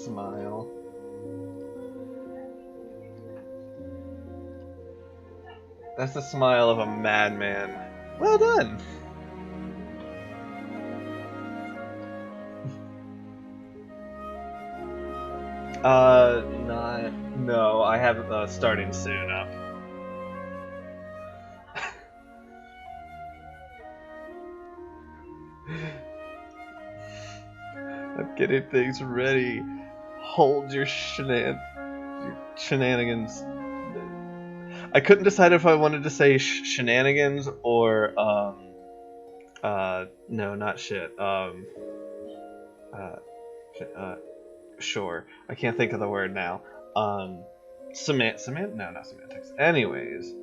smile. That's the smile of a madman. Well done! No, I have starting soon up. I'm getting things ready. Hold your shenanigans. I couldn't decide if I wanted to say shenanigans or no, not shit. Sure. I can't think of the word now. No, not semantics. Anyways,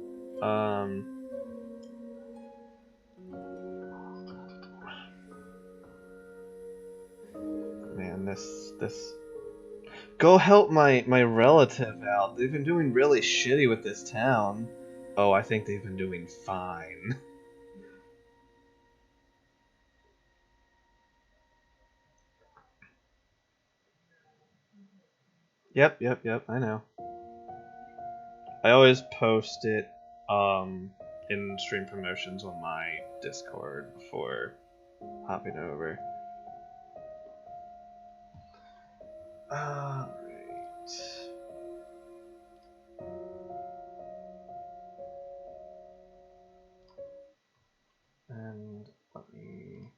man, this. Go help my relative out. They've been doing really shitty with this town. Oh, I think they've been doing fine. Yep, I know. I always post it in stream promotions on my Discord before hopping over. Alright. And let me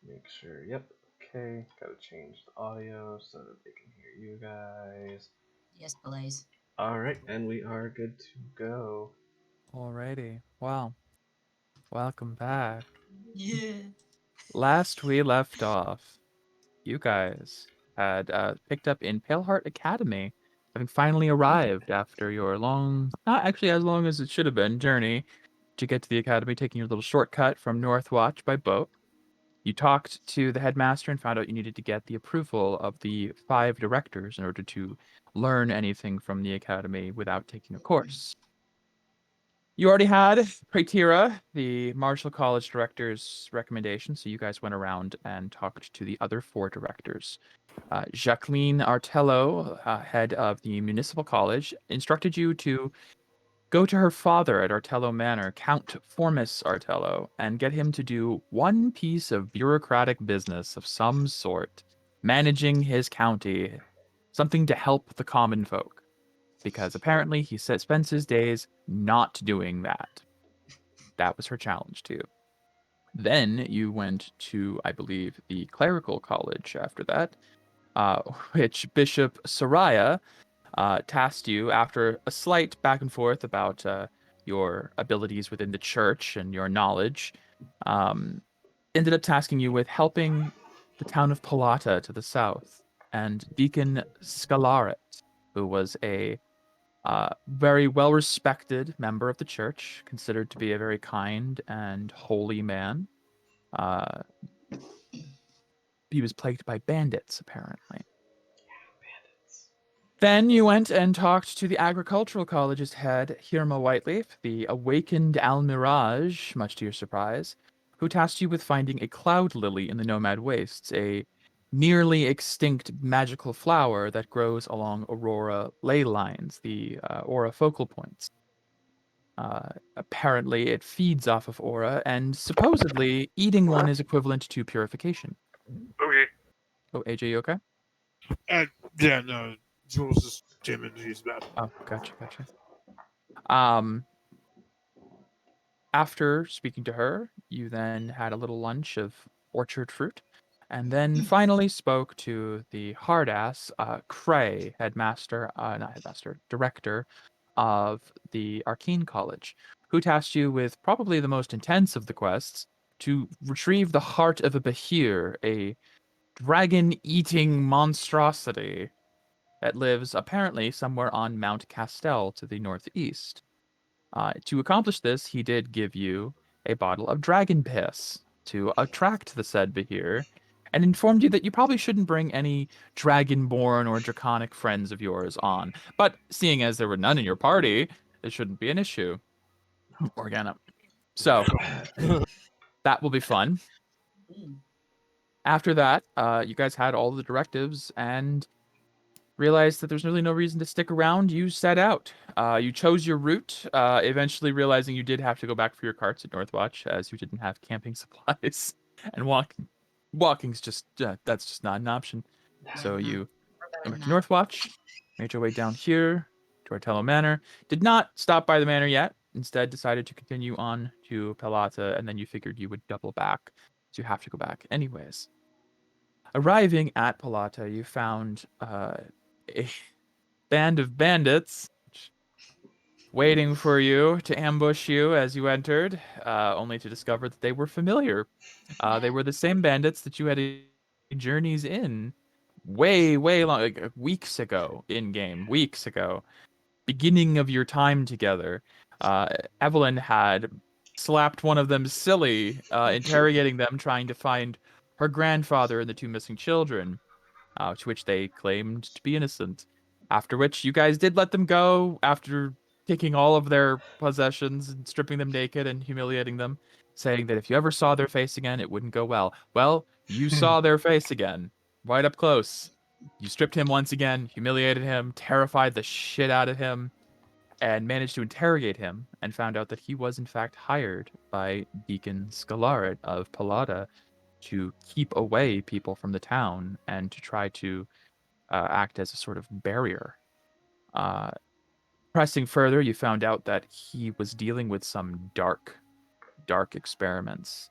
make sure. Yep, okay. Gotta change the audio so that they can hear you guys. Yes, please. Alright, and we are good to go. Alrighty. Well, welcome back. Yeah. Last we left off, you guys had picked up in Paleheart Academy, having finally arrived after your long, not actually as long as it should have been, journey to get to the academy, taking your little shortcut from Northwatch by boat. You talked to the headmaster and found out you needed to get the approval of the 5 directors in order to learn anything from the academy without taking a course. You already had Praetira, the Marshall College director's recommendation, so you guys went around and talked to the other 4 directors. Jacqueline Artello, head of the Municipal College, instructed you to go to her father at Artello Manor, Count Formus Artello, and get him to do one piece of bureaucratic business of some sort, managing his county, something to help the common folk. Because apparently he spends his days not doing that. That was her challenge to you. Then you went to, I believe, the clerical college after that, which Bishop Soraya tasked you, after a slight back and forth about your abilities within the church and your knowledge, ended up tasking you with helping the town of Palata to the south, and Deacon Scalaret, who was a very well-respected member of the church, considered to be a very kind and holy man. He was plagued by bandits, apparently. Then you went and talked to the Agricultural College's head, Hirma Whiteleaf, the awakened Almirage, much to your surprise, who tasked you with finding a cloud lily in the Nomad Wastes, a nearly extinct magical flower that grows along Aurora ley lines, the Aura focal points. Apparently, it feeds off of Aura, and supposedly, eating one is equivalent to purification. Okay. Oh, AJ, you okay? Yeah, no. Jules is Jim he's bad. Oh, gotcha. After speaking to her, you then had a little lunch of orchard fruit, and then finally spoke to the hard-ass Cray, director of the Arcane College, who tasked you with probably the most intense of the quests, to retrieve the heart of a Behir, a dragon-eating monstrosity that lives apparently somewhere on Mount Castell to the northeast. To accomplish this, he did give you a bottle of dragon piss to attract the said Behir, and informed you that you probably shouldn't bring any dragonborn or draconic friends of yours on. But seeing as there were none in your party, it shouldn't be an issue. Morgana. So, that will be fun. After that, you guys had all the directives, and realized that there's really no reason to stick around. You set out. You chose your route, eventually realizing you did have to go back for your carts at Northwatch, as you didn't have camping supplies. And walking's just, that's just not an option. So you went back to Northwatch, made your way down here to Artello Manor. Did not stop by the manor yet. Instead, decided to continue on to Palata, and then you figured you would double back. So you have to go back anyways. Arriving at Palata, you found a band of bandits waiting for you to ambush you as you entered, only to discover that they were familiar. They were the same bandits that you had journeys in way long, like weeks ago, in-game, weeks ago. Beginning of your time together. Evelyn had slapped one of them silly, interrogating them, trying to find her grandfather and the two missing children, to which they claimed to be innocent. After which you guys did let them go after taking all of their possessions and stripping them naked and humiliating them, saying that if you ever saw their face again, it wouldn't go well. Well, you saw their face again, right up close. You stripped him once again, humiliated him, terrified the shit out of him, and managed to interrogate him, and found out that he was in fact hired by Deacon Scalaret of Palata to keep away people from the town and to try to act as a sort of barrier. Pressing further, you found out that he was dealing with some dark experiments,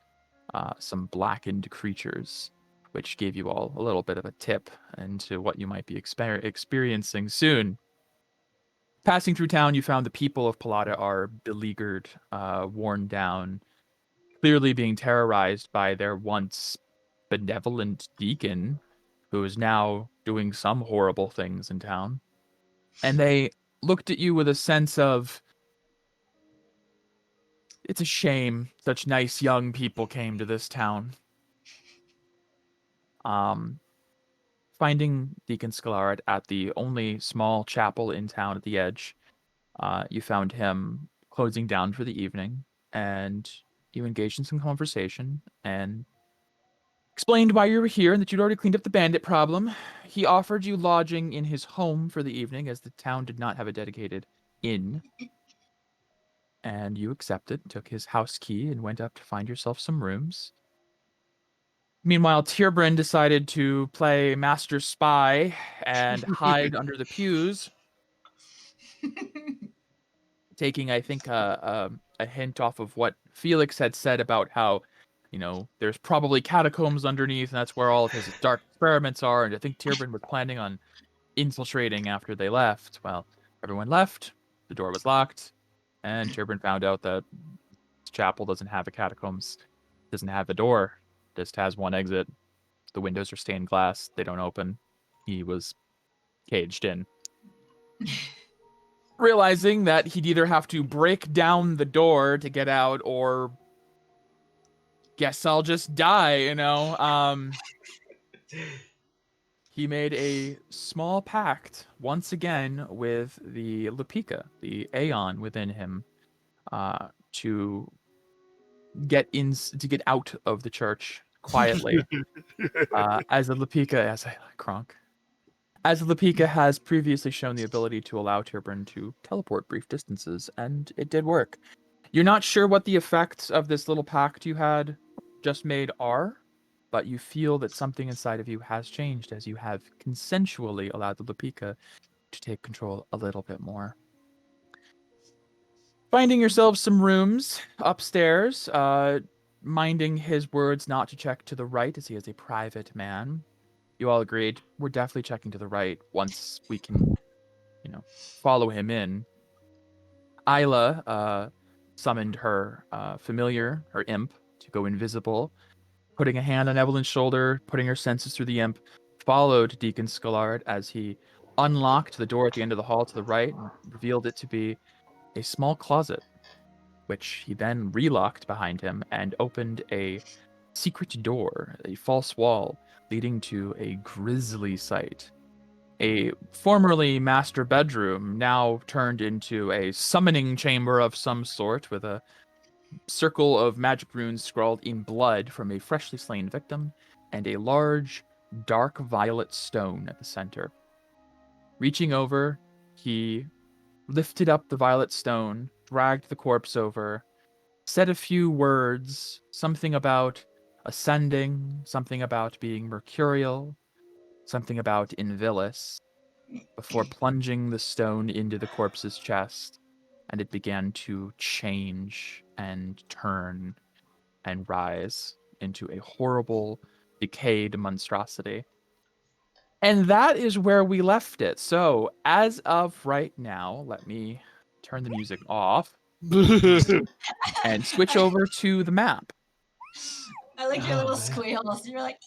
some blackened creatures, which gave you all a little bit of a tip into what you might be experiencing soon. Passing through town, you found the people of Palata are beleaguered, worn down, clearly being terrorized by their once benevolent deacon, who is now doing some horrible things in town. And they looked at you with a sense of, it's a shame such nice young people came to this town. Finding Deacon Scalaret at the only small chapel in town at the edge, you found him closing down for the evening, and you engaged in some conversation and explained why you were here and that you'd already cleaned up the bandit problem. He offered you lodging in his home for the evening, as the town did not have a dedicated inn. And you accepted, took his house key, and went up to find yourself some rooms. Meanwhile, Tierbrand decided to play Master Spy and hide under the pews, taking, I think, a hint off of what Felix had said about how, there's probably catacombs underneath, and that's where all of his dark experiments are. And I think Tierbrand was planning on infiltrating after they left. Well, everyone left, the door was locked, and Tierbrand found out that this chapel doesn't have a catacombs, doesn't have a door, just has one exit. The windows are stained glass, they don't open. He was caged in. Realizing that he'd either have to break down the door to get out, or guess I'll just die, He made a small pact once again with the Lepika, the Aeon within him, to get out of the church quietly. As the Lepika has previously shown the ability to allow Tierbrand to teleport brief distances, and it did work. You're not sure what the effects of this little pact you had just made are, but you feel that something inside of you has changed as you have consensually allowed the Lepika to take control a little bit more. Finding yourselves some rooms upstairs, minding his words not to check to the right as he is a private man. You all agreed, we're definitely checking to the right once we can, follow him in. Isla summoned her familiar, her imp, to go invisible, putting a hand on Evelyn's shoulder, putting her senses through the imp, followed Deacon Scalard as he unlocked the door at the end of the hall to the right and revealed it to be a small closet, which he then relocked behind him and opened a secret door, a false wall, leading to a grisly sight. A formerly master bedroom, now turned into a summoning chamber of some sort, with a circle of magic runes scrawled in blood from a freshly slain victim, and a large, dark violet stone at the center. Reaching over, he lifted up the violet stone, dragged the corpse over, said a few words, something about ascending, something about being mercurial, something about Invilis, before plunging the stone into the corpse's chest, and it began to change and turn and rise into a horrible, decayed monstrosity. And that is where we left it. So, as of right now, let me turn the music off and switch over to the map. I like your Oh, little man. squeals. You're like,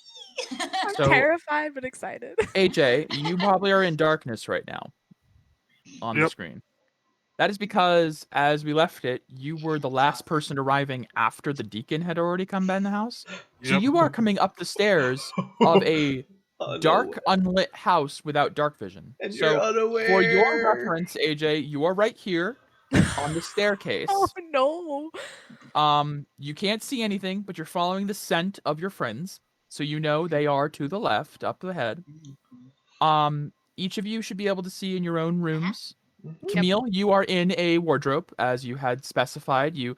I'm So- terrified but excited. AJ, you probably are in darkness right now on the Yep. screen. That is because, as we left it, you were the last person arriving after the deacon had already come by in the house. So Yep. you are coming up the stairs of a Oh, no. dark, unlit house without dark vision. And So, you're unaware. for your reference, AJ, you are right here on the staircase. Oh no. You can't see anything, but you're following the scent of your friends, so you know they are to the left, up ahead. Each of you should be able to see in your own rooms. Camille, you are in a wardrobe, as you had specified. You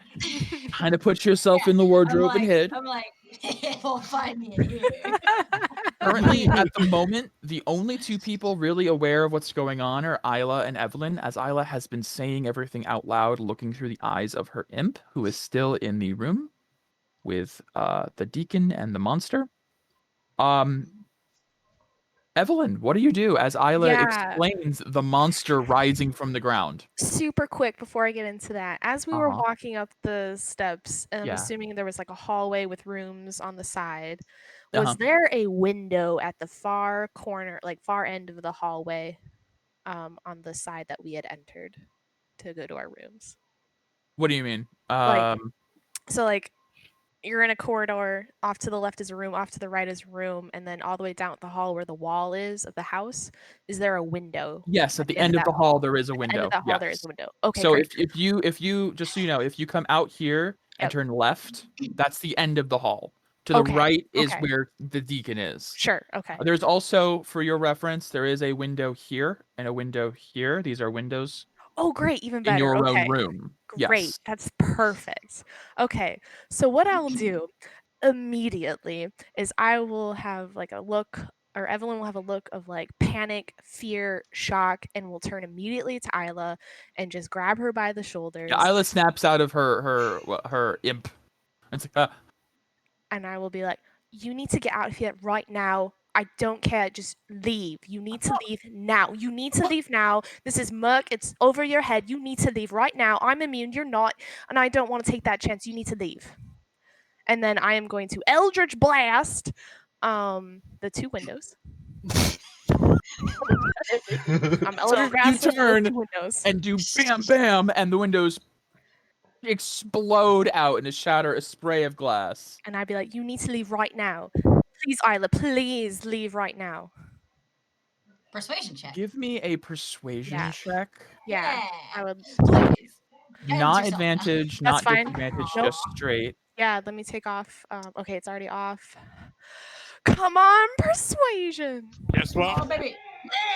kind of put yourself in the wardrobe and hid. I'm like, it won't find me in here. Currently, at the moment, the only two people really aware of what's going on are Isla and Evelyn, as Isla has been saying everything out loud, looking through the eyes of her imp, who is still in the room with the deacon and the monster. Evelyn, what do you do as Isla Yeah. explains the monster rising from the ground? Super quick before I get into that. As we were Uh-huh. walking up the steps, and I'm Yeah. assuming there was like a hallway with rooms on the side, Uh-huh. was there a window at the far corner, like far end of the hallway, on the side that we had entered to go to our rooms? What do you mean? Like- So like you're in a corridor, off to the left is a room, off to the right is a room, and then all the way down the hall where the wall is of the house, is there a window? Yes, at the end of that the hall there is a End window. of the hall there is Yes. a window. Okay, So great. if you just so you know, if you come out here and Yep. turn left, that's the end of the hall. To the Okay, right is okay. where the deacon is. Sure, okay. There's also, for your reference, there is a window here and a window here. These are windows Oh, great, even in better. your Okay. own room. Great. Yes. That's perfect. Okay. So what I'll do immediately is I will have like a look, or Evelyn will have a look of like panic, fear, shock, and will turn immediately to Isla and just grab her by the shoulders. Yeah, Isla snaps out of her imp. It's like, And I will be like, you need to get out of here right now. I don't care. Just leave. You need to leave now. You need to leave now. This is murk. It's over your head. You need to leave right now. I'm immune. You're not. And I don't want to take that chance. You need to leave. And then I am going to Eldritch Blast the two windows. I'm So Eldritch you Blasting the turn two windows. and do bam bam, and the windows explode out and shatter a spray of glass. And I'd be like, you need to leave right now. Please, Isla, please leave right now. Persuasion check. Give me a persuasion Yeah. check. Yeah, I would. Please. Not yourself. advantage, That's not fine. disadvantage, Nope. just straight. Yeah, let me take off. Okay, it's already off. Come on, persuasion. Guess Oh, what? baby.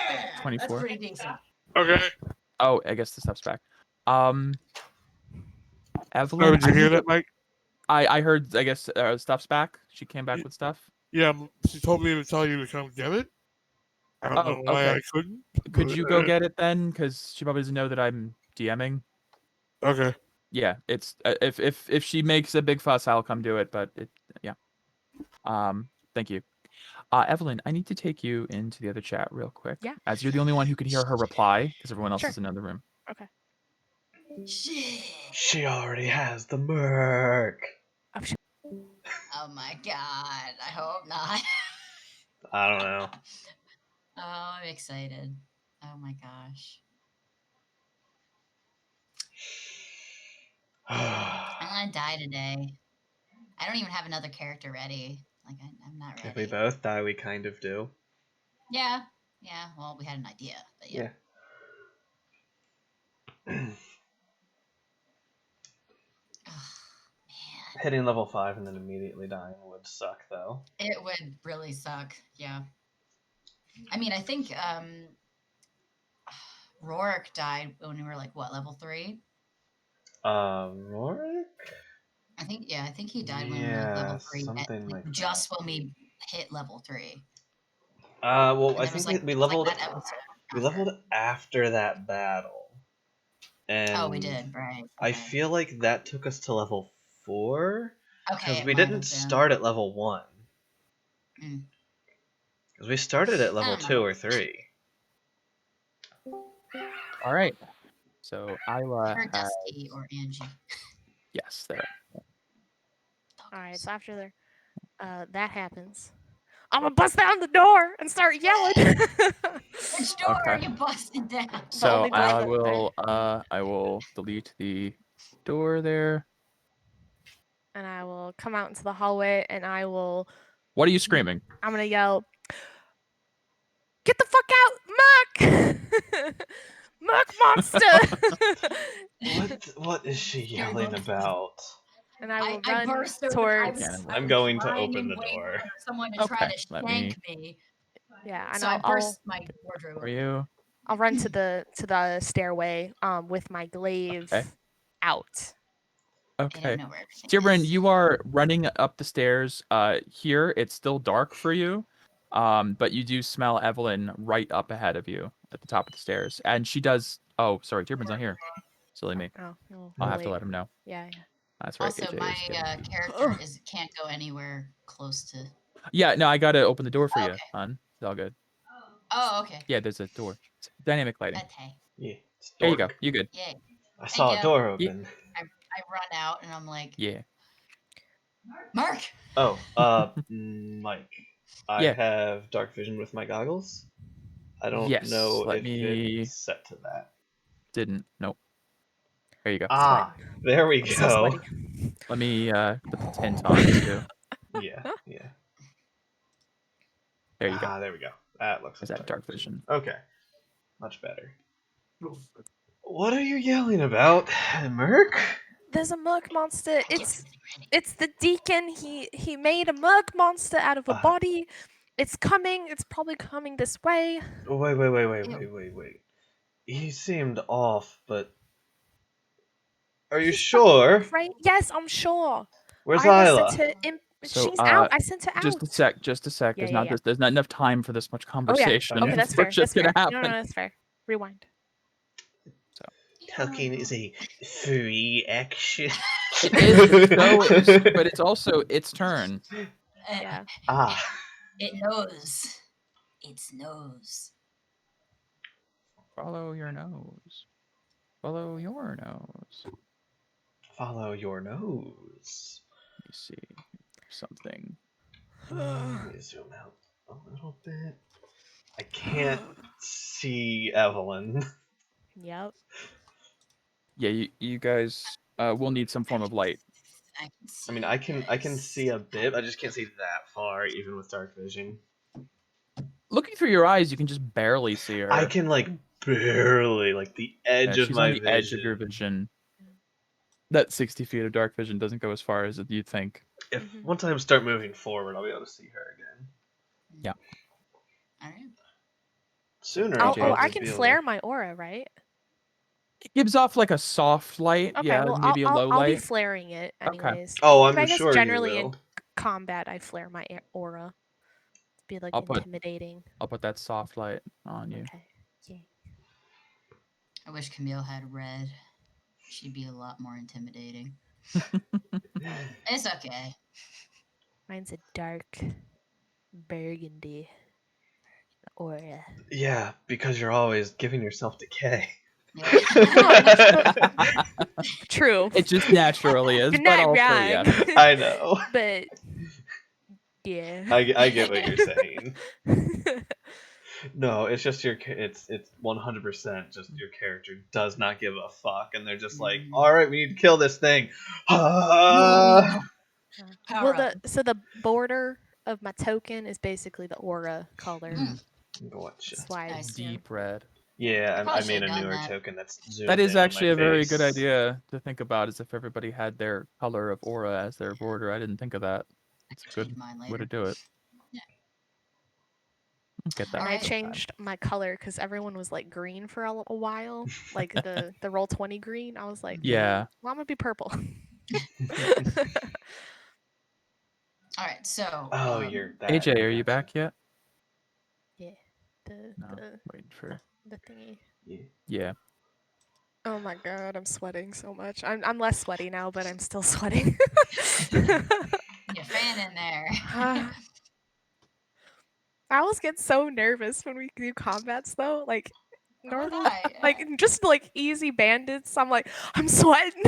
Yeah, 24. That's pretty decent. Okay. Oh, I guess the stuff's back. Evelyn, Oh, did you I hear think that, Mike? I heard. I guess stuff's back. She came back with stuff. Yeah, she told me to tell you to come get it. I don't Oh, know why okay. I couldn't. Could but, you go get it then? Because she probably doesn't know that I'm DMing. Okay. Yeah, it's if she makes a big fuss, I'll come do it. But yeah. Thank you. Evelyn, I need to take you into the other chat real quick. Yeah. As you're the only one who can hear her reply, because everyone else Sure. is in another room. Okay. Shit. She already has the Merc. Oh my god. I hope not. I don't know. Oh, I'm excited. Oh my gosh. I'm gonna die today. I don't even have another character ready. Like, I'm not ready. If we both die, we kind of do. Yeah. Yeah. Well, we had an idea, but yeah. Oh, man. Hitting level 5 and then immediately dying would suck, though. It would really suck. Yeah. I mean, I think Rourke died when we were like what, level 3? Rorik? I think he died when we were like level 3. something like that. Just when we hit level 3. Well, And I there was, think like, we there was, leveled. like, that episode We after. leveled after that battle. And Oh, we did, right? I Okay. feel like that took us to level 4 Okay, because it we might didn't have been. start at level 1. Mm. Because we started at I level don't know. 2 or 3. All right. So Isla Or has Dusty or Angie. yes there. All right, so after that happens, I'm gonna bust down the door and start yelling. Which door Okay. are you busting down? So only door I that- will I will delete the door there. And I will come out into the hallway and I will. What are you screaming? I'm gonna yell, "Get the fuck out, Muck! Muck monster!" What is she yelling about? And I will I run burst open. towards. I'm going to trying open the wait door. for someone to try Okay, to let shank me. Yeah, and So I I'll burst my wardrobe. For you. I'll run to the stairway with my glaive Okay. out. I Okay. don't know where everything Tibrin, is. you are running up the stairs. Here it's still dark for you, but you do smell Evelyn right up ahead of you at the top of the stairs, and she does. Oh, sorry, Tibrin's not here. Silly me. Oh, no, I'll have to wait. let him know. Yeah. That's right. Also, AJ my is getting- character can't go anywhere close to. Yeah, no, I gotta open the door for you, Okay. hon. It's all good. Oh, okay. Yeah, there's a door. It's dynamic lighting. Okay. Yeah, it's There you go. dark. You good? Yay. I saw a you. door open. I run out and I'm like, Yeah. Mark. Oh, Mike. I Yeah. have dark vision with my goggles. I don't Yes, know let if me- it's set to that. Didn't. Nope. There you go. Ah, there we I'm go. so sweaty. Let me put the tint on too. Yeah. There you go. Ah, there we go. That looks There's that dark vision. Okay. Much better. What are you yelling about, Merc? There's a mug monster. Get It's everything ready. it's the deacon. He made a mug monster out of a body. It's coming. It's probably coming this way. Oh, wait. He seemed off, but are you He's sure? Right? Yes, I'm sure. Where's I Isla? sent her in. So, She's out. I sent her out. Just a sec. Yeah, There's not enough time for this much Oh yeah. conversation. Okay, that's before fair. shit's That's fair. gonna No, happen. that's fair. Rewind. Talking is a free action. It is, no, but it's also its turn. Yeah. Ah, It knows. Its nose. Follow your nose. Follow your nose. follow your nose. Let me see something. Let me zoom out a little bit. I can't see Evelyn. Yep. Yeah, you guys will need some form of light. I can see. I mean, I can see a bit. I just can't see that far, even with dark vision. Looking through your eyes, you can just barely see her. I can like barely, like the edge Yeah, of she's my on the vision. edge of your vision. That 60 feet of dark vision doesn't go as far as you'd think. If once I start moving forward, I'll be able to see her again. Yeah. All right. Sooner, Oh, I'll Okay. probably I can be able flare to... my aura, right? It gives off like a soft light. Okay. Yeah, Well, maybe a low I'll be light. flaring it Okay. anyways. Oh, But I I'm guess sure you generally will. in combat, I flare my aura. Be like I'll put- intimidating. I'll put that soft light on you. Okay. Yeah. I wish Camille had red. She'd be a lot more intimidating. It's okay. Mine's a dark burgundy aura. Yeah, because you're always giving yourself decay. Yeah. True. It just naturally is, You're but not also wrong. yeah. I know. But yeah. I get what you're saying. No, it's just it's 100% just your character does not give a fuck, and they're just like, all right, we need to kill this thing. Ah! Power Well, up. so the border of my token is basically the aura color. Gotcha. That's why it's, Deep red. Yeah, I Probably made should've a done newer that. token that's zoomed That is in on actually my a very good face. idea to think about, is if everybody had their color of aura as their border. I didn't think of that. It's a good Change mine way later. to do it. Get that. And I Alright. changed my color because everyone was like green for a while, like the roll 20 green. I was like, Yeah. well, I'm gonna be purple. Alright, so Oh, you're that. AJ, are you back yet? Yeah, the No. Waiting for. the thingy. Yeah. Yeah. Oh my god, I'm sweating so much. I'm less sweaty now, but I'm still sweating. get fan in there. I always get so nervous when we do combats though. Like normally, Right. like just like easy bandits, I'm like, I'm sweating.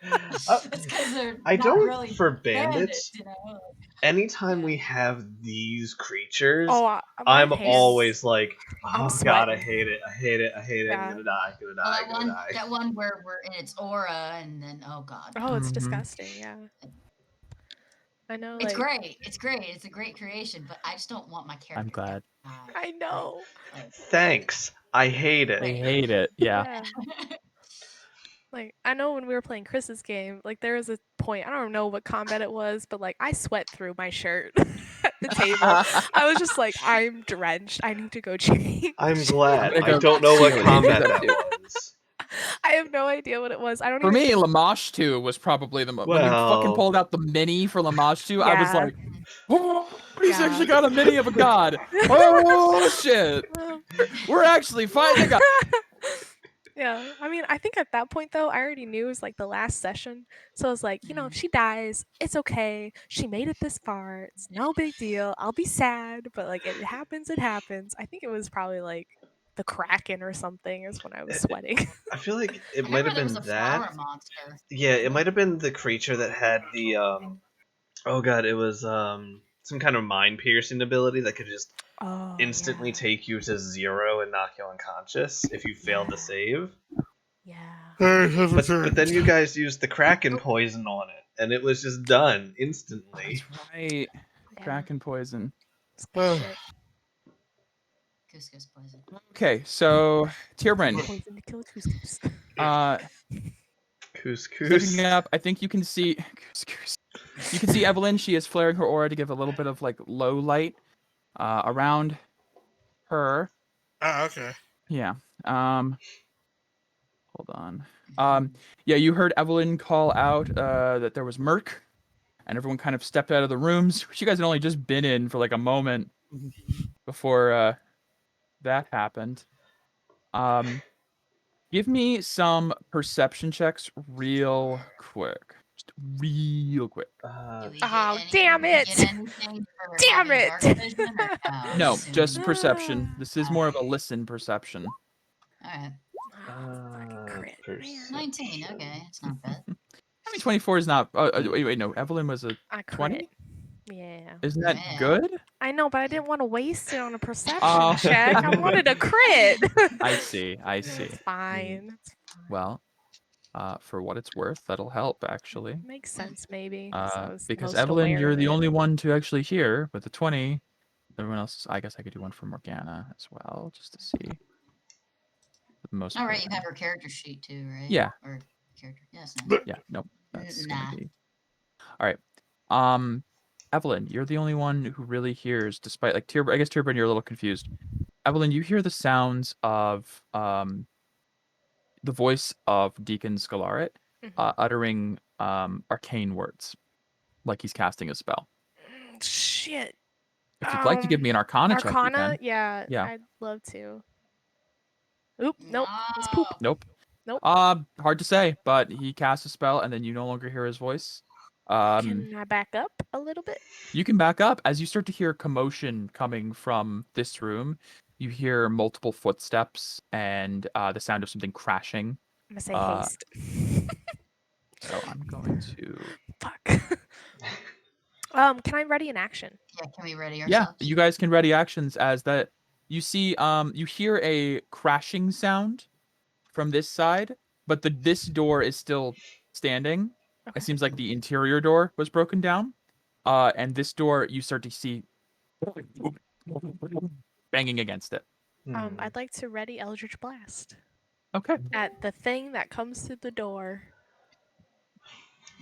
It's because they're I not don't really for bandits. you know. Anytime Yeah. we have these creatures, Oh, I'm my hands- always like, I'm oh god, I sweating. hate it, I hate it, I hate it, Yeah. I'm gonna die, Well, gonna die. that one where we're in its aura, and then oh god, Oh, it's Mhm. disgusting. Yeah. I know. it's Like, great. It's great. It's a great creation, but I just don't want my character. I'm glad. To die. I know. Like, Thanks, I hate it. I hate it. Yeah. Yeah. Like, I know when we were playing Chris's game, like there was a point, I don't know what combat it was, but like I sweat through my shirt at the table. I was just like, I'm drenched. I need to go change. I'm glad. I'm gonna I go don't know what steal it. combat That that too. was. I have no idea what it was. I don't For even me, Lamash 2 was probably the when you fucking Well- pulled out the mini for Lamash 2, I was Yeah. like, oh, he's Yeah. actually got a mini of a god. Oh shit. We're actually fighting a god. Yeah, I mean, I think at that point though, I already knew it was like the last session. So I was like, if she dies, it's okay. She made it this far. It's no big deal. I'll be sad, but like it happens, it happens. I think it was probably like the Kraken or something is when I was sweating. I feel like I it might remember have there been was a that. flower monster. Yeah, it might have been the creature that had the oh god, it was some kind of mind piercing ability that could just Oh, instantly take you to 0 and knock you unconscious if you failed to save. Yeah. But then you guys used the Kraken poison on it, and it was just done instantly. That's right. Yeah. Kraken poison. It's good shit. Couscous poison. Okay, so Tierbrand, Poison to kill couscous. Couscous. stepping up, I think you can see you can see Evelyn. She is flaring her aura to give a little bit of like low light around her. Ah, okay. Yeah. Hold on. Yeah, you heard Evelyn call out that there was Murk, and everyone kind of stepped out of the rooms, which you guys had only just been in for like a moment before that happened. Give me some perception checks real quick. Just real quick. Do we get Oh, any- damn do we it! get anything for Damn having it! dark vision or no? No, Assume- just perception. This is more of a listen perception. Alright. Fucking crit, man. Perception. 19, okay, it's not bad. I mean, 24 is not. Wait, no. Evelyn was a I 20. crit. Yeah. Isn't that Yeah. good? I know, but I didn't want to waste it on a perception Oh. check. I wanted a crit. I see. I see. It's fine. It's fine. Well, for what it's worth, that'll help actually. Makes sense, maybe. 'cause I was Because most Evelyn, aware you're of the it. only one to actually hear with the 20. Everyone else, I guess I could do one for Morgana as well, just to see. For the most Alright, part. you have her character sheet too, right? Yeah. Or character. Yes. No. Yeah. Nope. That's Nah. gonna be. All right. Evelyn, you're the only one who really hears, despite like I guess Tierburn, you're a little confused. Evelyn, you hear the sounds of the voice of Deacon Scalaret Mhm. uttering arcane words, like he's casting a spell. Shit. If you'd like to give me an Arcana, check, you Arcana? can. Yeah, Yeah. I'd love to. Oop, nope. It's poop. Nope. Nope. Hard to say, but he casts a spell and then you no longer hear his voice. Can I back up a little bit? You can back up as you start to hear commotion coming from this room. You hear multiple footsteps and the sound of something crashing. I'm gonna say haste. So I'm going to. Fuck. Can I ready an action? Yeah, can we ready Yeah, ourselves? you guys can ready actions as that. You see, you hear a crashing sound from this side, but this door is still standing. Okay. It seems like the interior door was broken down. And this door, you start to see banging against it. I'd like to ready Eldritch Blast Okay. at the thing that comes through the door.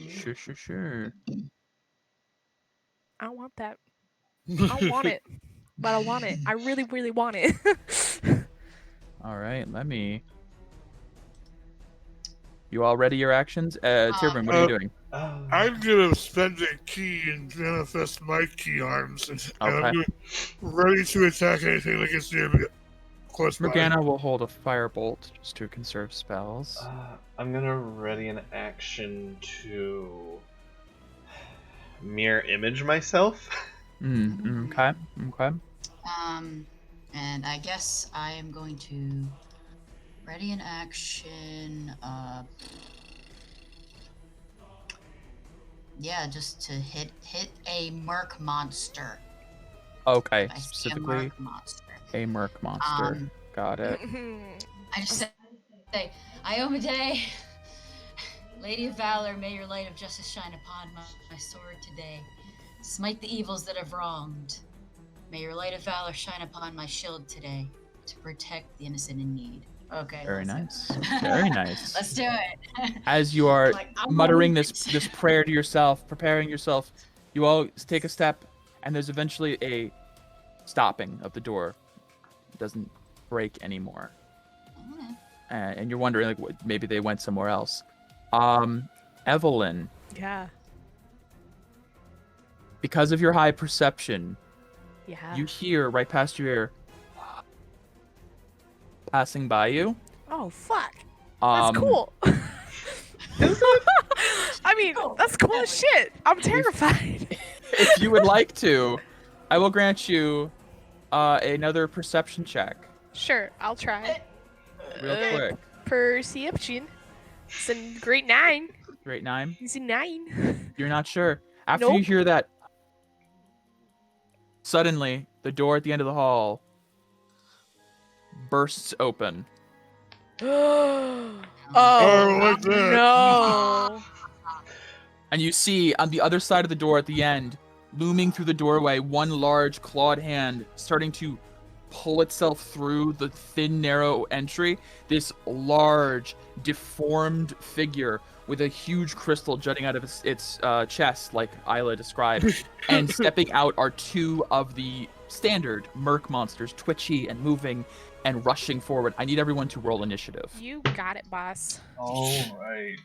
Sure. I don't want that. I don't want it. but I want it. I really, really want it. All right, let me. You all ready your actions? Tirvin, what are you doing? I'm gonna spend a key and manifest my key arms, and I'm ready to attack anything that gets near me. Close by. Morgana will hold a firebolt just to conserve spells. I'm gonna ready an action to mirror image myself. Okay. And I guess I am going to ready an action. Yeah, just to hit a Murk monster. Okay, I see specifically a Murk monster. a Murk monster. Got it. I just say, Iomade, Lady of Valor, may your light of justice shine upon my sword today. Smite the evils that have wronged. May your light of valor shine upon my shield today to protect the innocent in need. Okay. Very nice. Very nice. Let's do it. As you are muttering this prayer to yourself, preparing yourself, you all take a step, and there's eventually a stopping of the door. It doesn't break anymore. And you're wondering, like, maybe they went somewhere else. Evelyn. Yeah. Because of your high perception, Yeah. you hear right past your ear, passing by you. Oh, fuck. That's cool. I mean, that's cool as shit. I'm terrified. If you would like to, I will grant you another perception check. Sure, I'll try. Real quick. Perception. It's a great 9. Great 9. It's a 9. You're not sure. After you hear that, suddenly the door at the end of the hall bursts open. Oh, like that. no. And you see on the other side of the door at the end, looming through the doorway, one large clawed hand starting to pull itself through the thin, narrow entry. This large, deformed figure with a huge crystal jutting out of its chest, like Isla described. And stepping out are two of the standard Murk monsters, twitchy and moving and rushing forward. I need everyone to roll initiative. You got it, boss. All right.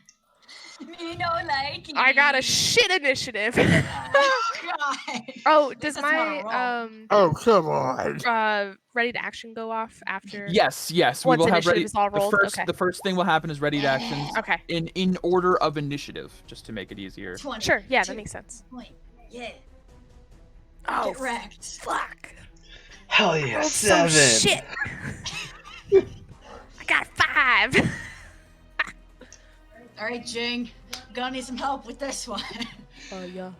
You know, like I got a shit initiative. God. Oh, does That's my not Oh, come on. ready to action go off after? Yes. We Once will have initiative ready. is all rolled? Okay. The first thing will happen is ready to actions. Okay. In order of initiative, just to make it easier. 20, Sure. Yeah, that 2, makes sense. point. Yeah. Oh, Get wrecked. fuck. Hell yeah, Rolled some 7. shit. I got 5. All right, Jing. Gonna need some help with this one. Oh yeah.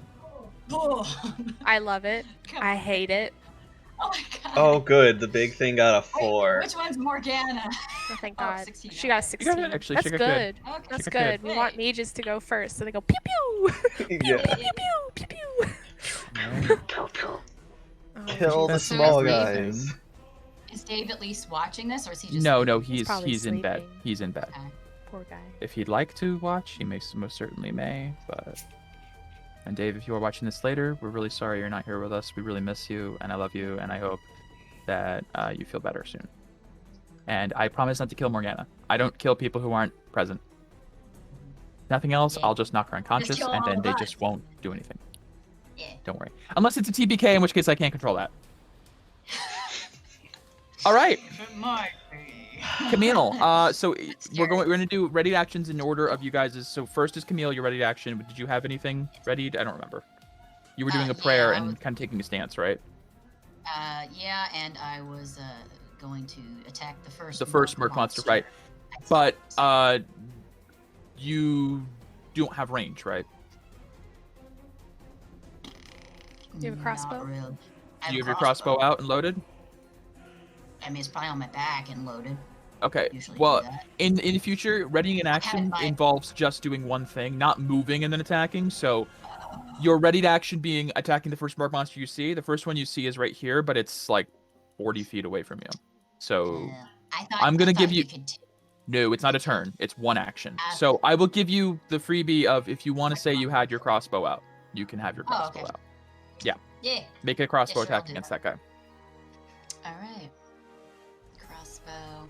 Boom. I love it. Come I on. hate it. Oh my god. Oh, good. The big thing got a Wait, 4. which one's Morgana? Oh, thank Oh, God. 16, She got a okay. 16. Actually, That's she got good. Okay. That's She got good. good. We want mages to go first, so they go pew pew. Pew Yeah. pew pew pew. Oh, Kill the Jesus. small So guys. Is Dave at least watching this, or is he just? No, He's probably he's in bed. sleeping. He's in bed. Okay. Poor guy. If he'd like to watch, he most certainly may. But and Dave, if you are watching this later, we're really sorry you're not here with us. We really miss you, and I love you, and I hope that you feel better soon. And I promise not to kill Morgana. I don't kill people who aren't present. Nothing else. Yeah. I'll just knock her unconscious, kill and all then of they us. just won't do anything. Yeah. Don't worry. Unless it's a TBK, in which case I can't control that. All right, Camille. So we're gonna do ready actions in order of you guys'. So first is Camille. You're ready to action. Did you have anything ready? I don't remember. You were doing a prayer yeah, I and was- kind of taking a stance, right? Yeah, and I was going to attack the first. The first Murk monster, right? But you don't have range, right? You have a crossbow? Not really. I Do you a have your crossbow out and loaded? I mean, it's probably on my back and loaded. Okay. Usually Well, do that. in the future, readying an action fine. involves just doing one thing, not moving and then attacking. So your readied action being attacking the first Murk monster you see. The first one you see is right here, but it's like 40 feet away from you. So I'm gonna give you. No, it's not a turn. It's one action. So I will give you the freebie of if you want to say you had your crossbow out, you can have your crossbow okay. out. Yeah. Make a crossbow Yeah, sure, I'll attack do against that. that guy. All right. Crossbow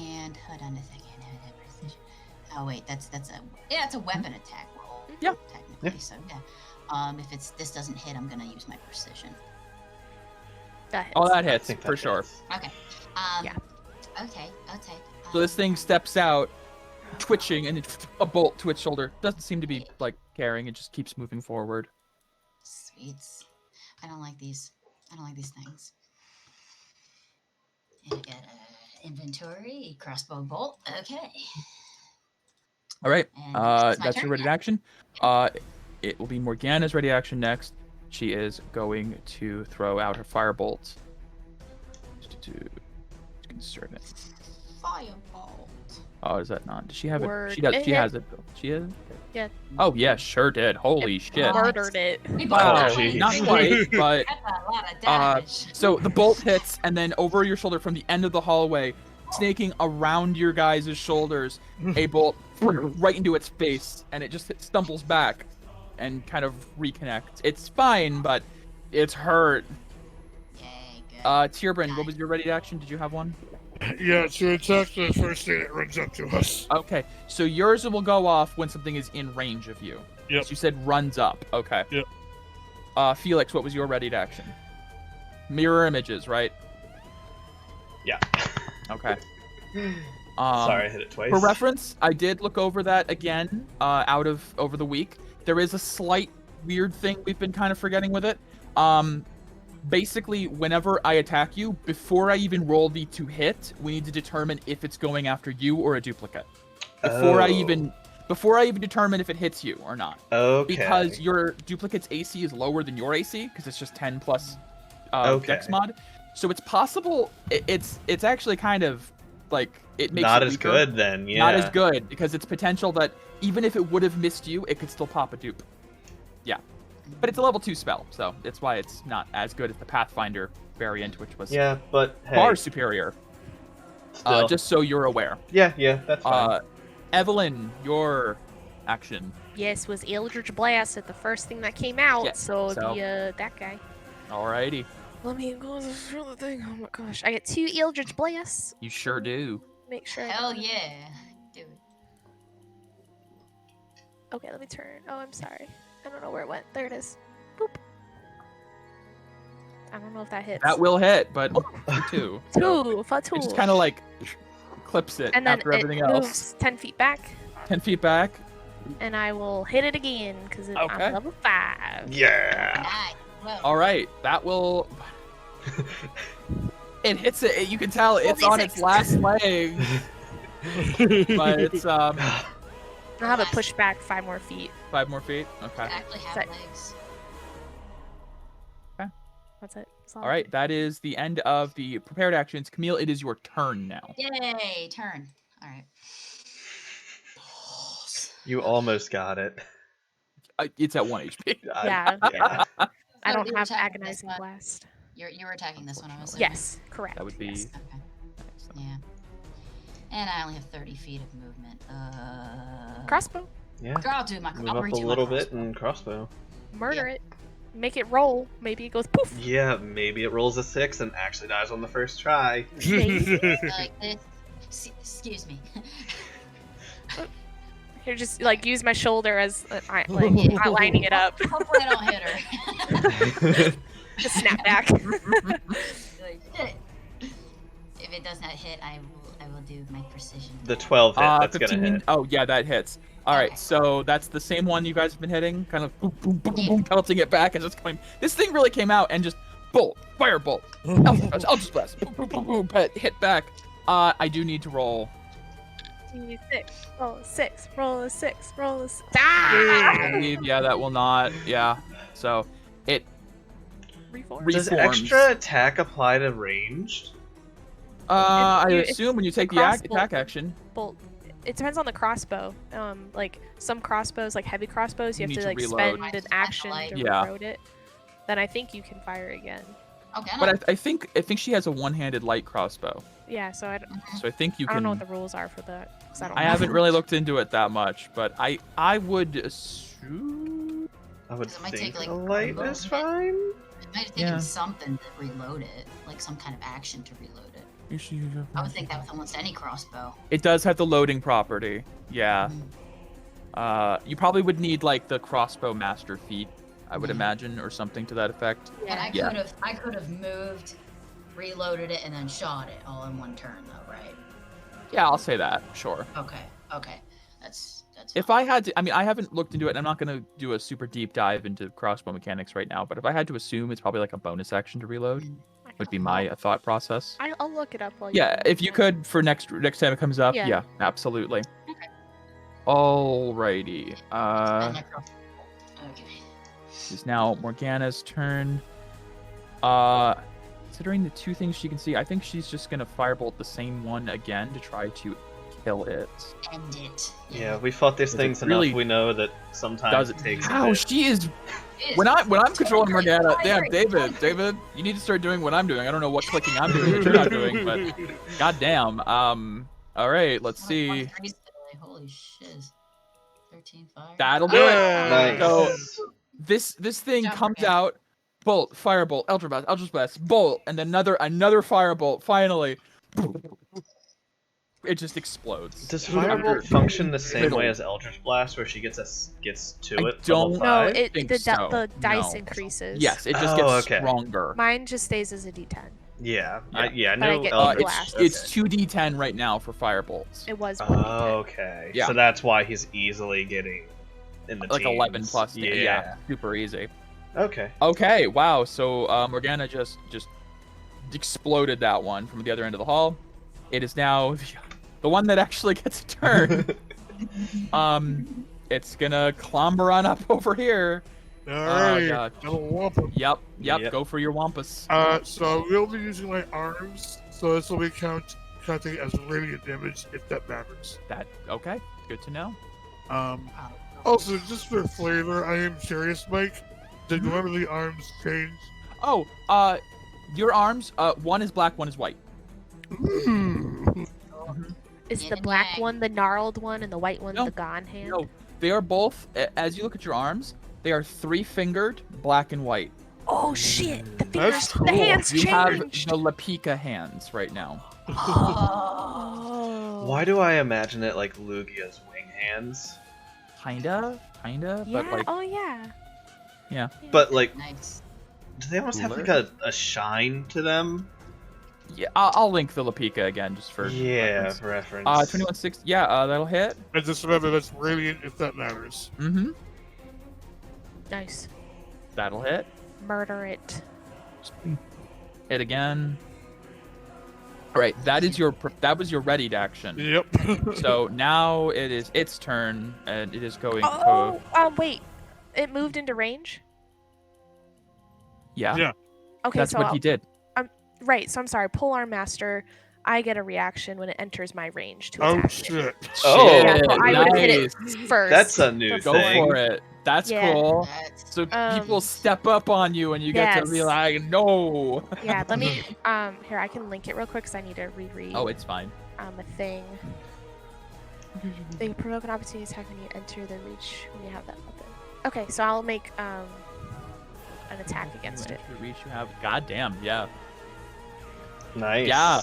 and hold on a second. Precision. Oh wait, that's a weapon attack roll. Yeah. Technically, Yeah. so yeah. If this doesn't hit, I'm gonna use my precision. That hits. Oh, that I hits think that for sure. hits. Okay. Yeah. Okay. So this thing steps out, twitching, and a bolt to its shoulder. Doesn't seem to be like caring. It just keeps moving forward. Sweets. I don't like these things. And I got inventory, crossbow bolt. Okay. All right. And it's my That's turn, your ready yeah. action. It will be Morgana's ready action next. She is going to throw out her firebolt. To insert it. Firebolt. Oh, is that not? Does she have Word. it? She does. It She hit. has it. She is. Yeah. Oh yeah, sure did. Holy shit! Murdered it. We Wow, both jeez. not quite, but That's a lot of damage. so the bolt hits, and then over your shoulder from the end of the hallway, snaking around your guys' shoulders, a bolt right into its face, and it just stumbles back and kind of reconnects. It's fine, but it's hurt. Yay, good. Tierbrin, what was your ready action? Did you have one? Yeah, to attack the first thing that runs up to us. Okay, so yours will go off when something is in range of you. Yep. So you said runs up. Okay. Yep. Felix, what was your ready action? Mirror images, right? Yeah. Okay. Sorry, I hit it twice. For reference, I did look over that again over the week. There is a slight weird thing we've been kind of forgetting with it. Basically, whenever I attack you, before I even roll the to hit, we need to determine if it's going after you or a duplicate. Before I even determine if it hits you or not. Okay. Because your duplicate's AC is lower than your AC, because it's just 10 plus Dex mod. So it's possible. It's actually kind of like it makes not it as weaker. good then. Yeah. Not as good, because it's potential that even if it would have missed you, it could still pop a dupe. Yeah. But it's a level 2 spell, so that's why it's not as good as the Pathfinder variant, which was Yeah, but hey, far superior. still. Just so you're aware. Yeah, that's fine. Evelyn, your action. Yes, was Eldritch Blast at the first thing that came out. Yeah, So so- that guy. Alrighty. Let me go through the thing. Oh my gosh, I get 2 Eldritch Blasts. You sure do. Make sure. Hell yeah. Do it. Okay, let me turn. Oh, I'm sorry. I don't know where it went. There it is. Boop. I don't know if that hits. That will hit, but two. So For two. it just kind of like clips it And then after it everything moves else. 10 feet back, 10 feet back. and I will hit it again because Okay. I'm level 5. Yeah. Nice. Whoa. All right, that will. It hits it. You can tell it's on its 4d6. last leg, but it's I'll have it pushed back 5 more feet. 5 more feet. Okay. Actually have Set. legs. That's it. That's All right, that is the end of the prepared actions. Camille, it is your turn now. Yay, turn. All right. You almost got it. It's at 1 HP. Yeah. Yeah. I Oh, don't you were have attacking this Agonizing one. Blast. You were attacking this one, I'm assuming. Yes, correct. That would be. yes. Okay. Yeah. And I only have 30 feet of movement. Crossbow. Yeah. I'll do my. Move I'll up a redo my little bit crossbow. and crossbow. Murder it. Make it roll. Maybe it goes poof. Yeah, maybe it rolls a 6 and actually dies on the first try. Like this. Excuse me. Here, just like use my shoulder as not lining it up. Hopefully I don't hit her. Just snap back. Like, if it does not hit, I will do my precision. The 12 hit, that's 15. gonna hit. Oh yeah, that hits. All right, Okay. so that's the same one you guys have been hitting, kind of boom, boom, boom, boom, pelting it back and just going. This thing really came out and just bolt, firebolt, Eldritch Blast, boom, boom, boom, boom, hit back. I do need to roll. You need 6. Roll a 6. Roll a 6. Roll a 6. I believe, yeah, that will not. Yeah, so it Reform. Does reforms. extra attack apply to ranged? I If assume when you take the crossbow- attack action, Bolt. It depends on the crossbow. Like some crossbows, like heavy crossbows, you You have need to to like reload. spend an Spend the action light. to Yeah. reload it. Then I think you can fire again. Okay. but I think she has a one-handed light crossbow, Yeah, so I don't, so I think you I don't know can. what the rules are for that. 'Cause I don't I know. haven't really looked into it that much, but I would assume. I would Because it might think take, like, a light a is fine. It might have taken something to reload it, like some kind of action to reload it. I would think that with almost any crossbow. It does have the loading property. Yeah. You probably would need like the crossbow master feat, I would imagine, or something to that effect. And I could have moved, reloaded it, and then shot it all in one turn, though, right? Yeah, I'll say that. Sure. Okay. That's. If I had to, I mean, I haven't looked into it, and I'm not going to do a super deep dive into crossbow mechanics right now. But if I had to assume, it's probably like a bonus action to reload. Would be my thought process. I'll look it up while if you could for next time it comes up. Yeah, absolutely. Okay. Alrighty. Okay. It's now Morgana's turn. Considering the two things she can see, I think she's just gonna firebolt the same one again to try to kill it. End it. Yeah, we fought these things really enough. We know that sometimes it takes. Wow, she is. When I'm controlling Morgana, damn, David, you need to start doing what I'm doing. I don't know what clicking I'm doing that you're not doing, but goddamn. All right, let's see. Holy shiz. 13 fire. That'll do it. Nice. So this thing comes out, bolt, firebolt, Eldritch Blast, bolt, and then another firebolt. Finally, it just explodes. Does Firebolt function the same way as Eldritch Blast, where she gets to I it? don't No, think so. the dice No. increases. Yes, it just gets stronger. Mine just stays as a D10. Yeah, Yeah. I But I know get Eldritch. blast. It's 2d10 right now for firebolts. It was 1d10. Oh, okay. Yeah. So that's why he's easily getting in the Like teens. 11 plus. Yeah. Yeah, super easy. Okay. Okay, wow. So Morgana just exploded that one from the other end of the hall. It is now the one that actually gets a turn. It's gonna clomber on up over here. Alright, God. Yep, go for your wampus. So we'll be using my arms, so this will be counting as radiant damage if that matters. Okay, good to know. Also, just for flavor, I am curious, Mike. Did one of the arms change? Oh, your arms, one is black, one is white. Is the black one the gnarled one and the white one No. the gone hand? No, they are both, as you look at your arms, they are 3-fingered, black and white. Oh shit! The That's fingers, the cool. hands You have changed. the Lapika hands right now. Oh. Why do I imagine it like Lugia's wing hands? Kinda, Yeah. but like, Oh yeah. But like, Nice. do they almost have like a shine to them? yeah, I'll link the Lapika again just for Yeah, reference. reference. 2160, yeah, that'll hit. And just remember, that's radiant if that matters. Mm-hmm. Nice. That'll hit. Murder it. Hit again. All right, that was your readied action. Yep. So now it is its turn, and it is going. Oh, wait. It moved into range. Yeah. Yeah. Okay, That's so what he did. right. So I'm sorry. Polearm Master. I get a reaction when it enters my range to Oh attack. shit. Oh, Yeah, so I would have hit nice. it first. That's a new Go thing. for it. That's Yeah. cool. That's So people step up on you, and you get to be Yes. like, no. Yeah. Let me. Here, I can link it real quick because I need to reread. Oh, it's fine. A thing. They provoke an opportunity attack when you enter the reach when you have that weapon. Okay, so I'll make an attack against it. The reach you have. Goddamn, yeah. Nice. Yeah.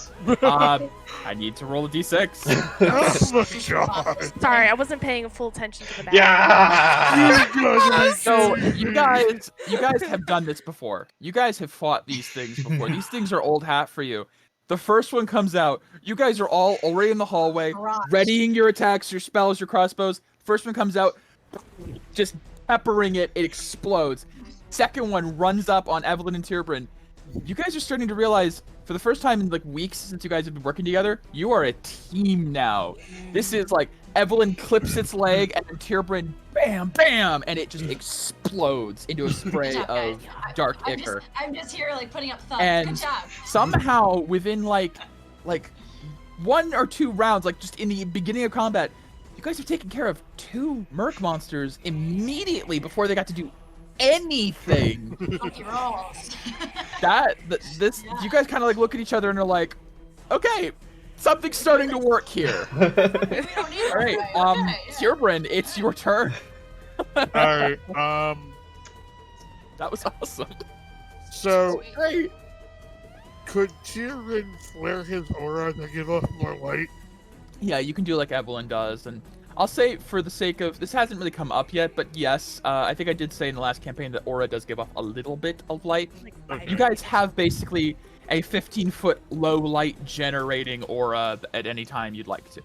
I need to roll a d6. Oh my god. Sorry, I wasn't paying full attention to the back. Yeah. So you guys have done this before. You guys have fought these things before. These things are old hat for you. The first one comes out. You guys are all already in the hallway, readying your attacks, your spells, your crossbows. First one comes out, just peppering it. It explodes. Second one runs up on Evelyn and Tirbrand. You guys are starting to realize, for the first time in like weeks since you guys have been working together, you are a team now. This is like Evelyn clips its leg, and then Tirbrand, bam, bam, and it just explodes into a spray of dark ichor. I'm just here like putting up thumbs. And Good job. somehow within like 1 or 2 rounds, like just in the beginning of combat, you guys have taken care of 2 merc monsters immediately before they got to do anything. Funky rolls. You guys kind of like look at each other and are like, okay, something's starting to work here. We don't need All right, Tirbrand, it's your turn. Alright, That was awesome. So, hey, could Tyrion flare his aura to give off more light? Yeah, you can do like Evelyn does, and I'll say for the sake of this hasn't really come up yet, but yes, I think I did say in the last campaign that aura does give off a little bit of light. Okay. You guys have basically a 15-foot low light generating aura at any time you'd like to.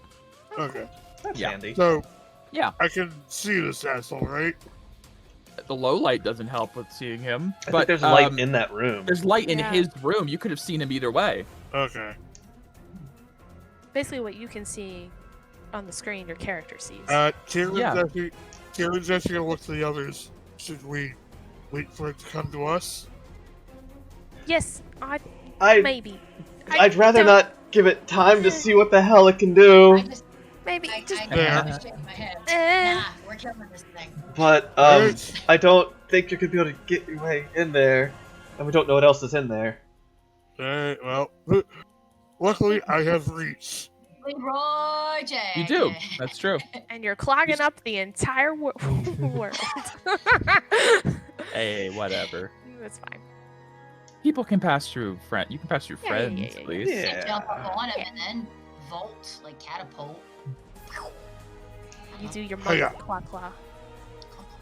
Okay. That's Yeah. handy. So, Yeah, I can see this asshole, right? the low light doesn't help with seeing him, I but think there's light in that room. there's light in Yeah. his room. You could have seen him either way. Okay. Basically, what you can see on the screen, your character sees. Tyrion's Yeah. actually gonna look to the others. Should we wait for it to come to us? Yes, I'd maybe. rather don't- not give it time to see what the hell it can do. Maybe I just. just shake my head. Eh. Nah, we're killing this thing. But Alright. I don't think you're gonna be able to get your way in there, and we don't know what else is in there. Alright, well, luckily I have reach. Leroy J. You do. That's true. And you're clogging up the entire world. Hey, whatever. That's fine. People can pass through friend. You can pass through Yeah, friends, yeah, yeah, at least. yeah. Can't jump up on him and then vault, like catapult. You do your Hiya. monkey claw.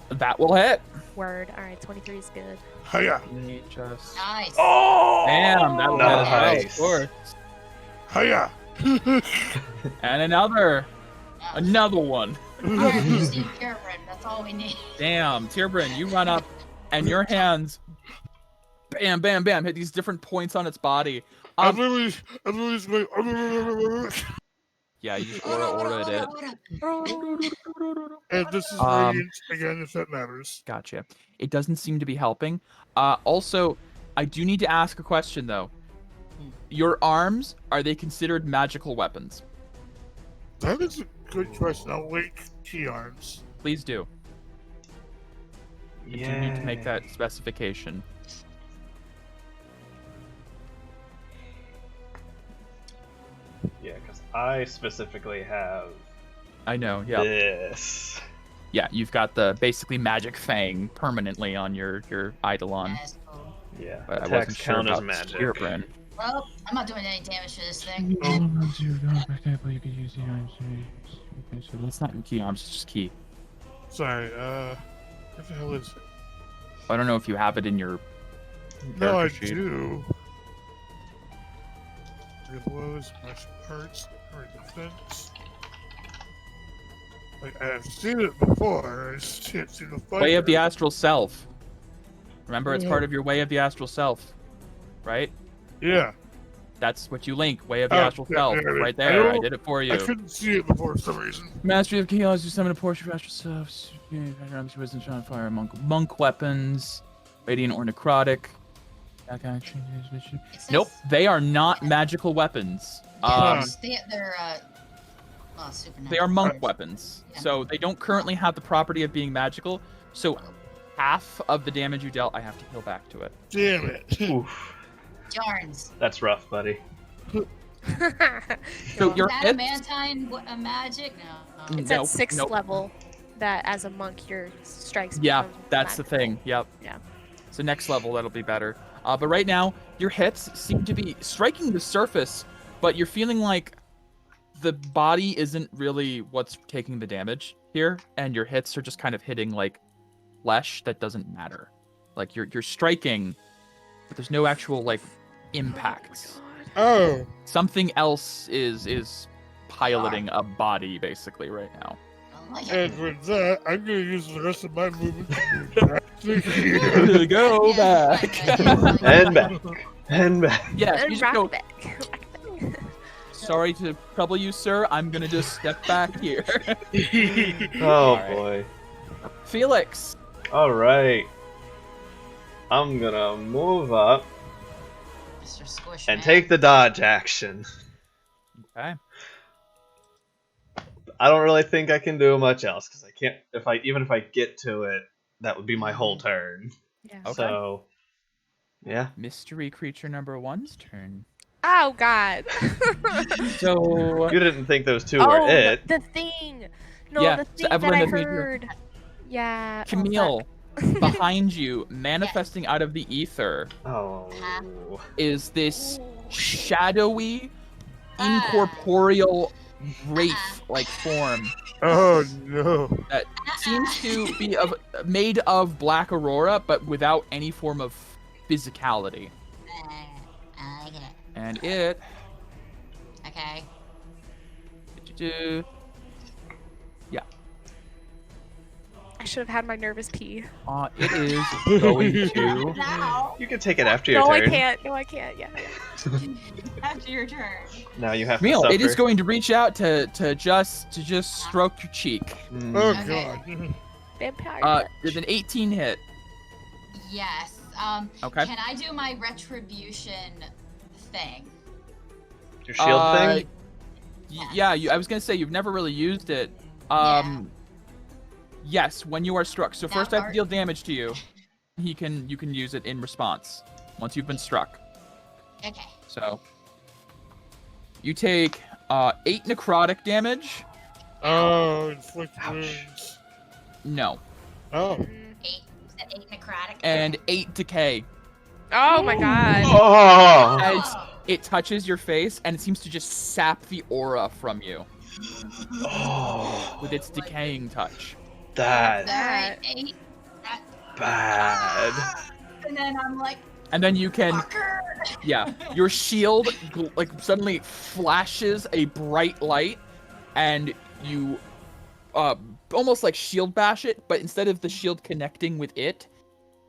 That will hit. Word. All right, 23 is good. Hiya. Just... Nice. Oh! Damn, that will hit as well, of Nice. course. Hiya. And another one. Yeah, you just need Cameron. That's all we need. Damn, Tierbrin, you run up, and your hands, bam, bam, bam, hit these different points on its body. I'm literally just going. Yeah, you just aura it. And this is Um, radiant again, if that matters. Gotcha. It doesn't seem to be helping. Also, I do need to ask a question though. Your arms, are they considered magical weapons? That is a good question. I'll link key arms. Please do. You do need to make that specification. Yeah, because I specifically have I know, yeah. this. Yeah, you've got the basically magic fang permanently on your Eidolon. That's cool. Yeah, But I attacks wasn't sure count as about magic. Tierbrin. Well, I'm not doing any damage to this thing. So that's not in key arms, it's just key. Sorry, what the hell is it? I don't know if you have it in your No, I character sheet. do. Blows, martial arts, or defense. Like, I've seen it before, I just can't see the fight. Way of the Astral Self. Remember, it's part of your Way of the Astral Self, right? Yeah. That's what you link. Way of the Oh, Astral yeah, Self. yeah, yeah. Right there. I don't- did it for you. I couldn't see it before for some reason. Mastery of Chaos, you summon a portion of Astral Self. Wisdom, on fire. Monk weapons. Radiant or necrotic. Back action. It says- Nope, they are not magical weapons. Yeah, they're supernatural. They are monk weapons. Yeah. So they don't currently have the property of being magical. So half of the damage you dealt, I have to heal back to it. Damn it. Oof, Yarns. that's rough, buddy. So your Is hits, adamantine a magic? No. It's Nope, at 6th nope. level that as a monk your strikes. yeah, become that's the magical. thing. Yep. Yeah. So next level, that'll be better. But right now, your hits seem to be striking the surface, but you're feeling like the body isn't really what's taking the damage here, and your hits are just kind of hitting like flesh that doesn't matter. Like you're striking, but there's no actual like impact. Oh, Something else is piloting a body basically right now. I like and it. with that, I'm gonna use the rest of my movement to move back to here. Go Yeah, back. And back. And back. Yeah, And you just rock go. back. Rock back. Sorry to trouble you, sir. I'm gonna just step back here. Oh Alright. boy. Felix. Alright. I'm gonna move up Mr. Squish. and Man. take the dodge action. Okay. I don't really think I can do much else because I can't. Even if I get to it, that would be my whole turn. Yeah. Okay. So, yeah. Mystery creature number 1's turn. Oh God. So You didn't think those two oh, were it. the thing. No, Yeah, the so thing Evelyn that I has made your- heard. Yeah. Camille, behind you, manifesting out of the ether, Oh. is this shadowy, incorporeal wraith-like form Oh no. that seems to be made of black Aurora, but without any form of physicality. I like it. And it... Okay. Yeah. I should have had my nervous pee. It is going to... Now. You can take it after your No, turn. I can't. No, I can't. Yeah. After your turn. Now you have Meal, to suffer. it is going to reach out to just stroke your cheek. Oh Okay. god. Vampire. There's an 18 hit. Yes. Okay. Can I do my retribution thing? Your shield thing? Yeah, I was gonna say you've never really used it. Yes, when you are struck. So That first I have to part? deal damage to you. You can use it in response once you've been struck. Okay. So you take 8 necrotic damage. Oh, inflict Ouch. wounds. No. Oh. 8. You said 8 necrotic. And 8 decay. Oh my god. Oh! As it touches your face and it seems to just sap the aura from you Oh, with its decaying touch. that's Alright, 8. bad. And then I'm like, And then you can, fucker! yeah, your shield like suddenly flashes a bright light, and you almost like shield bash it, but instead of the shield connecting with it,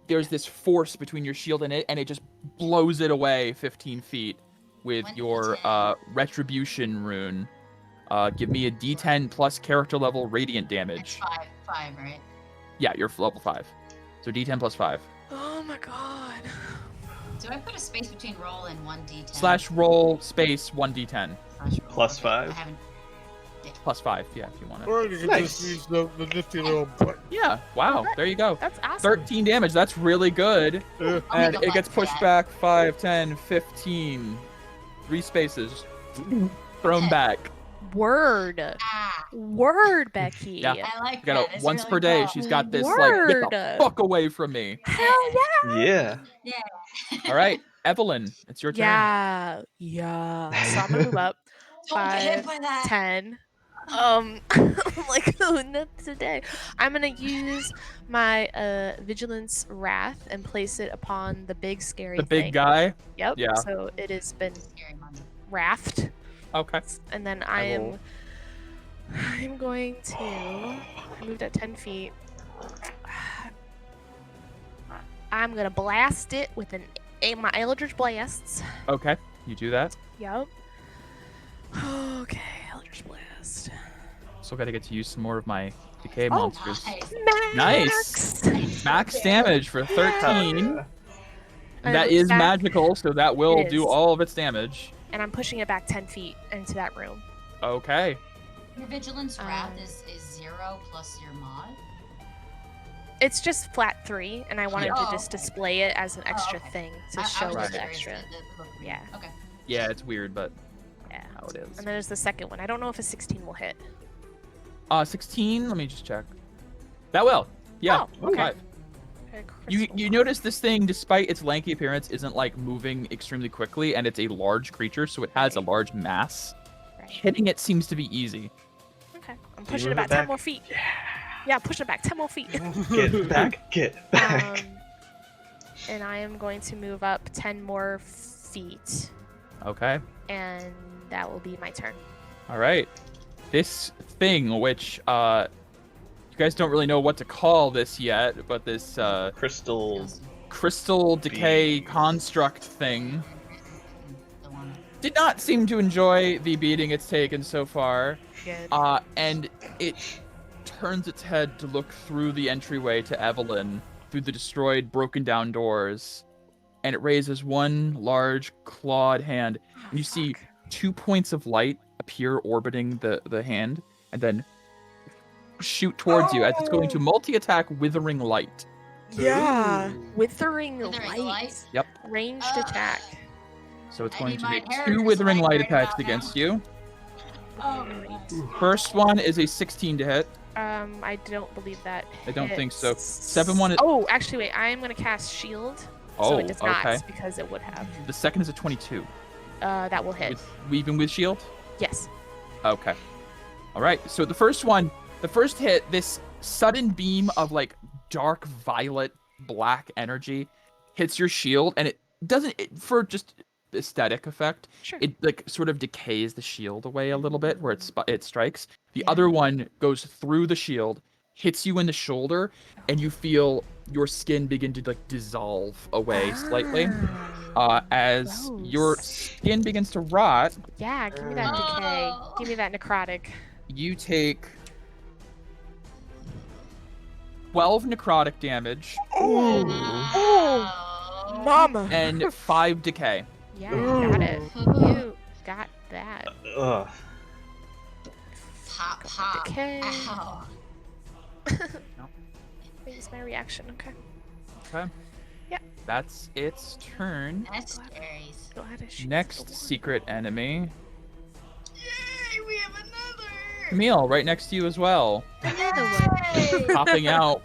there's this force between your shield and it just blows it away 15 feet with your retribution rune. Give me a D10 plus character level radiant damage. That's 5, right? Yeah, you're level 5. So D10 plus 5. Oh my god. Do I put a space between roll and 1d10? Slash roll space 1d10. Slash roll. Plus Okay, 5? I haven't. Plus 5, yeah, if you want it. Or you can Nice. just use the nifty little button. Yeah, wow, there you go. That's awesome. 13 damage, that's really good. Yeah. I'll And make a it gets left pushed for back 5, 10, 15. 3 spaces. Thrown back. Word. Ah, Word, Becky. Yeah. I like You got that. it It's once really per day. cool. She's got this, like, get the Word. fuck away from me. Hell yeah. Yeah. All right, Evelyn, it's your turn. Yeah. Yeah. So I'm gonna move up. Don't get hit 5, by that. 10. I'm like, oh, not today. I'm gonna use my vigilance wrath and place it upon the big scary The big thing. guy. Yep. Yeah. So it has been Scary money. wrathed, Okay. and then I will- I'm going to. I moved at 10 feet. I'm gonna blast it with my Eldritch Blasts. Okay, you do that. Yep. Okay, Eldritch Blast. Still got to get to use some more of my decay Oh, monsters. Nice. Nice. Max damage for 13. And That is that- magical, so that will It do is. all of its damage. And I'm pushing it back 10 feet into that room. Okay. Your vigilance wrath is 0 plus your mod. It's just flat 3, and I wanted Oh, to just okay. display it as an extra okay. thing to I show was Right. just the curious. extra. It looked weird. Yeah. Okay. Yeah, it's weird, but Yeah. how it is. And there's the second one. I don't know if a 16 will hit. 16. Let me just check. That will. Yeah. Oh, okay. 5. You notice this thing, despite its lanky appearance, isn't like moving extremely quickly, and it's a large creature, so it has a large mass. Right. Hitting it seems to be easy. Okay. I'm pushing move it it back 10 back? more feet. Yeah, push it back 10 more feet. Get back, get back. And I am going to move up 10 more feet, Okay. and that will be my turn. All right. This thing, which you guys don't really know what to call this yet, but this Crystal. crystal decay construct thing The one. did not seem to enjoy the beating it's taken so far. Good. And it turns its head to look through the entryway to Evelyn, through the destroyed, broken down doors, and it raises one large clawed hand, and you see 2 points of light appear orbiting the hand, and then shoot towards you as it's going to multi-attack Withering Light. Yeah. Ooh. Withering Withering light. light? Yep. Ranged Uh, attack. So it's I going need to my make 2 inheritance Withering light Light right attacks about now. against you. Oh, First one is a 16 to hit. I don't believe that. I don't think so. hits. 7-1 is- Oh, actually, wait. I am gonna cast shield. So it does not, okay. because it would have. The second is a 22. That will hit. Even with shield? Yes. Okay. All right. So the first hit, this sudden beam of like dark violet black energy hits your shield, and it doesn't, for just aesthetic effect, Sure. it like sort of decays the shield away a little bit where it strikes. The other one goes through the shield, hits you in the shoulder, and you feel your skin begin to like dissolve away slightly. As your skin begins to rot, Yeah, give me that decay. Give me that necrotic. you take 12 necrotic damage Mama. and 5 decay. Yeah, you got it. You got that. Ugh. Pop, pop. Decay. Ow. That was my reaction. Okay. Okay. Yeah. That's its turn. That's scary. Glad I shoot Next the secret enemy. Yay, we have another! Camille, right next to you as well. Another one. Yay! Popping out.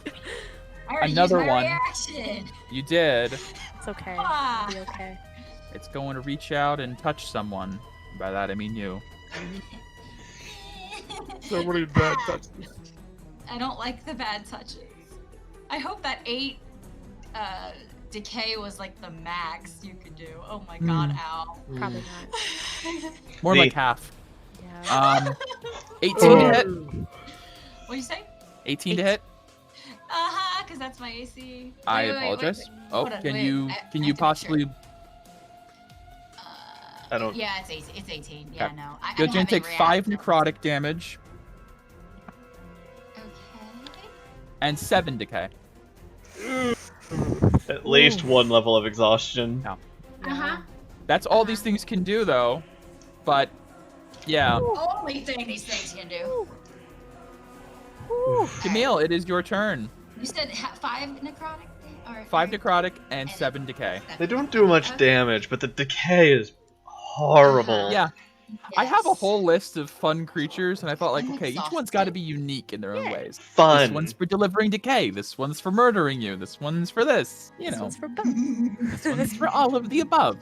I already Another used my one. reaction. You did. It's okay. Ah. It'll be okay. It's going to reach out and touch someone. By that I mean you. So many bad touches. I don't like the bad touches. I hope that 8 decay was like the max you could do. Oh my god, ow. Probably not. More Me. like half. Yeah. 18 to hit. What'd you say? 18 to hit. Uh-huh, because that's my AC. I Wait, wait, wait, apologize. wait. Oh, Hold on, can wait. you I can have you to make possibly? sure. I don't- Yeah, it's 18. It's 18. Yeah, Okay. no. I You're don't going have to take any 5 react, necrotic damage Okay. and 7 decay. At least one level of exhaustion. Uh-huh. That's all these things can do, though. But yeah, Only thing these things can do. Camille, it is your turn. You said 5 necrotic? Or 5 necrotic and 7 decay. They don't do much damage, but the decay is horrible. Yeah, I have a Yes. whole list of fun creatures, and I thought, like, I'm okay, each one's exhausted. got to be unique in their own ways. This Fun. one's for delivering decay. This one's for murdering you. This one's for this. You This know, one's for both. this one's for all of the above.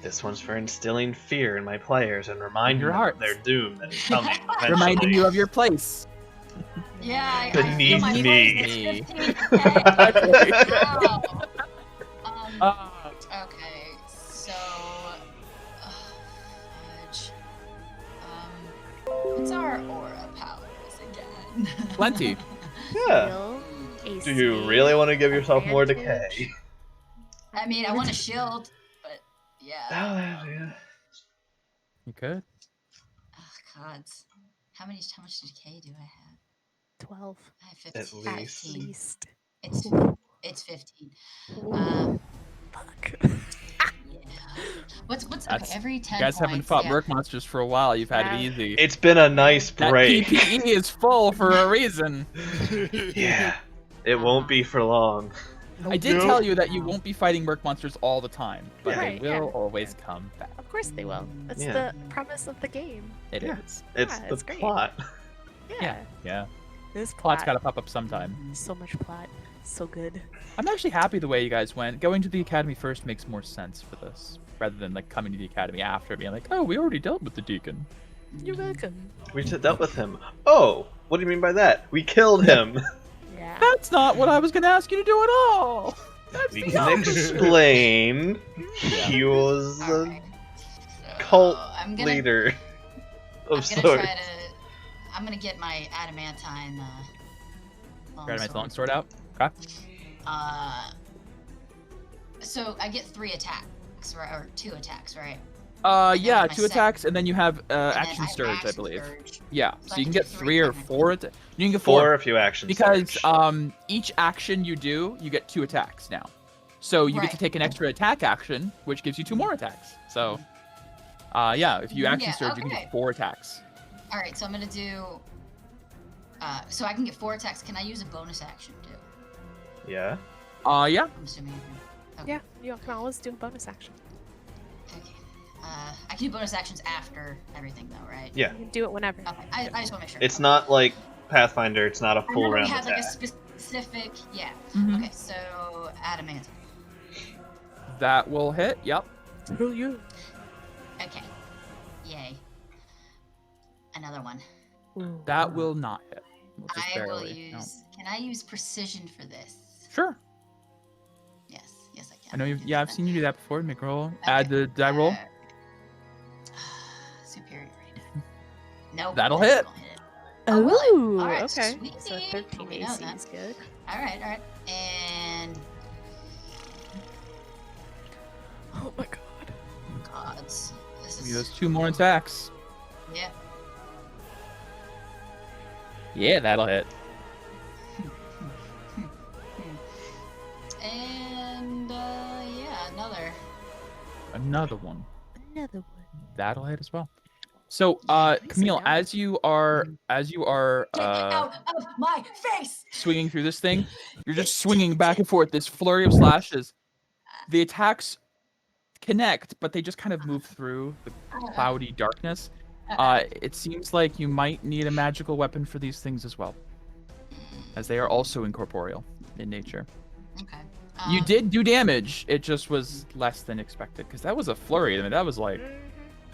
This one's for instilling fear in my players and reminding Your them hearts. of their doom that is coming. Reminding eventually. you of your place. Yeah, Beneath I feel my me. voice is 15 decay. Ow. Uh, Okay, so... fudge. What's our aura powers again? plenty. Yeah. Heal, Do you AC, really want to give yourself more advantage. decay? I mean, I want a shield, but yeah. Oh, yeah. You could. Oh, God. How much decay do I have? 12 I have 15. At at least. least. It's 15. Fuck. Yeah. What's okay, That's- every 10 You guys haven't points, fought yeah. merc monsters for a while. You've had Yeah. it easy. It's been a nice That break. PPE is full for a reason. Yeah. It won't be for long. I did No. tell you that you won't be fighting merc monsters all the time, but Right, they will yeah. always come back. Of course they will. That's Yeah. the premise of the game. It Yeah. is. It's Yeah, the it's great. plot. Yeah. Yeah. This Plot's plot. gotta pop up sometime. So much plot. So good. I'm actually happy the way you guys went. Going to the academy first makes more sense for this, rather than like coming to the academy after being like, oh, we already dealt with the deacon. You're welcome. We just dealt with him. Oh, what do you mean by that? We killed him. Yeah. That's not what I was gonna ask you to do at all. That's We the can opposite. explain. He was a Alright. cult I'm gonna, leader I'm of gonna sorts. try to... I'm gonna get my adamantine Grab my longsword. longsword out. Okay. So I get 3 attacks, right? Or 2 attacks, right? Yeah, my 2 second- attacks, and then you have And then action I have surge, I action believe. surge. Yeah, So so I you can can do get 3 3 or technically. 4. You can get 4 if you action because surge. each action you do, you get 2 attacks now. So you get to Right. take an extra attack action, which gives you 2 more attacks. So, yeah, if you action Yeah, surge, you can okay. get 4 attacks. Alright, so I'm gonna do... so I can get 4 attacks. Can I use a bonus action, too? Yeah. Yeah. I'm assuming I can. Okay. Yeah. You can always do a bonus action. Okay. I can do bonus actions after everything, though, right? Yeah. You can do it whenever. Okay, I just want to make sure. It's not like Pathfinder. It's not a I full remember we round had like a attack. specific. Yeah. Mhm. Okay, so adamant. That will hit. Yep. Screw you. Okay. Yay. Another one. That will not hit. We'll just I will barely. No. use. Can I use precision for this? Sure. Yes. Yes, I can. I know you've. can Yeah, do I've that. seen you do that before. Make a roll. Okay, Add the die roll. Superiority. Nope. That'll that's hit. gonna hit it. Oh, will it? All right, okay. sweet. So 13 We know AC that. is good. All right. And Oh my god. gods, this Give me those is 2 more attacks. yeah. Yeah, that'll hit. And yeah, another. Another one. Another one. That'll hit as well. So, Camille, down. as you are Get out of my face! swinging through this thing, you're just swinging back and forth. This flurry of slashes. The attacks connect, but they just kind of move through the cloudy darkness. It seems like you might need a magical weapon for these things as well, as they are also incorporeal in nature. Okay. You did do damage. It just was less than expected, because that was a flurry. I mean, that was like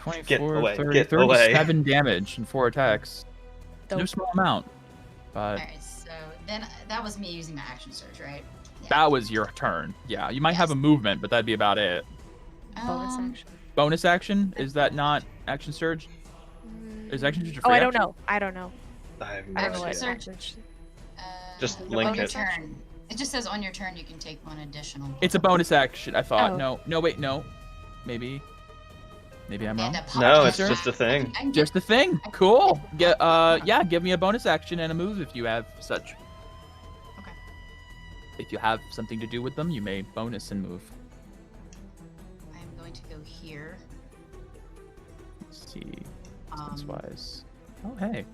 24, away, 30, get away. 37 damage in 4 attacks. No Dope. small amount. But All right. So then that was me using my action surge, right? Yeah. that was your turn. Yeah, you might have a movement, but that'd be about it. Bonus action. Bonus action? Is that not action surge? Is action surge a Oh, free I don't action? know. I don't know. I have I no don't know Action what idea. surge. action. Just On link your it. turn. It just says on your turn you can take one additional. It's a bonus action, I thought. Oh. No, wait, no. Maybe I'm wrong. No, it's Sure. just a thing. I can Just the thing. Cool. Yeah, give me a bonus action and a move if you have such. Okay. If you have something to do with them, you may bonus and move. I'm going to go here. Let's see. Um, Distance wise. Oh, hey.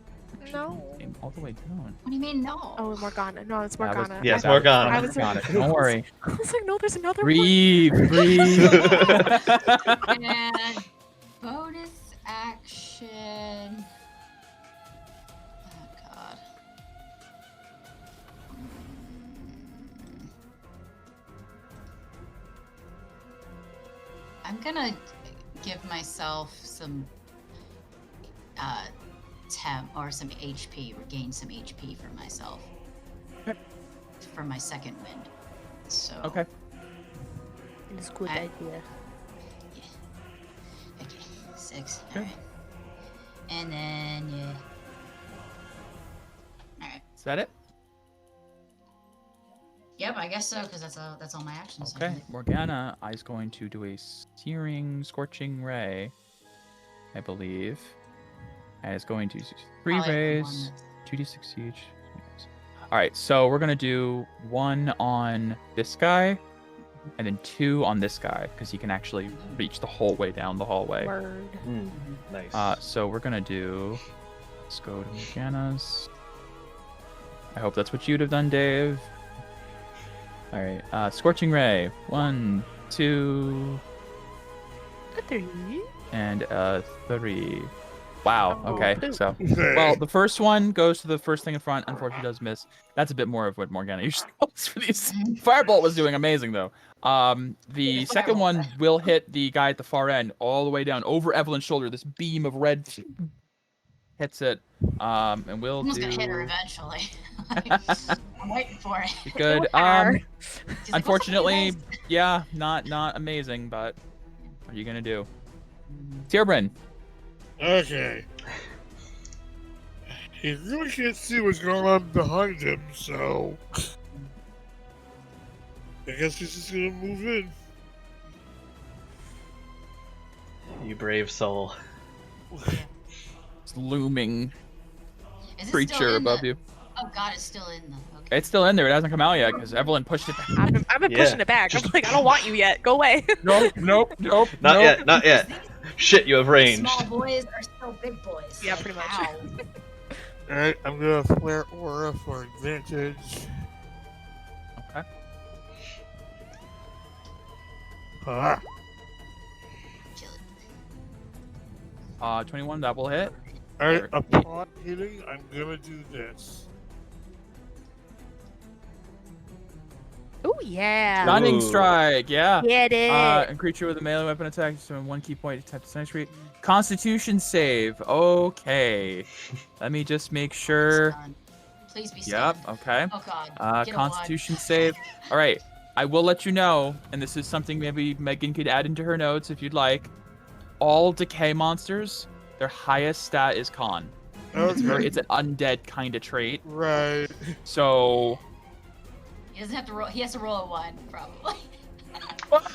No. Came all the way down. What do you mean no? Oh, Morgana. No, it's That was- Morgana. Yes, that was Morgana. I was Morgana. like- Don't worry. I was like, no, there's another one. Breathe. And bonus action. Oh god. I'm gonna give myself some temp or some HP, regain some HP for myself. Okay. For my second wind. So Okay. It's a good I- idea. Okay, 6. Okay. Alright. And then yeah. Alright. Is that it? Yep, I guess so, because that's all my actions. I Okay. believe. Morgana is going to do a searing, scorching ray, I believe. And it's going to use 3 Probably the rays, one that's- 2d6 each. All right, so we're gonna do 1 on this guy, and then 2 on this guy, because he can actually reach the whole way down the hallway. Word. Nice. So we're gonna do. Let's go to Morgana's. I hope that's what you'd have done, Dave. All right, scorching ray. 1, 2, A 3. and 3. Wow. Oh, Okay. poop. So, well, the first one goes to the first thing in front. Unfortunately, does miss. That's a bit more of what Morgana usually goes for these. Firebolt was doing amazing though. The second one will hit the guy at the far end, all the way down over Evelyn's shoulder. This beam of red hits it. And we'll Someone's do. gonna hit her eventually. I'm waiting for it. Good. Are. She's like, "What's up, Unfortunately, guys?" yeah, not amazing, but what are you gonna do? Tierbrin. Okay. He really can't see what's going on behind him, so I guess he's just gonna move in. You brave soul. It's looming Is it still creature in above the... you. Oh god, it's still in the. Okay. It's still in there. It hasn't come out yet because Evelyn pushed it back. I've been Yeah. pushing it back. I'm like, I don't want you yet. Go away. Nope. Not yet, not yet. Shit, you have range. Small boys are still big boys. Yeah, pretty much. Ow. Alright, I'm gonna flare Aura for advantage. Okay. Ah, Kill it. 21, that will hit. Alright, Or- upon hitting, I'm gonna do this. Oh yeah. Stunning Ooh. strike, yeah. Get it. A creature with a melee weapon attack, so 1 key point attack to sentry. Constitution save. Okay. Let me just make sure. Stunned. Please be Yep, stunned. okay. Oh god. Get Constitution save. All right. I will let you know, and this is something maybe Megan could add into her notes if you'd like. All decay monsters, their highest stat is con. Okay. It's an undead kind of trait. Right. So He doesn't have to roll. He has to roll a 1, probably.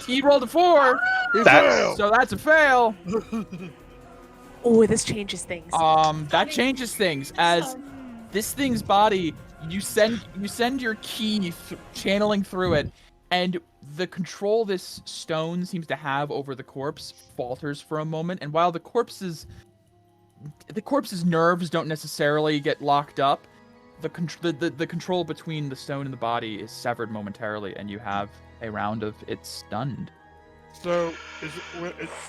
he rolled a 4, That's- so that's a fail. Oh, this changes things. That changes things as this thing's body. You send your key channeling through it, and the control this stone seems to have over the corpse falters for a moment. And while the corpse's nerves don't necessarily get locked up, the control between the stone and the body is severed momentarily, and you have a round of it's stunned. So,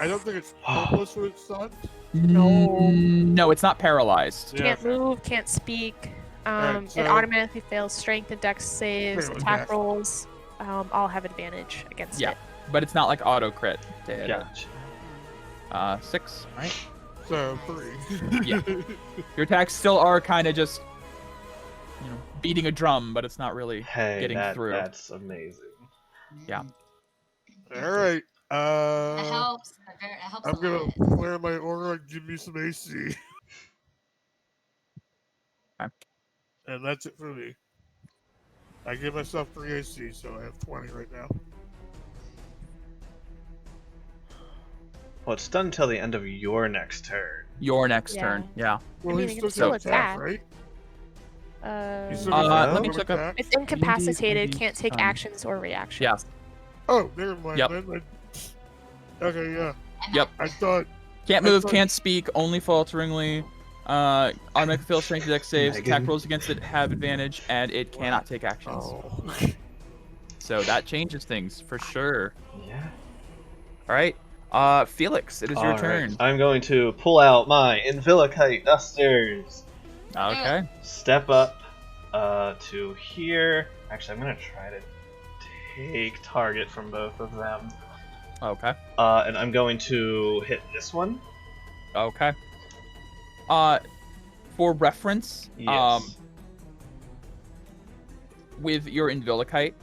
I don't think it's hopeless when it's stunned. No, it's not paralyzed. Yeah. Can't move, can't speak. Alright, so- It automatically fails strength and dex saves, Pretty much attack dex. rolls. All have advantage against Yeah. it. But it's not like auto crit to hit it. Gotcha. 6, right? So, 3. Yeah. Your attacks still are kind of just, beating a drum, but it's not really Hey, getting through. that's amazing. Yeah. Alright. That helps. It helps I'm a gonna lot. flare my aura and give me some AC. Okay. And that's it for me. I give myself 3 AC, so I have 20 right now. Well, it's done until the end of your next turn. Your next Yeah. turn. Yeah. Well, mean, he's you can still still got attack, attack. right? He's still Uh, got let me attack. look up- it's incapacitated, D&D can't take time. actions or reactions. Yeah. Oh, never mind. Yep. Then okay, yeah. And Yep. I thought. Can't I move, thought- can't speak, only falteringly. Automatic fail strength dex saves. Megan. Attack rolls against it have advantage, and it cannot take actions. Oh. So that changes things for sure. Yeah. All right. Felix, it is your All right. turn. I'm going to pull out my Invilicite Dusters. Okay. Step up to here. Actually, I'm going to try to take target from both of them. Okay. And I'm going to hit this one. Okay. For reference, Yes. with your Invilicite,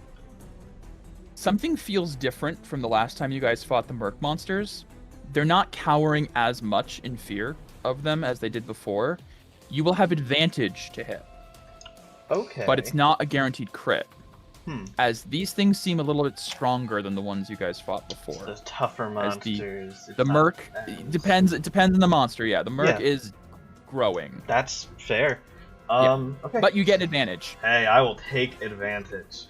something feels different from the last time you guys fought the Merc monsters. They're not cowering as much in fear of them as they did before. You will have advantage to hit, Okay. but it's not a guaranteed crit, Hmm. as these things seem a little bit stronger than the ones you guys fought before. The tougher As the- monsters. The Merc it depends on the monster. Yeah, the Merc Yeah. is growing, That's fair. Yeah. Okay. but you get advantage. Hey, I will take advantage.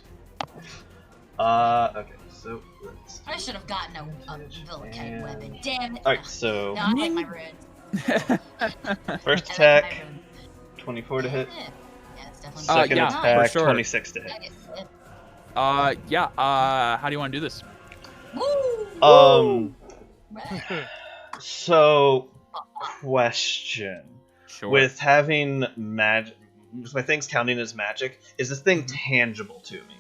Okay, so let's. I should have gotten a Villicite And- weapon. Damn it. Alright, so No, I like my runes. first I attack, like my runes. 24 to hit. Yeah, it's definitely Second yeah, attack, for sure. 26 to hit. Yeah. How do you want to do this? Woo! So, question. Sure. With having magic, with my things counting as magic, is this thing tangible to me?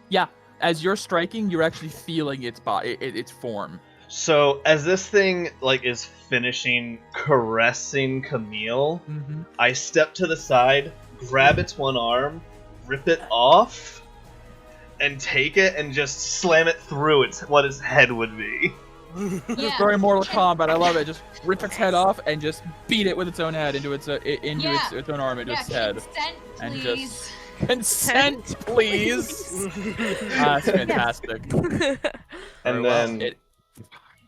Yeah, as you're striking, you're actually feeling its body, its form. So, as this thing is finishing caressing Camille, Mm-hmm. I step to the side, grab its one arm, rip it off, and take it and just slam it through what its head would be. Yeah. Very Mortal Kombat. I love it. Just rip its head off and just beat it with its own head into its its own arm into Yeah, its head. consent, And please. just- Consent, please. That's fantastic. Very And well. then It-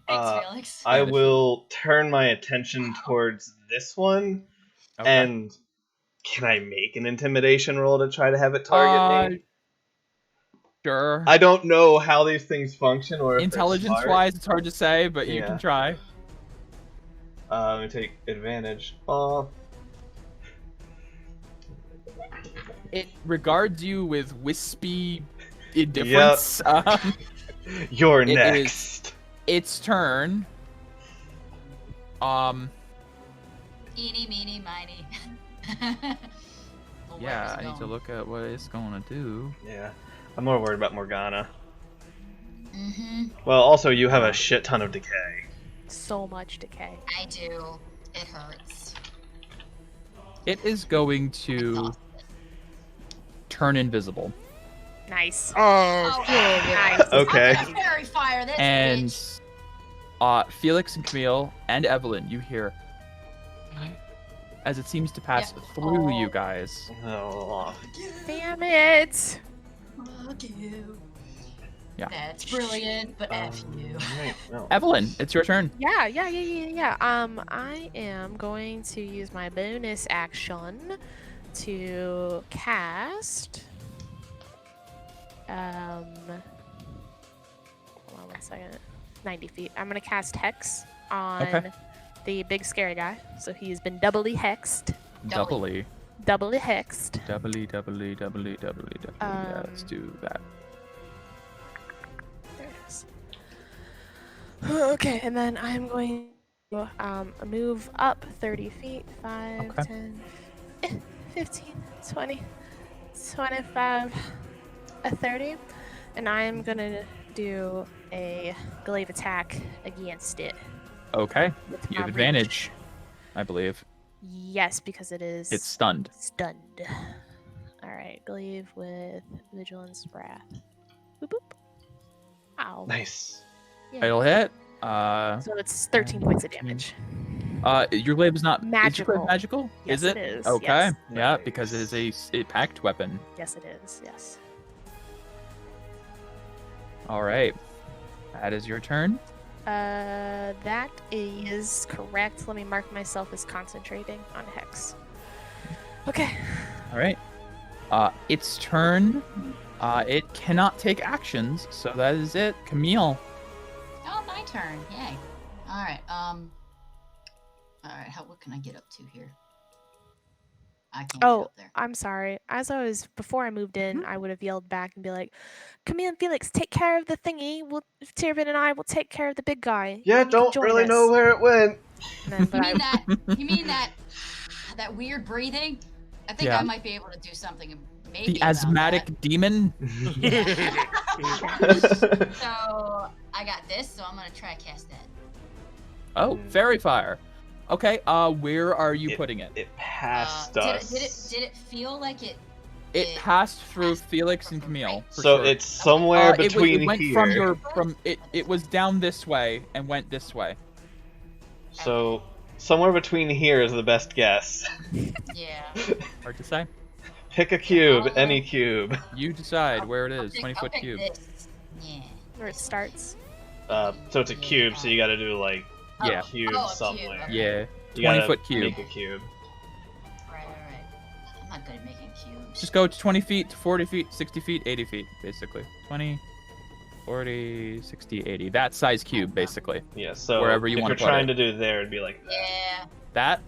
uh, Thanks, Felix. I will turn my attention towards this one, okay. and can I make an intimidation roll to try to have it target me? Sure. I don't know how these things function or if they're smart. Intelligence-wise, it's hard to say, but you Yeah. can try. Let me take advantage. It regards you with wispy indifference. You're It is- next. Its turn. Eeny, meeny, miny. Well, where Yeah, is it I need to going? look at what it's gonna do. Yeah. I'm more worried about Morgana. Mm-hmm. Well, also, you have a shit ton of decay. So much decay. I do. It hurts. It is going to turn invisible. Nice. Oh, Nice. Okay. I'm gonna fairy fire this And bitch. Felix and Camille and Evelyn, you hear as it seems to pass Yeah. through Oh. you guys. Oh. Damn it. Fuck you. Yeah. That's brilliant, but F you. Right, no. Evelyn, it's your turn. Yeah. I am going to use my bonus action to cast. Hold on 1 second. 90 feet. I'm gonna cast Hex on Okay. the big scary guy. So he's been doubly hexed. Doubly. Doubly hexed. Doubly. Yeah, let's do that. There it is. Okay, and then I'm going to move up 30 feet. 5, Okay. 10, 15, 20, 25, 30. And I'm going to do a glaive attack against it. Okay. With You my have reach. advantage, I believe. Yes, because it is It's stunned. stunned. Alright, glaive with vigilance, wrath. Boop boop. Ow. Nice. Yeah. It'll hit. So it's 13 points of damage. Your glaive is not Magical. Is your glaive magical? Yes, is it? it is, Okay. yes. Yeah, because it is a packed weapon. Yes, it is. Yes. All right. That is your turn. That is correct. Let me mark myself as concentrating on Hex. Okay. All right. Its turn. It cannot take actions, so that is it. Camille. Oh, my turn. Yay. All right. All right. What can I get up to here? I can't get Oh, up there. I'm sorry. Before I moved in, Mm-hmm. I would have yelled back and be like, Camille and Felix, take care of the thingy. Tyrvin and I will take care of the big guy. Yeah, Then you can don't join really us." know where it went. And then, but You mean that that weird breathing? I think Yeah. I might be able to do something. Maybe The about asthmatic demon. that. So I got this, so I'm gonna try to cast that. Oh, fairy fire. Okay. Where are you putting it? It passed Did us. it feel like it? It passed through Felix and Camille. For So sure. it's somewhere between it went here. from it was down this way and went this way. So somewhere between here is the best guess. Yeah. Hard to say. Pick a cube, any cube. You decide where it is. I'll 20-foot pick cube. this. Yeah. where it starts. So it's a cube, so you gotta do like Yeah. a cube Oh, a cube, somewhere. okay. Yeah. You gotta 20-foot cube. make a cube. Right. I'm not good at making cubes. Just go to 20 feet, 40 feet, 60 feet, 80 feet, basically. 20, 40, 60, 80. That size cube, basically. Yeah, so Wherever you if wanna you're put trying it. to do there, it'd be like that. Yeah. That?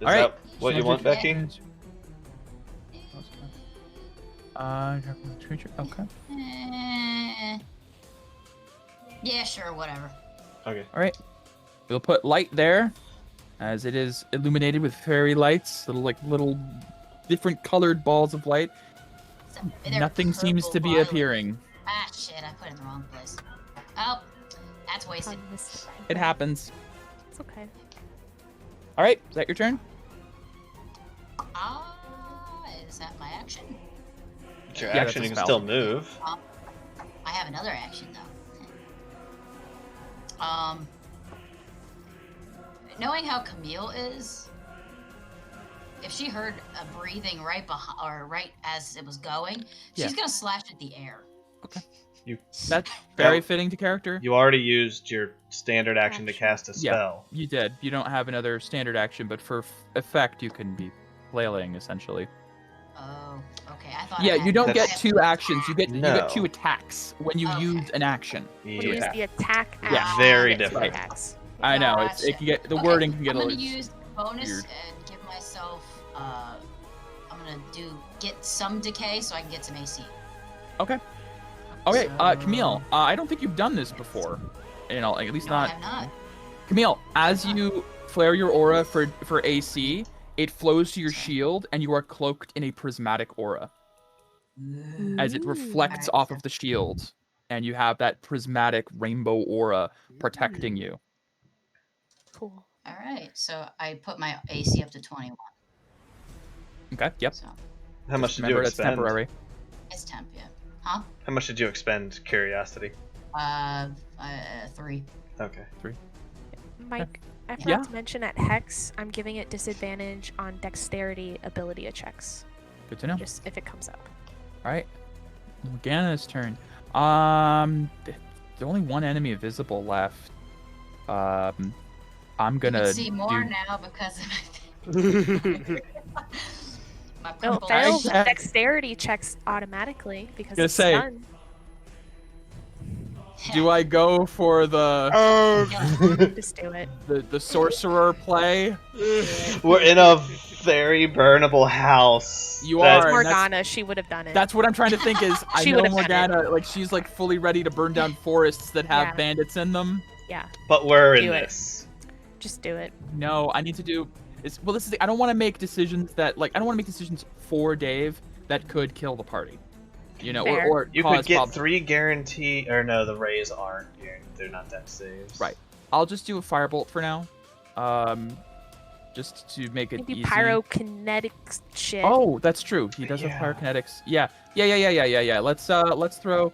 Is Alright. that what you want, Becky? Okay. Yeah, sure, whatever. Okay. All right. We'll put light there, as it is illuminated with fairy lights, little different colored balls of light. They're Nothing seems purple to be violet. appearing. Ah, shit, I put it in the wrong place. Oh, that's wasted. It happens. It's okay. All right. Is that your turn? Is that my action? It's your Yeah, that's action, a you can spell. still move. I have another action though. Knowing how Camille is, if she heard a breathing right behind or right as it was going, she's Yeah. gonna slash at the air. That's very Yeah. fitting to character. You already used your standard action to cast a Yeah. spell. You did. You don't have another standard action, but for effect, you can be flailing essentially. Oh, okay. I thought. Yeah, I had you don't to get have two to actions. You get No. two attacks when you Okay. use an action. When you Yeah. use the attack Yeah, action, very you get two different. attacks. I know it Gotcha. can get the Okay, wording can get I'm a gonna little use bonus weird. and give myself. I'm gonna get some decay so I can get some AC. Okay. Okay, So- Camille, I don't think you've done this before. You know, at least No, I not. have not. Camille, as you flare your aura for AC, it flows to your shield, and you are cloaked in a prismatic aura. As it reflects off of the shield, and you have that prismatic rainbow aura protecting you. Cool. All right, so I put my AC up to 21. Okay, yep. So How much Just did you remember, that's expend? temporary. it's temp, yeah. Huh? How much did you expend? Curiosity. 3. Okay. Mike, I forgot Yeah. to mention at Hex, I'm giving it disadvantage on dexterity ability checks. Good to know. Just if it comes up. All right, Morgana's turn. There's only one enemy visible left. I'm You gonna can see more do... now because of my No, purple fails Yeah. dexterity checks automatically because Gonna it's say, stunned. Do I go for the Just do it. the sorcerer play? We're in a very burnable house. You that- are. and that's- Morgana, she would have done it. That's what I'm trying to think is, I She know would've done it. Morgana, like, she's like fully ready to burn down forests that have Yeah. bandits in them. Yeah, But we're in Do it. this. just do it. No, I need to do... this is I don't want to make decisions that, like, I don't want to make decisions for Dave that could kill the party. You know, Fair. or You cause could get problems. 3 guarantee, or no, the rays aren't. They're not that saves. Right. I'll just do a firebolt for now. Just to make it Maybe easy. pyrokinetic shit. Oh, that's true. He does Yeah. have pyrokinetics. Yeah. Let's throw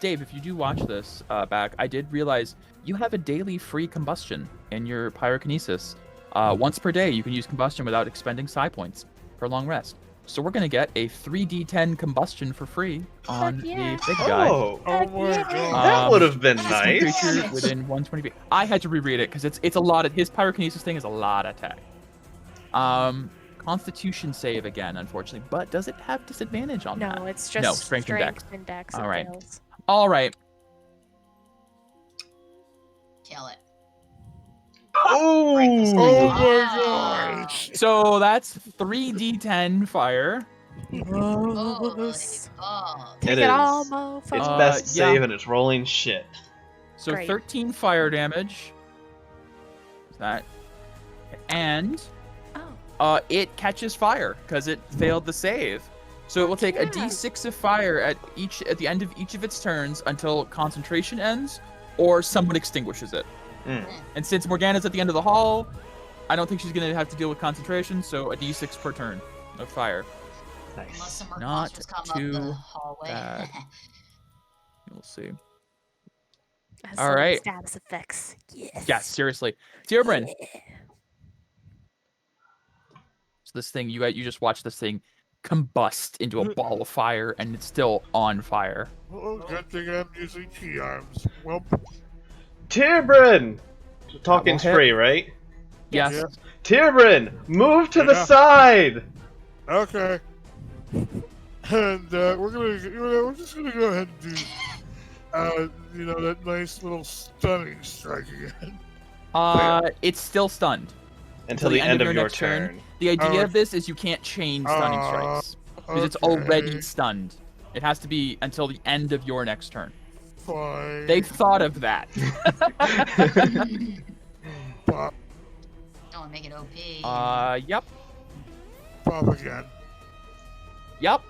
Dave, if you do watch this back, I did realize you have a daily free combustion in your pyrokinesis. Once per day you can use combustion without expending psi points for a long rest. So we're gonna get a 3d10 combustion for free on yeah. the big guy. Oh, Oh my yeah. god. that would have been One nice. creature within 120 feet. I had to reread it because it's a lot of his pyrokinesis thing is a lot of attack. Constitution save again, unfortunately, but does it have disadvantage on that? No, it's just No, strength and dex. and dex. All it right. fails. All right. kill it. Oh, Oh Wow. my gosh. So that's 3d10 fire. Holy Take balls. It it is. all, It's mofo. best yeah. save and it's rolling shit. So Great. 13 fire damage. That. And Oh, it catches fire because it failed the save. So it will take a Yeah. d6 of fire at the end of each of its turns until concentration ends, or someone extinguishes it. Mm. And since Morgana's at the end of the hall, I don't think she's gonna have to deal with concentration. So a d6 per turn of fire. Unless Nice. some more Not monsters come up too the hallway. bad. We'll see. has All some right. status effects. Yes. Yeah, seriously, Tierbryn. Yeah. So this thing, you just watch this thing combust into a ball of fire, and it's still on fire. Oh, good thing I'm using key arms. Well, Tierbryn! Talking's hit. free, right? Yes. Yeah. Tierbryn, move to the Yeah. side! okay. And we're just gonna go ahead and do, that nice little stunning strike again. It's still stunned. Until the end of your next turn. The idea Oh. of this is you can't chain stunning strikes because it's already stunned. It has to be until the end of your next turn. Fine. They thought of that. Pop, Don't make it OP. Yep. pop again. Yep.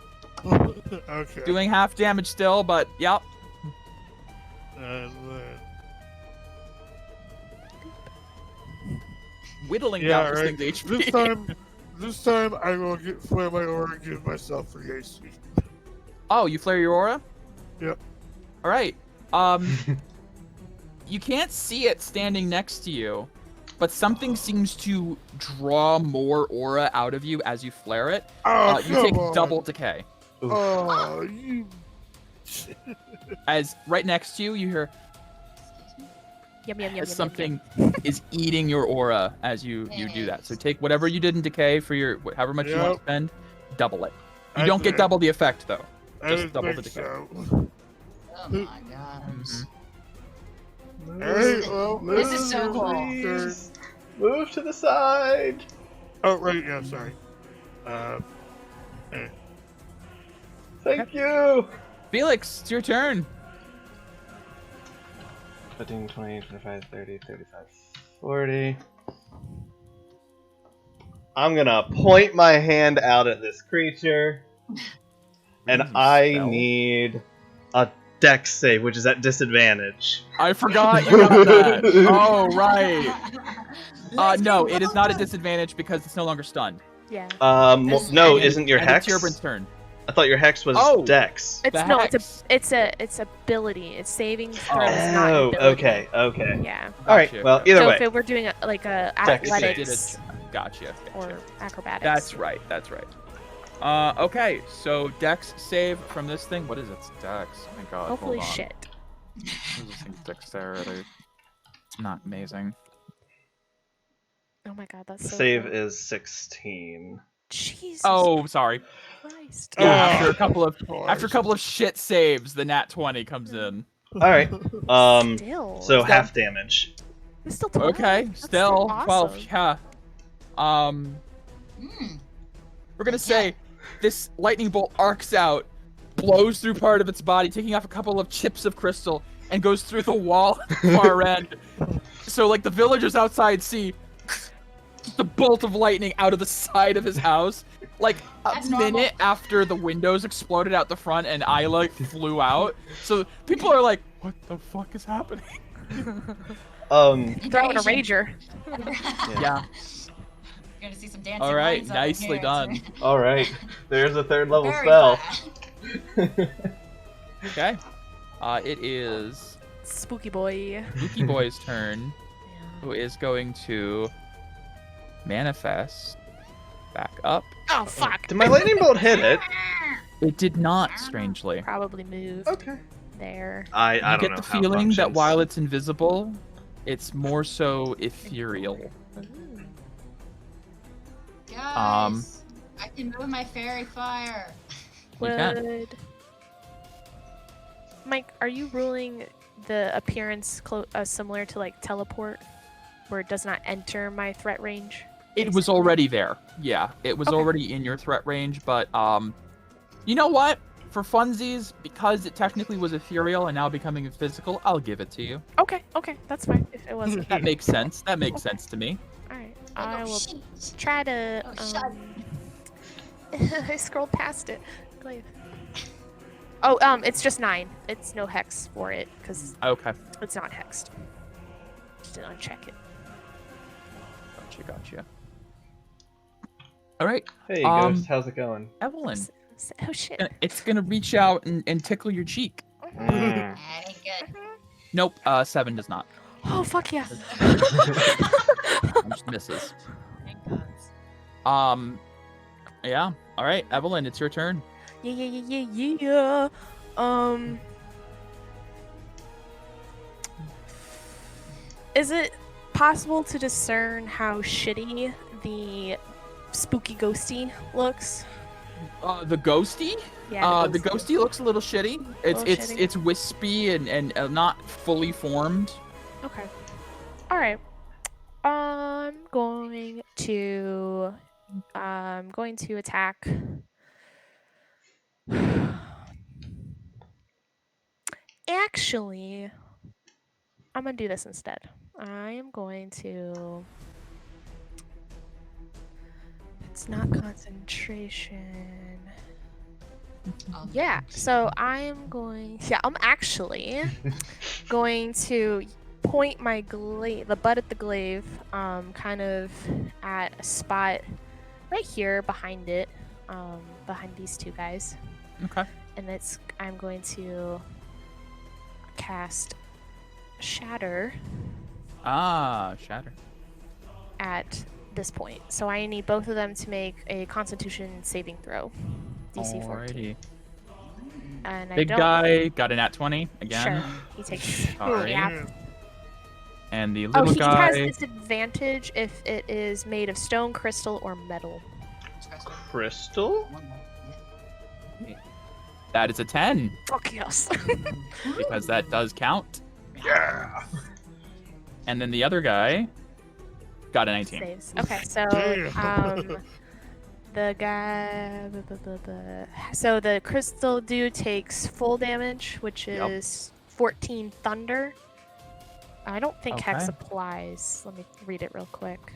Okay. Doing half damage still, but yep. And then, Whittling yeah, down this right. thing's HP. This time I will flare my aura and give myself free AC. Oh, you flare your aura? Yep. All right. You can't see it standing next to you, but something seems to draw more aura out of you as you flare it. Oh, You come take on. double decay. Oh, you. As right next to you, you hear Yum, yum, yum, as yum, something is eating your aura as you do that. So take whatever you did in decay for your however much you want to Yep. spend, double it. You I don't get did. double the effect though. I Just didn't double think the decay. so. Oh my gosh. Mhm. Alright, well, This is so cool. Please. Move to the side! Oh, right, yeah, sorry. Thank you! Felix, it's your turn. 15, 20, 25, 30, 35, 40. I'm gonna point my hand out at this creature, and I Spell. need a dex save, which is at disadvantage. I forgot you got that. Oh, right. No, it is not a disadvantage because it's no longer stunned. Yeah. No, isn't your and hex? It's Tierbrand's turn. I thought your hex was dex. It's The no, hex. it's ability. It's saving throw. It's Oh, not ability. okay. Yeah. All right. Gotcha. Well, either So way. if we're doing like a Dex athletics Gotcha. or acrobatics. That's right. Okay, so Dex save from this thing. What is its Dex? Oh my god. Hopefully hold on. shit. What is this thing's dexterity? It's not amazing. Oh my god, that's The so save good. is 16. Jesus Oh, sorry. Christ. Yeah, after a couple of shit saves, the nat 20 comes in. All right. Still. So half damage. It's still 12. Okay, That's still awesome. 12. Yeah. We're gonna say this lightning bolt arcs out, blows through part of its body, taking off a couple of chips of crystal, and goes through the wall at the far end. So like the villagers outside see the bolt of lightning out of the side of his house. Like a That's normal. minute after the windows exploded out the front and Isla flew out. So people are like, what the fuck is happening? Throwing a rager. Yeah. You're gonna see some dancing All right, lines up nicely here. done. All right. There's a third level Very spell. flat. Okay. It is Spooky boy. Mookie Boy's turn, who is going to manifest back up. Oh fuck. Did my lightning bolt hit it? It did not, strangely. Probably moved Okay. there. I You don't get know the how it feeling that functions. while it's invisible, it's more so ethereal. Ooh. Guys, I can move my fairy fire. You can. Would Mike, are you ruling the appearance similar to like teleport, where it does not enter my threat range? It was already there. Yeah, it was Okay. already in your threat range, but you know what? For funsies, because it technically was ethereal and now becoming physical, I'll give it to you. Okay, that's fine. If it wasn't, That makes sense. That makes sense to me. all right. Oh, I will shit. try to. Oh, shut. I scrolled past it. Glaive. Oh, it's just 9. It's no hex for it because Okay. it's not hexed. Just didn't uncheck it. Gotcha. All right, Hey, Ghost, how's it going? Evelyn. Oh shit. It's gonna reach out and tickle your cheek. Mm. That ain't good. Nope, 7 does not. Oh fuck yeah. Just misses. Thank gods. Yeah. All right, Evelyn, it's your turn. Yeah. Is it possible to discern how shitty the spooky ghosty looks? The ghosty. Yeah. The ghosty looks a little shitty. It's Little it's shitty. it's wispy and not fully formed. Okay. All right. I'm going to attack. Actually, I'm gonna do this instead. I am going to. It's not concentration. Yeah, so I'm actually going to point my the butt at the glaive, kind of at a spot right here behind it, behind these two guys, Okay. and I'm going to cast Shatter Shatter. at this point. So I need both of them to make a Constitution saving throw, DC 14. Alrighty. And Big I don't. guy got a nat 20 again. Sure, he takes. Alright. Yeah. And the Oh, little he guy. has disadvantage if it is made of stone, crystal, or metal. Crystal? That is a 10 Fuck yes. because that does count. Yeah. And then the other guy got a 19. Saves. Okay, so the guy. So the crystal dude takes full damage, which Yep. is 14 thunder, I don't think Hex Okay. applies. Let me read it real quick.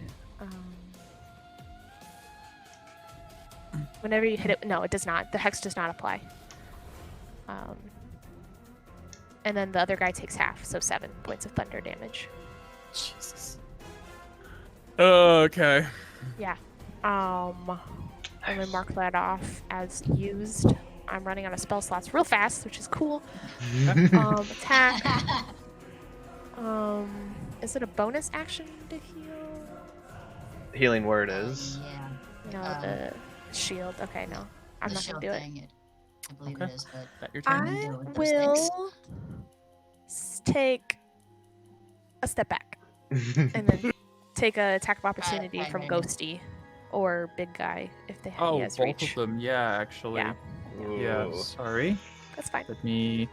Whenever you hit it, no, it does not. The Hex does not apply. And then the other guy takes half, so 7 points of thunder damage. Jesus. Okay. Yeah. I'm gonna mark that off as used. I'm running out of spell slots real fast, which is cool. Attack. Is it a bonus action to heal? Healing word is. Yeah. No, the shield. Okay, no. I'm The not shield gonna do it. thing, I believe Okay. it is, but Is that your turn? can I deal with those things. will take a step back and then take a attack of opportunity Okay, from maybe. Ghosty or Big Guy if he Oh, has both reach. of them. Yeah, actually. Yeah. Yeah, Ooh, sorry. That's fine. Let me...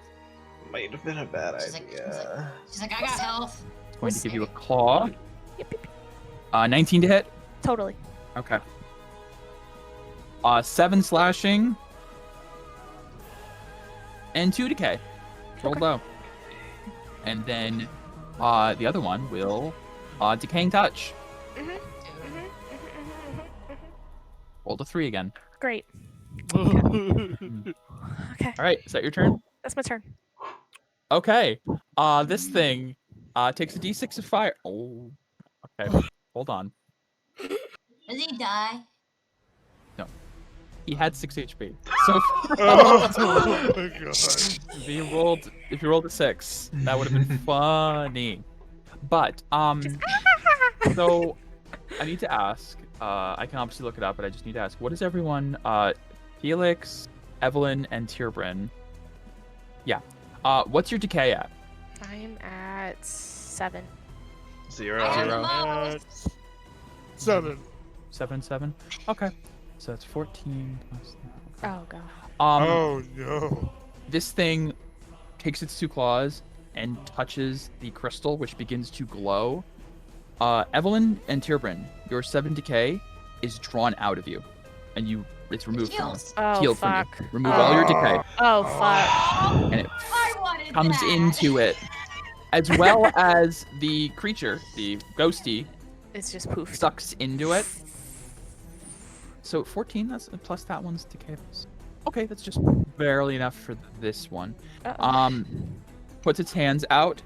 might have been a bad She's like- idea. She's like, I got health. going to give you a claw. Yep, yep, yep. 19 to hit. Totally. Okay. 7 slashing. And 2 decay. Roll Okay. low. And then the other one will decaying touch. Roll to 3 again. Great. Okay, All right, is that your turn? that's my turn. Okay. This thing takes a d6 of fire. Oh. Okay. Hold on. Does he die? He had 6 HP. So Oh my god. if you rolled a 6, that would have been funny. But so I need to ask. I can obviously look it up, but I just need to ask. What is everyone? Felix, Evelyn, and Tierbrin. Yeah. What's your decay at? I'm at 7. 0. I am the 0. most. 7. 7. Okay. So that's 14 plus that. Oh god. Oh no. This thing takes its 2 claws and touches the crystal, which begins to glow. Evelyn and Tierbrin, your 7 decay is drawn out of you, and it's removed from you. Heals. Oh Healed fuck. from you. Remove all your decay, Oh fuck. and it I wanted comes that. into it, as well as the creature, the ghosty, It's just poof. sucks into it. So 14, that's plus that one's decay. Okay, that's just barely enough for this one. Uh-oh. Puts its hands out,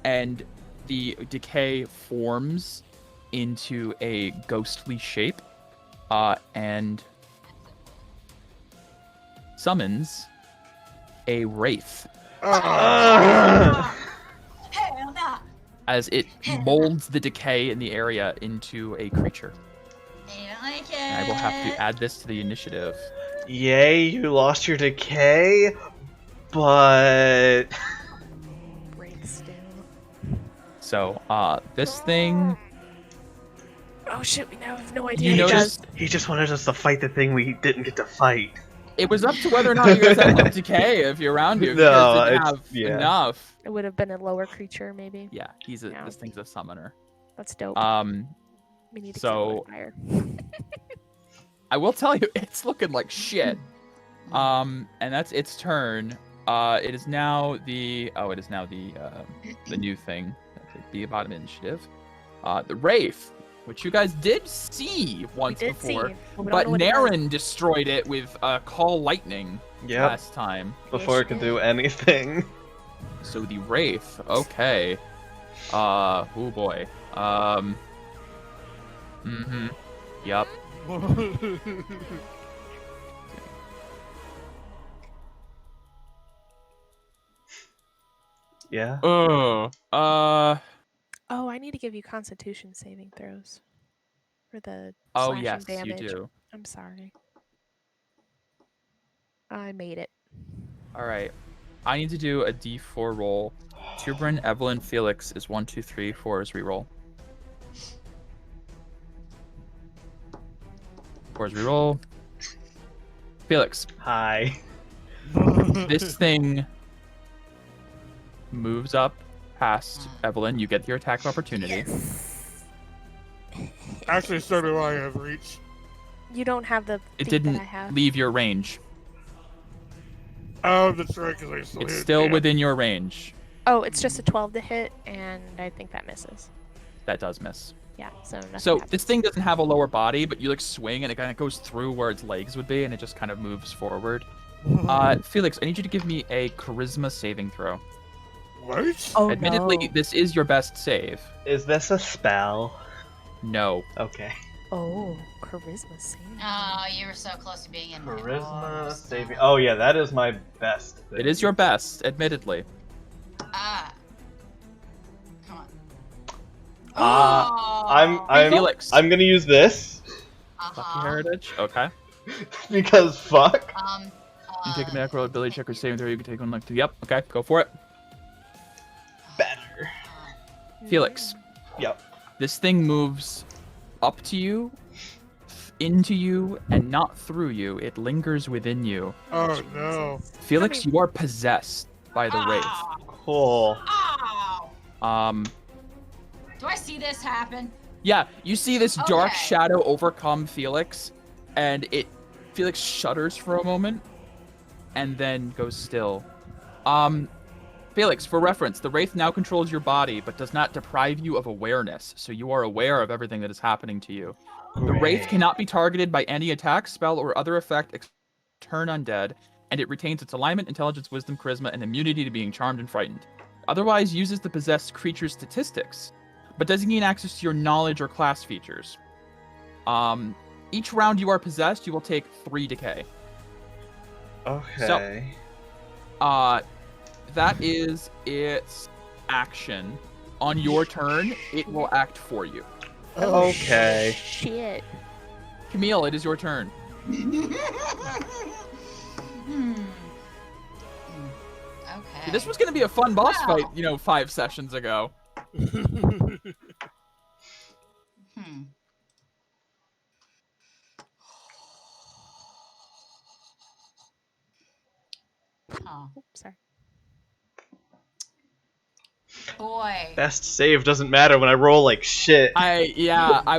and the decay forms into a ghostly shape, and summons a wraith Hell no. as it molds the decay in the area into a creature. I don't like it. And I will have to add this to the initiative. Yay, you lost your decay, but Break still. So, this thing, Oh shit, we now have no idea. you what it notice does. he just wanted us to fight the thing we didn't get to fight. it was up to whether or not you guys had enough decay if you're around you. If you No, guys didn't it's- have yeah. enough. It would have been a lower creature, maybe. Yeah, Yeah. this thing's a summoner. That's dope. We need to so- fire. I will tell you, it's looking like shit. And that's its turn. It is now the new thing. The bottom initiative. The Wraith, which you guys did see once we did before, see, we don't but know what it does. Naren destroyed it with Call Lightning Yep, last time. before it could do anything. So the Wraith, okay. Oh boy. Yup. Yeah. Oh, I need to give you Constitution saving throws for the Oh slashing yes, damage. you do. I'm sorry. I made it. All right. I need to do a D4 roll. Tubrin, Evelyn, Felix is 1, 2, 3, 4 is reroll. 4 is reroll. Felix, Hi. this thing moves up past Evelyn. You get your attack of opportunity. Actually, so do I have reach. You don't have the It feat that didn't I have. leave your range. Oh, that's right, because I still It's hit still damn. within your range. Oh, it's just a 12 to hit, and I think that misses. That does miss. Yeah, so nothing So happens. this thing doesn't have a lower body, but you like swing and it kind of goes through where its legs would be, and it just kind of moves forward. Felix, I need you to give me a charisma saving throw. What? Oh, Admittedly, no. this is your best save. Is this a spell? No. Okay. Oh, charisma save. Oh, you were so close to being in my Charisma arms. saving. Oh yeah, that is my best. Thing. It is your best, admittedly. Ah. Come on. I'm Felix. I'm gonna use this Lucky Heritage. Okay. because fuck. You take a macro ability check or saving throw. You can take one like two. Yep. Okay. Go for it. Better. Felix. Yep. This thing moves up to you, into you, and not through you. It lingers within you. Oh no. Felix, you are possessed by the Wraith. Cool. Ow! Do I see this happen? Yeah, you see this dark Okay. shadow overcome Felix, and Felix shudders for a moment, and then goes still. Felix, for reference, the Wraith now controls your body, but does not deprive you of awareness, so you are aware of everything that is happening to you. The Wraith Great. cannot be targeted by any attack, spell, or other effect turn undead, and it retains its alignment, intelligence, wisdom, charisma, and immunity to being charmed and frightened. Otherwise uses the possessed creature's statistics, but doesn't gain access to your knowledge or class features. Each round you are possessed, you will take 3 decay. Okay. That is its action. On your turn, it will act for you. Okay. Shit. Camille, it is your turn. Okay. This was going to be a fun boss Wow. fight, 5 sessions ago. Oh, Oops, sorry. boy. Best save doesn't matter when I roll like shit. I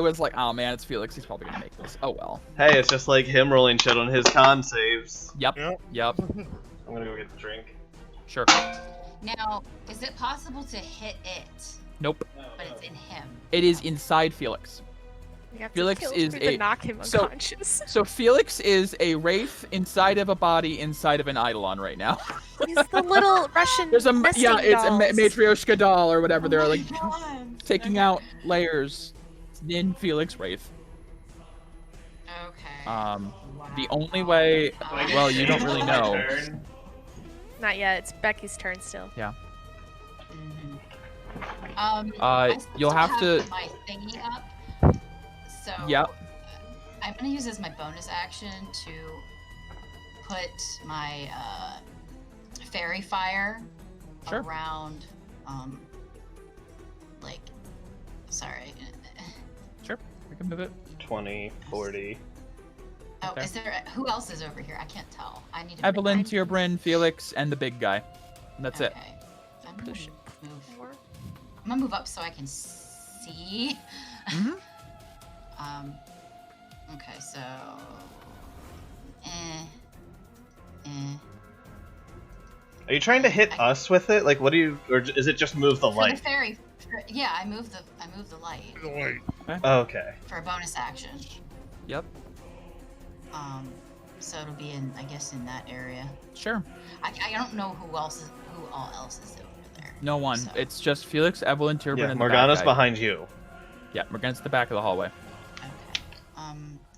was like, oh man, it's Felix. He's probably going to make this. Oh well. Hey, it's just like him rolling shit on his con saves. Yep. Yep. Yep. I'm gonna go get the drink. Sure. Now, is it possible to hit it, Nope. but it's in him? It is inside Felix. We have Felix to kill is through to a- knock him so- unconscious. So Felix is a wraith inside of a body inside of an eidolon right now. He's the little Russian There's a nesting it's a dolls. Matryoshka doll or whatever. They're like God. taking out layers in Felix Wraith. Okay. The only way, well, you don't really know. Not yet. It's Becky's turn still. You'll still have to- my thingy up. So Yep. I'm gonna use as my bonus action to put my fairy fire Sure. around, like, sorry. Sure, I can move it. 20, 40. Oh, Okay. is there? Who else is over here? I can't tell. I need to. Evelyn, Tierbryn, Felix, and the big guy. And that's it. Okay. I'm gonna Push move. More. I'm gonna move up so I can see. Mhm. Okay, so. Are you trying to hit us with it? Like, what do you, or is it just move the For the light? fairy. Yeah, I moved the light The light. Okay. for a bonus action. Yep. So it'll be in, I guess, in that area. Sure. I don't know who all else is over there. No one. So- It's just Felix, Evelyn, Tierbryn, Yeah, and the Morgana's bad guy. behind you. Yeah, Morgana's at the back of the hallway. Okay.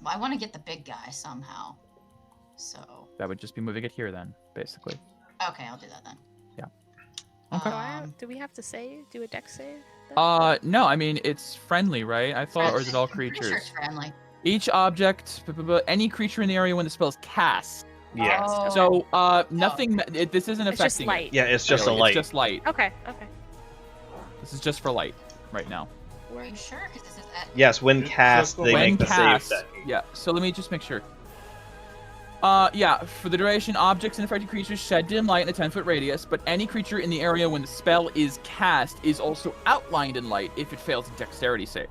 Well, I want to get the big guy somehow. So. That would just be moving it here then, basically. Okay, I'll do that then. Okay. Do, do we have to save? Do a dex save? then? No, I mean, it's friendly, right? I thought, or is it all I'm pretty sure creatures? it's friendly. Each object, any creature in the area when the spell is cast. Yeah. Oh. So, nothing, this isn't It's just affecting light. it. Yeah, it's just a really. light. It's just light. Okay. Okay. This is just for light right now. Are you sure? Because this is at. Yes, when cast, they When make the cast, save. yeah. So let me just make sure. Yeah, for the duration, objects and affected creatures shed dim light in a 10-foot radius, but any creature in the area when the spell is cast is also outlined in light if it fails a dexterity save.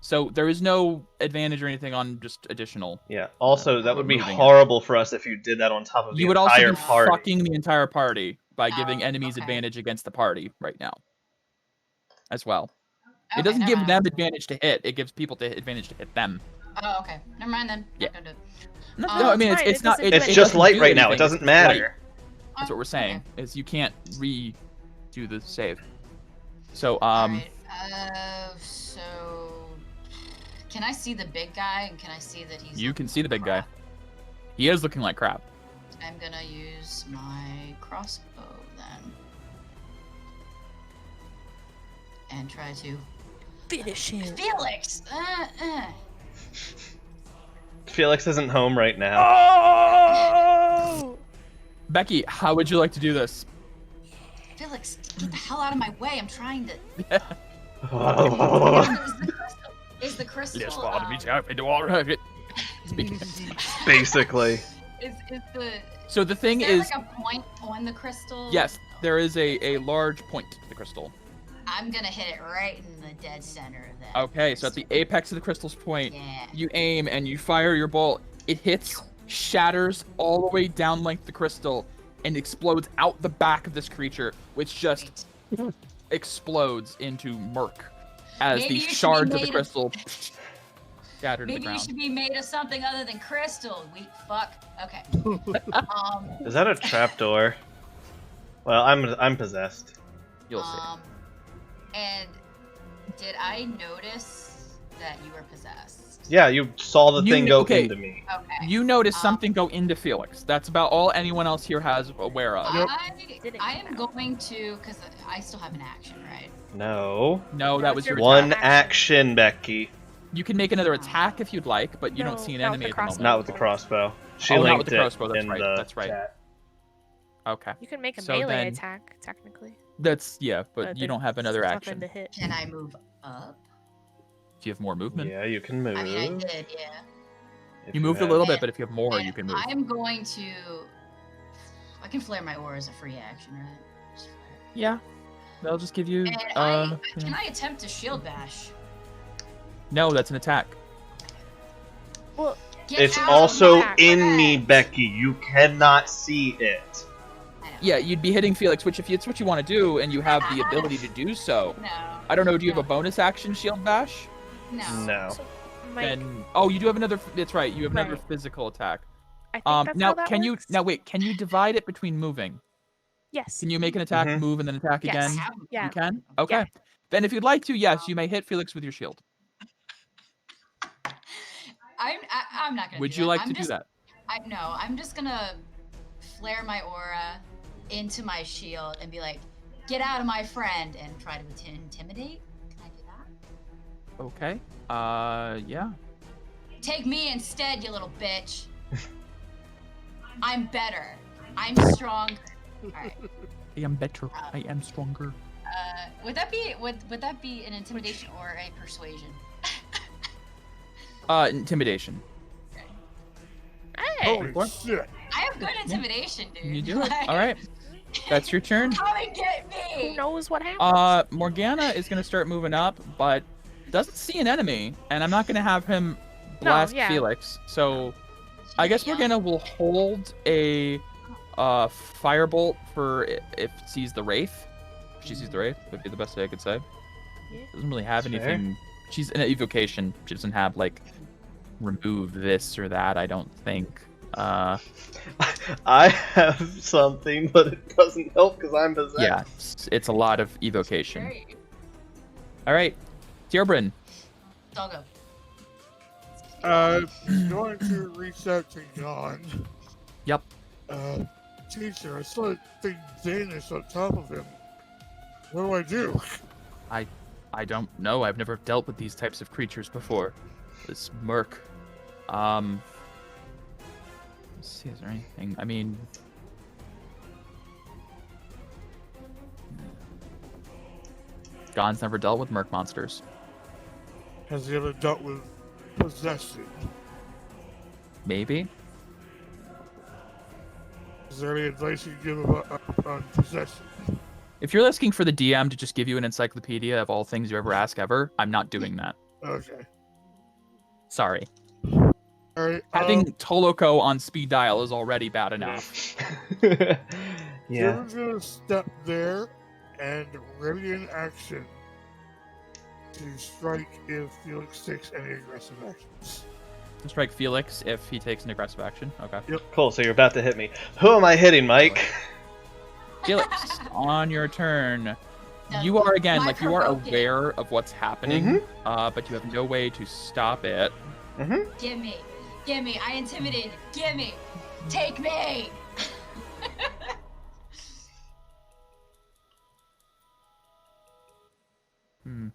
So there is no advantage or anything on just additional. Yeah. Also, that would be Moving it. horrible for us if you did that on top of the You would also entire be party. fucking the entire party. by giving enemies okay. advantage against the party right now, as well. Okay, It doesn't never give mind. them advantage to hit. It gives people to advantage to hit them. Oh, okay. Never mind then. Yeah. Not gonna do it. No, No, I mean it's fine, it's it not. doesn't It, do It's it just doesn't light do right now. It anything, doesn't it's light. matter. That's what we're Okay. saying. Is you can't redo the save. So Alright. So can I see the big guy and can I see that he's you looking can see the like big guy. crap? He is looking like crap. I'm gonna use my crossbow then. And try to Finish him. Felix! Felix isn't home right now. Oh! Becky, how would you like to do this? Felix, get the hell out of my way. I'm trying to Is the crystal Basically. is the So the thing is there is, like a point on the crystal? yes, there is a large point to the crystal. I'm gonna hit it right in the dead center of that. Okay, so at the apex of the crystal's point, Yeah. you aim and you fire your bolt. It hits, shatters all the way down length the crystal, and explodes out the back of this creature, which just explodes into murk as Maybe the you should be shards of the made of- crystal shatter to the Maybe you ground. should be made of something other than crystal, weak fuck. Okay. Is that a trapdoor? Well, I'm possessed. You'll see. And did I notice that you were possessed? Yeah, you saw the You thing kn- go okay. into me. Okay. You notice something go into Felix. That's about all anyone else here has aware of. I am going to, because I still have an action, right? No. No, that was your One attack. action, Becky. You can make another attack if you'd like, but you don't No, see an not with enemy the at the moment. crossbow. Not with the crossbow. She Oh, not linked with the it crossbow, that's in right, the that's right. chat. Okay. You can make a So melee then- attack, technically. That's, yeah, but you there's don't have another nothing action. to hit. Can I move up? If you have more movement. Yeah, you can move. I mean, I did, yeah. if You moved a have- little bit, but if you have more, And you can move. I am going to. I can flare my aura as a free action, right? Just flare. Yeah. They'll just give you, And can I attempt a shield bash? No, that's an attack. Well, Get It's out of also my in me, way. Becky. You cannot see it. I know. Yeah, you'd be hitting Felix, which if it's what you want to do and you have the ability to do so. No. I don't know, do you have a bonus action shield bash? No. No. so, Mike, Then oh, you do have another. That's right. You have another Right. physical attack. I think that's Now how that can you works. wait? Can you divide it between moving? Yes. Can you make an attack, Mhm. move, and then attack Yes. again? Yeah. You can. Okay. Then if you'd like to, yes, you may hit Felix with your shield. I'm not gonna. Would do you that. like I'm to just, do that? I'm just gonna flare my aura into my shield and be like, "Get out of my friend," and try to intimidate. Can I do that? Okay. Yeah. Take me instead, you little bitch. I'm better. I'm strong. All right. I am better. I am stronger. Would that be an intimidation or a persuasion? Intimidation. Hey, Holy What? shit. I have good intimidation, dude. You do it. Like, All right. That's your turn. Come and get me. who knows what happens? Morgana is gonna start moving up, but doesn't see an enemy, and I'm not gonna have him blast yeah. Felix. So I guess Morgana will hold a firebolt for if it sees the Wraith. If she sees the Wraith, would be the best way I could say. Yeah. Doesn't really have Fair. anything. She's in an evocation. She doesn't have like remove this or that. I don't think. I have something, but it doesn't help because I'm possessed. Yeah, it's a lot of evocation. Great. All right, Tierbrin. I'll go. Going to reach out to Jan. Yep. Teacher, I saw a thing Danish on top of him. What do I do? I don't know. I've never dealt with these types of creatures before. This Murk. Let's see, is there anything? I mean, Gon's never dealt with Murk monsters. Has he ever dealt with possession? Maybe. Is there any advice you can give on possession? If you're asking for the DM to just give you an encyclopedia of all things you ever ask ever, I'm not doing that. Okay. Sorry. Alright. Having Toloko on speed dial is already bad enough. Yeah. Kevin's gonna step there and ready in action to strike if Felix takes any aggressive actions. To strike Felix if he takes an aggressive action. Okay. Cool, so you're about to hit me. Who am I hitting, Mike? Felix, on your turn. No, You are again, my like you are provoking. aware of what's happening, but you have no way to stop it. Gimme. I intimidated. Gimme. Take me. Hmm.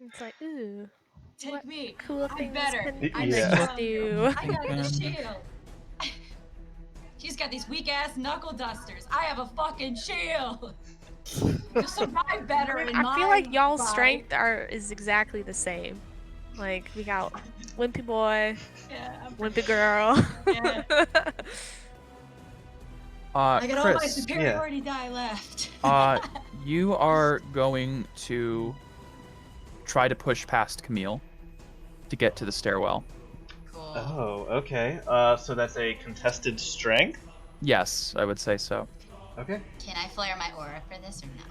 It's like, ooh, Take what me. cool I'm things better. can I'm Yeah. Felix do? I got the shield. She's got these weak ass knuckle dusters. I have a fucking shield. You'll survive better in I feel like y'all's mind. strength is exactly the same. Like we got Wimpy boy, Yeah, Wimpy girl. Yeah. I got all my Chris, superiority die left. you are going to try to push past Camille to get to the stairwell. Cool. Oh, okay. So that's a contested strength? Yes, I would say so. Okay. Can I flare my aura for this or no?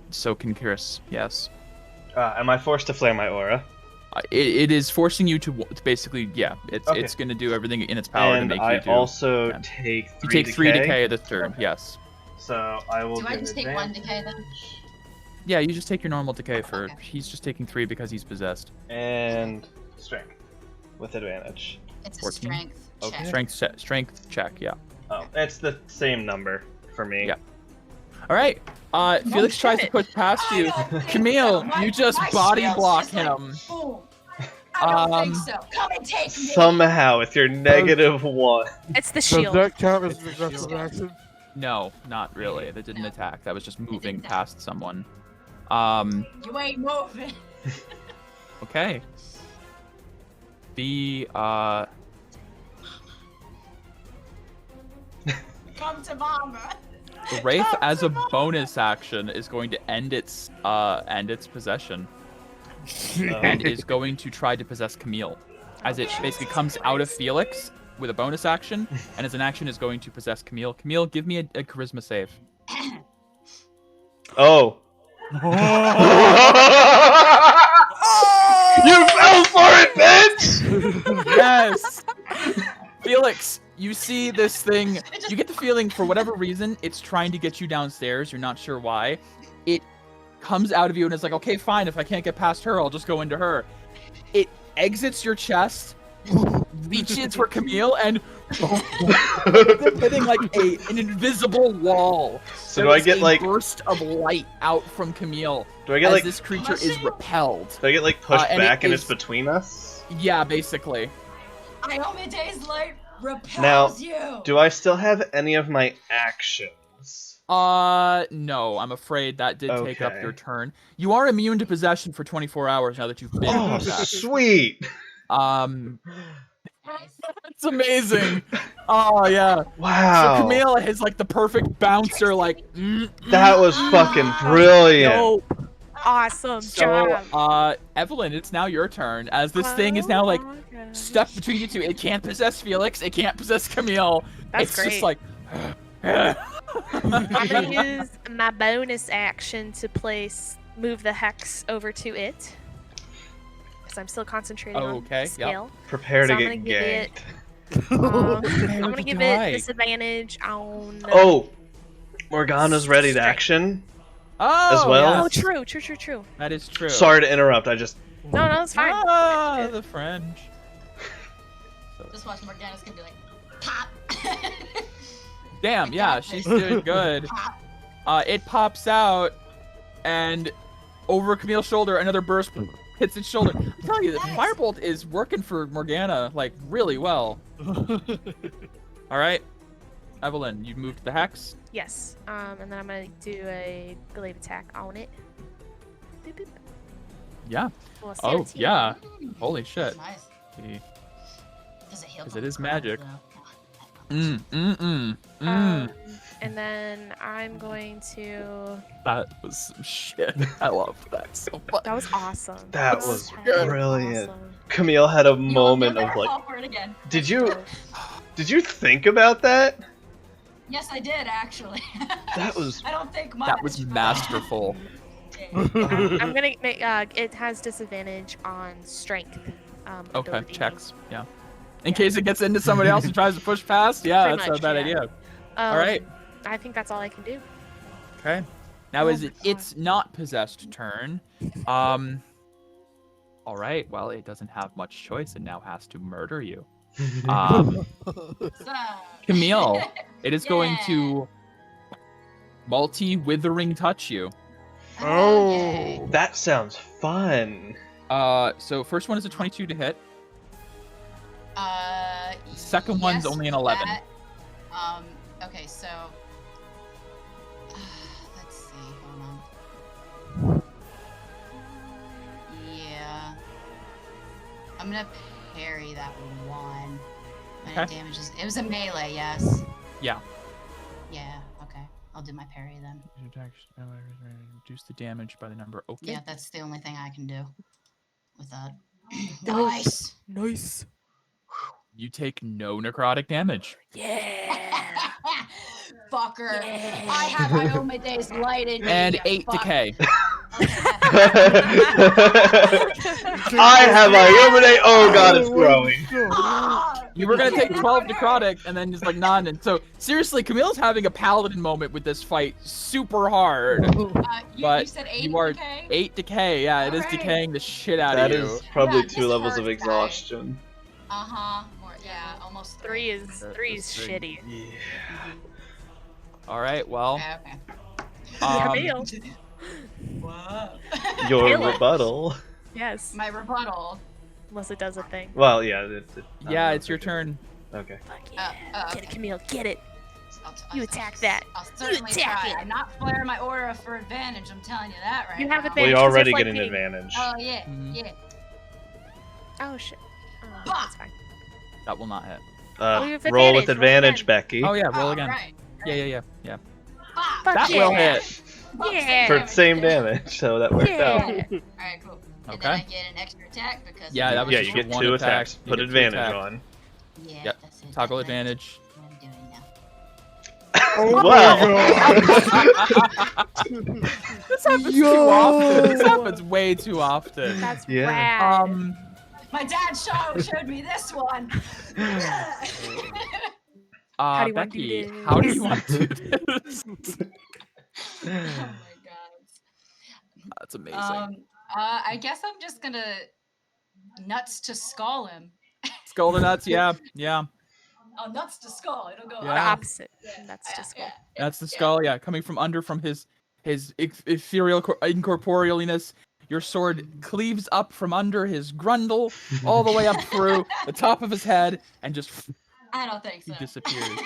So can Chris, yes. Am I forced to flare my aura? It is forcing you to basically, yeah, it's Okay. it's going to do everything in its power And to make I you do. also yeah. take 3 You take 3 decay. decay this turn, yes. So I will Do I give just take 1 decay then? Yeah, you just take your normal decay for. Okay. He's just taking 3 because he's possessed. And strength with advantage. It's a 14. strength Okay. check. Strength check, yeah. Oh, it's the same number for me. Yeah. All right. Felix tries to shit. push past I you. don't think Camille, so. you just My body shield's block just like, him. boom. I don't think Um, so. Come and take me. Somehow, with your -1. It's the Does shield. that count as an aggressive action? No, not really. That didn't attack. That was just moving attack. past someone. You ain't moving. Okay. The Come to mama. The Wraith, as a bonus action, is going to end its possession and is going to try to possess Camille, as it basically comes out of Felix with a bonus action, and as an action is going to possess Camille. Camille, give me a charisma save. Oh. You fell for it, bitch! Yes. Felix, you see this thing. You get the feeling, for whatever reason, it's trying to get you downstairs. You're not sure why. It comes out of you and it's like, okay, fine. If I can't get past her, I'll just go into her. It exits your chest, reaches for Camille, and hitting like an invisible wall. So do I get like burst of light out from Camille? Do I get as like this creature is repelled? Do I get like pushed and back and is- it's between us? Yeah, basically. Iomede's light repels Now, you. do I still have any of my actions? No, I'm afraid that did take up Okay. your turn. You are immune to possession for 24 hours now that you've been Oh, possessed. sweet! It's amazing. Oh yeah. Wow. So Camille is like the perfect bouncer, like. That was fucking brilliant. Nope. Awesome So, job. Evelyn, it's now your turn, as this thing is now like Oh my gosh. stuck between you two. It can't possess Felix. It can't possess Camille. That's it's just great. like. I'm gonna use my bonus action to move the hex over to it. Because I'm still concentrating on Okay, the yep. scale. Prepare So to I'm get gonna give it- ganked. I'm gonna to give die. it disadvantage on. Oh! Morgana's ready to Strength. action. Oh, As well? Oh, yes. true. That is true. Sorry to interrupt, I just... No, it's fine. Ah, the French. Just watch Morgana's gonna be like, pop. Damn, yeah, she's doing good. It pops out, and over Camille's shoulder, another burst hits its shoulder. I'm telling you, the firebolt is working for Morgana, like, really well. Alright. Evelyn, you moved the hex. Yes. And then I'm gonna do a glaive attack on it. Boop, boop. Yeah. Well, Oh, 17. yeah. Holy shit. Nice. See. Does it heal? 'Cause it is crowd, magic. though? Mm. Um, And then I'm going to. That was some shit. I love that so much. That was awesome. That was was hella brilliant. awesome. Camille had a You'll moment never of like, fall for it again. did Dope. you think about that? Yes, I did actually. That was I don't think much. That was masterful. I'm gonna make. It has disadvantage on strength. Okay, ability. checks. Yeah. In case it gets into somebody else and tries to push past. Yeah, Pretty that's much, a bad yeah. idea. All right. I think that's all I can do. Okay. Now Oh is my it God. its not possessed turn? All right. Well, it doesn't have much choice and now has to murder you. Camille, it is going to multi-withering touch you. Oh. that sounds fun. So first one is a 22 to hit. Second Yes, one's only an 11. that. Okay, so let's see. Hold on. Yeah, I'm gonna parry that one. And Okay. it damages. It was a melee, yes. Yeah. Yeah. Okay, I'll do my parry then. Reduce the damage by the number. Okay. Yeah, that's the only thing I can do with that. Oh. Nice. Nice. You take no necrotic damage. Yeah. Fucker. Yeah. I have Iomede's light in me. And you 8 fuck. decay. I have Iomade. Oh god, it's growing. Ah! You were gonna take 12 necrotic and then just like none. And so seriously, Camille's having a paladin moment with this fight, super hard. You But said 8 you are decay? 8 decay. Yeah, it is Alright. decaying the shit out That of you. is probably Yeah, 2 this levels hurts, of guys. exhaustion. Uh-huh. More, yeah, almost 3 is This thing. shitty. Yeah. All right. Well, Okay. Camille. What? Your Kill it. rebuttal. Yes. My rebuttal. Unless it does a thing. Well, yeah. I don't yeah, know it's if your it- turn. Okay. Fuck yeah. Get okay. it, Camille. Get it. I'll You attack that. I'll certainly attack try. it. I'm not flaring my aura for advantage. I'm telling you that right You have now. Well, advantage. you Because you're already get an flanking. advantage. Oh yeah, Mhm. yeah. Oh shit. Oh, Bah! that's fine. That will not hit. you have Roll with advantage, roll advantage, again. Becky. Oh yeah, roll again. Right. Yeah. Ah, Fuck That yeah. will hit. Yeah. For same damage, so that worked out. Yeah. Alright, cool. And Okay. then I get an extra attack because Yeah, that was Yeah, just you for get one 2 attack. attacks. You Put get 2 advantage attacks. on. Yeah, Yep. that's it. Toggle That's advantage. what I'm doing now. Oh Wow. This happens too often. This happens way too often. That's Yeah. rad. My dad showed me this one. How do you wanna do Becky, this? how do you want to do this? Oh my god. That's amazing. I guess I'm just gonna nuts to skull him. Skull to nuts, yeah. Oh, nuts to skull. It'll go. The Yeah. opposite. That's just cool. That's the skull, yeah. Coming from under from his ethereal incorporealness. Your sword cleaves up from under his grundle, all the way up through the top of his head, and just I don't think so. he disappears.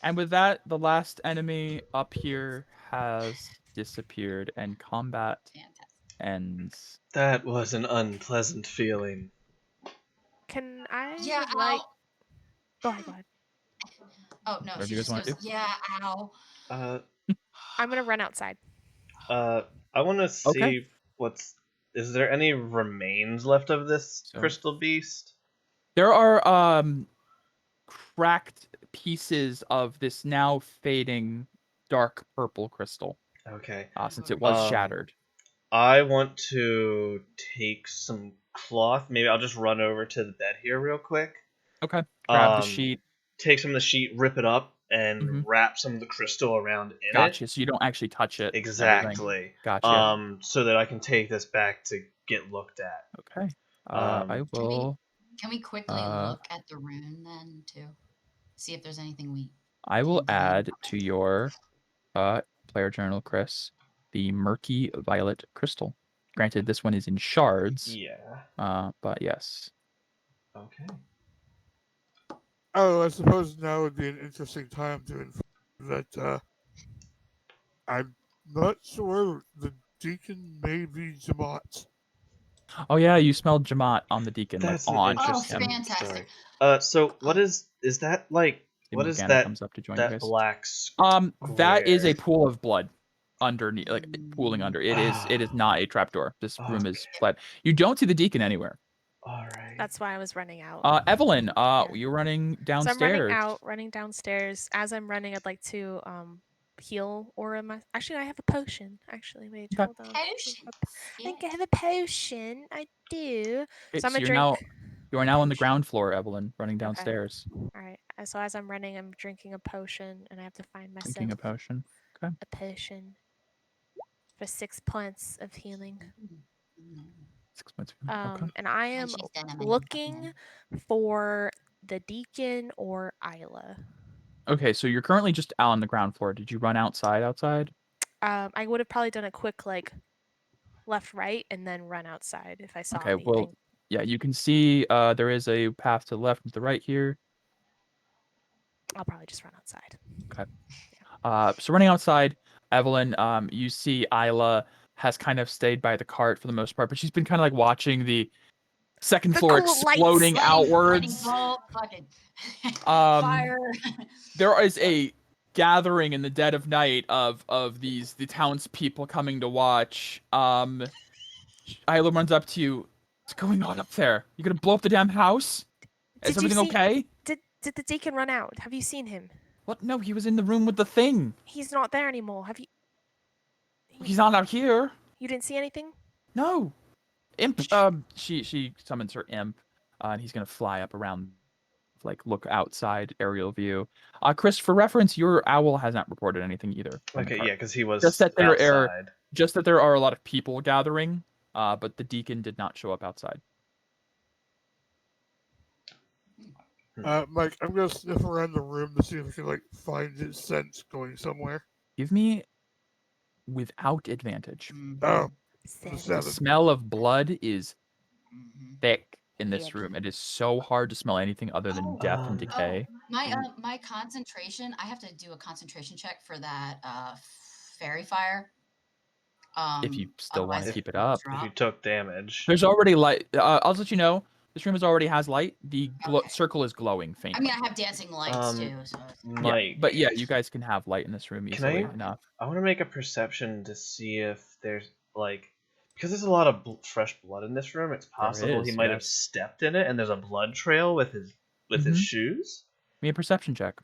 And with that, the last enemy up here has disappeared, and combat Fantastic. ends. That was an unpleasant feeling. Can I Yeah, like? ow. Go ahead. Go ahead. Oh no, Whatever she you guys just wanna goes, yeah, ow. Uh, I'm gonna run outside. I want to see Okay. Is there any remains left of this So- crystal beast? There are cracked pieces of this now fading dark purple crystal, Okay. since it was Um, shattered. I want to take some cloth. Maybe I'll just run over to the bed here real quick. Okay. Grab the um, sheet. Take some of the sheet, rip it up, and Mhm. wrap some of the crystal around in Gotcha. So you don't actually touch it. it. and everything. Exactly. Gotcha. So that I can take this back to get looked at. Okay. um, I will. Can we quickly Uh, look at the rune then too? See if there's anything we I will didn't add to your player journal, Chris, the murky violet crystal. Granted, this one is in shards. Yeah. But yes. Okay. Oh, I suppose now would be an interesting time to inform that I'm not sure the deacon may be Jamat. Oh yeah, you smelled Jamat on the deacon, That's like an on Oh, interesting him. fantastic. story. So what is that like What is Morgana that? comes up to join you That guys. black That is a square? pool of blood underneath, like pooling under. It is not a trapdoor. This room is flat. You don't see the deacon anywhere. All right. That's why I was running out. Evelyn, Yeah. you're running So I'm downstairs. running downstairs. As I'm running, I'd like to heal Aura. Actually, I have a potion. Actually, wait, Okay. hold on. Potions. I think I have a potion. I do. Okay, So I'm so gonna drink. you are now on the potion. ground floor, Evelyn, running Okay. downstairs. All right. So as I'm running, I'm drinking a potion, and I have to find myself Drinking a potion. Okay. a potion for 6 points of healing. 6 points. Okay. And I am she's dynamite. looking for the deacon or Isla. Okay, so you're currently just out on the ground floor. Did you run outside? I would have probably done a quick like left, right, and then run outside if I saw Okay, anything. well, yeah, you can see there is a path to the left and to the right here. I'll probably just run outside. Okay. So running outside, Evelyn, you see Isla has kind of stayed by the cart for the most part, but she's been kind of like watching the second The floor cool lights, exploding outwards. Fucking Um, fire. There is a gathering in the dead of night of the townspeople coming to watch. Isla runs up to you. What's going on up there? You gonna blow up the damn house? Is Did you everything see- okay? Did the deacon run out? Have you seen him? What? No, he was in the room with the thing. He's not there anymore. Have you? He's not out here. You didn't see anything? No. Imp. She summons her imp, and he's gonna fly up around, like look outside aerial view. Chris, for reference, your owl has not reported anything either. Okay, yeah, because he was Just that there outside. Just that there are a lot of people gathering, but the deacon did not show up outside. Mike, I'm gonna sniff around the room to see if I can like find his scent going somewhere. Give me without advantage. Oh, Seven. The 7. smell of blood is Mhm. thick in this Yep. room. It is so hard to smell anything other than death and decay. My concentration. I have to do a concentration check for that fairy fire. If you still want to otherwise keep it will up. If you drop. took damage. There's already light. I'll let you know. This room already has light. The Okay. circle is glowing I faintly. mean, I have dancing lights too. So Mike. But yeah, you guys can have light in this room easily enough. I want to make a perception to see if there's like, because there's a lot of fresh blood in this room. It's possible is, he might have yes. stepped in it, and there's a blood trail with his Mhm. shoes. Give me a perception check.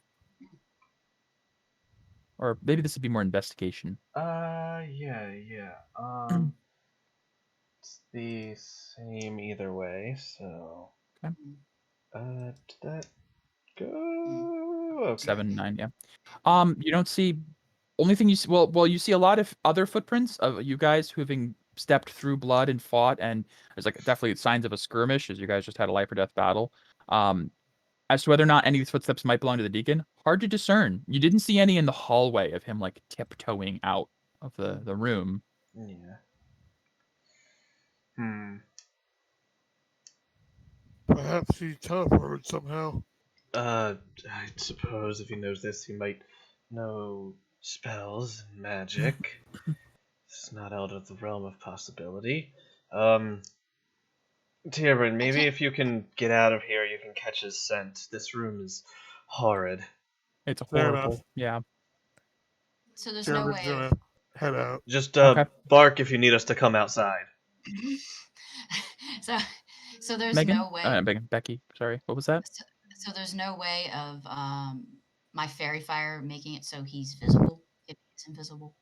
Or maybe this would be more investigation. Yeah. It's the same either way. So. Okay. Did that go? Okay. 7, 9, yeah. You don't see. Only thing you see. Well, you see a lot of other footprints of you guys who have stepped through blood and fought, and there's like definitely signs of a skirmish as you guys just had a life or death battle. As to whether or not any of these footsteps might belong to the deacon, hard to discern. You didn't see any in the hallway of him like tiptoeing out of the room. Yeah. Perhaps he teleported somehow. I suppose if he knows this, he might know spells and magic. It's not out of the realm of possibility. Tierbrin, maybe if you can get out of here, you can catch his scent. This room is horrid. It's Fair horrible. enough. Yeah. So there's no Tierbrin's way. gonna head out. Just Okay. bark if you need us to come outside. So there's Megan? no way. Becky, sorry. What was that? So there's no way of my fairy fire making it so he's visible if he's invisible.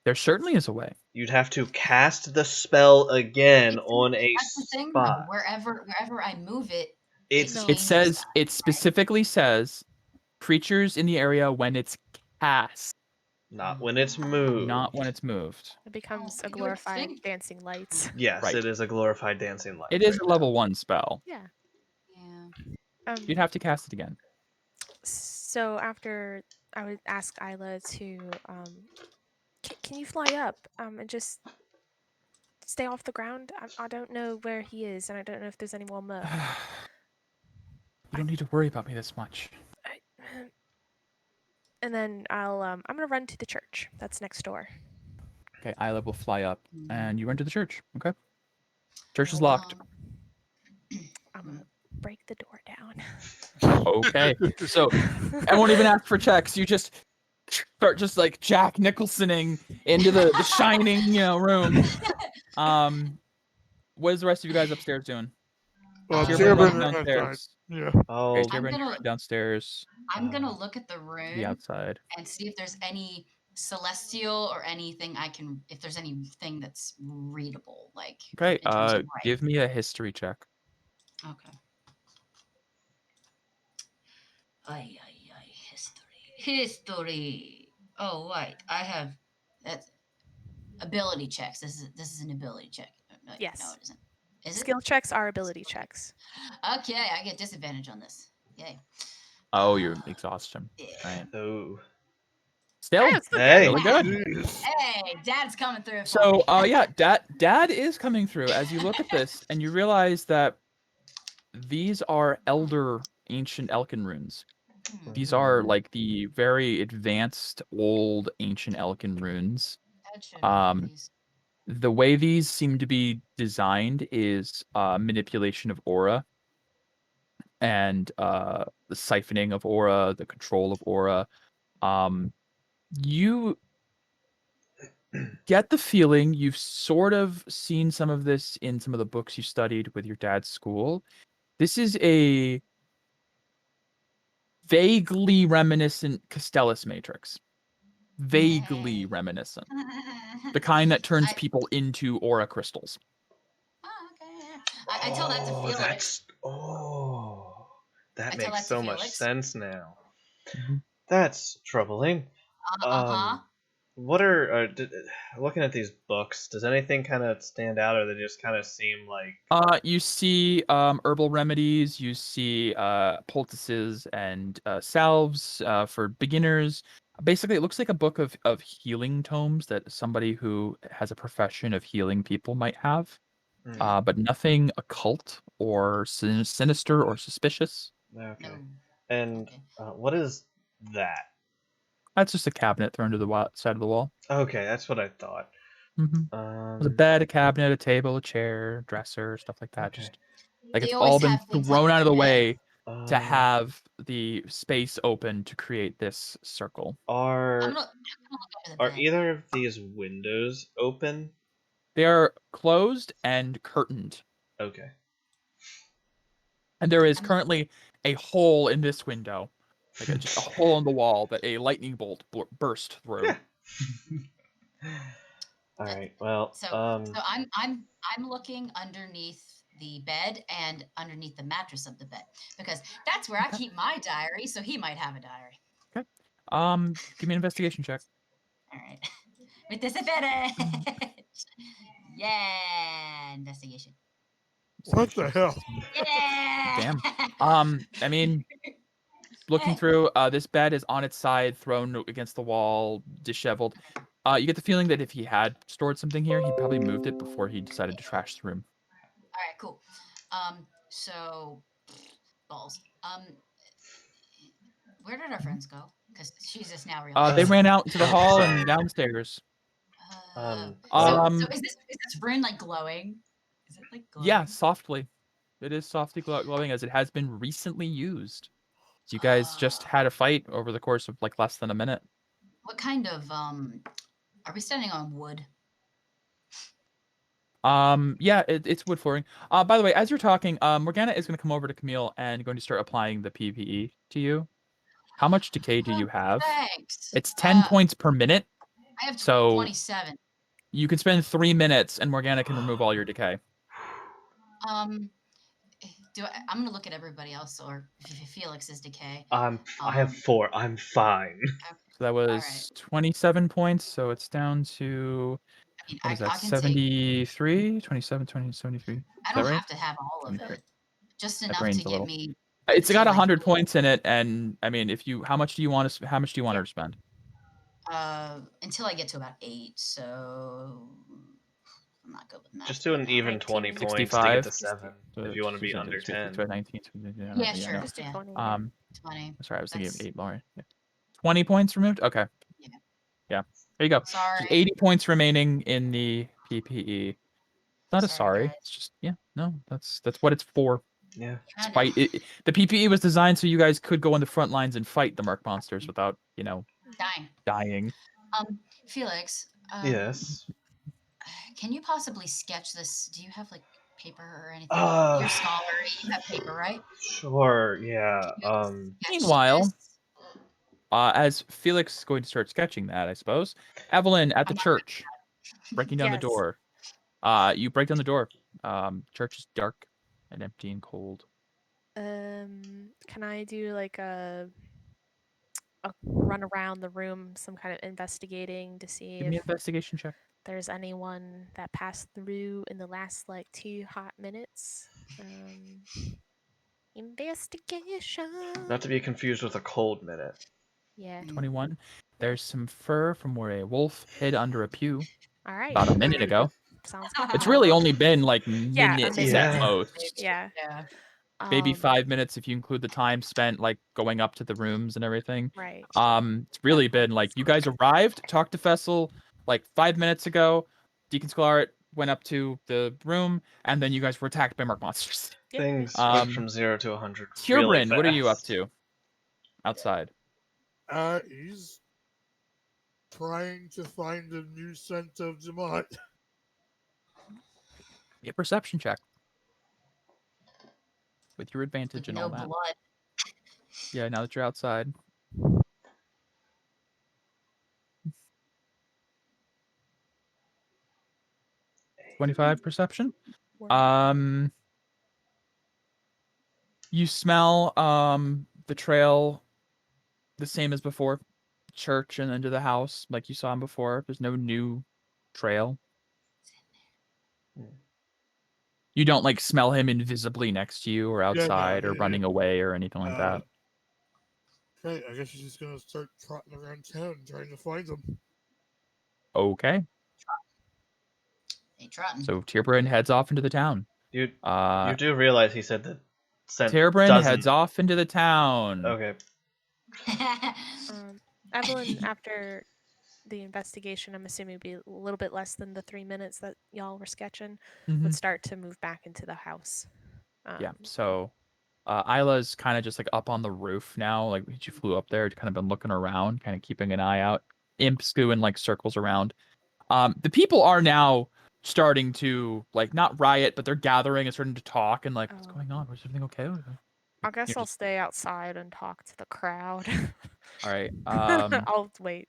There certainly is a way. You'd have to cast the spell again on a That's the thing, spot. though. Wherever I move it, It specifically says creatures in the area when it's cast, not when it's moved. not when it's moved. It becomes Oh, a you would glorified think. dancing lights. Yes, Right. it is a glorified dancing light. It is right a level 1 spell. Yeah. Yeah. You'd have to cast it again. So after I would ask Isla to, can you fly up and just stay off the ground? I don't know where he is, and I don't know if there's any more Murk. You don't need to worry about me this much. And then I'm gonna run to the church that's next door. Okay, Isla will fly up, and you run to the church. Okay. Church is locked. break the door down. Okay. So I won't even ask for checks. You just start just like Jack Nicholsoning into the shining, room. What is the rest of you guys upstairs doing? Tierbrand Tierbrand running and outside. downstairs. Yeah. Okay, Oh, I'm Tierbrand, gonna- you're running downstairs. I'm gonna look at the The room outside. and see if there's any celestial or anything if there's anything that's readable, like Okay. in terms of Give me a history check. Okay. History. Oh, right. I have that's ability checks. This is an ability check. No, Yes. no, it isn't. Is it? Skill checks are ability checks. Okay, I get disadvantage on this. Yay. Oh, you're exhaustion. Yeah. Right. oh. Still, Hey, it's still Hey. really good. Jeez. Hey, Dad's coming through. For So, me. yeah, Dad is coming through as you look at this, and you realize that these are elder ancient Elkin runes. These are like the very advanced old ancient Elkin runes. Dad showed me these. The way these seem to be designed is manipulation of aura and the siphoning of aura, the control of aura. You get the feeling you've sort of seen some of this in some of the books you studied with your dad's school. This is a vaguely reminiscent Castellus matrix. Vaguely reminiscent. The kind that turns I- people into aura crystals. Oh, okay. Yeah. I tell that to Oh, Felix. That I tell makes that to so much Felix. sense now. Mhm. That's troubling. Uh-huh. What are looking at these books? Does anything kind of stand out, or they just kind of seem like? You see herbal remedies, you see poultices and salves for beginners. Basically, it looks like a book of healing tomes that somebody who has a profession of healing people might have, Hmm, but nothing occult or sinister or suspicious. okay. No. And Okay. what is that? That's just a cabinet thrown to the side of the wall. Okay, that's what I thought. Mm-hmm. There's a bed, a cabinet, a table, a chair, dresser, stuff like that. Okay. Just like They it's always all been have things thrown like out of the that. way to Um, have the space open to create this circle. I'm are gonna look under the are bed. either of these windows open? They are closed and curtained, Okay. and there is I'm- currently a hole in this window, like just a hole in the wall that a lightning bolt burst through. All right. Well, So I'm looking underneath the bed and underneath the mattress of the bed because that's where I keep my diary. So he might have a diary. Give me an investigation check. All right. With disadvantage. Yeah, investigation. What the hell? Yeah. Damn. I mean, looking through, this bed is on its side, thrown against the wall, disheveled. You get the feeling that if he had stored something here, he probably moved it before he decided to trash the room. All right, cool. So balls. Where did our friends go? Because she's just now realizing. They ran out into the hall sorry. and downstairs. So Um, is this rune like glowing? Is it like glowing? Yeah, softly. It is softly glowing as it has been recently used. So you guys just had a fight over the course of like less than a minute. What kind of are we standing on wood? Yeah, it's wood flooring. By the way, as you're talking, Morgana is going to come over to Camille and going to start applying the PPE to you. How much decay do you have? Thanks. It's 10 points per minute. I have So 27. you can spend 3 minutes and Morgana can remove all your decay. I'm gonna look at everybody else or Felix's decay. I have 4. I'm fine. So that was 27 points. So it's down to, I mean, what is I that, can 73? 27, 20, 73. I don't have to have all of it. Just enough brain's to a get little- me. It's got like- 100 points in it, and I mean, how much do you want her to spend? Until I get to about 8, so I'm not good with math. Just do an even 19, 20 points to 65. get to 7 if you want to be under 10. 19, Yeah, sure. Just do Yeah. 20. 20. Sorry, I was thinking of That's- 8 more. Yeah. 20 points removed? Okay. Yeah. Yeah. There you go. Sorry. Just 80 points remaining in the PPE. It's not a Sorry, sorry. guys. It's just, yeah, no, that's what it's for. Yeah. Kinda. Fight. The PPE was designed so you guys could go on the front lines and fight the Merc monsters without, Dying. dying. Felix. Yes. Can you possibly sketch this? Do you have like paper or anything? Uh, You're a scholar. You have paper, right? Sure. Yeah. Can you sketch Meanwhile, this? as Felix is going to start sketching that, I suppose, Evelyn at the church, breaking down the Yes. door. You break down the door. Church is dark and empty and cold. Can I do like a run around the room, some kind of investigating to see Give me if an investigation check. there's anyone that passed through in the last like 2 hot minutes? Investigation. Not to be confused with a cold minute. Yeah. 21. There's some fur from where a wolf hid under a pew All right. about a minute ago. Sounds It's good. really only been like Yeah, a minutes minute. at Yeah. most. Yeah. Yeah. Maybe Um, 5 minutes if you include the time spent like going up to the rooms and everything. Right. It's really been like you guys arrived, talked to Fessel like 5 minutes ago. Deacon Sklar went up to the room, and then you guys were attacked by Merc monsters. Yeah. Things went from 0 to 100 really Kieran, fast. what are you up to? Outside. He's trying to find a new scent of Jemot. A perception check. With your advantage With and no all that. blood. Yeah, now that you're outside. .25 perception. Word. You smell the trail the same as before. Church and into the house, like you saw him before. There's no new trail. You don't like smell him invisibly next to you or outside or running away or anything like that. Okay, I guess she's just gonna start trotting around town trying to find them. Okay. Hey, trotting. So Tierbrand heads off into the town. You do realize he said that scent Tierbrand doesn't... heads off into the town. Okay. Evelyn, after the investigation, I'm assuming it'd be a little bit less than the 3 minutes that y'all were sketching, Mhm. would start to move back into the house. Yeah, so Isla's kind of just like up on the roof now. Like she flew up there, kind of been looking around, kind of keeping an eye out. Imps doing like circles around. The people are now starting to like not riot, but they're gathering and starting to talk and like, what's going on? Was everything okay? I guess You're I'll just- stay outside and talk to the crowd. All right. I'll wait.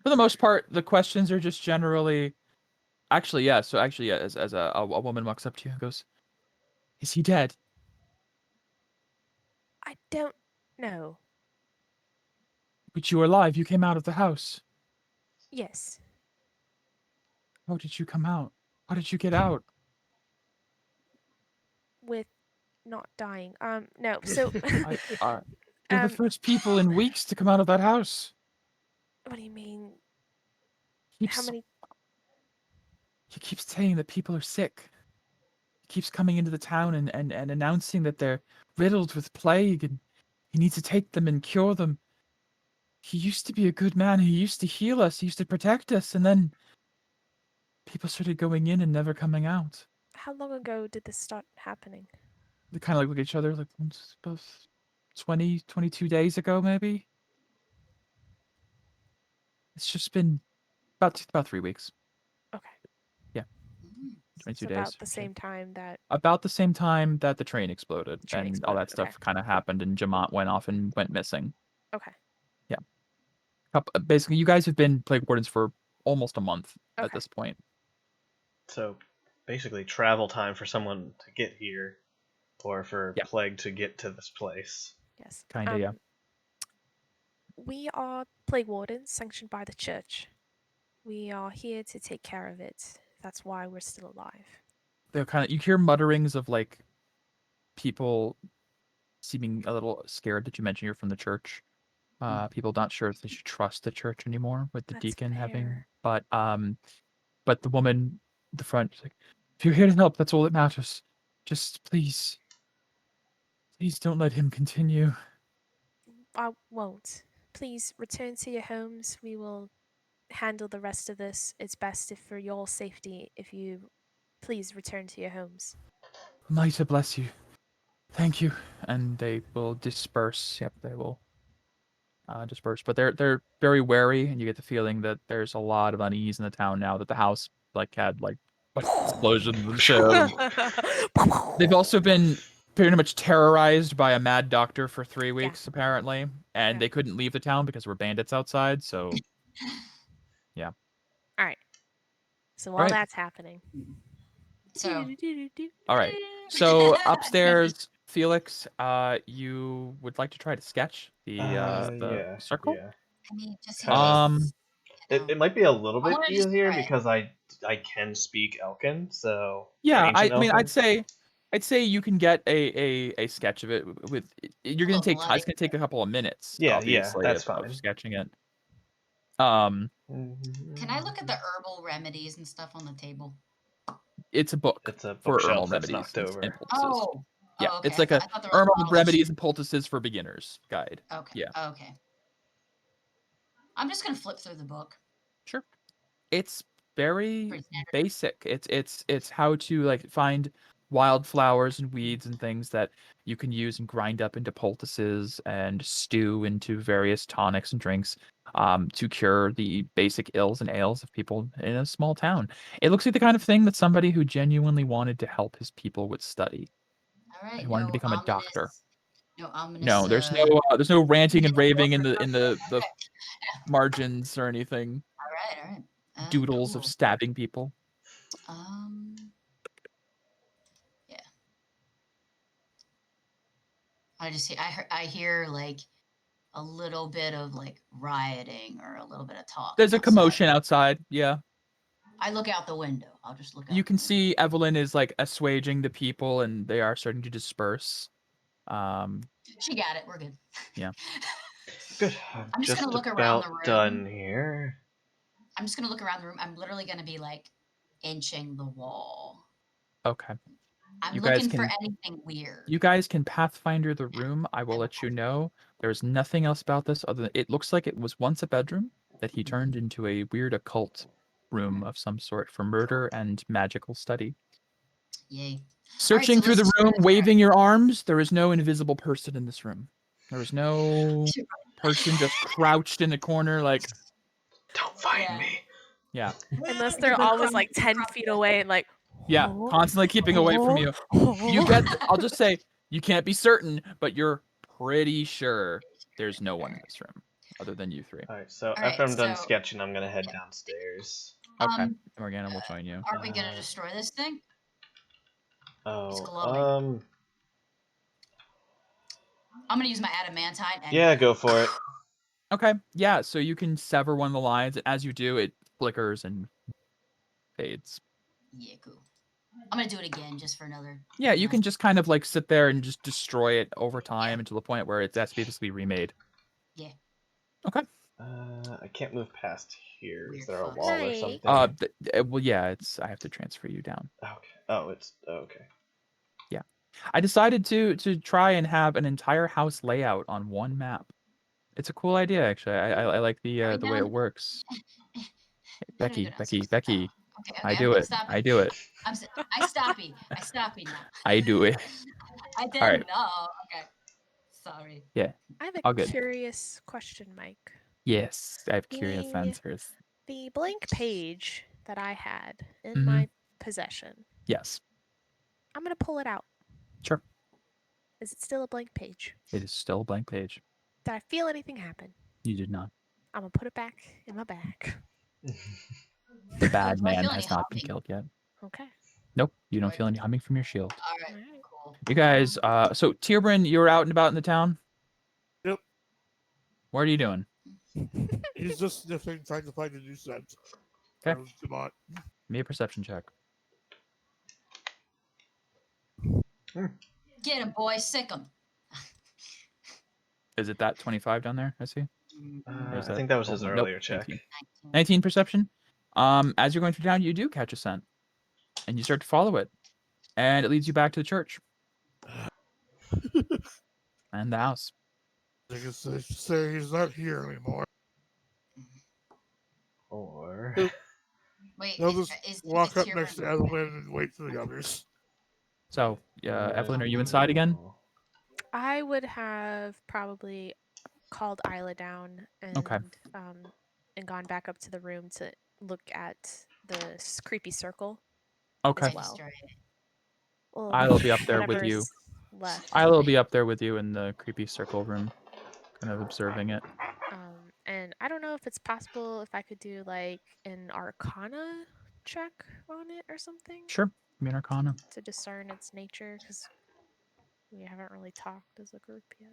For the most part, the questions are just generally. Actually, yeah. So actually, yeah, as a woman walks up to you and goes, "Is he dead?" I don't know. But you were alive. You came out of the house. Yes. How did you come out? How did you get out? With not dying. No. So You're the first people in weeks to come out of that house. what do you mean? Keeps, How many? He keeps saying that people are sick. He keeps coming into the town and announcing that they're riddled with plague and he needs to take them and cure them. He used to be a good man. He used to heal us. He used to protect us. And then people started going in and never coming out. How long ago did this start happening? They kind of look at each other like, about 20, 22 days ago, maybe? It's just been about 3 weeks. Okay. Yeah. 22 So days. about the same time that. About the same time that the train exploded Train and all that exploded, stuff kind of happened and Jamont went off and went missing. Okay. Yeah. Basically, you guys have been plague wardens for almost a month at this point. So, basically, travel time for someone to get here, or for plague to get to this place. Yes. Kinda, yeah. We are plague wardens sanctioned by the church. We are here to take care of it. That's why we're still alive. They're kind of, you hear mutterings of like people seeming a little scared that you mentioned you're from the church. People not sure if they should trust the church anymore with the deacon having, but the woman at the front, she's like, if you're here to help, that's all that matters. Just please don't let him continue. I won't. Please return to your homes. We will handle the rest of this. It's best if for your safety if you please return to your homes. Mighty bless you. Thank you. And they will disperse. Yep, they will disperse. But they're very wary, and you get the feeling that there's a lot of unease in the town now that the house had explosions and shit. They've also been pretty much terrorized by a mad doctor for 3 weeks, apparently, and they couldn't leave the town because there were bandits outside. So, yeah. All right. So while that's happening. So. All right. So upstairs, Felix, you would like to try to sketch the circle? Yeah. I mean, just It might be a little I bit wanna just easier try it. because I can speak Elkin, so Yeah, I ancient mean, Elfin. I'd say you can get a sketch of it with. You're gonna take time. It's gonna take a couple of minutes, Yeah, obviously, that's of fine. sketching it. Can I look at the herbal remedies and stuff on the table? It's a book. It's a for herbal bookshelf that's remedies knocked over. and poultices. Oh. Yeah, Oh, okay. it's like I a thought there was herbal bottles. remedies and poultices for beginners guide. Okay. Yeah. Okay. I'm just gonna flip through the book. Sure. It's very Pretty standard. basic. It's how to like find wildflowers and weeds and things that you can use and grind up into poultices and stew into various tonics and drinks to cure the basic ills and ails of people in a small town. It looks like the kind of thing that somebody who genuinely wanted to help his people would study. All right. He wanted to become a doctor. No ominous. No, there's no ranting and raving in the margins or anything. All right. Doodles cool. of stabbing people. Yeah. I hear like a little bit of like rioting or a little bit of talk. There's a commotion outside. Yeah. I look out the window. I'll just look out. You can see Evelyn is like assuaging the people, and they are starting to disperse. She got it. We're good. Yeah. Good. I'm just gonna look around the room. Done here. I'm just gonna look around the room. I'm literally gonna be like inching the wall. Okay. I'm looking for anything weird. You guys can Pathfinder the room. I will let you know. There's nothing else about this other than it looks like it was once a bedroom that he turned into a weird occult room of some sort for murder and magical study. Yay. Searching through the room, waving your arms, there is no invisible person in this room. There is no person just crouched in the corner like, don't find me. Yeah. Unless they're always like 10 feet away and like, yeah, constantly keeping away from you. You get, I'll just say, you can't be certain, but you're pretty sure there's no one in this room other than you three. All right, so after I'm done sketching, I'm going to head downstairs. Okay, Morgana will join you. Are we going to destroy this thing? Oh, I'm going to use my adamantine. Yeah, go for it. Okay, yeah, so you can sever one of the lines, and as you do, it flickers and fades. Yeah, cool. I'm going to do it again just for another... Yeah, you can just kind of like sit there and just destroy it over time until the point where it's basically remade. Yeah. Okay. I can't move past here. Is there a wall or something? Well, yeah, I have to transfer you down. Okay. Oh, it's okay. Yeah, I decided to try and have an entire house layout on one map. It's a cool idea, actually. I like the way it works. Becky. Okay, I do it. Stop I do it. I stop you now. I do it. I didn't know. Okay. Sorry. Yeah. I have All a good. curious question, Mike. Yes, I have curious answers. The blank page that I had in my possession. Yes. I'm going to pull it out. Sure. Is it still a blank page? It is still a blank page. Did I feel anything happen? You did not. I'm going to put it back in my bag. The bad man has not been killed yet. Okay. Nope, you don't feel any humming from your shield. All right, cool. You guys, so Tierbrin, you were out and about in the town? Yep. What are you doing? He's just sniffing, trying to find a new scent. Okay. Give me a perception check. Get him, boy. Sick him. Is it that 25 down there? I see. I think that was his earlier check. 19 perception. As you're going through town, you do catch a scent, and you start to follow it, and it leads you back to the church and the house. I guess they say he's not here anymore. Or wait, they'll just walk up next to Evelyn and wait for the others. So, Evelyn, are you inside again? I would have probably called Isla down and Okay. and gone back up to the room to look at the creepy circle Okay. as I well. destroyed it. Well, I'll be up there with whatever's you. left. I'll be up there with you in the creepy circle room, kind of observing it. And I don't know if it's possible if I could do like an Arcana check on it or something Sure. Give me an Arcana. to discern its nature, because we haven't really talked as a group yet.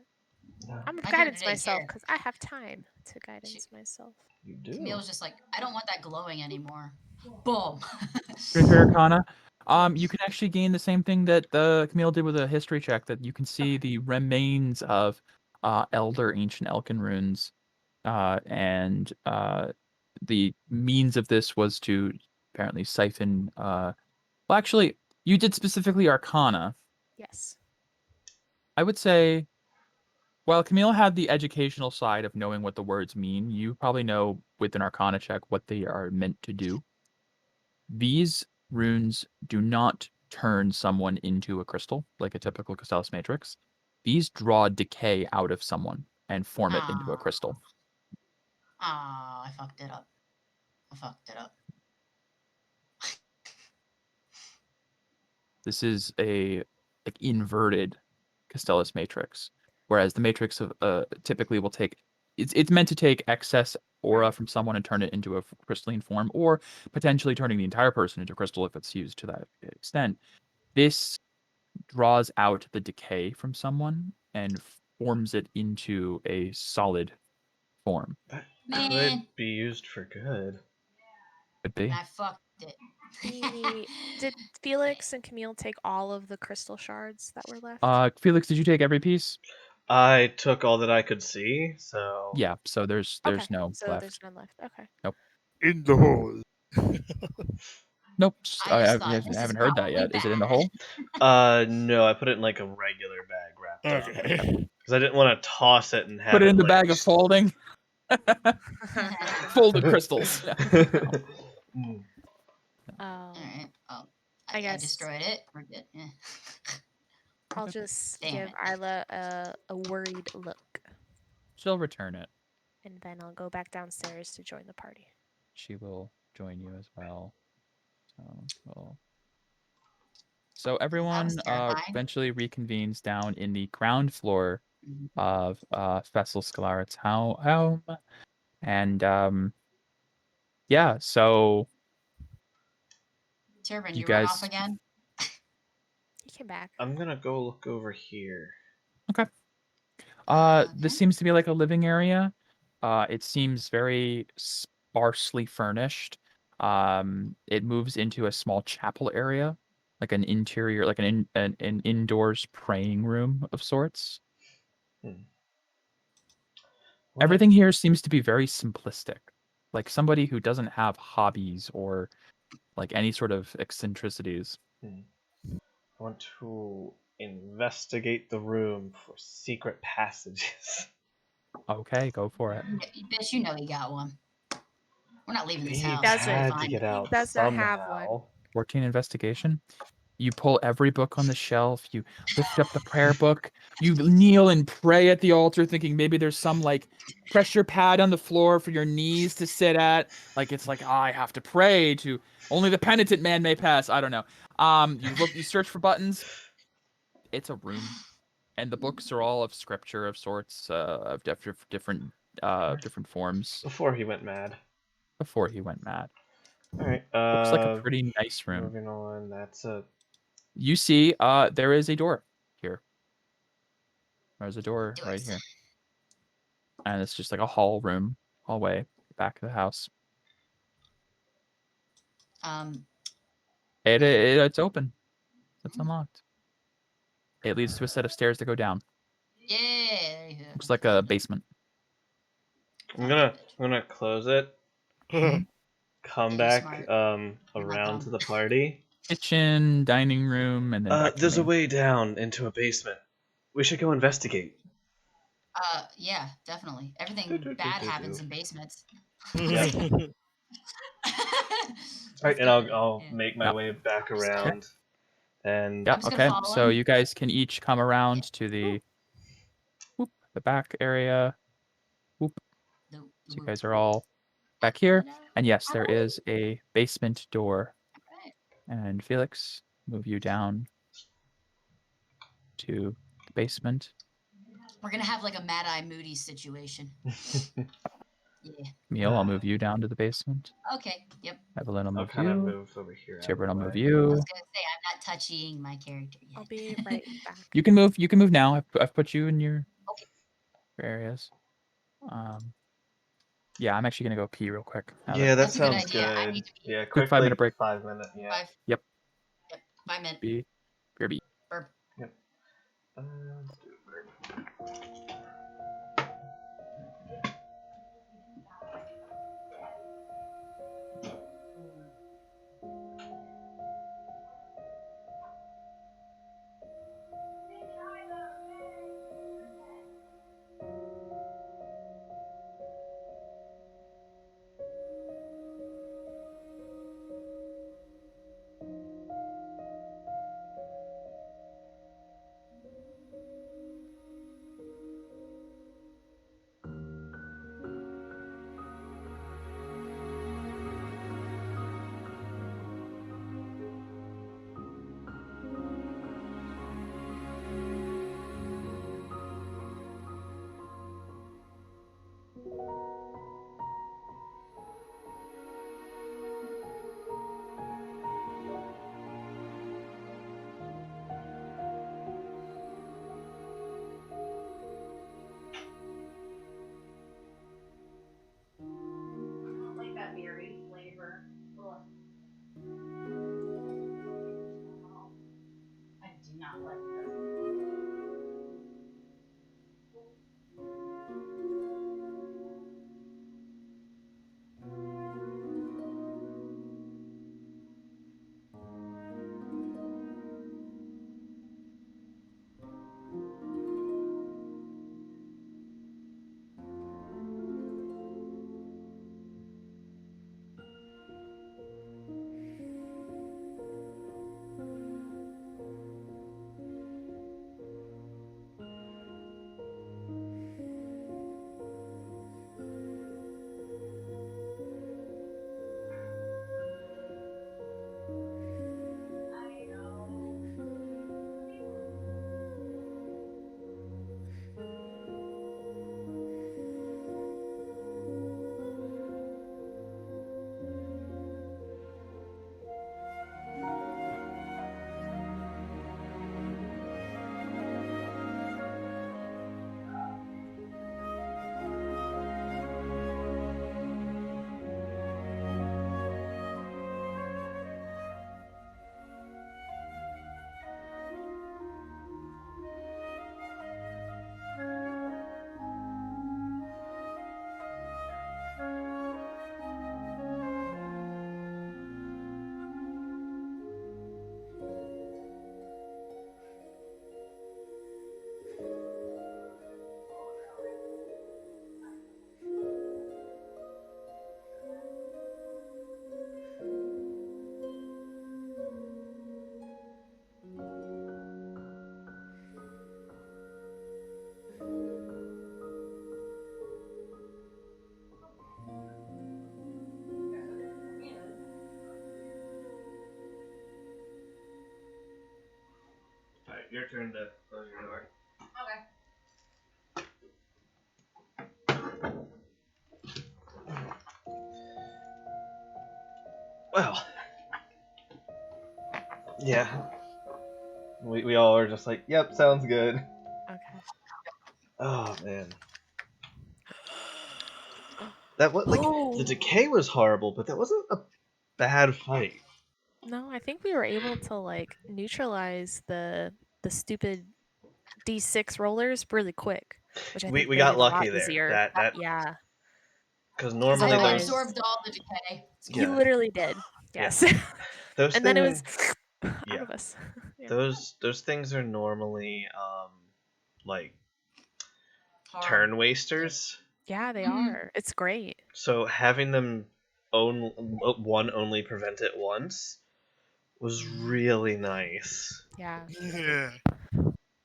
I'm My guidance character didn't myself care. because I have time to guidance myself. You do. Camille was just like, I don't want that glowing anymore. Boom. Good for your Arcana. You can actually gain the same thing that Camille did with a history check. That you can see the remains of elder ancient Elkin runes, and the means of this was to apparently siphon. Well, actually, you did specifically Arcana. Yes. I would say, while Camille had the educational side of knowing what the words mean, you probably know with an Arcana check what they are meant to do. These runes do not turn someone into a crystal like a typical Castellus matrix. These draw decay out of someone and form it into a crystal. I fucked it up. I fucked it up. This is a inverted Castellus matrix, whereas the matrix of typically will take it's meant to take excess aura from someone and turn it into a crystalline form, or potentially turning the entire person into crystal if it's used to that extent. This draws out the decay from someone and forms it into a solid form. That Man. could be used for good. Could be. And I fucked it. Did Felix and Camille take all of the crystal shards that were left? Felix, did you take every piece? I took all that I could see, so Yeah, so there's Okay, no so left. there's none left. Okay. In the hole. Nope. I just I thought, this is haven't heard that probably yet. Is it in the bad. hole? No, I put it in like a regular bag wrapped up Okay. because I didn't want to toss it and have Put it in the like... bag of folding. Folded crystals. Mm. Alright. Oh, I I guess destroyed it. We're good. Yeah. I'll just Damn give it. Isla a worried look, She'll return it. and then I'll go back downstairs to join the party. She will join you as well. So everyone terrifying. eventually reconvenes down in the ground floor of Fessel Scalaret's home. And yeah, so Turbin, you you run guys off again? He came back. I'm gonna go look over here. Okay. This Okay. seems to be like a living area. It seems very sparsely furnished. It moves into a small chapel area, like an interior, like an indoors praying room of sorts. Everything here seems to be very simplistic. Like somebody who doesn't have hobbies or like any sort of eccentricities. I want to investigate the room for secret passages. Okay, go for it. Bitch, you know you got one. We're not leaving this He house. doesn't. had to Fine. get out does not have one. somehow. 14 investigation. You pull every book on the shelf. You lift up the prayer book. You kneel and pray at the altar, thinking maybe there's some like pressure pad on the floor for your knees to sit at. Like it's like, I have to pray to only the penitent man may pass. I don't know. You search for buttons. It's a room, and the books are all of scripture of sorts, of different forms. Before he went mad. Before he went mad. All right. Looks like a pretty nice room. Moving on. That's a... You see, there is a door here. There's a door right here. And it's just like a hallway, back of the house. It's open. It's unlocked. It leads to a set of stairs to go down. Yeah. Looks like a basement. I'm gonna close it. Come back Smart. around to the party. Kitchen, dining room, and then back to There's a me. way down into a basement. We should go investigate. Yeah, definitely. Everything bad happens in basements. Yep. Alright, and I'll make my way back around. And yeah, I'm just gonna okay. follow So him. you guys can each come around to the the back area. Whoop. Nope. So you guys are all back here. And yes, there Alright. is a basement door. Alright. And Felix, move you down to the basement. We're gonna have like a Mad Eye Moody situation. Yeah. Meal, I'll move you down to the basement. Okay. Yep. Evelyn, I'll I'll move kind of you. move over here. out of Tibert, the I'll move way. I you. was gonna say I'm not touching my character yet. I'll be right back. You can move. You can move now. I've put you in your Okay. areas. Yeah, I'm actually gonna go pee real quick. Yeah, that That's a good sounds idea. I good. need to pee. Yeah, Quick quickly. 5-minute break. 5 minute. Yeah. 5. Yep. 5 minutes. Be BRB. Burp. Let's do it. Like that berry flavor. I do not like that. Alright, your turn to close your door. Well. Yeah. We all are just like, yep, sounds good. Okay. Oh man. That was like Oh. the decay was horrible, but that wasn't a bad fight. No, I think we were able to like neutralize the stupid D6 rollers really quick, which I think We made got it a lot lucky there. easier. That Yeah, because I normally otherwise- those absorbed all the decay. he literally did. Yes, those and then it was things- out yeah. of us. Yeah. those things are normally like Hard. turn wasters. Yeah, they Mhm. are. It's great. So having them one only prevent it once was really nice. Yeah. Yeah.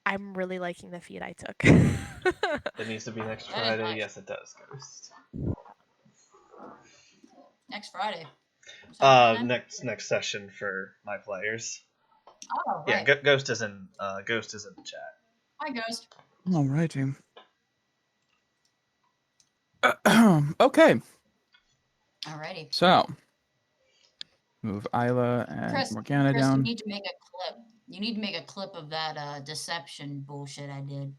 I'm really liking the feat I took. It needs to be next That is Friday. nice. Yes, it does, Ghost. Next Friday. What's that then? Next session for my players. Oh, Yeah, right. Ghost is in the chat. Hi, Ghost. Alrighty. Okay, Alrighty. so move Isla and Chris, Morgana you down. need to make a clip. You need to make a clip of that deception bullshit I did.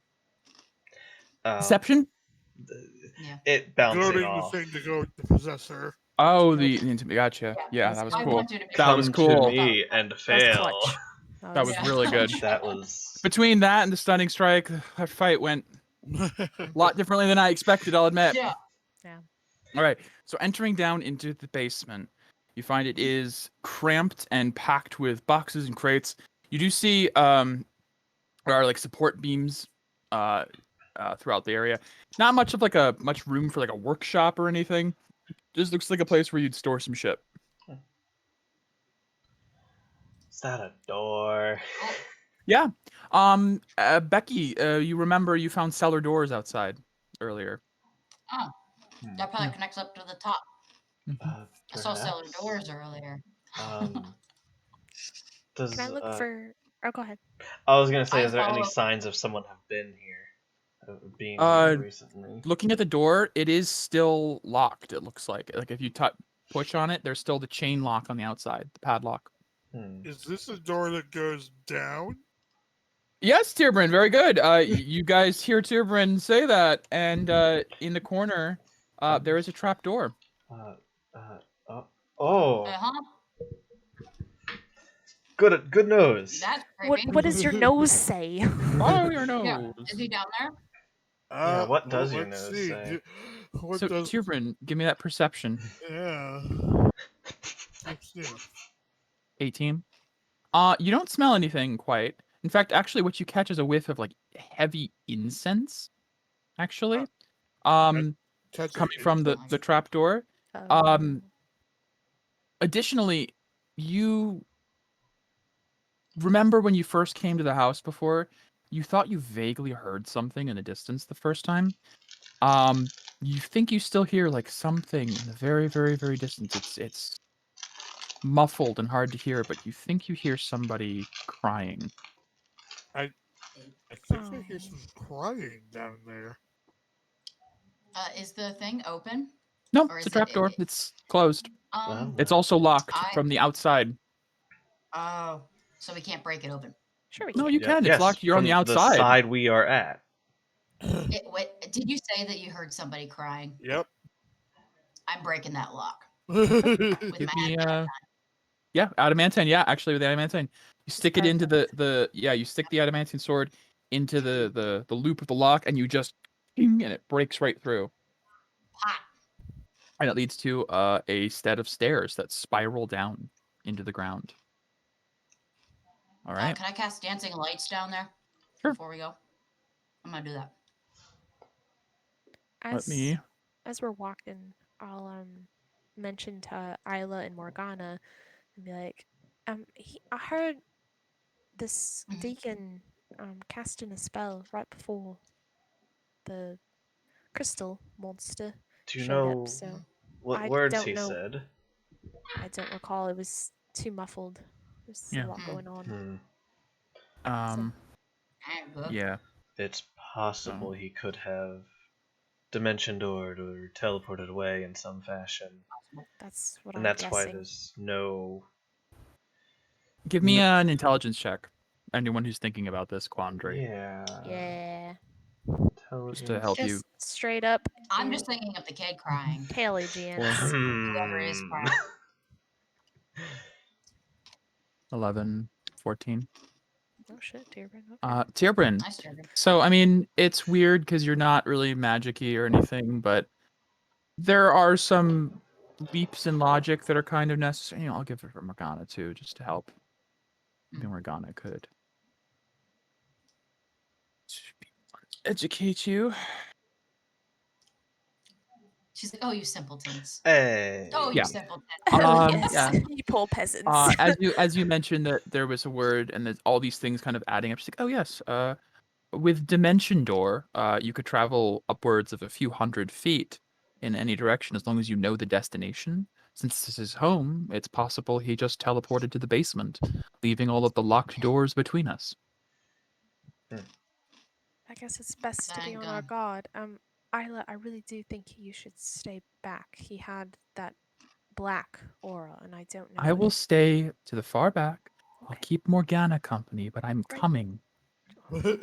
Deception? Yeah. It bouncing Goading the off. thing to go with the possessor. Oh, the gotcha. Yeah, because that was I cool. want you to make That was Come cool. to me and That was fail. clutch. That was really good. That was. Between that and the stunning strike, that fight went a lot differently than I expected, I'll admit. Yeah. All right, so entering down into the basement, you find it is cramped and packed with boxes and crates. You do see there are like support beams throughout the area. Not much of much room for like a workshop or anything. Just looks like a place where you'd store some shit. Is that a door? Yeah. Becky, you remember you found cellar doors outside earlier. Oh, that probably connects up to the top. I saw cellar Perhaps. doors earlier. Does Can I look for? Oh, go ahead. I was gonna say, I is there any follow- signs of someone have been here, being here recently? Looking at the door, it is still locked. It looks like if you push on it, there's still the chain lock on the outside, the padlock. Is this a door that goes down? Yes, Tierbrin, very good. You guys hear Tierbrin say that, and in the corner, there is a trap door. Oh, Uh-huh. good nose. That's What creepy. What does your nose say? Follow your Yeah. nose. Is he down there? Yeah, what does your let's nose see. say? What So, does? Tierbrin, give me that perception. Yeah. Let's see. 18. You don't smell anything quite. In fact, actually, what you catch is a whiff of like heavy incense. Actually, coming from the trap door. Additionally, you remember when you first came to the house before, you thought you vaguely heard something in the distance the first time. You think you still hear like something in the very, very, very distance. It's muffled and hard to hear, but you think you hear somebody crying. I think I hear some crying down there. Is the thing open? No, Or it's a is trap it- door. It's closed. It's also locked from the outside. Oh, so we can't break it open. Sure, we No, can. you can. It's Yes, locked. You're on from the outside. The side we are at. Wait, did you say that you heard somebody crying? Yep. I'm breaking that lock. Give me yeah, adamantine. Yeah, actually with the adamantine, you stick it into you stick the adamantine sword into the loop of the lock, and you just ping, and it breaks right through. Hot. And it leads to a set of stairs that spiral down into the ground. All right. Can I cast dancing lights down there? Sure. Before we go, I'm gonna do that. As we're walking, I'll mention to Isla and Morgana and be like, I heard this deacon casting a spell right before the crystal monster Do you showed know up. So what I words don't he know. said? I don't recall. It was too muffled. There's a lot going on. Yeah. It's possible he could have dimension doored or teleported away in some fashion. That's what and I'm that's guessing. why there's no. Give me an intelligence check. Anyone who's thinking about this quandary. Yeah. Just to help you. Just straight up. I'm just thinking of the kid crying. Intelligence. Whoever is crying. 11, 14. Oh shit, Tierbrin. Tierbrin. Nice, Tierbrin. So, I mean, it's weird because you're not really magic-y or anything, but there are some leaps in logic that are kind of necessary. You know, I'll give it for Morgana, too, just to help. Maybe Morgana could educate you. She's like, "Oh, you simpletons! Hey. Oh, you Yeah. simpletons!" Yes. Yeah. You poor peasants. As you mentioned that there was a word and that all these things kind of adding up. She's like, oh yes, with Dimension Door, you could travel upwards of a few hundred feet in any direction as long as you know the destination. Since this is home, it's possible he just teleported to the basement, leaving all of the locked doors between us. I guess it's best to be Bang on our gun. guard. Isla, I really do think you should stay back. He had that black aura, and I don't know. I will if- stay to the far back. I'll Okay, keep Morgana company, but I'm Great. coming. fine.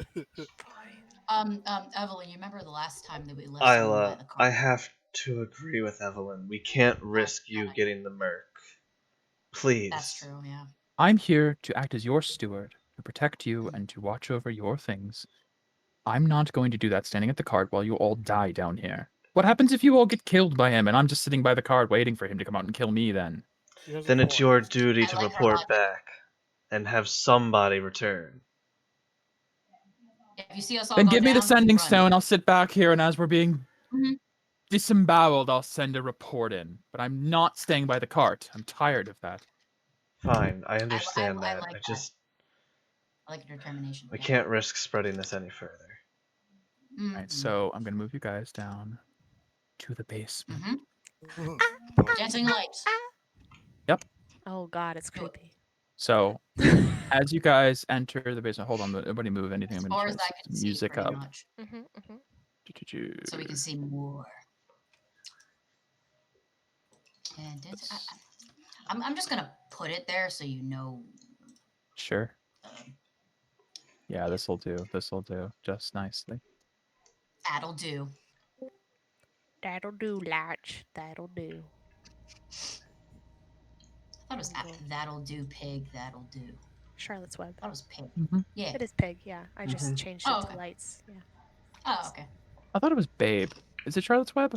Evelyn, you remember the last time that we left someone by Isla, the car? I have to agree with Evelyn. We can't risk you fine. getting the Merc. Please. That's true, yeah. I'm here to act as your steward, to protect you and to watch over your things. I'm not going to do that standing at the cart while you all die down here. What happens if you all get killed by him and I'm just sitting by the cart waiting for him to come out and kill me then? Then it's your duty I to like her report logic. back and have somebody return. If you see us all Then go give me the down, sending run. stone. I'll sit back here, and as we're being Mhm. disemboweled, I'll send a report in. But I'm not staying by the cart. I'm tired of that. Fine, I understand I that. like I that. just I like your determination. we yeah. can't risk spreading this any further. Alright, so I'm gonna move you guys down to the basement. Dancing lights. Oh God, it's Do it. creepy. So as you guys enter the basement, hold on, nobody move anything. As I'm far gonna as try I some can see, music pretty up. much. So we can see more. And I'm just gonna put it there so you know. Sure. Yeah, this'll do. This'll do just nicely. That'll do. That'll do, Latch. That'll do. I thought it was Oh, boy. that'll do, pig. That'll do. Charlotte's Web. I thought it was pig. Mm-hmm. Yeah. It is pig, yeah. I just changed it Oh, to okay. lights. Yeah. Oh, okay. I thought it was Babe. Is it Charlotte's Web?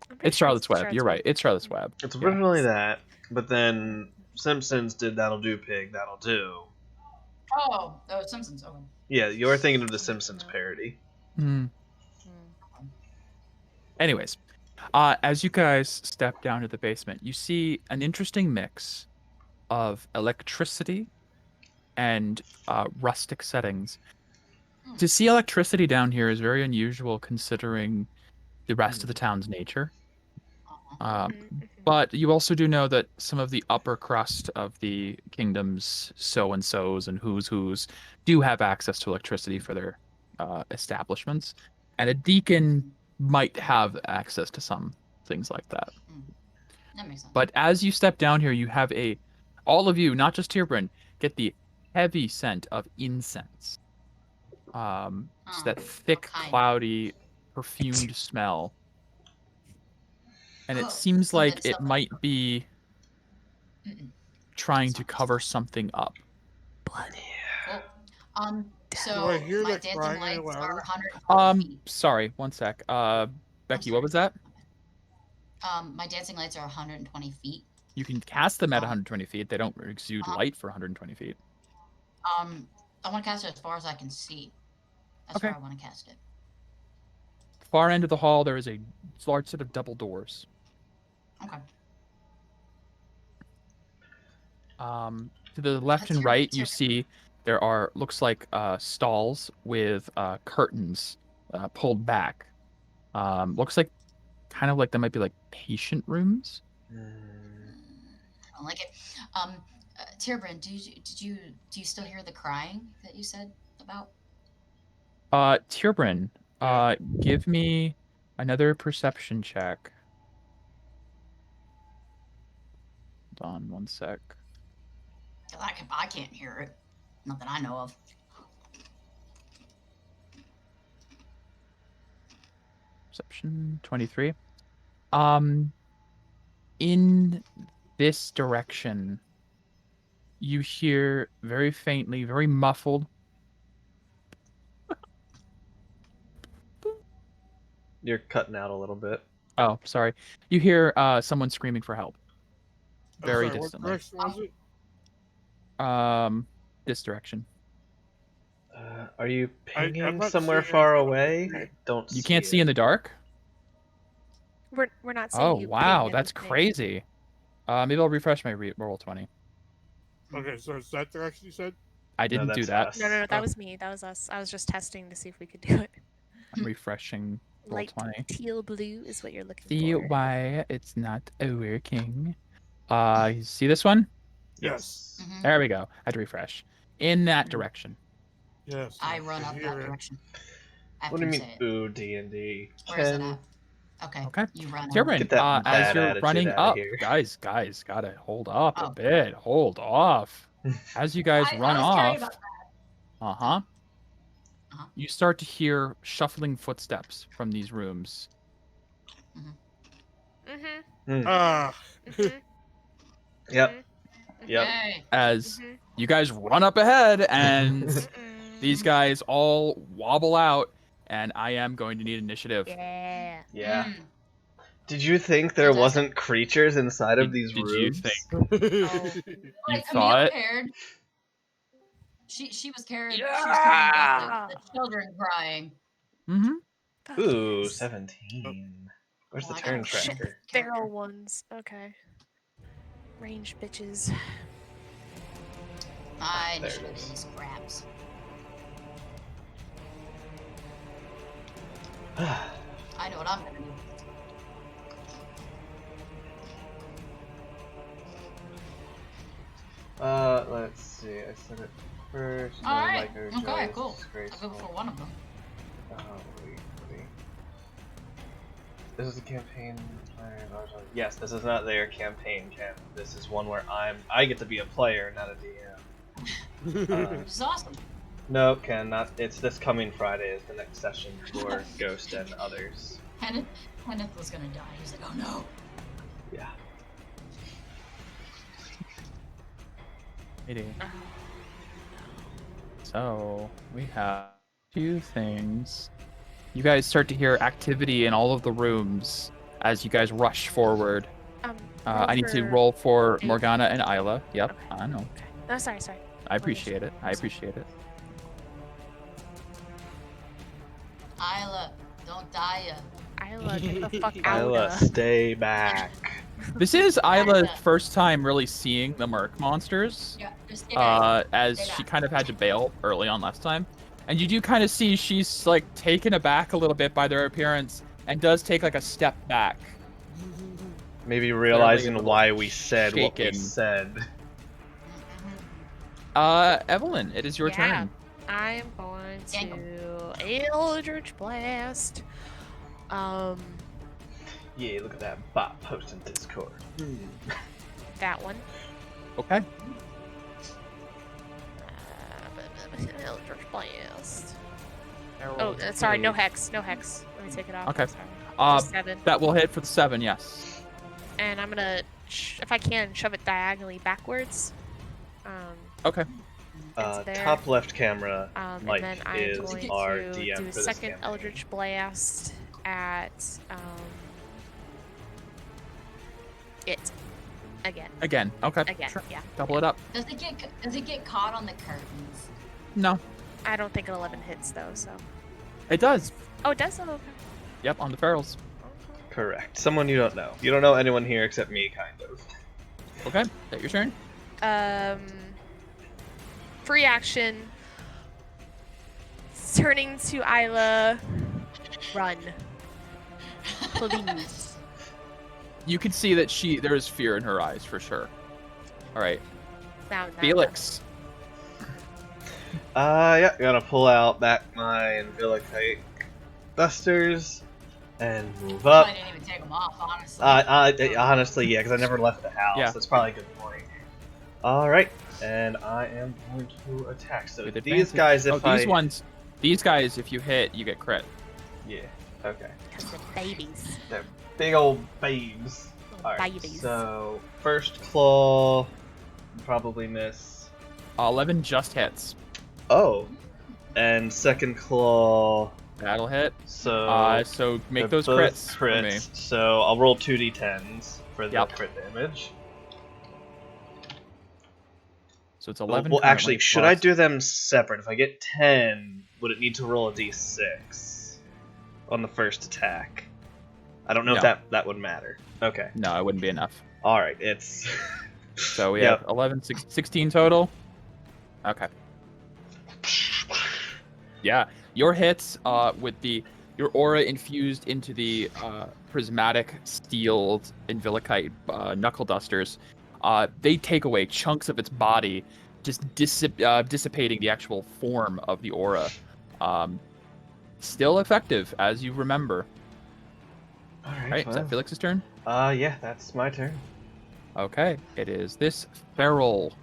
I'm pretty It's sure Charlotte's Web. You're right. It's Charlotte's Web. It's Yeah. originally that, but then Simpsons did That'll Do Pig, That'll Do. Oh, Simpsons. Okay. Yeah, you're thinking of the Simpsons parody. Mm. Anyways, as you guys step down to the basement, you see an interesting mix of electricity and rustic settings. To see electricity down here is very unusual considering the rest of the town's nature. But you also do know that some of the upper crust of the kingdom's so-and-sos and who's do have access to electricity for their establishments. And a deacon might have access to some things like that. That makes sense. But as you step down here, you have all of you, not just Tierbrin, get the heavy scent of incense. It's that thick, cloudy, perfumed smell. And it seems like it might be trying to cover something up. Cool. So Do I hear my that dancing crying any lights are louder? 100 feet. Sorry, one sec. Becky, what was that? My dancing lights are 120 feet. You can cast them at 120 feet. They don't exude light for 120 feet. I want to cast it as far as I can see. That's where I want to cast it. Far end of the hall, there is a large set of double doors. Okay. To the left and right, you see there are looks like stalls with curtains pulled back. Looks like kind of like they might be like patient rooms. I don't like it. Tierbrin, do you still hear the crying that you said about? Tierbrin, give me another perception check. Hold on one sec. I can't hear it. Not that I know of. Perception 23. In this direction, you hear very faintly, very muffled. You're cutting out a little bit. Oh, sorry. You hear someone screaming for help. Very Sorry, distantly. what direction was it? This direction. Are you I'm pinging not somewhere seeing far anything. away? I don't. You can't see in the dark? We're not seeing Oh, you wow, ping that's anything. crazy. Maybe I'll refresh my roll 20. Okay, so it's that direction you said? I didn't do that's that. us. No, that Oh. was me. That was us. I was just testing to see if we could do it. I'm refreshing roll Light 20. teal blue is what you're looking See for. why it's not working. You see this one? Yes. Mhm. There we go. I had to refresh. In that direction. Yes. I run up hear that it. direction. What After do you you mean, say it. ooh, D&D? Where's it Ken, at? Okay. Okay. You run It's your up. turn. Get that As bad you're attitude running outta up, here. guys, gotta hold up a Oh. bit. Hold off. As you guys run I was carrying off, about Uh-huh. you start to hear shuffling footsteps from these rooms. Mm-hmm. Ah. Mm-hmm. Yep. Yep. Hey. As Mhm. you guys run up ahead, and Mm-mm. these guys all wobble out, and I am going to need initiative. Yeah. Yeah. Mm. Did you think there Fantastic. wasn't creatures inside of Did- these did you rooms? think- Oh. You Like, thought Camille it? cared. She was caring. She was caring about the children crying. Mm-hmm. Ooh, Yes. 17. Where's the Well, I turn got a Shit, tracker? the feral ones. Okay. Range bitches. My There it initiative is. is grabs. I know what I'm gonna do. Let's see. I said it first. All right. Like her Okay, joy is cool. I'll go disgraceful. for one of them. Wait. This is a campaign. Yes, this is not their campaign, Ken. This is one where I get to be a player, not a DM. Which is awesome. No, Ken, not. It's this coming Friday is the next session for Ghost and others. Kenneth was gonna die. He's like, oh no. Yeah. So we have two things. You guys start to hear activity in all of the rooms as you guys rush forward. I need to roll for Morgana and Isla. Yep, Okay. I know. No, sorry. I appreciate it. I appreciate it. Isla, don't die ya. Isla, get the fuck out. Isla, stay back. This is Isla's first time really seeing the Murk monsters. Yeah, just stay back. As Stay she back. kind of had to bail early on last time. And you do kind of see she's like taken aback a little bit by their appearance and does take like a step back. Maybe realizing little why we said what we shaken. said. Evelyn, it is your turn. I am going Dang to Eldritch Blast. Yeah, look at that bot post in Discord. That one. Okay. Eldritch Blast. Oh, sorry, no hex. Let me take it off. Okay. Sorry. 7. That will hit for the 7, yes. And I'm gonna, if I can, shove it diagonally backwards. Okay. It's there. Top left camera, Mike, and then I'm is going our to DM do for a this second campaign. Eldritch Blast at it again. Okay. Again, Sure. yeah. Double it up. Does it get caught on the curtains? No. I don't think an 11 hits though. So. It does. Oh, it does. Oh, okay. Yep, on the ferals. Correct. Someone you don't know. You don't know anyone here except me, kind of. Okay. Is that your turn? Free action. Turning to Isla. Run. Please. You can see that there is fear in her eyes for sure. All right. Now, Felix. Yeah, gonna pull out back my Invilicate Busters and move up. I didn't even take them off, honestly. Honestly, yeah, because I never left the house. Yeah. That's probably a good point. Alright, and I am going to attack. So With these advantage. guys, These guys, if you hit, you get crit. Yeah, okay. Because they're babies. They're big old babes. Little Alright, babies. so first claw, probably miss. 11 just hits. Oh, and second claw, That'll hit. so... So make they're those both crits for me. So I'll roll 2d10s for the Yep. crit damage. So it's 11. Well, actually, currently, should plus- I do them separate? If I get 10, would it need to roll a d6 on the first attack? I don't know No. if that would matter. Okay. No, it wouldn't be enough. Alright, it's... So we Yep. have 11, 16 total. Okay. Yeah, your hits with your aura infused into the prismatic steeled Invilicite knuckle dusters, they take away chunks of its body, just dissipating the actual form of the aura. Still effective, as you remember. All right. Right, is that Felix's turn? Yeah, that's my turn. Okay, it is this feral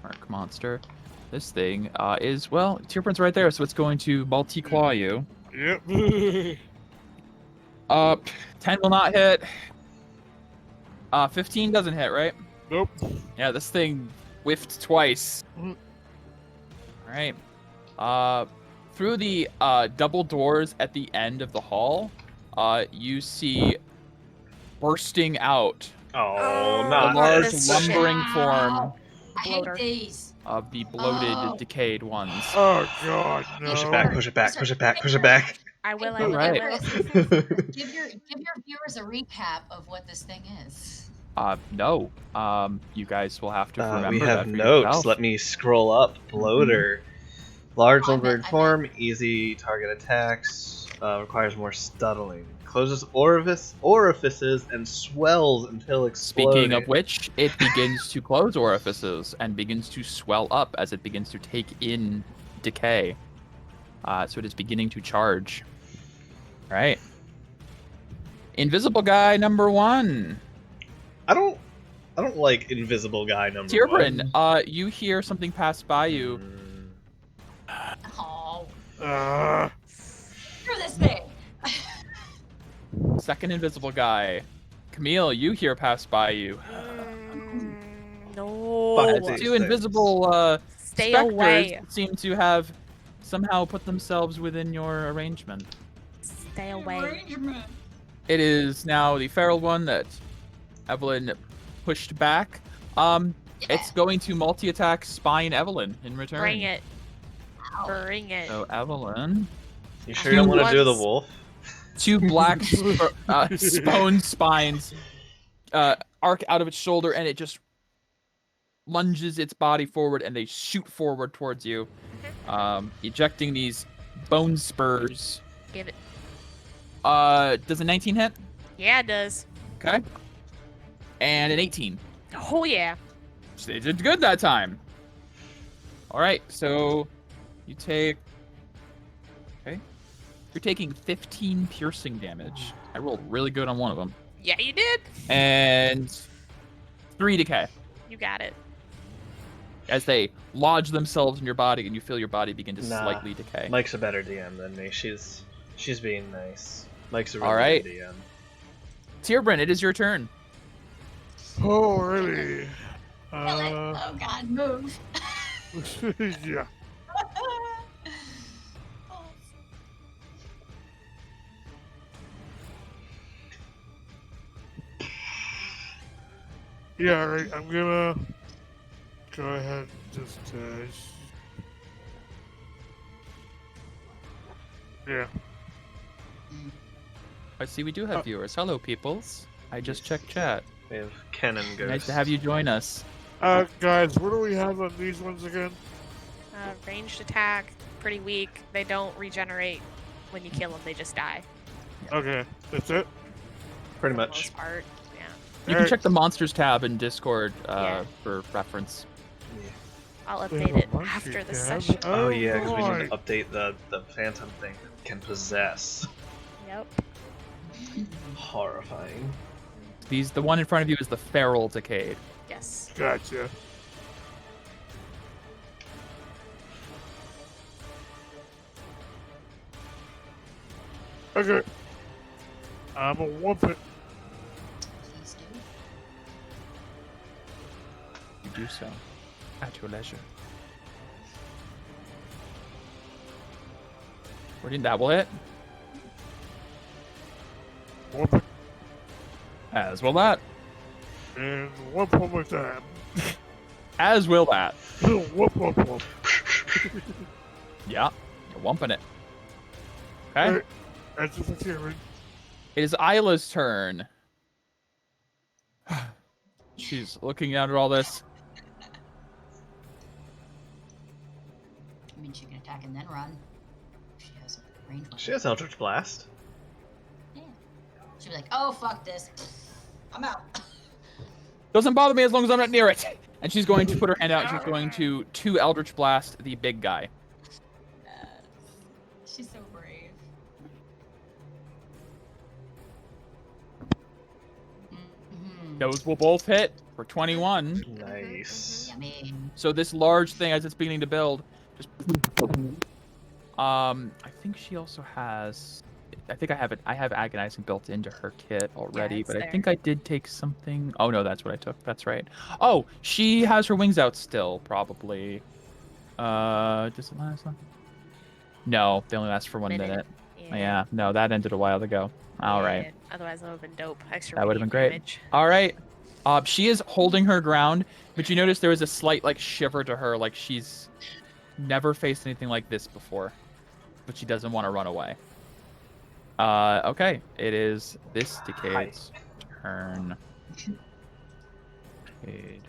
Mark monster. This thing is, well, Tierprint's right there, so it's going to multi-claw you. Yep. 10 will not hit. 15 doesn't hit, right? Nope. Yeah, this thing whiffed twice. Mhm. All right. Through the double doors at the end of the hall, you see bursting out Oh, a not large this. lumbering form Ow. I hate Bloater. these. of the bloated, Oh. decayed ones. Oh God, no. Push it back, push it back, push it back, push it back. I will. I Hey, will. Alright. I will. Give your viewers a recap of what this thing is. No. You guys will have to remember we that have for notes. yourself. Let me scroll up. Bloater. Large Oh, I meant- lumbered I form, easy target attacks, requires more stuttling. Closes orifices and swells until exploding. Speaking of which, it begins to close orifices and begins to swell up as it begins to take in decay. So it is beginning to charge. All right. Invisible guy number 1. I don't like invisible guy number Tierbrin, one. you hear something pass by you. Oh, screw this thing. Second invisible guy. Camille, you hear pass by you. No. Fuck Two these invisible Stay specters away. seem to have somehow put themselves within your arrangement. Stay away. Arrangement. It is now the feral one that Evelyn pushed back. It's going to multi-attack Spine Evelyn in return. Bring it. Ow. Bring it. So Evelyn, You sure you don't want to do the wolf? 2 black spone spines arc out of its shoulder, and it just lunges its body forward, and they shoot forward towards you, ejecting these bone spurs. Give it. Does a 19 hit? Yeah, it does. Okay. And an 18. Oh yeah. They did good that time. All right, so you take. Okay. You're taking 15 piercing damage. I rolled really good on one of them. Yeah, you did. And 3 decay. You got it. As they lodge themselves in your body, and you feel your body begin to Nah. slightly decay. Mike's a better DM than me. She's being nice. Mike's a really All right. good DM. Tierbrin, it is your turn. Alrighty. Kill it. Oh God, move. Yeah. Yeah, alright, I'm gonna go ahead and just, yeah. I see we do have viewers. Hello, peoples. I just checked chat. We have Ken and Ghost. Nice to have you join us. Guys, what do we have on these ones again? Ranged attack, pretty weak. They don't regenerate when you kill them. They just die. Okay, that's it? Pretty For the much. most part. Yeah. You can Alright. check the monsters tab in Discord Yeah. for reference. I'll We update have a it bunch after of the tabs. session. Oh yeah, because we need boy. to update the phantom thing that can possess. Yep. Horrifying. The one in front of you is the feral decayed. Yes. Gotcha. Okay. I'm a whoop it. Please do. You do so at your leisure. Where did that will hit? Whoop it. As will that. And whoop one more time. As will that. Whoop, whoop, whoop. Yeah, you're wumping it. Okay. Alright, that's just a theory. It is Isla's turn. She's looking down at all this. I mean, she can attack and then run. range weapon. She has Eldritch Blast. Yeah. She'll be like, oh, fuck this. I'm out. Doesn't bother me as long as I'm not near it. And she's going to put her hand out. She's going to 2 Eldritch Blast the big guy. She's so brave. Those will both hit for 21. Nice. Yummy. So this large thing, as it's beginning to build, just... I think she also has... I think I have Agonizing built into her kit already, it's but I there. think I did take something... Oh, no, that's what I took. That's right. Oh, she has her wings out still, probably. Does it last long? No, they only last for 1 minute. Yeah, no, that ended a while ago. All right. Otherwise, that would have been dope. Extra That would have been great. damage. All right. She is holding her ground, but you notice there was a slight like shiver to her, like she's never faced anything like this before, but she doesn't want to run away. Okay, it is this decade's turn. Decade.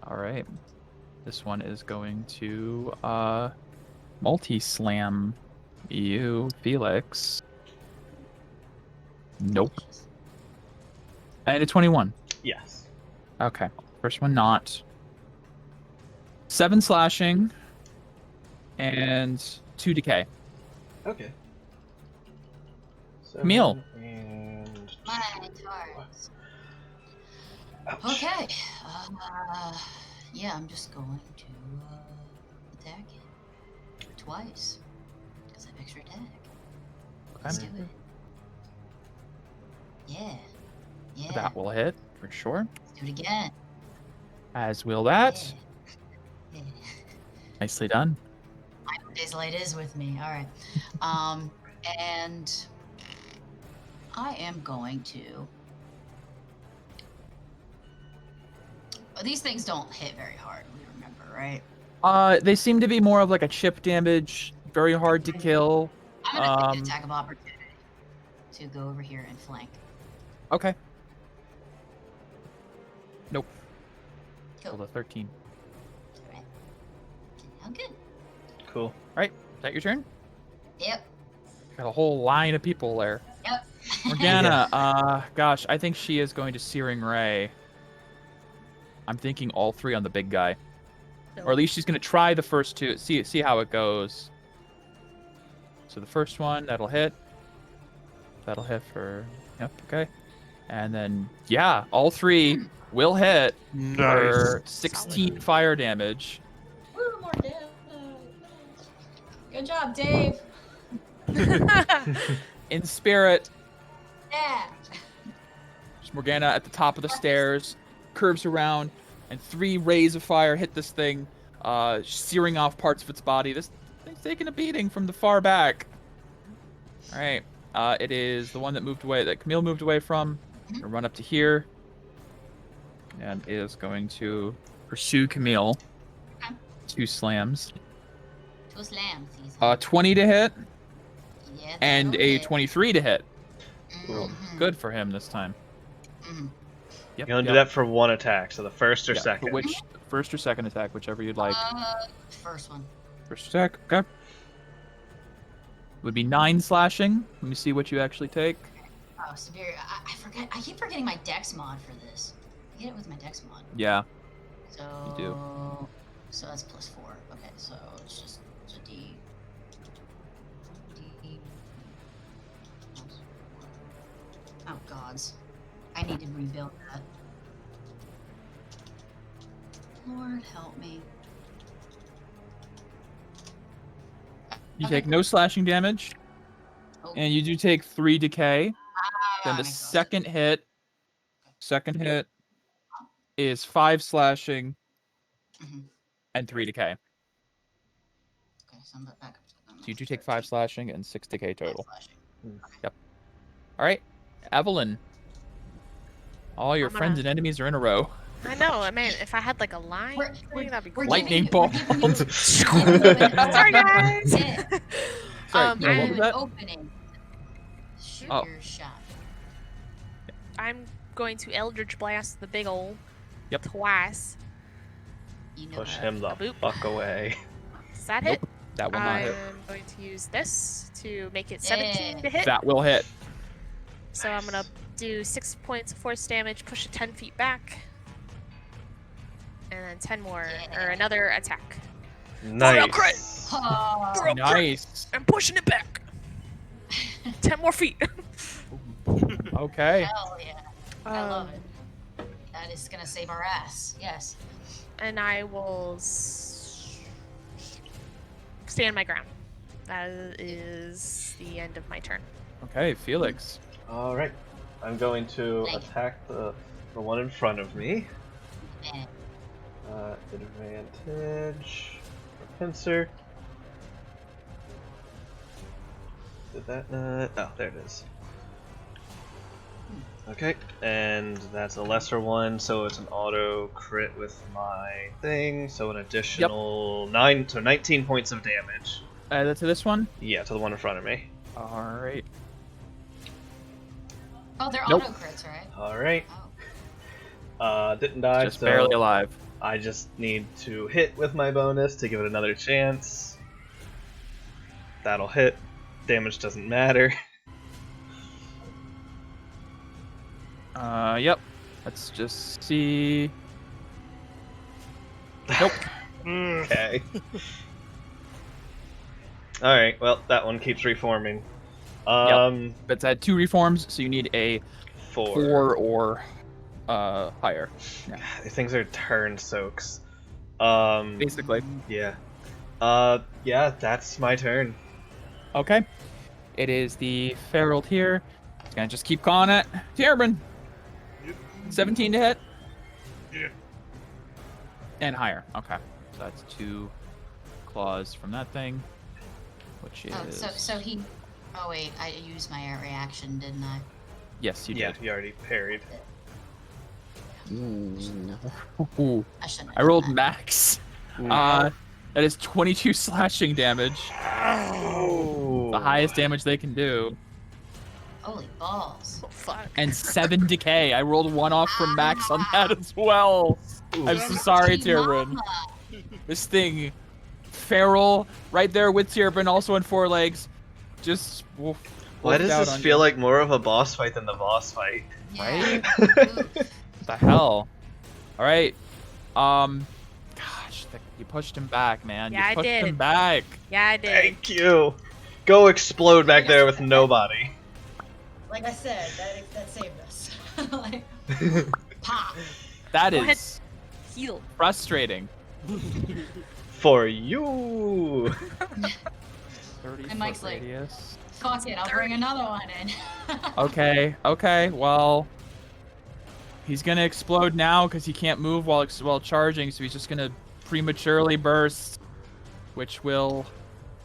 All right, this one is going to multi-slam you, Felix. Nope. And a 21. Yes. Okay. First one not. 7 slashing. And 2 decay. Okay. Camille. And... My cards. Ouch. Okay. Yeah, I'm just going to attack it. Twice. Because I have extra attack. Let's do it. Yeah. Yeah. That will hit, for sure. Let's do it again. As will that. Yeah. Nicely done. Days light is with me. All right. And I am going to. Oh, these things don't hit very hard. We remember, right? They seem to be more of like a chip damage, very hard to kill. I'm gonna take an attack of opportunity to go over here and flank. Okay. Nope. Cool. Rolled a 13. All right. I'm good. Cool. All right. Is that your turn? Yep. Got a whole line of people there. Yep. Morgana, gosh, I think she is going to Searing Ray. I'm thinking all 3 on the big guy. Or at least she's going to try the first 2. See how it goes. So the first one, that'll hit. That'll hit for... Yep, okay. And then, yeah, all 3 will hit for 16 fire damage. Woo, Morgana. Good job, Dave. In spirit, Yeah. there's Morgana at the top of the stairs, curves around, and 3 rays of fire hit this thing, searing off parts of its body. This thing's taking a beating from the far back. All right, it is the one that moved away, that Camille moved away from. Gonna run up to here, and is going to pursue Camille. Okay. 2 slams. 2 slams. 20 to hit, Yeah, and that'll a hit. 23 to hit. Cool. Good for him this time. Mhm. Yep, You only do that for 1 attack, so the first or Yeah, second. Which first or second attack, whichever you'd like. First one. First attack, okay. Would be 9 slashing. Let me see what you actually take. Oh, severe. I forget. I keep forgetting my dex mod for this. I get it with my dex mod. Yeah. So. You do. So that's +4. Okay, so it's just a D. Oh gods, I need to rebuild that. Lord help me. You Okay. take no slashing damage, Oh. and you do take 3 decay. Then the my God. second hit is 5 slashing Mhm. and 3 decay. Okay, so I'm back up. So you do take 5 slashing and 6 decay total. Slashing. All right, Evelyn. All your I'm friends gonna- and enemies are in a row. I know. I mean, if I had like a line, We're- that'd be we're cool. Lightning giving- we're bolt. giving you- Sorry, guys. Yeah. Sorry, I'm no, what I'm was that? opening. Shoot Oh. your shot. I'm going to Eldritch Blast the big ol' Yep. twice. You know Push that. him the A boop. fuck away. Does that hit? Nope, that will not hit. I'm going to use this to make it 17 Yeah. to hit. That will hit. So I'm gonna do 6 points of force damage, push it 10 feet back, and then 10 more, or another attack. Nice. Oh, Nice. I'm pushing it back. 10 more feet. Okay. hell yeah. I love it. That is gonna save our ass. Yes. And I will stand my ground. That is the end of my turn. Okay, Felix. All right. I'm going to Thank you. attack the one in front of me. Eh. Advantage for pincer. Did that not? Oh, there it is. Okay, and that's a lesser one, so it's an auto crit with my thing, so an additional 19 points of damage. To this one? Yeah, to the one in front of me. Alright. Oh, they're Nope. auto crits, right? Alright. Oh. Didn't die, Just so barely alive. I just need to hit with my bonus to give it another chance. That'll hit. Damage doesn't matter. Yep. Let's just see. Nope. Okay. Alright, well, that one keeps reforming. It's had 2 reforms, so you need a 4 or higher. Yeah. These things are turn soaks. Basically. Yeah. Yeah, that's my turn. Okay. It is the Ferald here. It's gonna just keep calling it. Tierbin! 17 to hit? Yeah. And higher. Okay. So that's 2 claws from that thing. Which is... Oh, so he. Oh wait, I used my reaction, didn't I? Yes, you Yeah, did. you already parried. Ooh. I shouldn't. I rolled max. That is 22 slashing damage. Oh. The highest damage they can do. Holy balls! Oh, fuck. And 7 decay. I rolled 1 off from max on that as well. I'm so sorry, Tierbin. This thing, feral, right there with Tierbin, also on 4 legs. Just Why wolfed does out this on feel you. like more of a boss fight than the boss fight? Yeah. Right? Oof. What the hell? Alright. Gosh, you pushed him back, man. Yeah, I You pushed did. him back. Yeah, I did. Thank you. Go explode back there with nobody. Like I said, that saved us. Like, pop. That Go ahead. is Heal. frustrating. For you. 30 And Mike's foot like- radius. Fuck it, I'll bring another one in. Okay, well, he's gonna explode now because he can't move while charging, so he's just gonna prematurely burst, which will,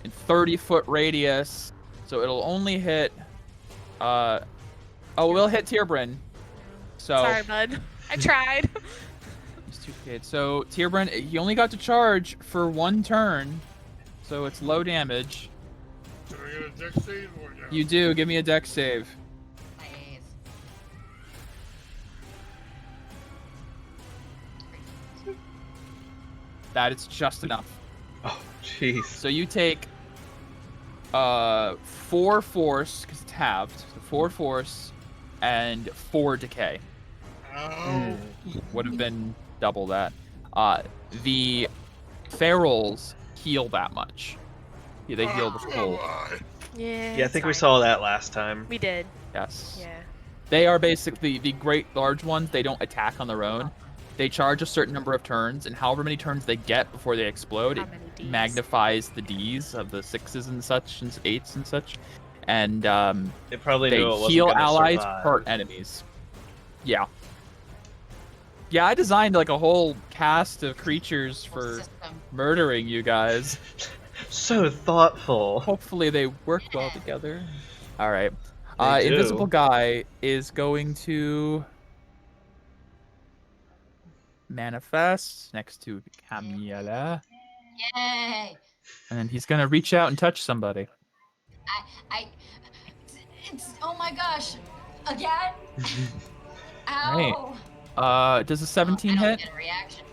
in 30-foot radius, so it'll only hit, we'll hit Tierbrin. So, Sorry, bud. I tried. he's too kid. So, Tierbrin, he only got to charge for 1 turn, so it's low damage. Do I get a dex save or no? You do, give me a dex save. Nice. That is just enough. Oh, jeez. So you take 4 force, because it's halved, so 4 force, and 4 decay. Ow. Would have been double that. The ferals heal that much. Yeah, they heal the Come full. on. Yeah. Yeah, I think we it's saw that last time. fine. We did. Yes. Yeah. They are basically the great large ones. They don't attack on their own. They charge a certain number of turns, and however many turns they get before they explode, How it many Ds? magnifies the Ds of the 6s and such, and 8s and such. And It probably they knew it wasn't heal gonna allies, survive. hurt enemies. Yeah. Yeah, I designed like a whole cast of creatures for System. murdering you guys. So thoughtful. Hopefully they work well together. All right. They do. Invisible guy is going to manifest next to Camilla, Yay! and he's gonna reach out and touch somebody. It's, oh my gosh! Again? Ow! Does a 17 I don't hit? get a reaction.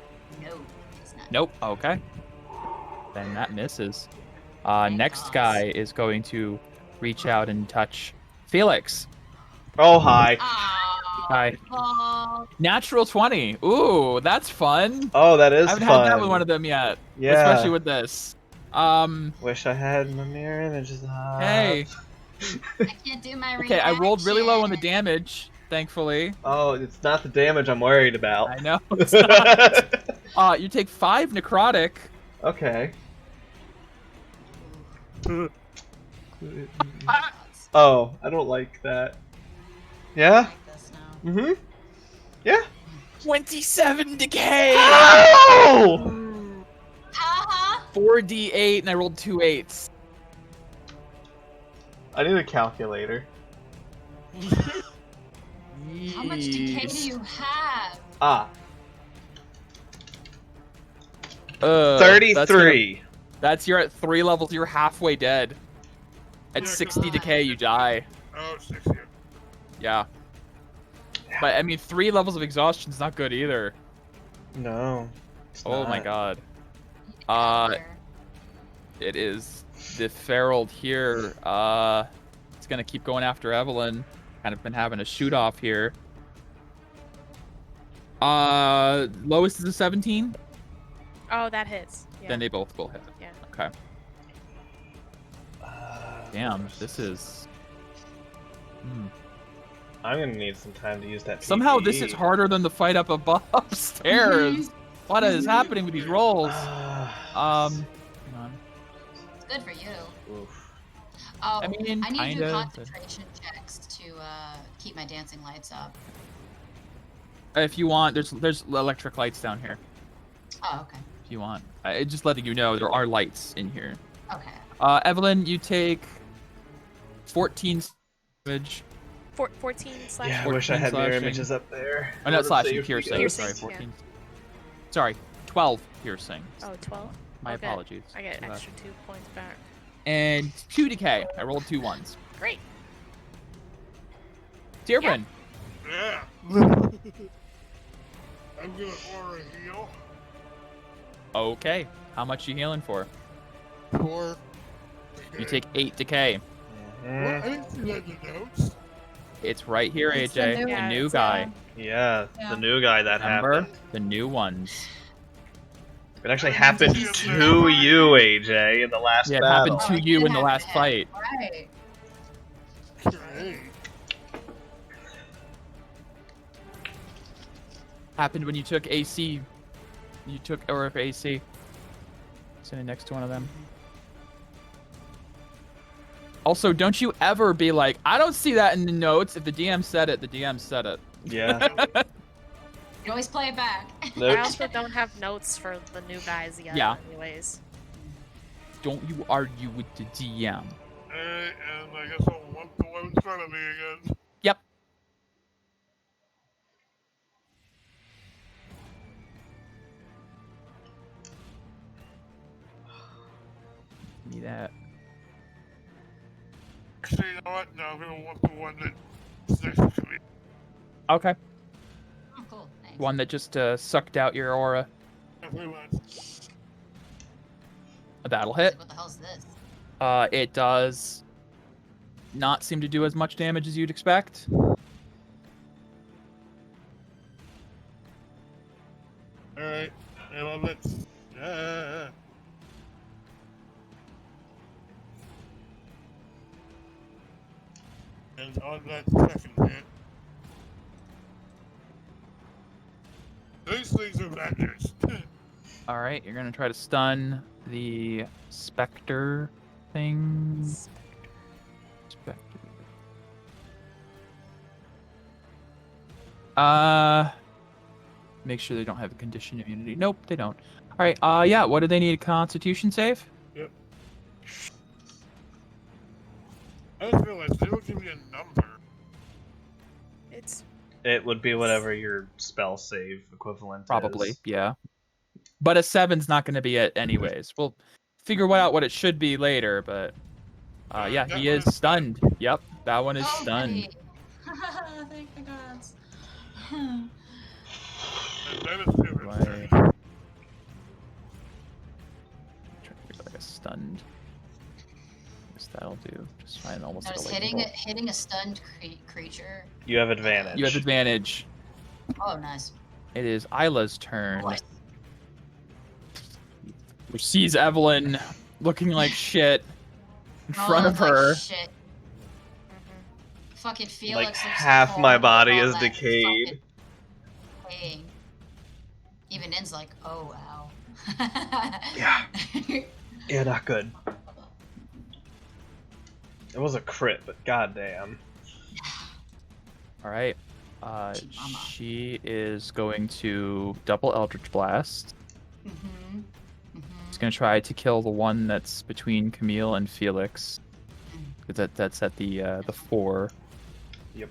No, it's not. Nope. Okay. Then that misses. Next guy is going to reach out and touch Felix. Oh, hi. Hi. Oh, Natural 20. Ooh, that's fun. Oh, that is I haven't fun. had that with one of them yet. Yeah. Especially with this. Wish I had my mirror images up. Hey. I can't do my Okay, I rolled really low on the reaction. damage, thankfully. Oh, it's not the damage I'm worried about. I know. It's not. You take 5 necrotic. Okay. Oh, I don't like that. Yeah? Like this now. Mm-hmm. Yeah? 27 decay! Oh! Haha. 4d8, and I rolled 2 8s. I need a calculator. How much decay do you have? Ah, That's 33. you're at 3 levels, you're halfway dead. At Yeah, 60 God. decay, you die. Oh, 6 here. Yeah. But, I mean, 3 levels of exhaustion's not good either. No. it's Oh my not. god. There. It is the Ferald here. It's gonna keep going after Evelyn. Kind of been having a shoot off here. Lowest is a 17. Oh, that hits. Yeah. Then they both will hit. Yeah. Okay. Damn, this is. I'm gonna need some time to use that. Somehow this PPE. is harder than the fight up above upstairs. What is happening with these rolls? Hang on. It's good for you. Oof. Oh, I mean, I need to do kinda, but- concentration checks to keep my dancing lights up. If you want, there's electric lights down here. Oh, okay. If you want, just letting you know there are lights in here. Okay. Evelyn, you take 14 damage. 14 slash. Yeah, I wish I had mirror slashing. images up there. Oh, not Would've slashing, saved me, piercing. guys. Sorry, Piercing, 14. Sorry, 12 piercing. Oh, 12. My Okay. apologies. I get for that. extra 2 points back. And 2 decay. I rolled 2 1s. Great. Tierbryn. Yeah. I'm gonna Aurora heal. Okay. How much you healing for? 4. You take 8 decay. Well, I Mhm. didn't see that in the notes. It's right here, It's the AJ. new The new ones, guy. Yeah, Yeah. the new guy that Remember? happened. The new ones. It actually I happened didn't see to that. you, AJ, in the last Yeah, it battle. happened to it you did in the happen last to fight. Right. Great. Happened when you took AC. You took Aurora AC. Sitting next to one of them. Also, don't you ever be like, I don't see that in the notes. If the DM said it, the DM said it. Yeah. You can always play it back. Nope. I also don't have notes for the new guys yet. Yeah. Anyways. Don't you argue with the DM. Alright, and I guess I'll lump the one in front of me again. Yep. Give me that. Actually, you know what? No, I'm gonna lump the one that's next to me. Okay. Oh, cool. Nice. One that just sucked out your aura. Pretty much. That'll hit. What the hell's this? It does not seem to do as much damage as you'd expect. Alright, and on that. And on that second hit. These things are badgers. All right, you're gonna try to stun the specter thing. Spectre. Make sure they don't have a condition immunity. Nope, they don't. All right. Yeah. What do they need? A Constitution save? Yep. I just realized they don't give me a number. It's It would be whatever your spell save equivalent Probably. is. Yeah. But a 7's not going to be it anyways. We'll figure out what it should be later. But yeah, That he one is is stunned. Yep, that one is Oh, stunned. buddy. Thank the gods. And then it's different. Right. Try to I almost Notice hit a lightning bolt. hitting a stunned creature. You have advantage. You have advantage. Oh, nice. It is Isla's turn. Boy. Who sees Evelyn looking like shit in Oh, front of like her. shit. Fucking Felix Like looks half my horrible body with all is that decayed. fucking pain. Even N's like, oh wow. Yeah. Yeah, not good. It was a crit, but goddamn. All right. She is going to double Eldritch Blast. She's going to try to kill the one that's between Camille and Felix. Because that's at the 4. Yep.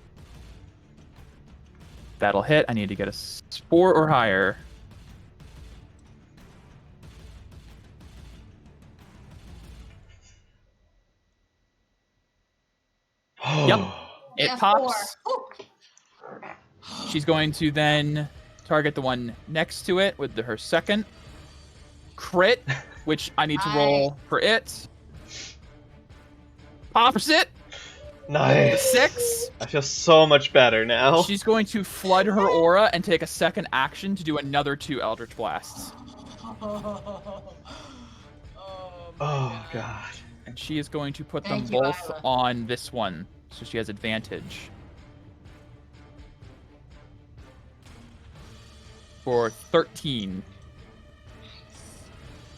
That'll hit. I need to get a 4 or higher. Yep. It Yeah, pops. 4. She's going to then target the one next to it with her second crit, which I need to roll for it. Pops it. Nice. 6. I feel so much better now. She's going to flood her aura and take a second action to do another 2 Eldritch Blasts. Oh god. And she is going to put them Thank you, both Isla. on this one, so she has advantage. For 13.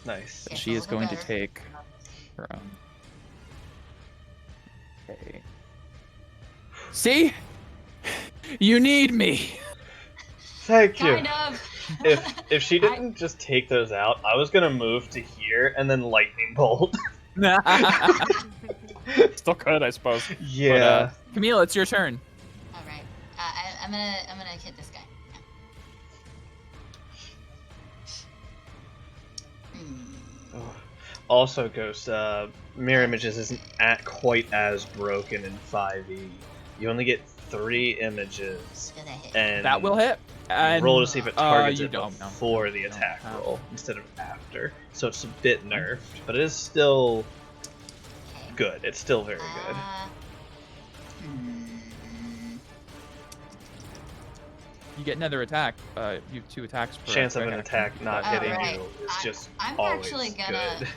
Nice. Yeah, She is a little going to better. take her own. Okay. See? You need me. Thank you. Kind of. If she didn't just take those out, I was gonna move to here and then lightning bolt. Still could, I suppose. Yeah. But, Camille, it's your turn. All right. I'm gonna hit this guy. Oh. Also, Ghost, Mirror Images isn't quite as broken in 5e. You only get 3 images, Did that hit? and That will hit. And roll to see if it targets you it don't know. before the attack have roll instead of after. So it's a bit nerfed, but it is still Okay. good. It's still very good. You get another attack. You have 2 attacks per Chance of an action. attack not Oh, hitting right. you is just I'm always actually gonna. good.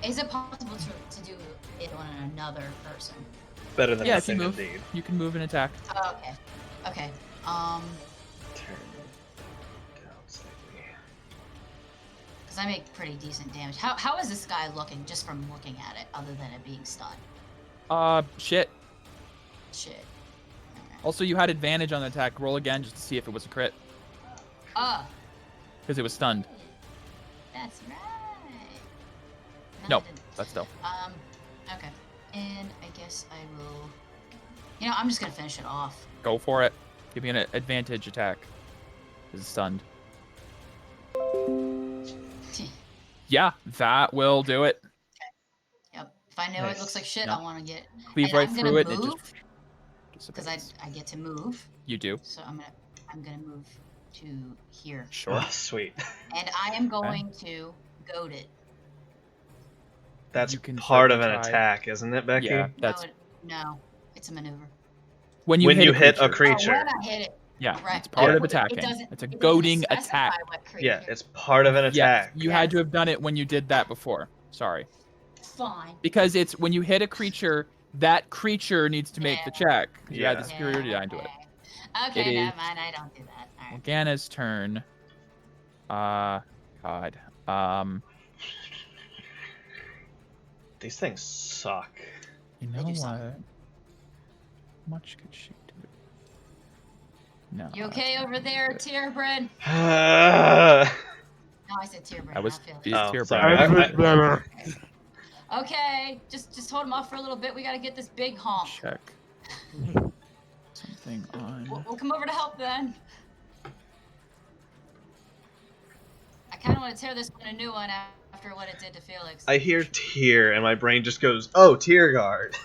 Is it possible to do it on another person? Better than Yeah, if you nothing move, indeed. you can move and attack. Oh, okay. Okay. Turn down slightly. Because I make pretty decent damage. How is this guy looking just from looking at it, other than it being stunned? Shit. Shit. Also, you had advantage on the attack. Roll again just to see if it was a crit. Because it was stunned. That's right. No, I didn't. that's still. Okay. And I guess I will. You know, I'm just gonna finish it off. Go for it. Give me an advantage attack. It's stunned. Yeah, that will do it. Yep. If I know it looks like shit, No. I want to get. Cleave And right I'm through gonna it and it move, just because dissipates. I get to move. You do. So I'm gonna move to here, Sure. Oh, sweet. and I am going to goad it. That's You can part of an certainly try. attack, isn't it, Becky? Yeah, that's No, it's a maneuver. when you When hit you a hit a creature. Oh, creature. when I hit it. Yeah, Right. it's part Yeah. of attacking. doesn't- It's a it doesn't goading specify attack. what creature. Yeah, it's part of an attack. Yeah, you had to Yes. have done it when you did that before. Sorry. Fine. Because it's when you hit a creature, that creature needs to make the check. 'Cause you add the Yeah. superiority die to it. Okay, It never is- mind. I don't do that. All right. Morgana's turn. God. These things suck. You They know do what? suck. How much could she do? No. You okay over there, Tierbred? Ah. No, I said Tierbred. I was not Felix. these Oh, tier sorry. brackets. I've been better. Okay, just hold him off for a little bit. We gotta get this big honk. Check. Something on. We'll come over to help then. I kind of want to tear this one a new one after what it did to Felix. I hear tear, and my brain just goes, "Oh, tear guard."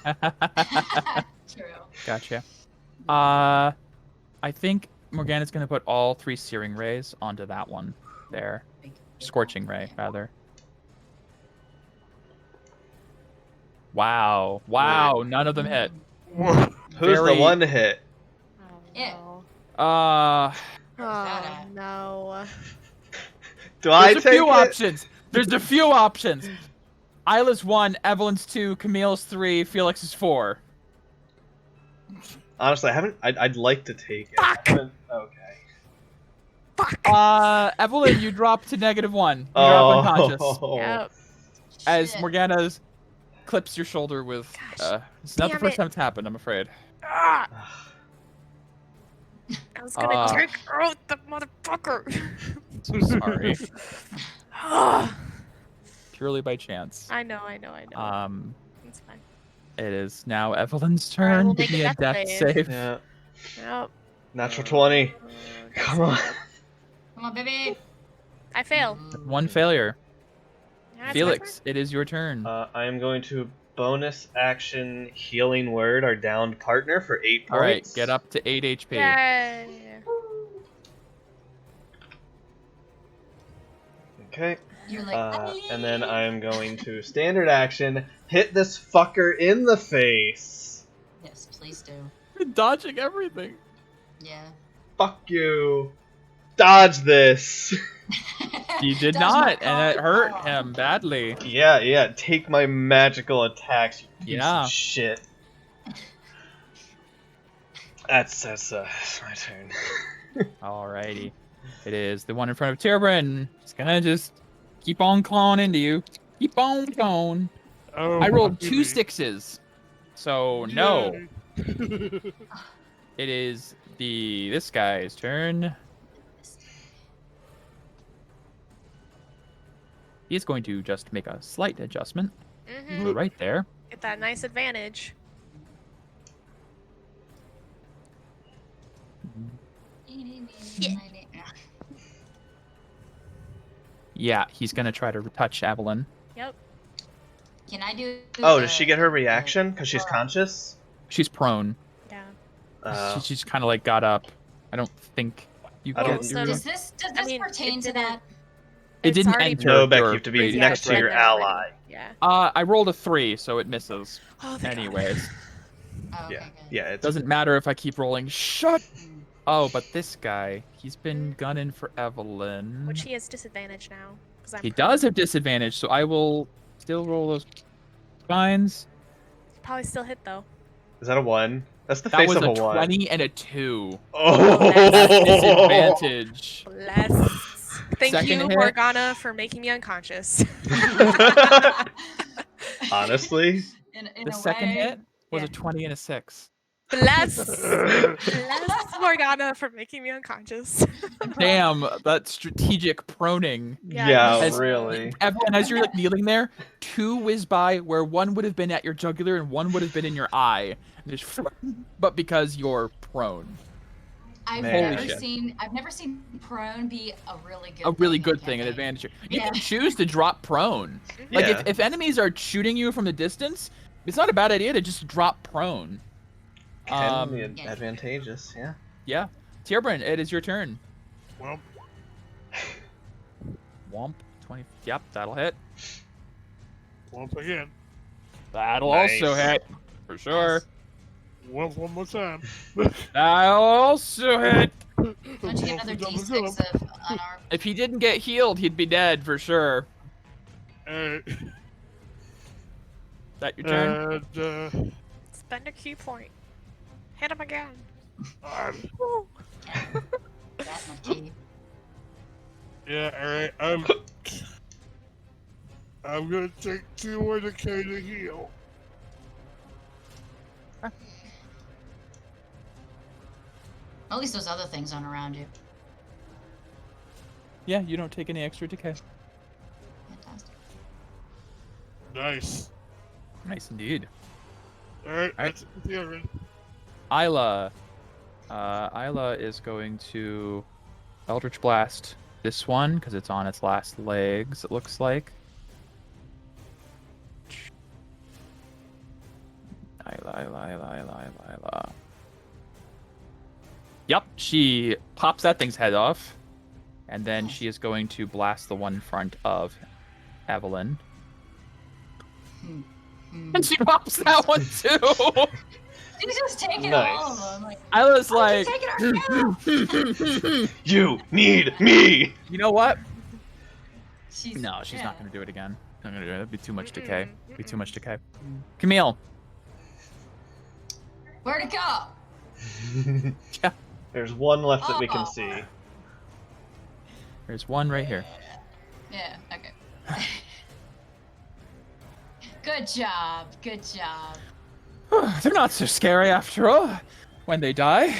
True. Gotcha. I think Morgana's gonna put all 3 searing rays onto that one there. Scorching ray, rather. Wow. Wow. None of them hit. What? Who's the Very- one hit? Oh, Yeah. no. Where's that Oh, at? no. Do I There's a take few it? options. There's a few options. Isla's 1, Evelyn's 2, Camille's 3, Felix's 4. Honestly, I haven't. I'd like to take it. I Fuck! haven't- Okay. Fuck! Evelyn, you drop to -1. You drop Oh. unconscious. Yep. As Shit. Morgana clips your shoulder with. Gosh, It's not the damn first it. time it's happened, I'm afraid. Ah! I was gonna take out the motherfucker. So sorry. Ah. Purely by chance. I know. It's fine. It is now Evelyn's Alright, turn. we'll Give make me a a death death save. save. Yeah. Yep. Natural 20. Come on. Come on, baby. I fail. One failure. Yeah, it's my Felix, it is your turn. I am going to bonus action healing word our downed partner for 8 points. All right, get up to 8 HP. turn. Yay. Okay. You're like, And then I'm going to standard action hit this fucker in the face. yes, please do. You're dodging everything. Yeah. Fuck you. Dodge this. You did Does not, not and it go hurt wrong. him badly. Yeah. Take my magical attacks, you piece Yeah. of shit. That's my turn. Alrighty. It is the one in front of Tyrabrin. It's gonna just keep on clawing into you. Keep on clawing. Oh, I rolled my 2 6s. So no. Yay. It is this guy's turn. He's going to just make a slight adjustment. Mm-hmm. Right there. Get that nice advantage. Yeah, he's gonna try to touch Evelyn. Yep. Can I do? Oh, does she get her reaction because she's uh, conscious? She's prone. Yeah. She's kind of like got up. I don't think you I don't- get. So Does this I mean, pertain it to didn't- that? It It's didn't already enter. No, Beck, your you have to be radius. next to it's your been there already. ally. Yeah. I rolled a 3, so it misses. Oh, thank God. Anyways, Oh, okay, Yeah, good. yeah. It doesn't matter if I keep rolling. Shut. Mm. Oh, but this guy, he's been gunning for Evelyn. Which he has disadvantage now. 'Cause I'm He prone. does have disadvantage, so I will still roll those spines. Probably still hit though. Is that a 1? That's the That face was of a a 1. 20 and a 2. Oh, That's Disadvantage. Bless. Thank Second you, hit. Morgana, for making me unconscious. Honestly, In The a second way, hit was Yeah. a 20 and a 6. Bless. Bless Morgana for making me unconscious. Damn, that strategic proning. yeah, As- really. Evelyn, as you're like kneeling there, 2 whiz by where one would have been at your jugular and one would have been in your eye. And just, but because you're prone. I've Man. never seen prone be a really good. A really thing in good thing, an campaign. advantage. You Yeah. can choose to drop prone. Like Yeah. if enemies are shooting you from the distance, it's not a bad idea to just drop prone. Can be Yeah. advantageous, yeah. Yeah. Tyrabrin, it is your turn. Well, Womp. 20. Yep, that'll hit. once again. That'll Nice. also hit. For sure. Once one more time. That'll also hit. Don't you get another D6 of unarmed? If he didn't get healed, he'd be dead for sure. Alright. That your turn? And, Spend a key point. Hit him again. uh, That's my key. yeah, alright. I'm gonna take 2 more decay to heal. At least those other things aren't around you. Yeah, you don't take any extra decay. Fantastic. Nice. Nice indeed. Alright, Alright. that's the other end. Isla. Isla is going to Eldritch Blast this one because it's on its last legs, it looks like. Isla. Yep, she pops that thing's head off. And then she is going to blast the one in front of Evelyn. Hmm. And she pops that one too. She's just taking Nice. all of them. Like, I was "Oh, like, you're taking our You need me. you know what? She's, No, she's not yeah. gonna do it again. Not gonna do it. That'd be too much decay. Mm-mm, Be too mm-mm. much decay. Camille. Where'd it go? Yeah. There's one left that we can Oh. see. There's one right here. Yeah, okay. Good job. Good job. They're not so scary after all. When they die.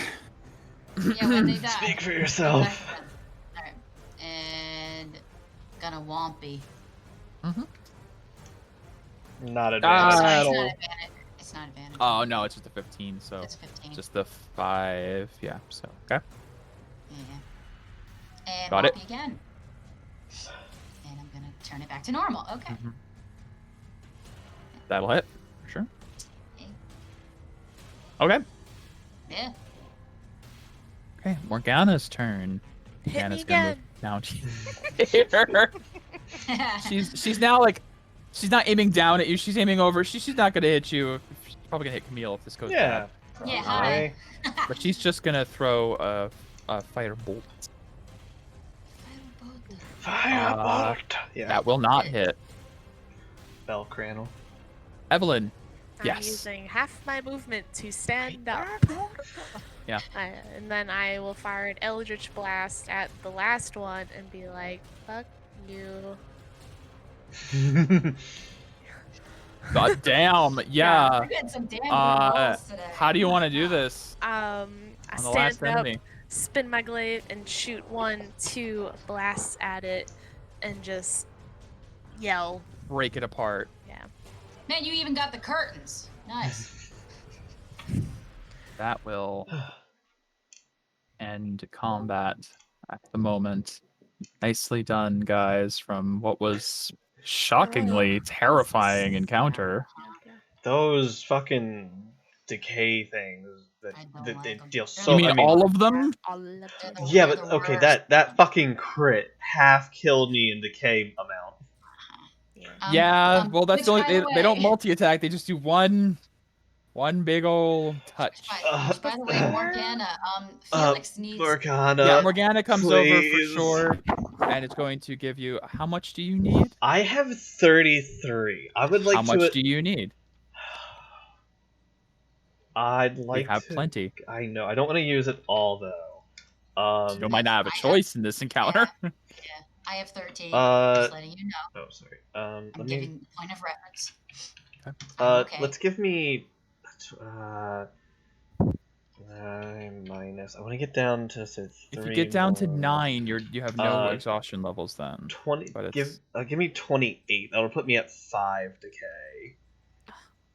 Yeah, when they die. Speak for yourself. Alright. And gonna wompy. Not Ah. advanced. Sorry, That'll- it's not advantage. Oh no, it's just a 15, so It's 15. just the 5. Yeah, so okay. Yeah. And Got it. wompy again. And I'm gonna turn it back to normal. Okay. That'll hit. For sure. Okay. Yeah. Okay, Morgana's turn. Hit me Morgana's gonna again. move down here. She's now like, she's not aiming down at you. She's aiming over. She's not gonna hit you. She's probably gonna hit Camille if this goes Yeah. bad. Yeah, probably. hi. But she's just gonna throw a fire bolt. Firebolt. Yeah. That will not hit. Bell Crannel. Evelyn. I'm Yes. using half my movement to stand up. Yeah. And then I will fire an Eldritch Blast at the last one and be like, fuck you. God damn. Yeah. We're getting some damn good rolls today. How do you want to do this I on the last stand up, enemy? spin my glaive, and shoot 1-2 blasts at it and just yell. Break it apart. Yeah. Man, you even got the curtains. Nice. That will end combat at the moment. Nicely done, guys, from what was shockingly terrifying encounter. Those fucking decay things that, I don't that like they 'em. deal You so. You mean I mean, all of them? All of them. yeah, They're but the okay, worst. that fucking crit half killed me in decay amount. Yeah, well, that's which, the only. by the They don't way- multi-attack. They just do one big old touch. Which, by the way, Morgana, Felix needs. Morgana. Yeah, Morgana comes over for please. sure, and it's going to give you. How much do you need? I have 33. I would like How to. much do you need? I'd like We have to. plenty. I know. I don't want to use it all though. You might not have a I have- choice in this encounter. I have 13. Uh, just letting you know. Oh, sorry. I'm Let me. giving point of reference. I'm okay. Let's give me. Minus. I want to get down to say 3. If you get down to more. 9, you have no Uh, exhaustion levels then. 20. But Give me 28. That'll put me at 5 decay.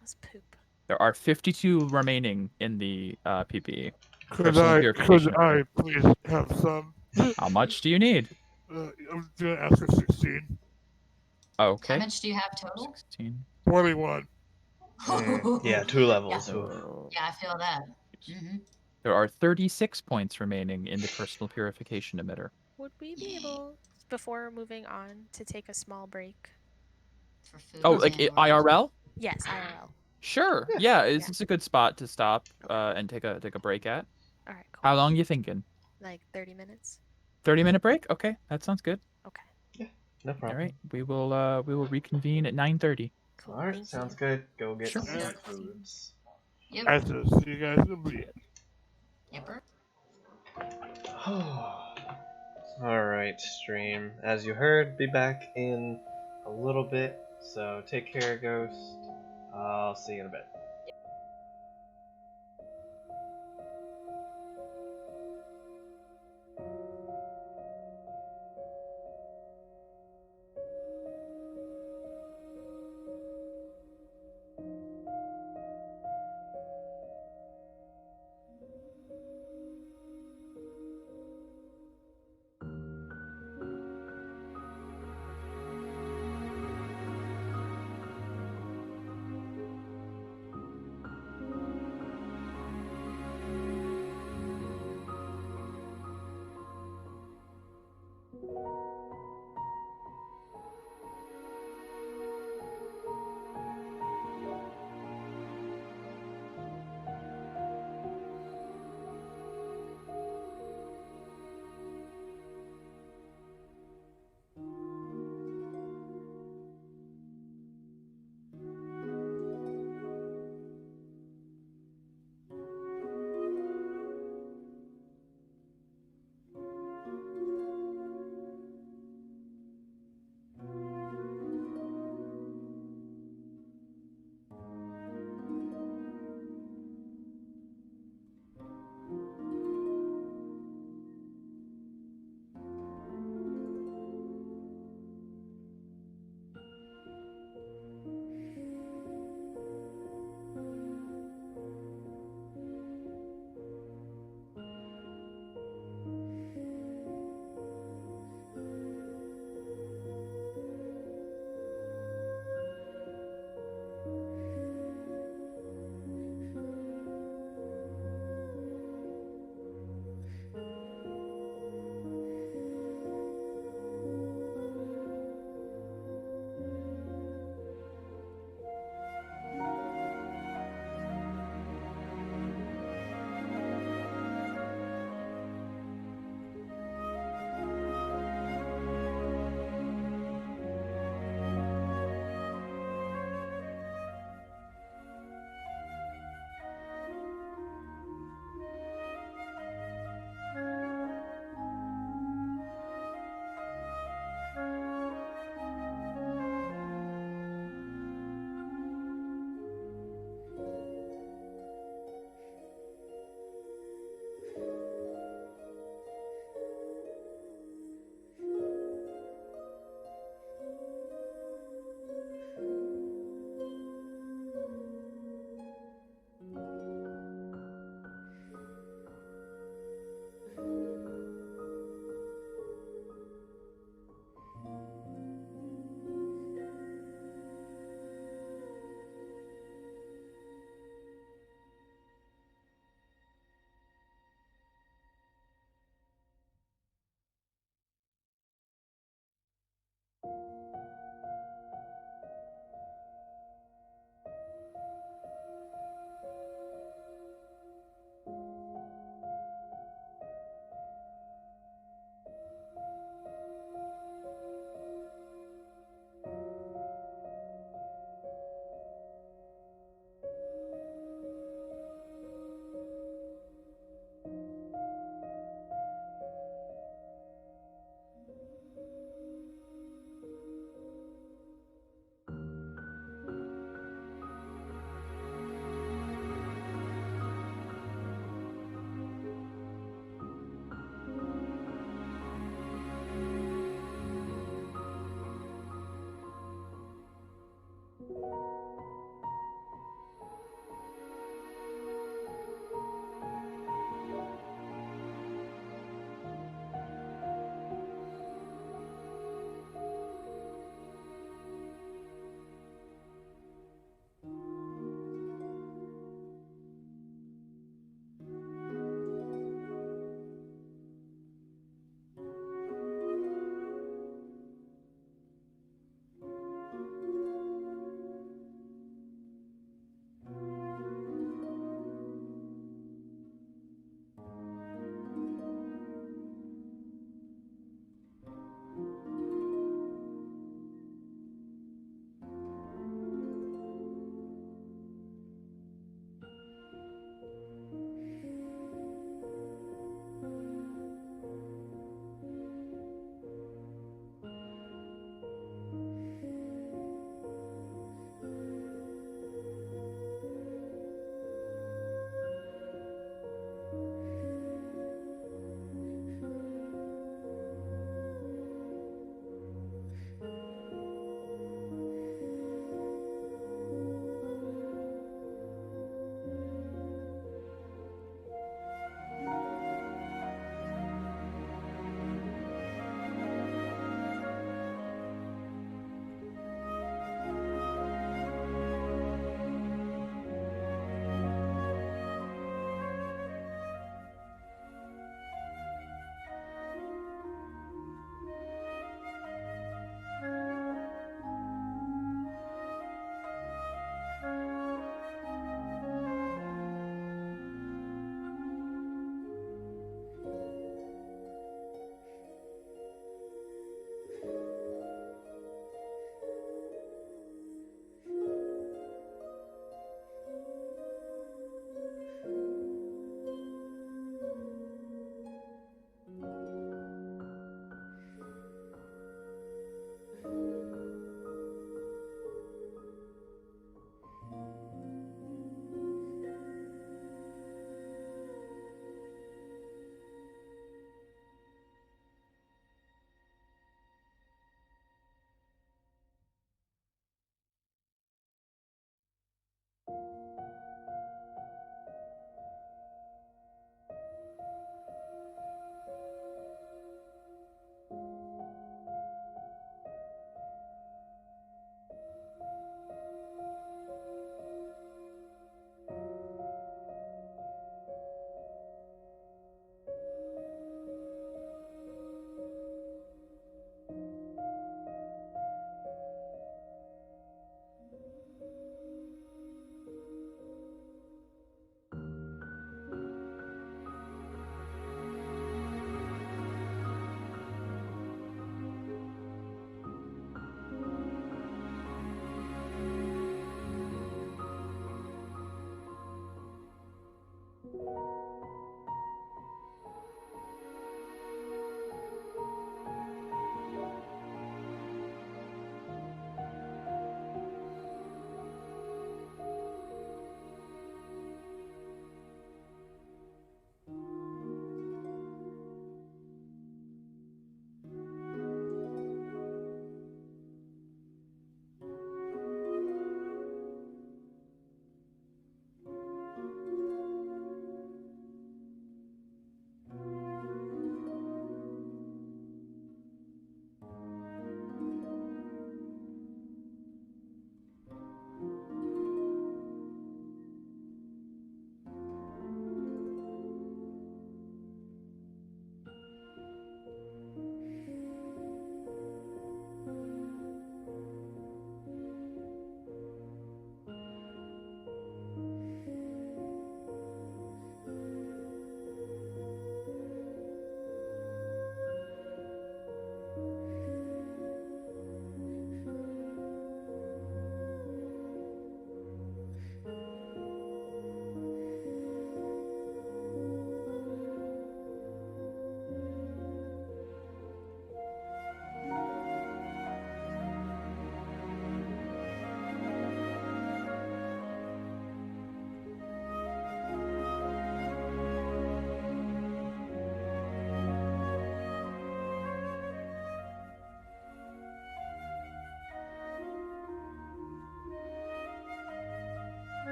That's poop. There are 52 remaining in the PPE. Could Personal I purification. please have some? How much do you need? I'm gonna ask for 16. Okay. How much do you have total? 16. 21. Yeah, 2 levels. Yeah. Oof. Yeah, I feel that. Mm-hmm. There are 36 points remaining in the personal purification emitter. Would we be able, before moving on, to take a small break? For food. Oh, like IRL? Yes, IRL. Sure. Yeah, it's a good spot to stop and take a break at. All right, cool. How long you thinking? Like 30 minutes. 30-minute break? Okay, that sounds good. Okay. No All problem. right, we will reconvene at 9:30. Cool. Alright, thank sounds you. good. Go get Sure. some Yeah. foods. Yep. I shall see you guys in a bit. Yep. Alright, stream. As you heard, be back in a little bit. So take care, Ghost. I'll see you in a bit.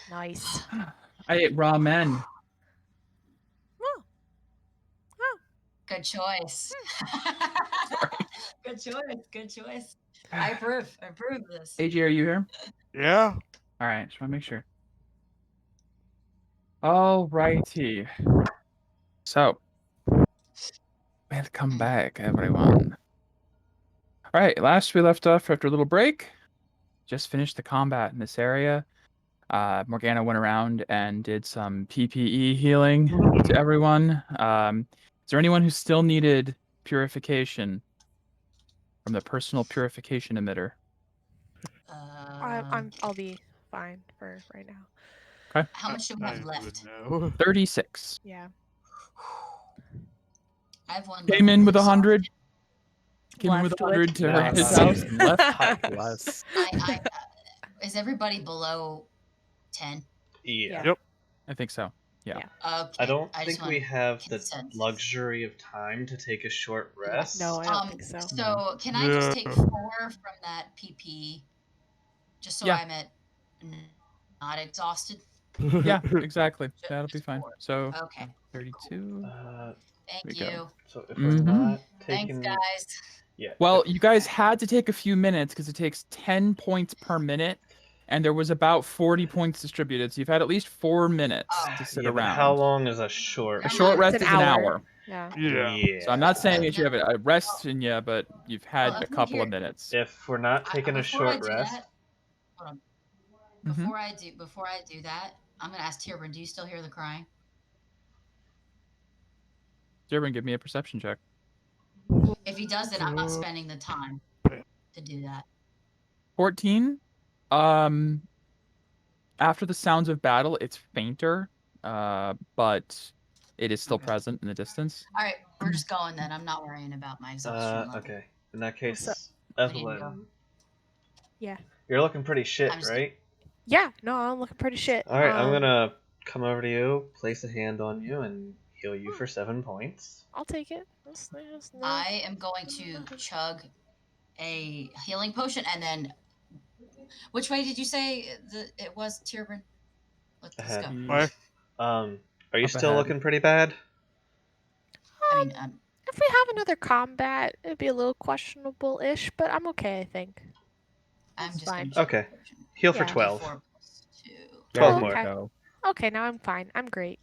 Nice. I ate ramen. Oh. Oh. Good choice. Good choice. Good choice. I approve. I approve this. AJ, are you here? Yeah. All right, just want to make sure. All righty. So, welcome back, everyone. All right, last we left off after a little break, just finished the combat in this area. Morgana went around and did some PPE healing to everyone. Is there anyone who still needed purification from the personal purification emitter? I'll be fine for right now. Okay. How much do we have left? No. 36. Yeah. I have one. Came in with level, so 100. Came in with Left 100 with to her his nice. house and left. Bless. Is everybody below 10? Yeah. Yep. I think so. Yeah. Okay. I don't just think we wanted have the consensus. luxury of time to take a short rest. No, I don't think so. So can I just take 4 from that PP, just so Yeah. I'm not exhausted? Yeah, exactly. That'll be Just fine. 4. So, Okay. 32. Thank we go. you. So if we're Mhm. not Thanks, taking, guys. yeah. Well, you guys had to take a few minutes because it takes 10 points per minute, and there was about 40 points distributed, so you've had at least 4 minutes to sit yeah, but around. how long is a short? A short rest It's is an an hour. hour. Yeah. Yeah. So I'm not saying that you have a rest in you, but you've had Well, a couple of minutes. If we're not taking a Before I short do rest, that, hold on. Mhm. Before I do that, I'm gonna ask Tierburn, do you still hear the crying? Jervin, give me a perception check. If he does, then I'm not spending the time to do that. 14. After the sounds of battle, it's fainter, but it is still Okay. present in the distance. All right, we're just going then. I'm not worrying about my exhaustion level. okay. In that case, What's We need to go. Evelyn, Yeah. you're looking pretty shit, I'm just- right? Yeah. No, I'm looking pretty shit. All right, I'm gonna come over to you, place a hand on you, and heal you for 7 points. I'll take it. That's no. I am going to chug a healing potion, and then which way did you say it was, Tierburn? Let's Ahead. go. Why? Are you Up still ahead. looking pretty bad? I mean, If we have another combat, it'd be a little questionable-ish, but I'm okay, I think. I'm That's just fine. gonna chug Okay. a potion. Heal for Yeah. 12. 4 plus 2. 12 There more. you Okay. go. Okay, now I'm fine. I'm great.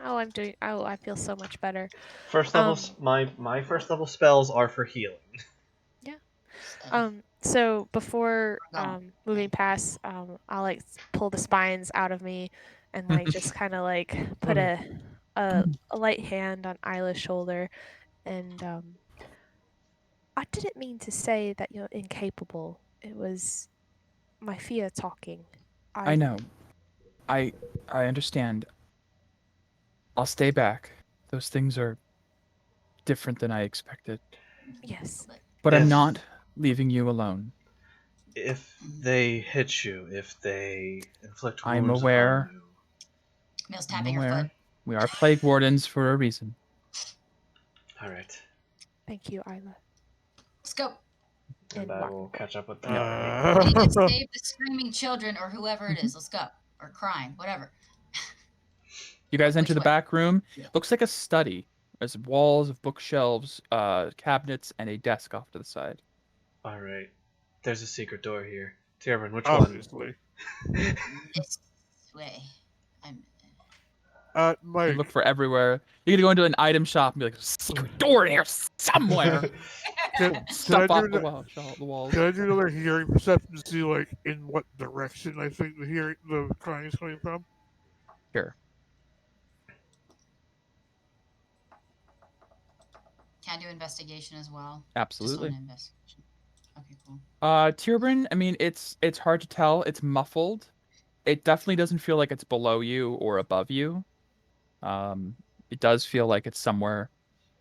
Oh, I feel so much better. First level, my first level spells are for healing. So before Go. moving past, I'll like pull the spines out of me, and like just kind of like put a light hand on Isla's shoulder, and I didn't mean to say that you're incapable. It was my fear talking. I know. I understand. I'll stay back. Those things are different than I expected. Yes. But I'm If- not leaving you alone. If they hit you, if they inflict wounds I'm aware. upon you, Camille's I'm tapping her aware. foot. We are plague wardens for a reason. all right, Thank you, Isla. Let's go. and And I what? will catch up with We need that. to save the screaming children or whoever it is. Let's go. Or crying, whatever. You guys enter Which the way? back room. Yeah. Looks like a study. There's walls of bookshelves, cabinets, and a desk off to the side. All right, there's a secret door here. Tierburn, which Obviously. This way. I'm. You Mike. look for everywhere. You're gonna go into an item shop and be like, secret door in here somewhere. Can Stuff I off do the that? walls. Can I do another hearing perception to see like in what direction I think the crying is coming from? Here. Can I do investigation as well? Absolutely. Just one investigation. Okay, cool. Tierburn, I mean, it's hard to tell. It's muffled. It definitely doesn't feel like it's below you or above you. It does feel like it's somewhere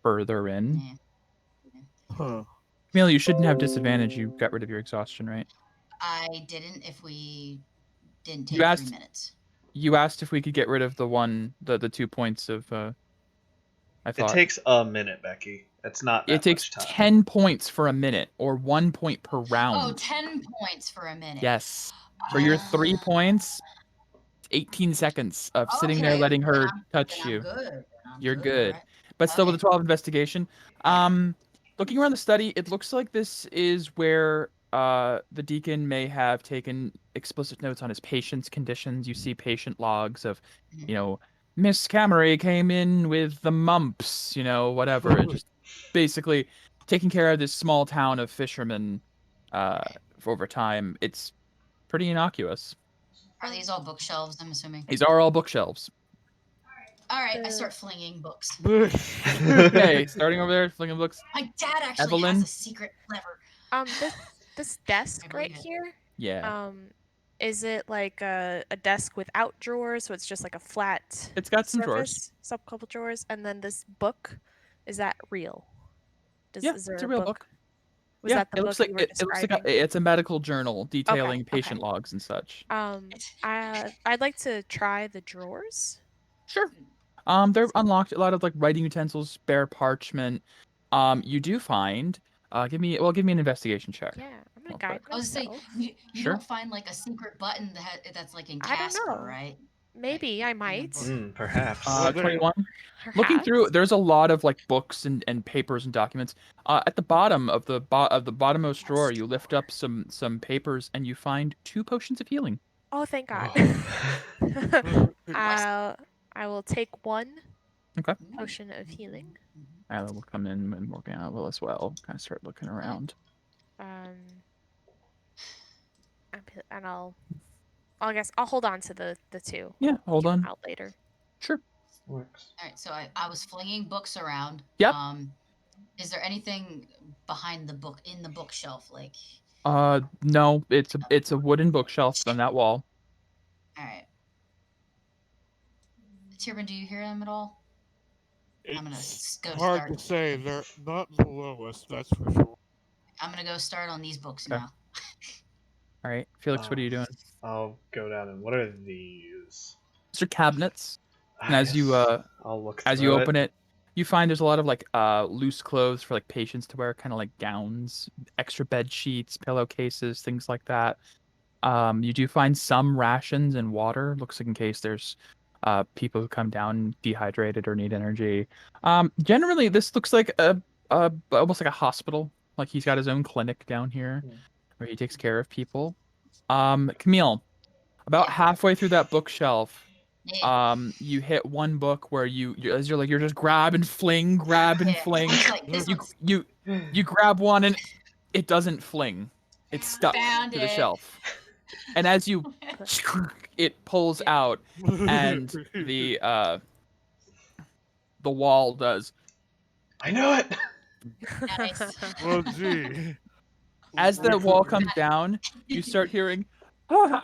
further in. Yeah. Huh. Camille, you shouldn't have disadvantage. You got rid of your exhaustion, right? I didn't if we didn't You take asked- 3 minutes. You asked if we could get rid of the 2 points of. I It thought takes a minute, Becky. It's not that it takes much time. 10 points for a minute, or 1 point per round. Oh, 10 points for a minute. Yes. For your 3 points, 18 seconds of sitting there Okay, letting then her I'm- touch then you. I'm good. Then I'm You're good. alright. But still with Okay. a 12 investigation. Looking around the study, it looks like this is where the deacon may have taken explicit notes on his patient's conditions. You see patient logs of, you know, Miss Camry came in with the mumps, you know, whatever. It just basically taking care of this small town of fishermen for over time. It's pretty innocuous. Are these all bookshelves? I'm assuming. These are all bookshelves. All right, I The- start flinging books. Okay, starting over there, flinging books. My dad actually Evelyn? has a secret lever. This desk right believe it. here. Yeah. Is it like a desk without drawers, so it's just like a flat It's got some drawers. surface, sub couple drawers, and then this book, is that real? Yeah, is there it's a real book. Was Yeah, that the it book looks like you were it looks like describing? it's a medical journal detailing okay. patient logs and such. I'd like to try the drawers. Sure. They're unlocked. A lot of like writing utensils, spare parchment. You do find. Give me an investigation check. Yeah, I'm gonna Real guide quick. I was saying, myself. you Sure. don't find like a secret button that's like in I don't Casper, know. right? Maybe I might. Perhaps. 21. Looking Perhaps. through, there's a lot of like books and papers and documents. At the bottom of the bottommost drawer, you lift up some papers and you find 2 potions of healing. Oh, thank God. I will take 1 Okay. potion of healing. I will come in and Morgana will as well. Kind of start looking around. And I guess I'll hold on to the 2. Yeah, hold Get them on. out later. Sure. Works. All right, so I was flinging books around. Yep. Is there anything behind the book in the bookshelf, like? No, it's a wooden bookshelf on that wall. All right. Tirvin, do you hear them at all? I'm gonna go hard start. to say. They're not below us, that's for sure. I'm gonna go start on these books Okay. now. All right, Felix, what are you doing? I'll go down and what are these? These are cabinets. And as you I'll look as you through open it, you find there's a lot of like loose clothes for like patients to wear, kind of like gowns, extra bed sheets, pillowcases, things like that. You do find some rations and water. Looks like in case there's people who come down dehydrated or need energy. Generally, this looks like a almost like a hospital. Like he's got his own clinic down here where he takes care of people. Camille, about halfway through that bookshelf, Yeah. you hit one book where you're just grab and fling. It's like, this one's You grab one and it doesn't fling. It's stuck Found to the it. shelf. And as you it pulls out and the wall does. I know it. nice. Well, gee. As the wall comes down, you start hearing, "Oh,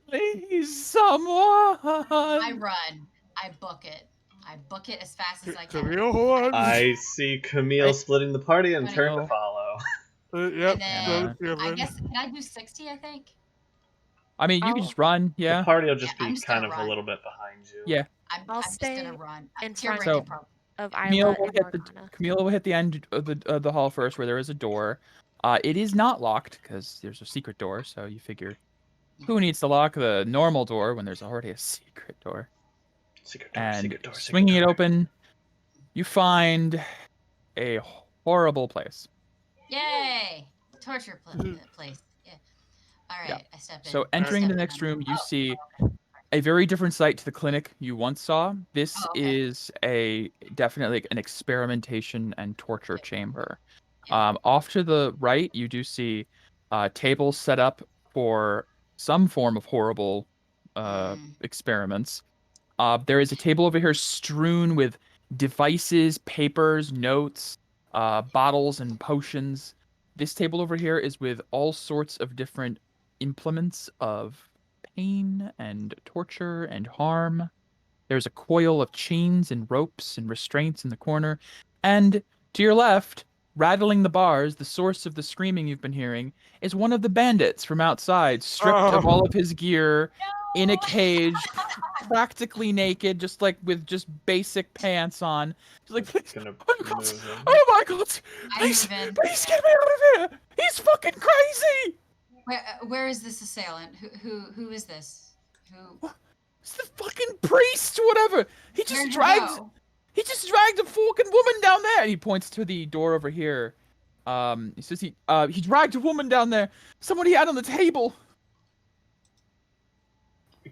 please, someone!" I run. I book it. I book it as fast as I can. Camille, hold on. I see Camille splitting the party and turn to Camille. follow. Yep. And then I guess can I do 60? I think. I mean, you can just run, The yeah. party will just Yeah, I'm be just kind gonna of run. a little bit behind you. Yeah. I'll I'm just stay gonna run. in Tirvin front. So- can probably- of Camille Isla will and hit Morgana. Camille will hit the end of the hall first, where there is a door. It is not locked because there's a secret door. So you figure, who needs to lock the normal door when there's already a secret door? Secret door, And secret door, secret swinging it door. open, you find a horrible place. Yay! Torture place. Yeah. All right. Yeah. I step in. So I entering step the in. next room, you Oh, see a very different site to the clinic you once saw. This Oh, okay. is definitely an experimentation and torture chamber. Yeah. Off to the right, you do see tables set up for some form of horrible experiments. There is a table over here strewn with devices, papers, notes, bottles, and potions. This table over here is with all sorts of different implements of pain and torture and harm. There's a coil of chains and ropes and restraints in the corner. And to your left, rattling the bars, the source of the screaming you've been hearing, is one of the bandits from outside, stripped of all of his gear, in a cage, practically naked, just like with just basic pants on. He's like, please, Gonna oh my god, move him. oh my god, please, I move in. please get me out of here. He's fucking crazy. Where is this assailant? Who is this? Who? It's the fucking priest, whatever. He just Where'd you dragged go? he just dragged a fucking woman down there. And he points to the door over here. He says he dragged a woman down there. Someone he had on the table.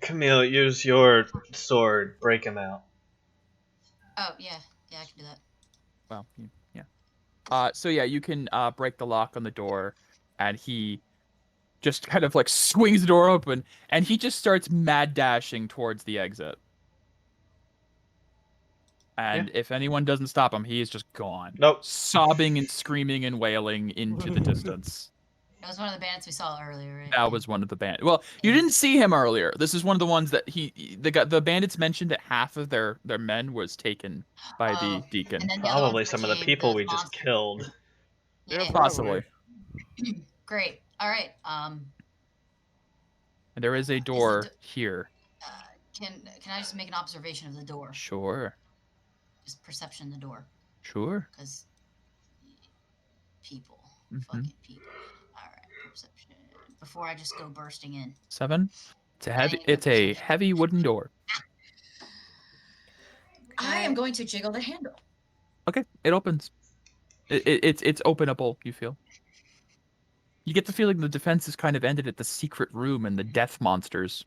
Camille, use your sword. Break him out. Oh, yeah. Yeah, I can do that. Well, yeah. So yeah, you can break the lock on the door, and he just kind of like swings the door open, and he just starts mad dashing towards the exit. And if anyone doesn't stop him, he is just gone. Nope. Sobbing and screaming and wailing into the distance. That was one of the bandits we saw earlier, right? That was one of the bandits. Well, you didn't see him earlier. This is one of the ones that the bandits mentioned that half of their men was taken by the deacon. And then the other one Probably some of the became people we just monster. killed. Yeah. Yeah, Possibly. Great. All right. And there is a door here. Can I just make an observation of the door? Sure. Just perception of the door. Sure. Because people. Mhm. Fucking people. Alright, perception. Before I just go bursting in. 7. It's a Perception. heavy wooden door. I am going to jiggle the handle. Okay, it opens. It's openable, you feel. You get the feeling the defense is kind of ended at the secret room and the death monsters.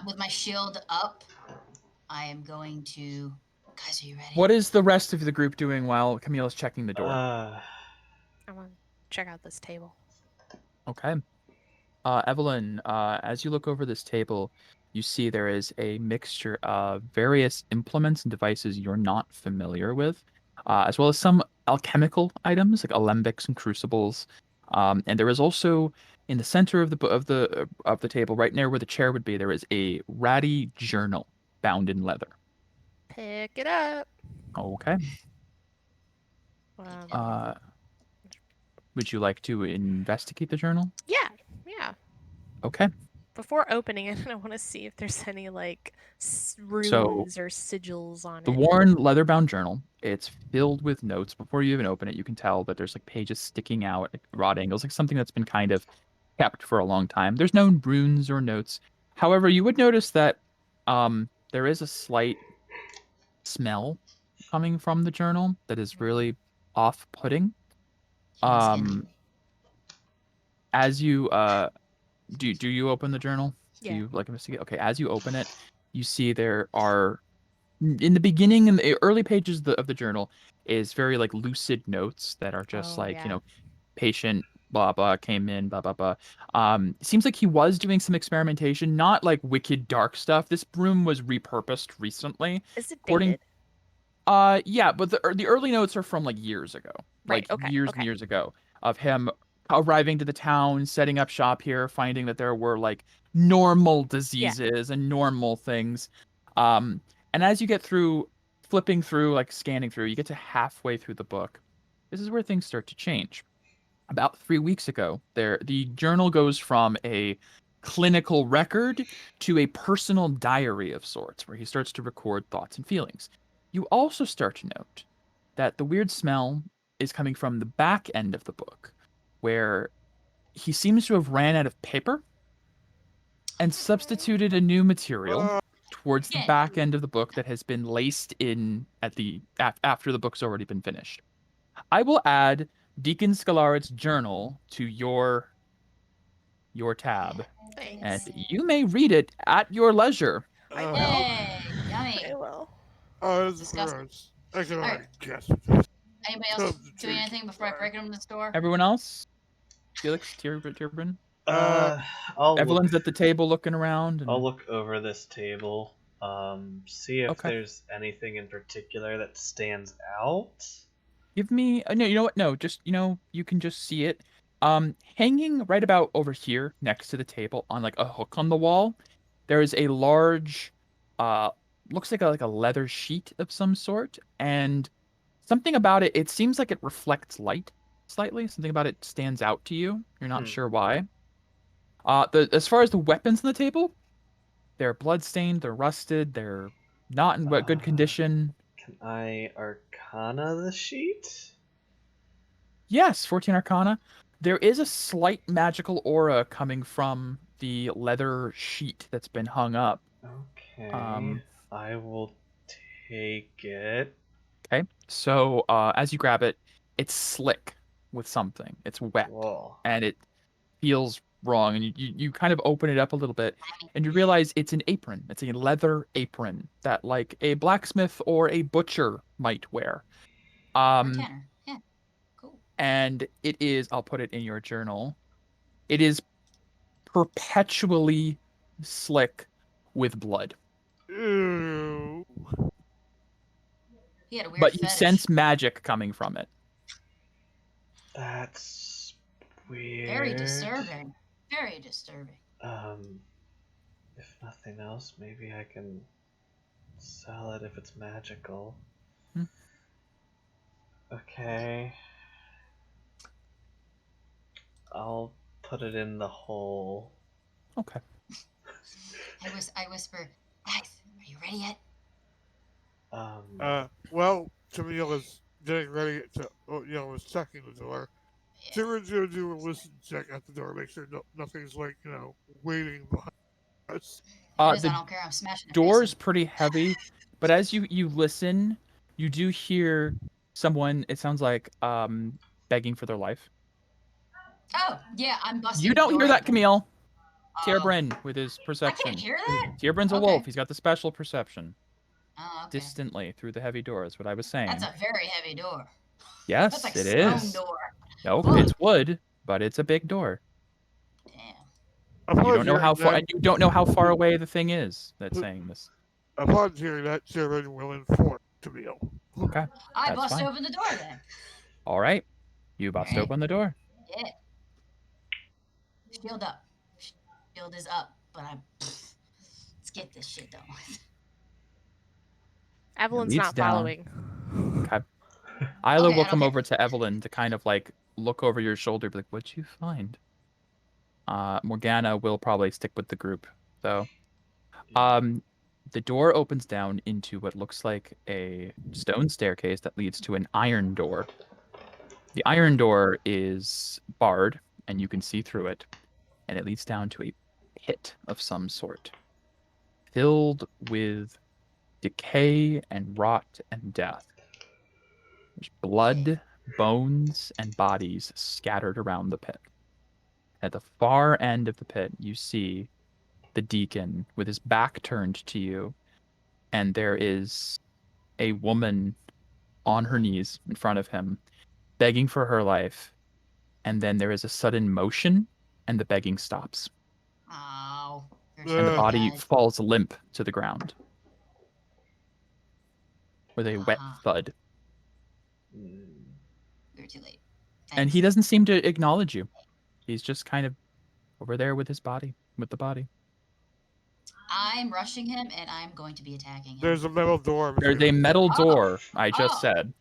With my shield up, I am going to... Guys, are you ready? What is the rest of the group doing while Camille's checking the door? I want to check out this table. Okay. Evelyn, as you look over this table, you see there is a mixture of various implements and devices you're not familiar with, as well as some alchemical items like alembics and crucibles. And there is also in the center of the table, right near where the chair would be, there is a ratty journal bound in leather. Pick it up. Okay. Would you like to investigate the journal? Yeah. Okay. Before opening it, I want to see if there's any like runes or sigils on The it. worn leather-bound journal, it's filled with notes. Before you even open it, you can tell that there's like pages sticking out at odd angles, like something that's been kind of kept for a long time. There's no runes or notes. However, you would notice that there is a slight smell coming from the journal that is really off-putting. As you do you open the journal? Yeah. Do you like investigate? Okay, as you open it, you see there are in the beginning, in the early pages of the journal, is very like lucid notes that are just patient blah blah came in blah blah blah. It seems like he was doing some experimentation, not like wicked dark stuff. This room was repurposed recently. Is it dated? Yeah, but the early notes are from like years ago, Right, like okay, years okay. and years ago, of him arriving to the town, setting up shop here, finding that there were like normal diseases and normal things. And as you get through, flipping through, like scanning through, you get to halfway through the book. This is where things start to change. About 3 weeks ago, the journal goes from a clinical record to a personal diary of sorts, where he starts to record thoughts and feelings. You also start to note that the weird smell is coming from the back end of the book, where he seems to have ran out of paper and substituted a new material towards the back end of the book that has been laced in at after the book's already been finished. I will add Deacon Scalaret's journal to your tab, Thanks. and you may read it at your leisure. I will. Yay! Yummy. I will. Oh, that's Disgusting. gross. I can Alright. guess. Anybody else doing anything before I break open this door? Everyone else? Felix, Tierbin? I'll Evelyn's at the table looking around. And... I'll look over this table. See if Okay. there's anything in particular that stands out. Give me no. You know what? No, just you can just see it. Hanging right about over here next to the table on like a hook on the wall, there is a large, looks like a leather sheet of some sort, and something about it. It seems like it reflects light slightly. Something about it stands out to you. You're not sure why. As far as the weapons on the table, they're bloodstained. They're rusted. They're not in good condition. Can I Arcana the sheet? Yes, 14 Arcana. There is a slight magical aura coming from the leather sheet that's been hung up. Okay. I will take it. Okay. So as you grab it, it's slick with something. It's wet. Whoa. And it feels wrong. And you kind of open it up a little bit and you realize it's an apron. It's a leather apron that like a blacksmith or a butcher might wear. Or Tanner. Yeah. Cool. And it is, I'll put it in your journal. It is perpetually slick with blood. Ew. He had a weird But you fetish. sense magic coming from it. That's weird. Very disturbing. Very disturbing. If nothing else, maybe I can sell it if it's magical. Hmm. Okay. I'll put it in the hole. Okay. I whisper, guys, are you ready yet? Well, Camille is getting ready to, was checking the door. Tyrion's gonna do a listen check at the door, make sure nothing's like, waiting behind us. I The don't care. I'm smashing the door's face pretty heavy, but as you listen, you do hear someone, it sounds like, begging for their life. in. Oh, yeah, I'm busting. You don't the hear door that, Camille. Oh. Tierbrin with his I perception. can't hear that? Tierbrin's a Okay. wolf. He's got the special perception. Oh, okay. Distantly through the heavy doors, what I was saying. That's a very heavy door. Yes, That's like it stone is. door. Nope, Fuck. it's wood, but it's a big door. Damn. You don't know how far, and you don't know how far away the thing is that's saying this. Upon hearing that, Tyrion will inform Camille. Okay. I That's bust fine. open the door then. All right. You bust Alright. open the door. Yeah. Shield up. Shield is up, but let's get this shit done with. Evelyn's leads not down. following. Okay. Isla Okay, will I come don't over to Evelyn to kind of like look over your shoulder, be like, "What'd you find?" Morgana will probably stick with the group, though. The door opens down into what looks like a stone staircase that leads to an iron door. The iron door is barred, and you can see through it, and it leads down to a pit of some sort, filled with decay and rot and death. There's blood, bones, and bodies scattered around the pit. At the far end of the pit, you see the deacon with his back turned to you, and there is a woman on her knees in front of him, begging for her life. And then there is a sudden motion, and the begging stops. Oh. And the body falls limp to the ground with a wet thud. You're too late. And he doesn't seem to acknowledge you. He's just kind of over there with his body, with the body. I'm rushing him, and I'm going to be attacking him. There's a metal door. There's a metal door, I just said.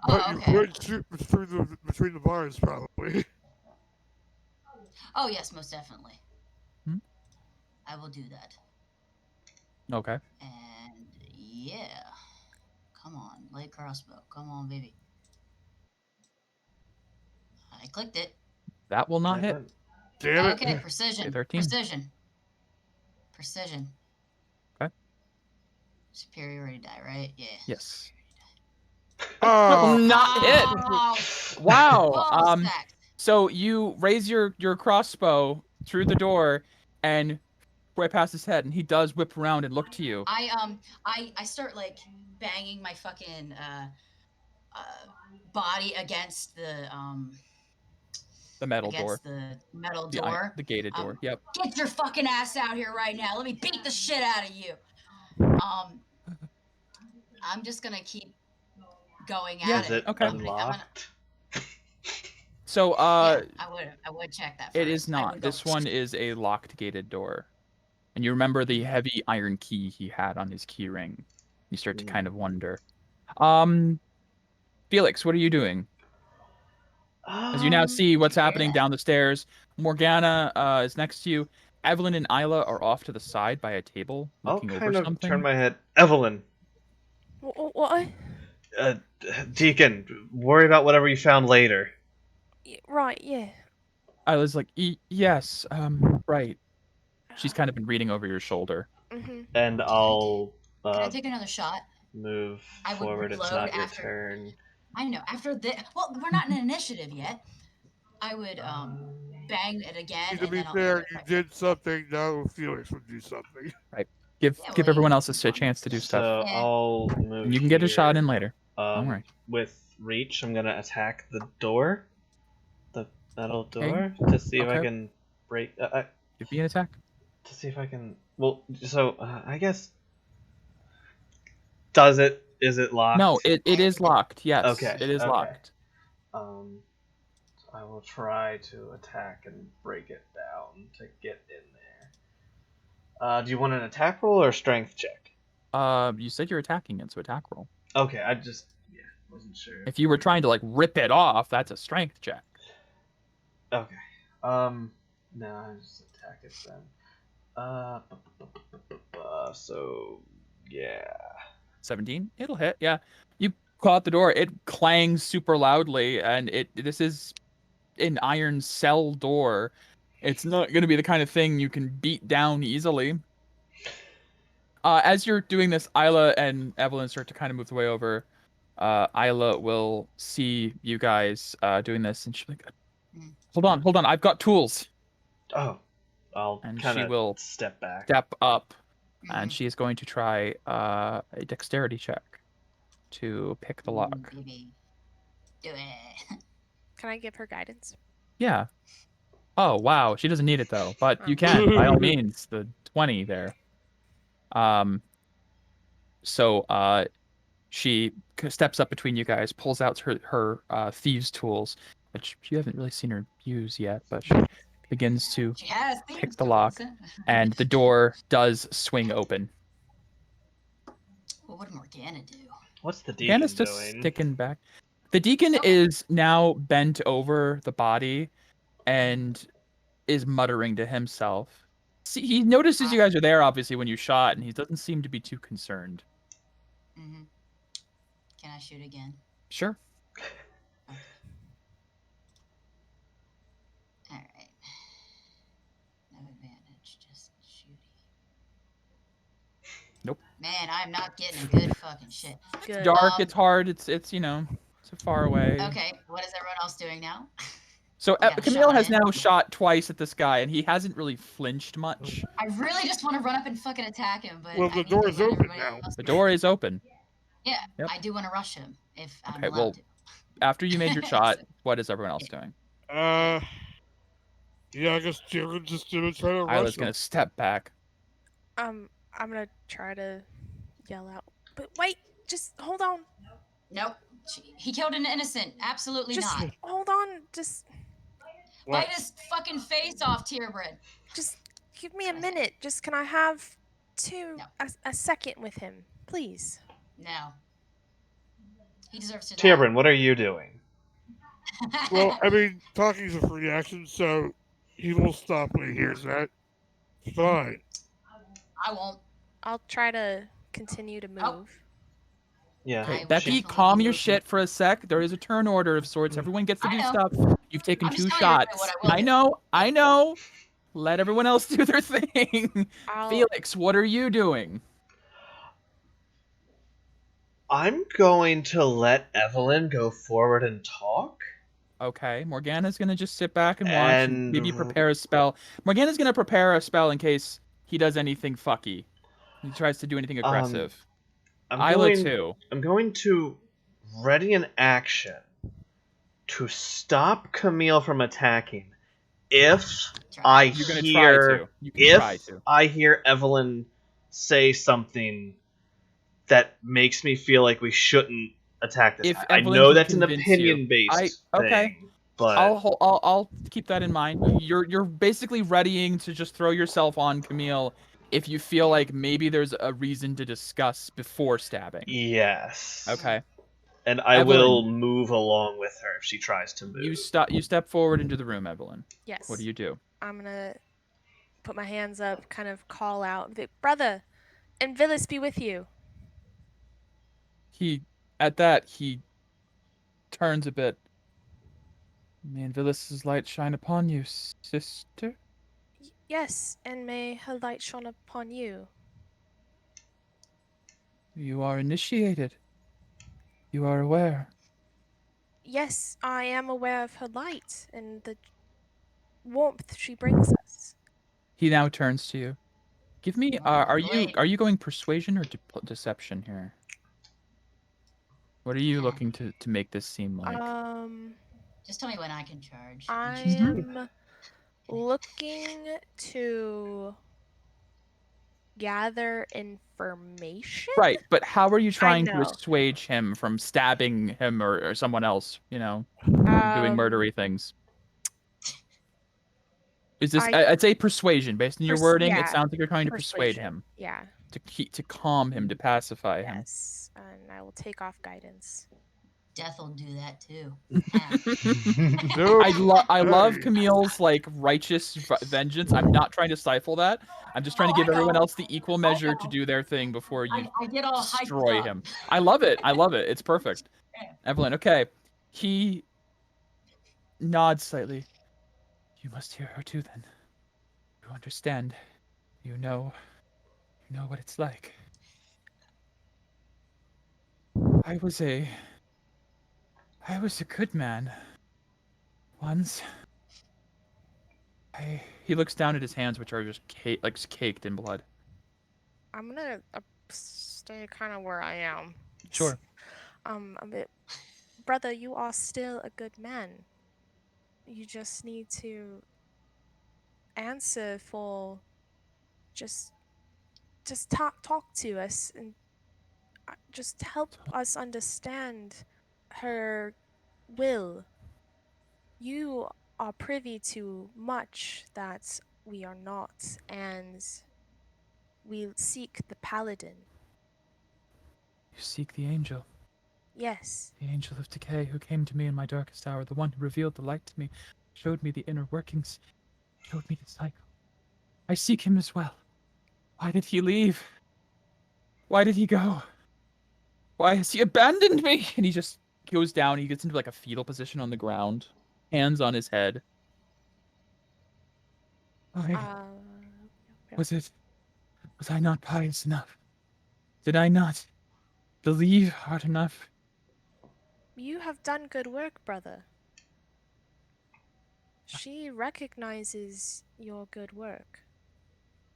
But Oh, you okay. could shoot between the bars, probably. Oh, yes, most definitely. Hmm? I will do that. Okay. And yeah. Come on, light crossbow. Come on, baby. I clicked it. That will not hit. Damn it. Okay, precision. 13. Precision. Precision. Okay. Superiority die, right? Yeah. Yes. Oh, Not hit. Oh, Wow. ball sack. So you raise your crossbow through the door and right past his head, and he does whip around and look to you. I start like banging my fucking body against the metal door. The metal door. The gated door. Yep. Get your fucking ass out here right now. Let me beat the shit out of you. I'm just gonna keep going at Is it Okay. unlocked? So yeah, I would check that. it first. is not. This one is a locked gated door. And you remember the heavy iron key he had on his key ring. You start to kind of wonder. Felix, what are you doing? As you now see what's happening down the stairs, Morgana is next to you. Evelyn and Isla are off to the side by a table I'll looking kind over of something. turn my head. Evelyn, What? Deacon, worry about whatever you found later. Right, yeah. Isla's like, yes, right. she's kind of been reading over your shoulder. Mm-hmm. And I'll Can I take another shot? move I would forward. It's reload not your after- turn. I know. After the we're not in an initiative yet. I would bang it again. To and be then I'll fair, you right. did something. Now Felix would do something. Give Yeah, give well, everyone you- else a chance to do stuff. So Yeah. I'll move. And you can get a shot here. in later. Don't worry. With reach, I'm gonna attack the door, the metal Okay. door, to see if I Okay. can break. Give me an attack. To see if I can. Well, so I guess. Does it? Is it locked? No, it is locked. Yes. Okay, It is okay. locked. I will try to attack and break it down to get in there. Do you want an attack roll or a strength check? You said you're attacking it, so attack roll. Okay, I just wasn't sure. If you were trying to like rip it off, that's a strength check. Okay. No, I just attack it then. So yeah. 17. It'll hit. Yeah. You call out the door. It clangs super loudly, and this is an iron cell door. It's not going to be the kind of thing you can beat down easily. As you're doing this, Isla and Evelyn start to kind of move the way over. Isla will see you guys doing this, and she'll be like, hold on, I've got tools. Oh, I'll And kind she of will step back. Step up, Mm-hmm. and she is going to try a dexterity check to pick the lock. Baby. Do it. Can I give her guidance? Yeah. Oh, wow. She doesn't need it, though. But you can, by all means. The 20 there. So she steps up between you guys, pulls out her thieves' tools, which you haven't really seen her use yet, but she begins to She has pick the lock, and the door does swing open. Well, what did Morgana do? What's the deacon Morgana's just doing? sticking back. The deacon is now bent over the body and is muttering to himself. See, he notices you guys are there, obviously, when you shot, and he doesn't seem to be too concerned. Mm-hmm. Can I shoot again? Sure. Okay. All right. No advantage, just shooty. Nope. Man, I'm not getting good fucking shit. Good. Dark, it's hard, it's you know, it's far away. Okay, what is everyone else doing now? So I got a Camille shot has in. now shot twice at this guy, and he hasn't really flinched much. I really just want to run up and fucking attack him, but Well, I the need to door's let open everybody now. else The know. door is open. Yeah, Yep. I do want to rush him if I'm Okay, allowed well, to. After you made your shot, what is everyone else doing? Yeah, I guess Jared's just gonna try to rush Isla's him. gonna step back. I'm gonna try to yell out. But wait, just hold on. Nope. He killed an innocent. Absolutely Just not. hold on. Just What? Bite his fucking face off, Tearbread. give me a minute. Just can I have No. a second with him, please? No. He deserves to die. Tierbrin, what are you doing? Well, I mean, talking's a free action, so he will stop when he hears that. Fine. I won't. I'll try to continue to move. Oh. Yeah. I will Becky, definitely calm your move. shit for a sec. There is a turn order of sorts. Everyone gets to I do know. stuff. You've taken I'm just 2 telling everybody shots. what I will do. I know. Let everyone else do their thing. I'll, Felix, what are you doing? I'm going to let Evelyn go forward and talk. Okay, Morgana's gonna just sit back and watch and And maybe prepare a spell. Morgana's gonna prepare a spell in case he does anything fucky. He tries to do anything aggressive. Isla too. I'm going to ready an action to stop Camille from attacking if I You're gonna try hear to. You can try if to. I hear Evelyn say something that makes me feel like we shouldn't attack this. If I Evelyn know can that's an convince you. opinion-based Okay. thing, but I'll keep that in mind. You're basically readying to just throw yourself on Camille if you feel like maybe there's a reason to discuss before stabbing. yes. Okay. And I Evelyn. will move along with her if she tries to move. You step forward into the room, Evelyn. yes. What do you do? I'm gonna put my hands up, kind of call out, "Brother, and Villis be with you." He turns a bit. May Villis's light shine upon you, sister. Yes, and may her light shine upon you. You are initiated. You are aware. Yes, I am aware of her light and the warmth she brings us. He now turns to you. Give me. Oh, Are boy. you going persuasion or deception here? What are you looking to make this seem like? Just tell me when I can charge. I Interesting. am looking to gather information. Right, but how are you trying to know. assuage him from stabbing him or someone else? You know, doing murdery things. Is this? I'd say persuasion. Based on your wording, it yeah, sounds like you're trying to persuade persuasion. him, Yeah. to calm him, to pacify him. Yes, and I will take off guidance. Death will do that too. Nope. I love Hey. Camille's like righteous vengeance. I'm not trying to stifle that. I'm just trying to Oh, give I everyone know. else the equal measure to know. do their thing before you I get all hyped destroy up. him. I love it. I love it. It's perfect. Yeah. Evelyn, okay. He nods slightly. You must hear her too then. You understand. You know what it's like. I was a good man. Once. He looks down at his hands, which are just caked in blood. I'm gonna stay kind of where I am. Sure. A bit. Brother, you are still a good man. You just need to answer for just talk to us and just help us understand her will. You are privy to much that we are not, and we seek the paladin. You seek the angel. Yes. The angel of decay who came to me in my darkest hour, the one who revealed the light to me, showed me the inner workings, showed me the cycle. I seek him as well. Why did he leave? Why did he go? Why has he abandoned me? And he just goes down, he gets into like a fetal position on the ground, hands on his head. Was I not pious enough? Did I not believe hard enough? You have done good work, brother. She recognizes your good work.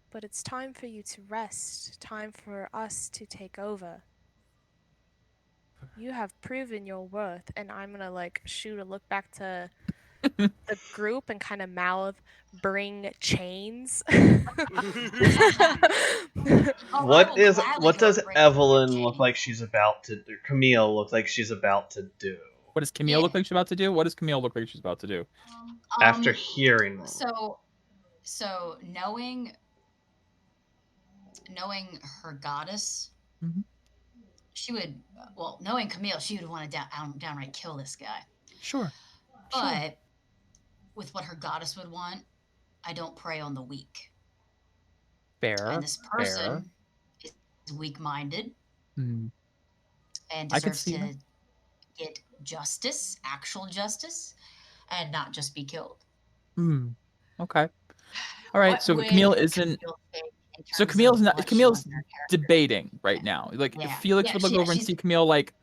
But it's time for you to rest, time for us to take over. You have proven your worth, and I'm gonna like shoot a look back to the group and kind of mouth, bring chains. What does Evelyn look like she's about to do? Camille look like she's about to do? What does Camille look like she's about to do? What does Camille look like she's about to do? After hearing them. So knowing her goddess, she would, knowing Camille, she would want to downright kill this guy. Sure. But with what her goddess would want, I don't prey on the weak. Fair. And this person is weak-minded and deserves to get justice, actual justice, and not just be killed. Okay. All right. So Camille isn't. So Camille's debating right now. Like if Felix would look over and see Camille, like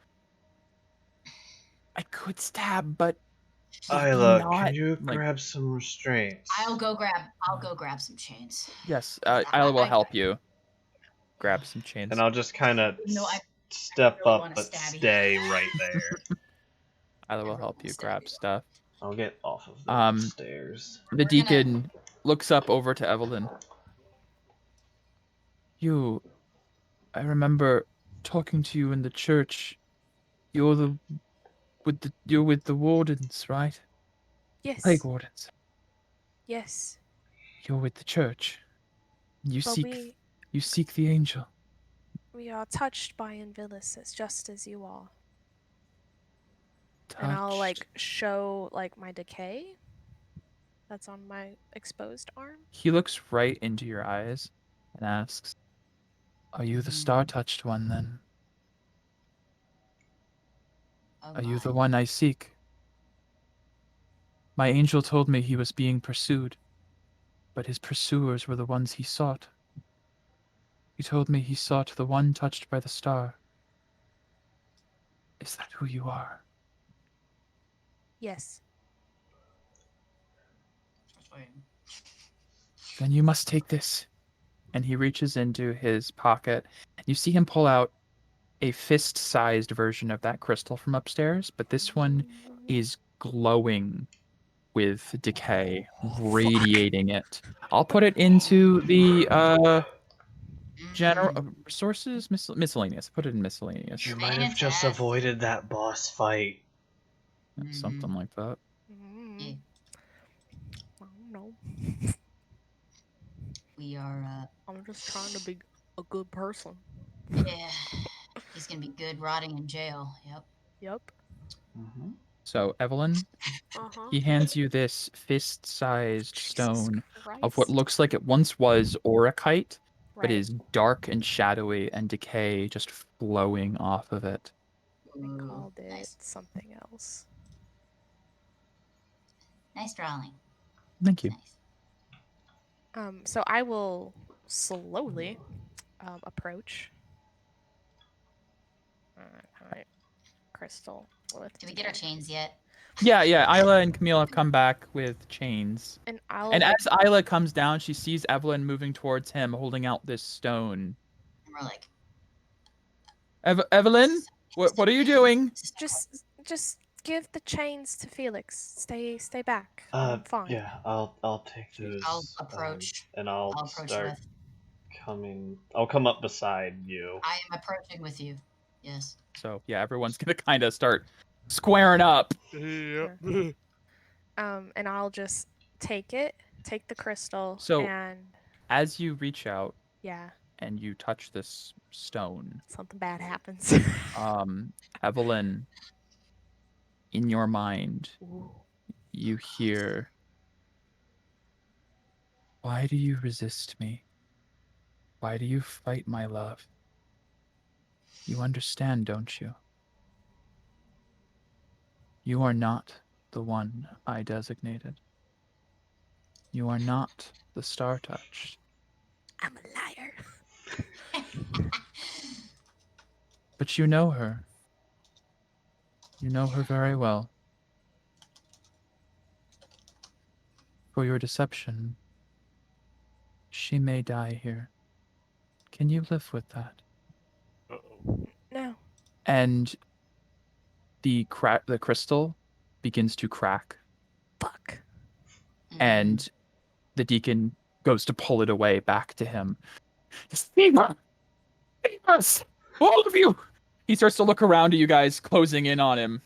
I could stab, but Isla, can you grab some restraints? I'll go grab some chains. Yes, Isla will help you grab some chains. And I'll just kind of step up, but stay right there. Isla will help you grab stuff. I'll get off of the stairs. The deacon looks up over to Evelyn. I remember talking to you in the church. You're with the wardens, right? Yes. Plague wardens. Yes. You're with the church. You seek the angel. We are touched by Invilis, just as you are. And I'll like show like my decay that's on my exposed arm. He looks right into your eyes and asks, "Are you the star-touched one then? Are you the one I seek? My angel told me he was being pursued. but his pursuers were the ones he sought. He told me he sought the one touched by the star. Is that who you are? Yes. Then you must take this. And he reaches into his pocket. You see him pull out a fist-sized version of that crystal from upstairs, but this one is glowing with decay, radiating it. I'll put it into the general resources, miscellaneous. Put it in miscellaneous. You might have just Fantastic. avoided that boss fight. Something like that. Yeah. I don't know. We are, I'm just trying to be a good person. yeah. He's gonna be good rotting in jail. Yep. Yep. Mm-hmm. So, Evelyn, Uh-huh. he hands you this fist-sized stone of what Christ. looks like it once was auracite, but Right. is dark and shadowy and decay just flowing off of it. I Ooh, called it nice. something else. Nice drawing. Thank you. Nice. So I will slowly approach. Alright. Crystal. Did we get our chains yet? Yeah, Isla and Camille have come back with chains. And I'll And as Isla comes down, she sees Evelyn moving towards him, holding out this stone. And we're like, Evelyn, what are you doing? just give the chains to Felix. Stay back. I'm fine. Yeah, I'll take those. I'll approach. and I'll I'll approach start with. coming. I'll come up beside you. I am approaching with you. Yes. So yeah, everyone's gonna kind of start squaring up. Yep. And I'll just take the crystal, So- and As you reach out yeah, and you touch this stone, something bad happens. Evelyn, in your mind, Ooh. you hear, "Why do you resist me? Why do you fight my love? You understand, don't you? You are not the one I designated. You are not the star touched. I'm a liar. But you know her. You know her very well. For your deception, she may die here. Can you live with that?" Uh-oh. No. And the crystal begins to crack, Fuck. and the deacon goes to pull it away back to him. "Save her! Save us! All of you!" He starts to look around at you guys, closing in on him.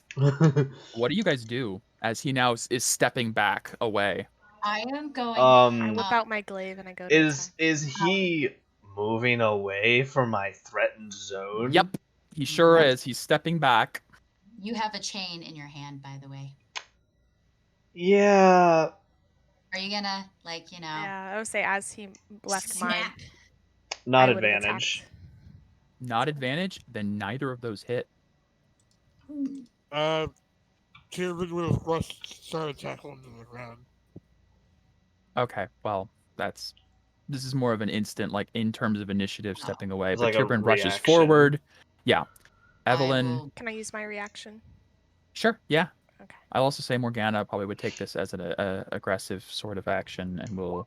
What do you guys do as he now is stepping back away? I am going. I whip out my glaive and I go to Is attack. he moving away from my threatened zone? Yep, he sure is. He's stepping back. You have a chain in your hand, by the way. Yeah. Are you gonna, like, you know? Yeah, I would say as he left mine, snap? Not I would've advantage. attacked. Not advantage, then neither of those hit. Kieran would have rushed, started tackling to the ground. Okay, well, this is more of an instant, like, in terms of initiative, stepping away. It's But like a Kieran rushes reaction. forward. Yeah. I Evelyn, will- Can I use my reaction? sure, yeah. Okay. I'll also say Morgana probably would take this as an aggressive sort of action and will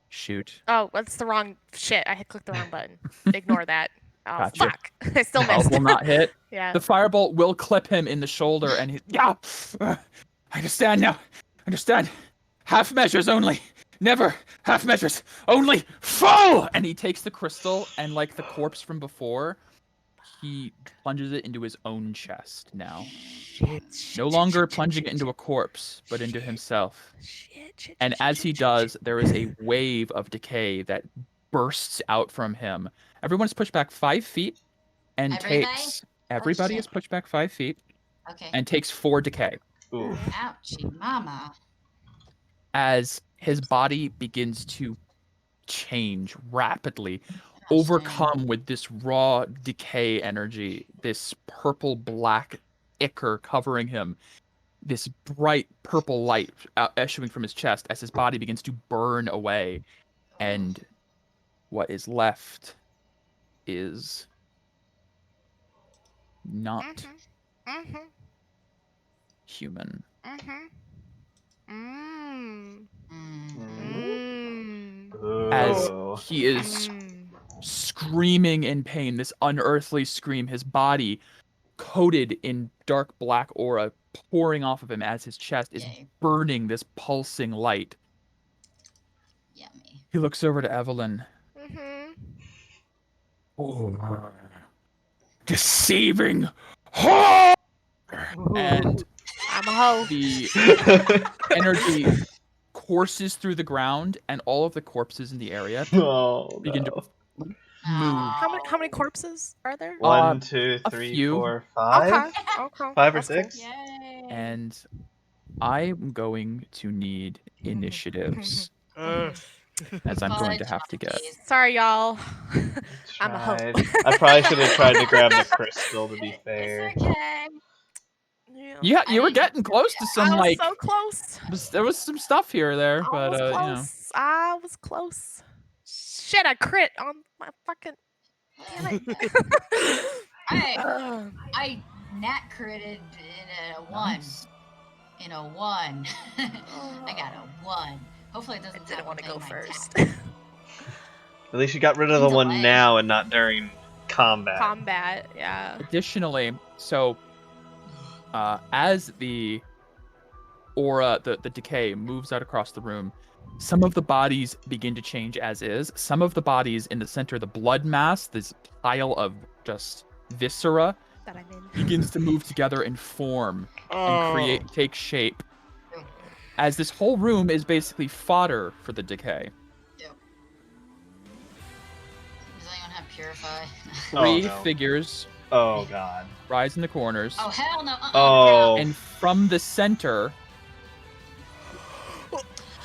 shoot. Oh, that's the wrong shit. I had clicked the wrong button. Ignore that. Oh, Gotcha. fuck. I still Well, missed. will not hit. Yeah. The firebolt will clip him in the shoulder, and he, yeah, I understand now. Understand. Half measures only. Never half measures. Only full. And he takes the crystal, and like the corpse from before, he plunges it into his own chest now. No longer plunging it into a corpse, but into himself. And as he does, there is a wave of decay that bursts out from him. Everyone's pushed back 5 feet and Everybody? takes... Everybody is shit. pushed back 5 feet Okay. and takes 4 decay Ooh. Ouchie, mama. as his body begins to change rapidly, Gosh, overcome with this raw decay energy, this purple-black ichor covering him. this bright purple light issuing from his chest as his body begins to burn away, and what is left is not human. As he is screaming in pain, this unearthly scream, his body coated in dark black aura pouring off of him as his chest is burning this pulsing light. Yummy. He looks over to Evelyn. Deceiving whore! And I'm a hoe. the energy courses through the ground, and all of the corpses in the area begin to move. How many corpses are there? 1, 2, a 3, few. 4, 5. Okay. 5 or That's cool. 6. Yay. And I'm going to need initiatives, as I'm going to have to get. Sorry, y'all. I'm a hoe. I probably should have tried to grab the crystal, to be fair. It's okay. Yeah, you were mean, getting close to some, I was like, so close. there was some stuff here or there, but, I was you know. close. I was close. Shit, I crit on my fucking. Damn it. I nat critted in a 1. Nice. In a 1. I got a 1. Hopefully it doesn't. I didn't want to go first. At least you got rid of the one Delay. now and not during combat. Combat, yeah. Additionally, so as the aura, the decay moves out across the room, some of the bodies begin to change as is. Some of the bodies in the center, the blood mass, this pile of just viscera, That I'm in. begins to move together and form and take shape. As this whole room is basically fodder for the decay. Does anyone have purify? 3 figures Oh god. rise in the corners. Oh hell no! Oh. And from the center,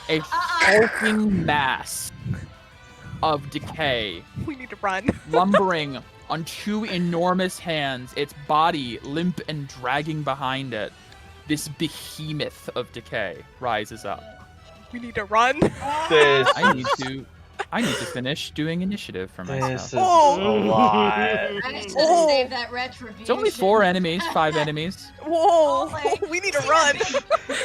a hulking mass of decay We need to run. lumbering on 2 enormous hands, its body limp and dragging behind it. This behemoth of decay rises up. We need to run. This, I need to finish doing initiative for this myself. is a lot. I just had to save that retribution. It's only 4 enemies, 5 enemies. Whoa. Like, We need to see run.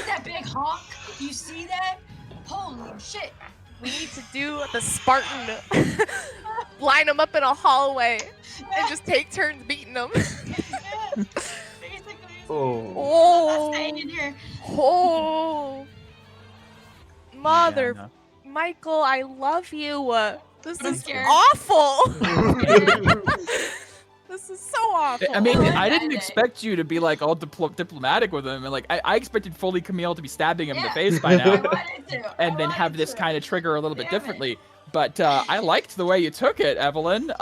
that big hawk? You see that? Holy shit! We need to do the Spartan. Line them up in a hallway and just take turns beating them. Basically. Oh. Oh. Staying in here. Oh. Mother. Yeah, Michael, I love you. This I'm is scared. awful. This is so awful. I mean, Oh, I didn't okay. expect you to be like all diplomatic with him, and like I expected fully Camille to be stabbing him in the Yeah. face by I now, wanted to. and then have this kind of trigger a little bit differently. But I liked the way you took it, Evelyn.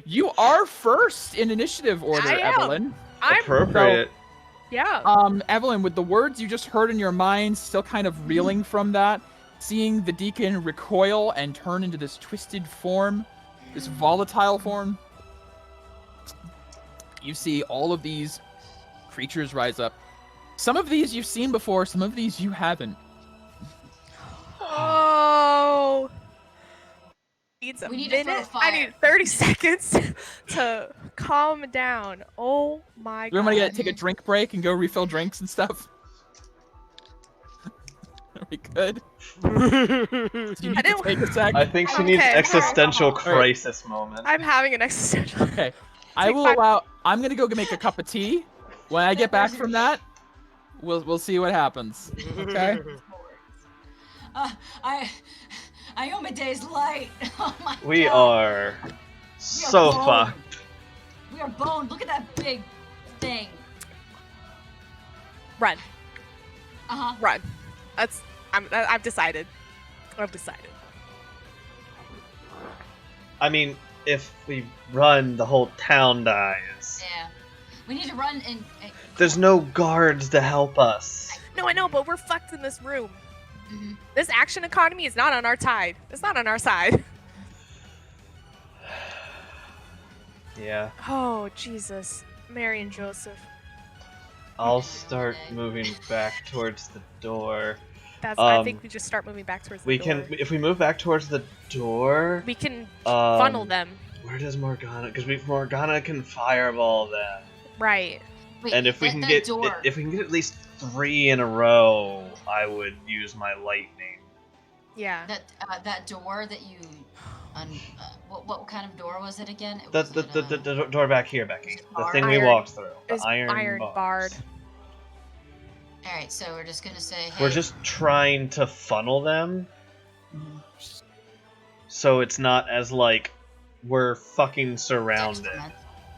You are first in initiative order, I am. Evelyn. I'm Appropriate. yeah. Evelyn, with the words you just heard in your mind, still kind of reeling from that, seeing the deacon recoil and turn into this twisted form, this volatile form, you see all of these creatures rise up. Some of these you've seen before, some of these you haven't. Oh. Needs a We need to throw minute. I fire. need 30 seconds to calm down. Oh my Do we god. want to take a drink break and go refill drinks and stuff? Are we good? Do you need to didn't- take a sec? I think she needs Okay. existential Alright. crisis moment. I'm having an existential. Okay. I Take will 5 allow. I'm gonna go make a cup of tea. When I get back from that, we'll see what happens. Okay. I owe my day's light. Oh my We god. are so boned. fucked. We are boned. Look at that big thing. Run. Uh-huh. I've decided. I've decided. I mean, if we run, the whole town dies. Yeah. We need to run and There's no guards to help us. No, I know, but we're fucked in this room. Mhm. This action economy is not on our side. It's not on our side. Yeah. Oh, Jesus. Mary and Joseph. I'll start moving back towards the door. I think we just start moving back towards the door. If we move back towards the door, We can funnel them. Where does Morgana? Because Morgana can fireball them. Right. Wait, And if we can get at least 3 in a row, I would use my lightning. Yeah. that door that you, what kind of door was it again? The door back here, Becky. The thing we Iron. walked through. The It's iron barred. bars. All right, so we're just gonna say, hey, We're just trying to funnel them, so it's not as like we're fucking surrounded.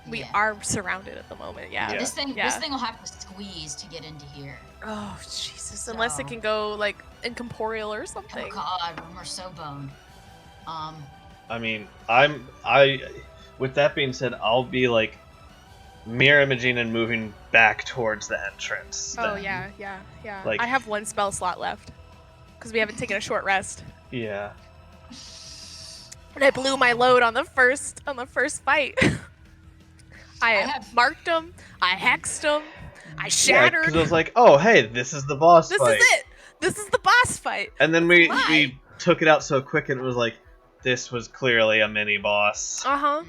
We Yeah. are surrounded at the moment. Yeah. Yeah. This thing will have to squeeze to get into here. Oh Jesus! Unless it can go like incorporeal or something. Oh God, we're so boned. I mean, with that being said, I'll be like mirror imaging and moving back towards the entrance. Oh then. yeah. Like- I have 1 spell slot left because we haven't taken a short rest. Yeah. And I blew my load on the first fight. I have- marked them. I hexed them. I Yeah, shattered. because I was like, oh hey, this is the boss This fight. is it. This is the boss fight. And then we Why? took it out so quick, and it was like, this was clearly a mini boss. Uh huh.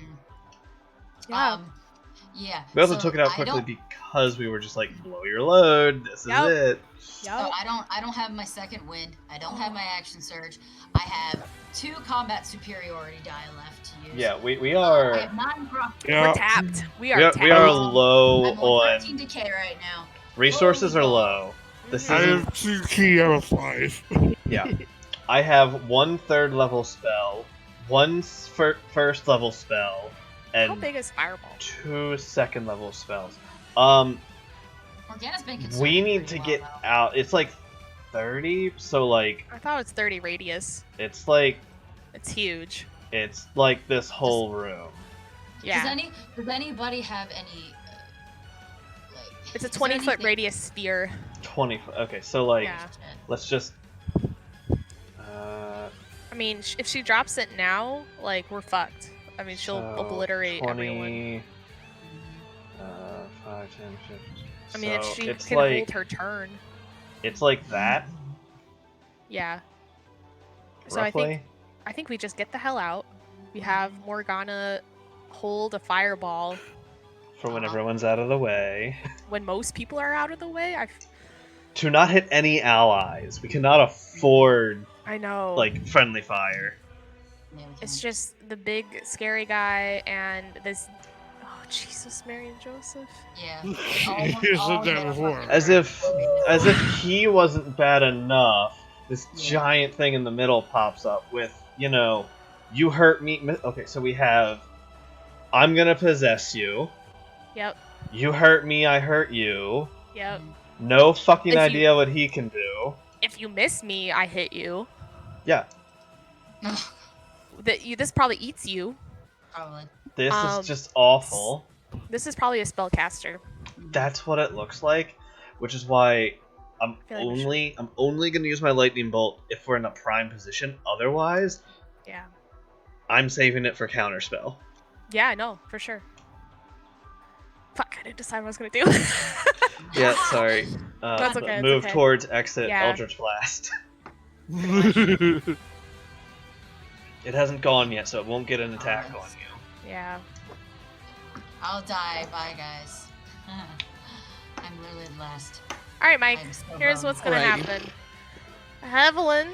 Yeah. Yeah. We also so took it out I quickly don't- because we were just like, blow your load. This is Yep. it. So I don't have my second wind. I don't have my action surge. I have 2 combat superiority die left to use. Yeah, we I are. have 9 profit. Yeah. We're tapped. We are We are, tapped. we are low I'm on on 13 decay right now. resources are low. This I isn't. have 2 key out of 5. Yeah. I have 1 3rd level spell, 1 first level spell, How and big is Fireball? 2 2nd level spells. Morgana's been conserving We need to pretty get well, out. It's like 30, so like I thought it was 30 radius. it's like It's huge. this whole room. Yeah. Does anybody have any like? It's a is there 20-foot anything- radius sphere. 20. Okay, so like Yeah. let's just. I mean, if she drops it now, like, we're fucked. I mean, she'll So, obliterate 20, everyone. 5, 10, 15. I mean, So if she it's can like hold her turn. it's like that Yeah. So roughly. I think we just get the hell out. We have Morgana hold a fireball For when everyone's out of the way. when most people are out of the way. To not hit any allies. We cannot afford I know. like friendly fire. Yeah, we It's can. just the big scary guy and this. Oh Jesus, Mary and Joseph. Yeah. You All said that hit before. fucking As if he wasn't bad enough. This Yeah. giant thing in the middle pops up with, you hurt me. Okay, so we have, I'm gonna possess you. Yep. You hurt me, I hurt you. Yep. No fucking If you- idea what he can do. If you miss me, I hit you. Yeah, This probably eats you. Probably. this Um, is just awful. This is probably a spellcaster. That's what it looks like, which is why I'm feel like we only gonna use my lightning bolt if we're in a prime position. Otherwise, Yeah. I'm saving it for counterspell. Yeah, I know, for sure. Fuck, I didn't decide what I was gonna do. Yeah, sorry. That's okay, it's Move okay. towards exit Yeah. Eldritch Blast. It hasn't gone yet, so it won't get an attack on you. Yeah. I'll die. Bye, guys. I'm literally the last. All right, Mike. I'm so Here's bummed. what's gonna Alrighty. happen. Evelyn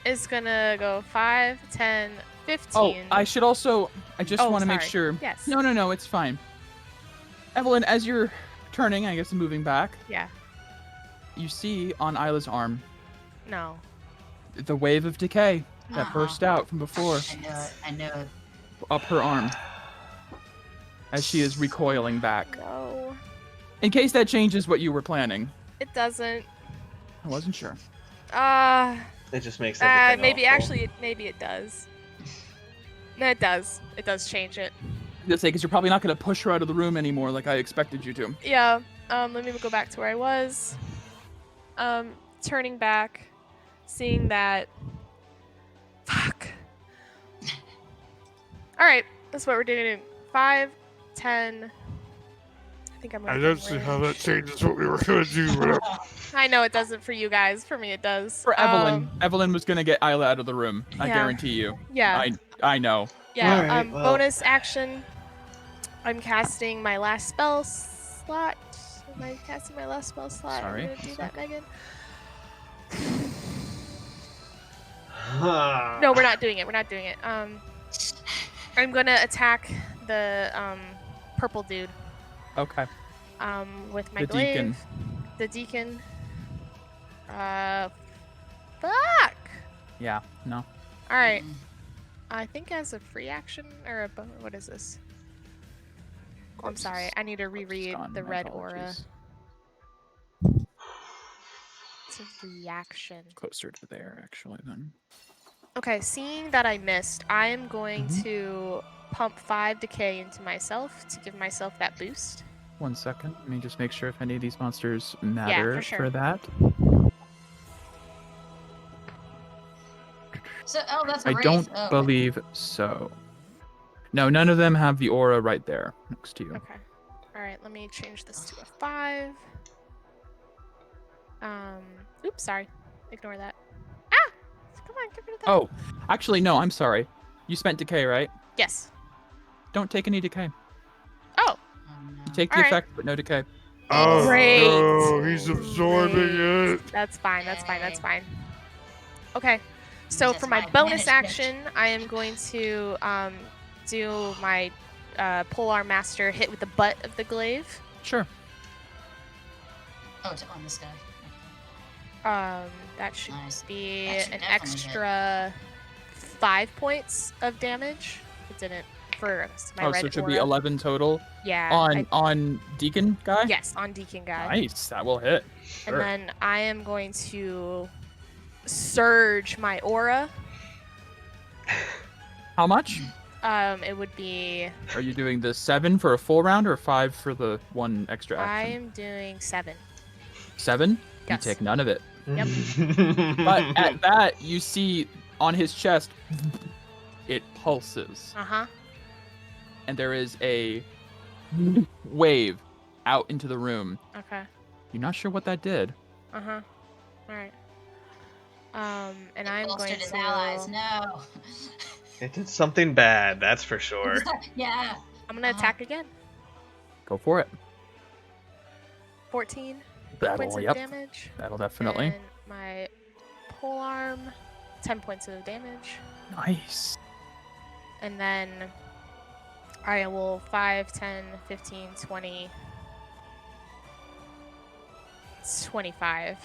is gonna go 5, 10, 15. Oh, I should also. I just Oh, want to make sorry. sure. Yes. No, it's fine. Evelyn, as you're turning, I guess moving back, Yeah. you see on Isla's arm No. the wave of decay that Uh-huh. burst out from before I know it. I know it. up her arm as she is recoiling back. No. In case that changes what you were planning. It doesn't. I wasn't sure. It just makes everything Maybe awful. actually, maybe it does. No, it does. It does change it. Just say, because you're probably not going to push her out of the room anymore like I expected you to. Yeah. Let me go back to where I was. Turning back, seeing that. Fuck. All right, that's what we're doing. 5, 10, I think I'm I gonna don't see how that changes what we were gonna do. But I know it doesn't for you guys. For me, it does. For Evelyn, Evelyn was gonna get Isla out of the room. I yeah. guarantee you. Yeah. I know. Yeah. Alright, well. Bonus action. I'm casting my last spell slot. Am I casting my last spell slot? Sorry, I'm gonna do one that, sec. Megan. No, we're not doing it. We're not doing it. I'm gonna attack the purple dude. Okay. With my The glaive. deacon. The deacon. Fuck. Yeah. No. All right. I think as a free action or a what is this? I'm sorry. I need to reread Gone. the My red aura. apologies. It's a reaction. Closer to there, actually. Then. Okay, seeing that I missed, I am going Mhm. to pump 5 decay into myself to give myself that boost. 1 second. Let me just make sure if any of these monsters matter for sure. that. So, oh, that's a I Wraith. don't Oh. believe so. No, none of them have the aura right there next to you. Okay. All right, let me change this to a 5. Oops, sorry. Ignore that. Ah! Come on, get rid of that. Oh, actually, no, I'm sorry. You spent decay, right? Yes. Don't take any decay. Oh. Oh, no. You take the Alright. effect, but no decay. oh Great. no, he's absorbing Great. it. That's fine. That's fine. That's Yay. fine. Okay. So That's for my my bonus advantage, action, I am going to do my polearm master hit with the butt of the glaive. Sure. Oh, on this guy. That should Nice. be That should an definitely extra 5 points of damage. It didn't for my Oh, red so it should aura. be 11 total Yeah. on Deacon guy? Yes, on Deacon guy. Nice. That will hit. And Sure. then I am going to surge my aura. How much? It would be. Are you doing the 7 for a full round or 5 for the 1 extra I action? am doing 7. 7? Yes. You take none of it. Yep. But at that, you see on his chest, it pulses. Uh-huh. And there is a wave out into the room. Okay. You're not sure what that did. Uh-huh. All right. And I'm Bolstered going his to. allies. No. It did something bad, that's for sure. Yeah. I'm gonna attack again. Go for it. 14 points That'll, of yep. damage. That'll definitely. And my polearm, 10 points of damage. Nice. And then I will 5, 10, 15, 20, 25.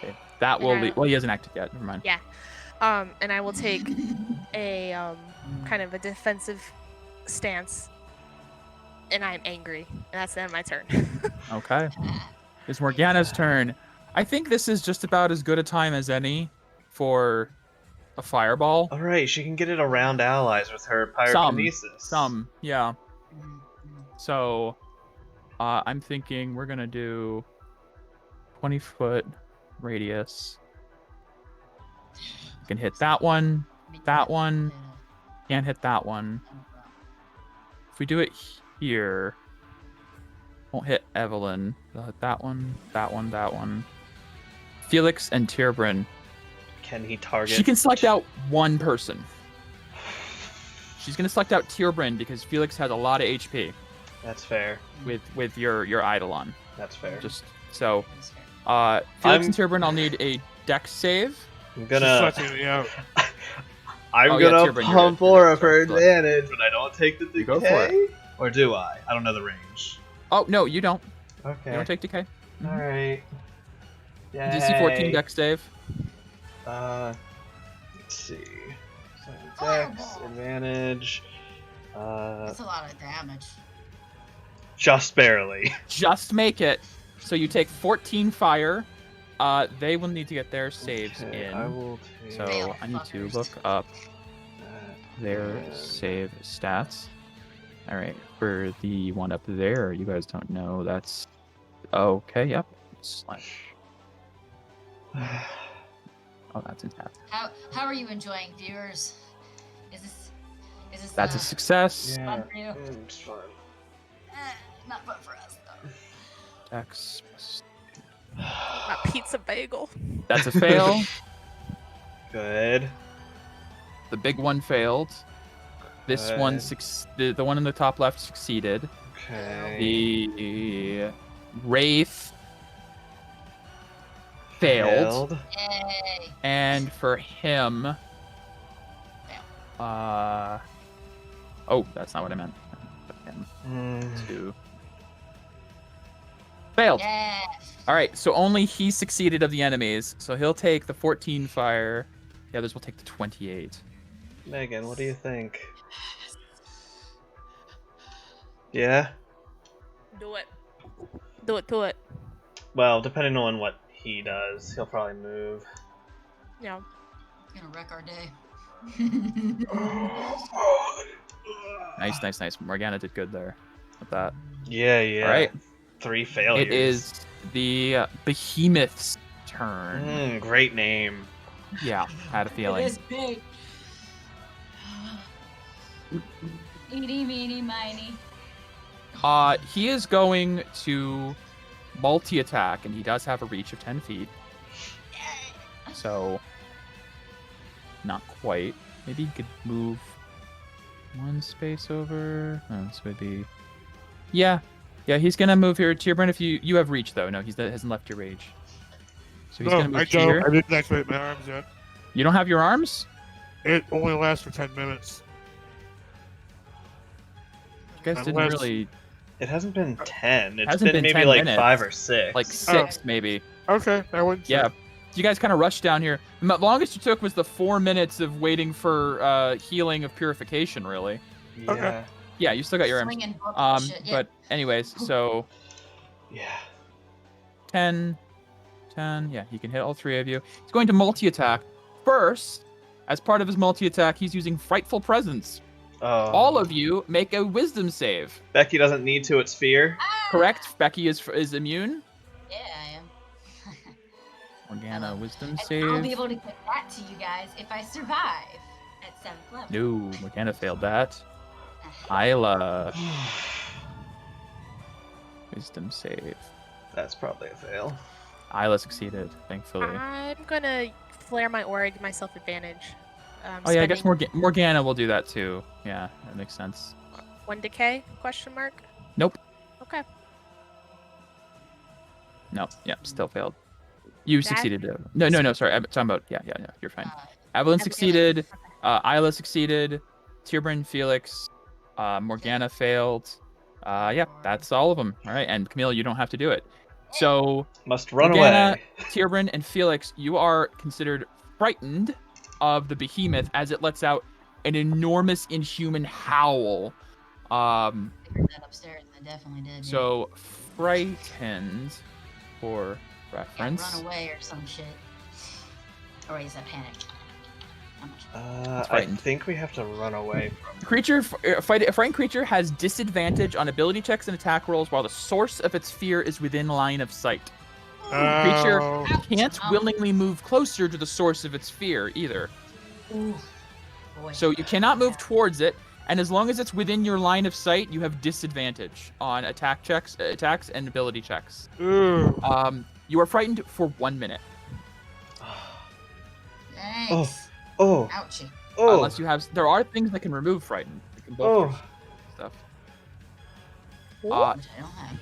Okay. That will lead. Well, he hasn't acted yet. Never mind. Yeah. And I will take a kind of a defensive stance. And I'm angry. And that's the end of my turn. Okay. It's Morgana's turn. I think this is just about as good a time as any for a fireball. Alright, she can get it around allies with her pyrokinesis. Some, yeah. So, I'm thinking we're gonna do 20-foot radius. You can hit that one. That one. Can't hit that one. If we do it here, won't hit Evelyn. They'll hit that one, that one, that one. Felix and Tierbrin. Can he target? She can select out one person. She's gonna select out Tierbrin because Felix has a lot of HP That's fair. with your Eidolon. That's fair. Just so, Felix and Tierbrin, I'll need a dex save. I'm She's gonna. flexing me out. I'm Oh, yeah, gonna Tierbrin, you're pump good. Aura for Sorry. advantage, but I don't take the decay. You go for it. Or do I? I don't know the range. Oh no, you don't. You Okay. don't take decay. Alright. DC 14 dex save. Let's see. So dex, Fireball. advantage. That's a lot of damage. Just barely. Just make it. So you take 14 fire. They will need to get their saves Okay, in. I will take So Fail I need to fuckers. look up that their and- save stats. All right, for the one up there, you guys don't know. That's okay. Yep. Slash. Oh, that's intact. How are you enjoying, viewers? Is this That's a success. Yeah, fun for you? it's fun. Not fun for us though. Dex. My pizza bagel. That's a fail. Good. The big one failed. This one, Good. the one in the top left succeeded. Okay. The Wraith failed. Yay. And for him, oh, that's not what I meant. Him. 2. Failed. Yeah. All right, so only he succeeded of the enemies, so he'll take the 14 fire. The others will take the 28. Megan, what do you think? Yeah? Do it. Do it. Do it. Well, depending on what he does, he'll probably move. Yeah. It's gonna wreck our day. Nice. Morgana did good there with that. Yeah. All right. 3 failures. It is the Behemoth's turn. Great name. Yeah, had a feeling. It is big. Eeny, meeny, miny. He is going to multi-attack, and he does have a reach of 10 feet. So, not quite. Maybe he could move 1 space over. Oh, this would be... Yeah, he's gonna move here. Tierburn, if you have reach, though. No, that hasn't left your rage. So he's gonna move here. I didn't activate my arms yet. You don't have your arms? It only lasts for 10 minutes. You guys didn't really... It hasn't been 10. It's Hasn't been been maybe 10 like minutes. 5 or 6. Like 6, maybe. Okay, I wouldn't say. Yeah. You guys kind of rushed down here. The longest you took was the 4 minutes of waiting for healing of purification, really. Yeah. Okay. Yeah, you still got your arms. Swinging bullshit, yeah. But anyways, so Yeah. 10, yeah, he can hit all 3 of you. He's going to multi-attack. First, as part of his multi-attack, he's using Frightful Presence. Oh. All of you make a Wisdom save. Becky doesn't need to, it's fear. Correct? Becky is immune. Yeah, I am. Morgana, Wisdom And save. I'll be able to get that to you guys if I survive at 7th level. No, Morgana failed that. Isla. Wisdom save. That's probably a fail. Isla succeeded, thankfully. I'm gonna flare my aura, give myself advantage. Oh yeah, I guess Morgana will do that too. Yeah, that makes sense. 1 decay? Question mark. Nope. Okay. No. Yep. Still failed. You succeeded. No. Sorry. I'm talking about. Yeah. You're fine. Evelyn succeeded. Isla succeeded. Tierburn, Felix, Morgana failed. Yeah, that's all of them. All right, and Camille, you don't have to do it. So Must run Morgana, away. Tierburn, and Felix, you are considered frightened of the behemoth as it lets out an enormous inhuman howl. Figured that upstairs, and I definitely did. So frightened, for yeah, reference. run away or some shit. Or is that panic? How much? I think we have to run away from. A frightened creature has disadvantage on ability checks and attack rolls while the source of its fear is within line of sight. Creature can't willingly move closer to the source of its fear either. Ooh. Boy. So you cannot move towards it, and as long as it's within your line of sight, you have disadvantage on attacks and ability checks. Ooh. You are frightened for 1 minute. Thanks. Oh. Ouchie. Oh. Unless you have, there are things that can remove frightened. That can both stuff. Which I don't have.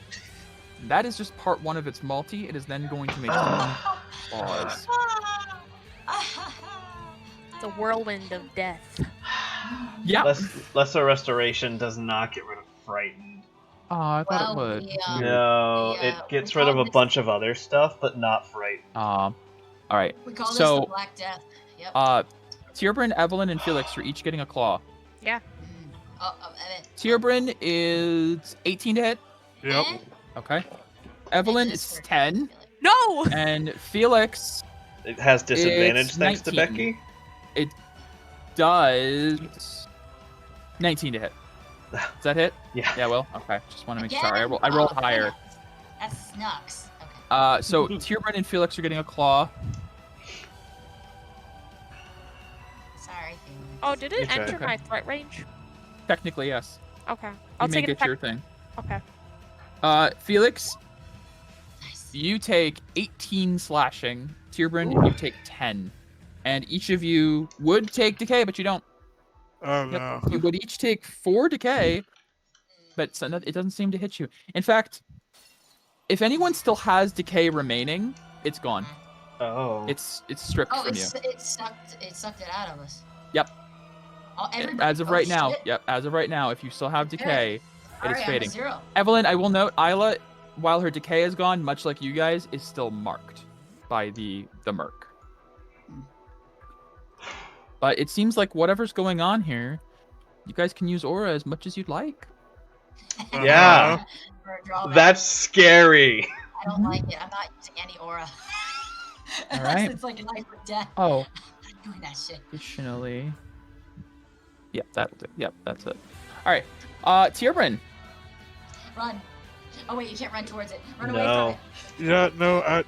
That is just part 1 of its multi. It is then going to make some claws. It's a whirlwind of death. Yeah. Lesser restoration does not get rid of frightened. Oh, I thought Well, it would. we, No, it gets rid of a bunch of other stuff, but not frightened. All right. We call this So, the Black Death. Yep. Tierburn, Evelyn, and Felix are each getting a claw. Yeah. Tierburn is 18 to hit. Yep. Okay. Evelyn is 10. No! And Felix, It has disadvantage It's thanks to 19. Becky. it does 19 to hit. Does that hit? Yeah. Yeah, well, okay. Just want to make Again? sure. I rolled higher. That snucks. Okay. So Tierburn and Felix are getting a claw. Sorry, Felix. Oh, did it Okay. enter my threat range? Technically, yes. Okay. You I'll may take it. get your thing. Okay. Felix, You take 18 slashing. Tierbrand, you take 10. And each of you would take decay, but you don't. Oh Yep. no. You would each take 4 decay, but it doesn't seem to hit you. In fact, if anyone still has decay remaining, it's gone. Oh. It's stripped from you. It sucked it out of us. Yep. As of right now. Shit. Yep. As of right now, if you still have decay, it is Alright, I'm fading. at 0. Evelyn, I will note, Isla, while her decay is gone, much like you guys, is still marked by the Murk. But it seems like whatever's going on here, you guys can use aura as much as you'd like. Yeah. For a drawback. That's scary. I don't like it. I'm not using any aura. All right. It's like life or death. Oh. I'm not doing that shit. Additionally. Yep, that'll do. Yep, that's it. Alright. Tierbrand. Run. Oh wait, you can't run towards it. Run No. away from it. Yeah, no,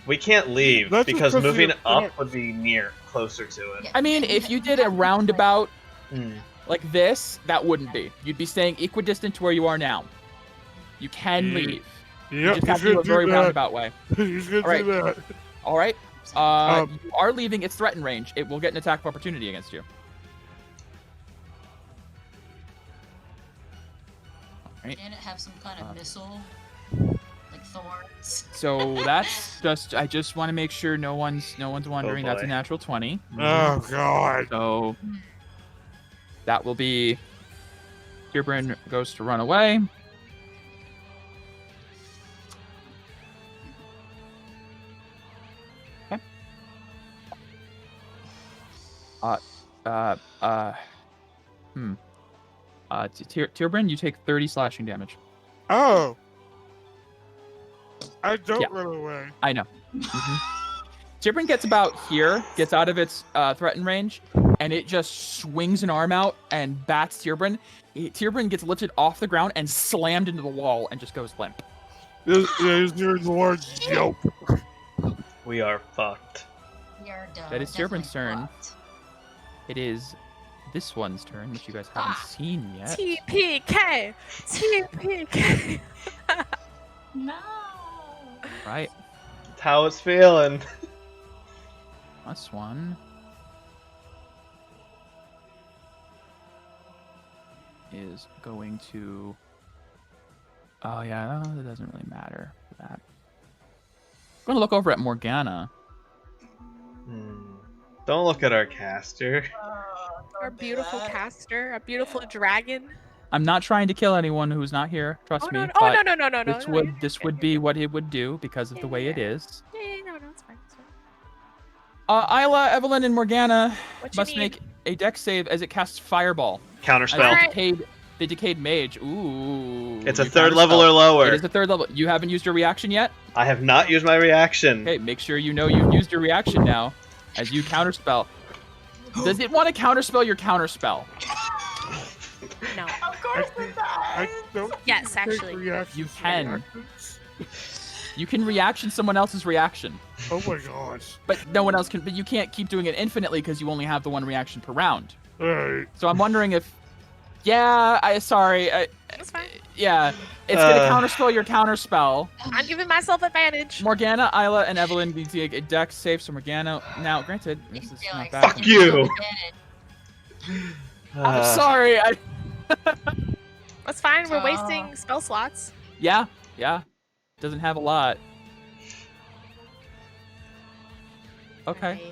We can't leave That's because because moving we up don't- would be closer to it. Yeah. I mean, if you did a roundabout Hmm. like this, that wouldn't be. You'd be staying equidistant to where you are now. You can Yeah. leave. You Yep, just have he's to do gonna a very do that. roundabout way. He's gonna Alright. do that. Alright. Um, You are leaving its threatened range. It will get an attack of opportunity against you. Alright. Can it have some kind of missile? Like thorns? So that's just I just want to make sure no one's wondering that's a boy. natural 20. Oh god. So that will be Tierbrand goes to run away. Okay. Tierbrand, you take 30 slashing damage. Oh. I don't Yeah. run away. I know. Tierbrand gets about here, gets out of its threatened range, and it just swings an arm out and bats Tierbrand. Tierbrand gets lifted off the ground and slammed into the wall and just goes limp. He's doing the large yelp. We are fucked. We are done. That is Tierbrand's Definitely turn. fucked. It is this one's turn, which you guys haven't seen yet. TPK! TPK! No. Right. That's how it's feeling. This one is going to. Oh yeah, no, that doesn't really matter for that. I'm gonna look over at Morgana. Don't look at our caster. Our beautiful caster, a beautiful dragon. I'm not trying to kill anyone who's not here. Trust Oh me. no! but Oh no! This would be what it would do because of the way it is. Yeah, no, it's fine. It's fine. Isla, Evelyn, and Morgana What you must need? make a dex save as it casts Fireball. Counterspell. Alright. The decayed mage. Ooh. It's a you third level or counterspell. lower. It is a third level. You haven't used your reaction yet? I have not used my reaction. Okay, make sure you know you've used your reaction now as you counterspell. Does it want to counterspell your counterspell? No. Of course it I does. don't Yes, take actually. reactions You to can. reactions. You can reaction someone else's reaction, Oh my gosh. but no one else can. But you can't keep doing it infinitely because you only have the one reaction per round. Alright. So I'm wondering if, yeah, It's fine. yeah, it's gonna counterspell your counterspell. I'm giving myself advantage. Morgana, Isla, and Evelyn need to take a dex save. So Morgana, now granted, this is Feel not like bad. Fuck you. advantage. I'm sorry. That's fine. We're Oh. wasting spell slots. Yeah, doesn't have a lot. Okay.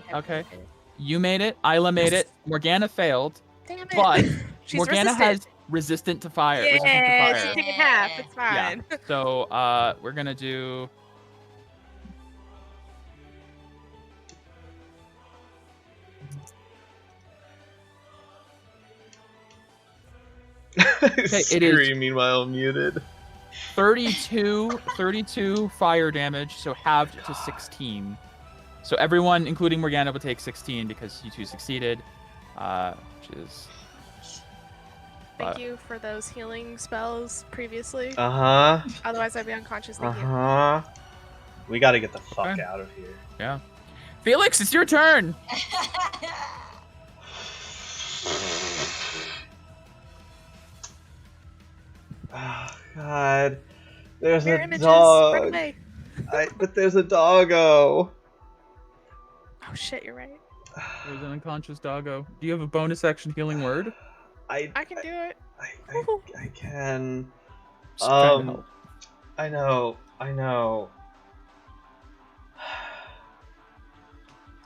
You made it. Isla made it. Morgana failed. Damn it. But She's Morgana resistant. has resistant to fire. Yeah, resistant to she's fire. taking half. It's Yeah. fine. So we're gonna do. it is- Screaming while muted. 32 fire damage, so halved to 16. So everyone, including Morgana, will take 16 because you two succeeded, which is. Thank you for those healing spells previously. Uh-huh. Otherwise, I'd be unconscious. Thank you. Uh-huh. We gotta get the fuck Okay. out of here. Yeah. Felix, it's your turn. Oh, God. There's Mirror a images. dog. Run away. But there's a doggo. Oh shit, you're right. There's an unconscious doggo. Do you have a bonus action healing word? I can do it. I can. Just trying to help. I know.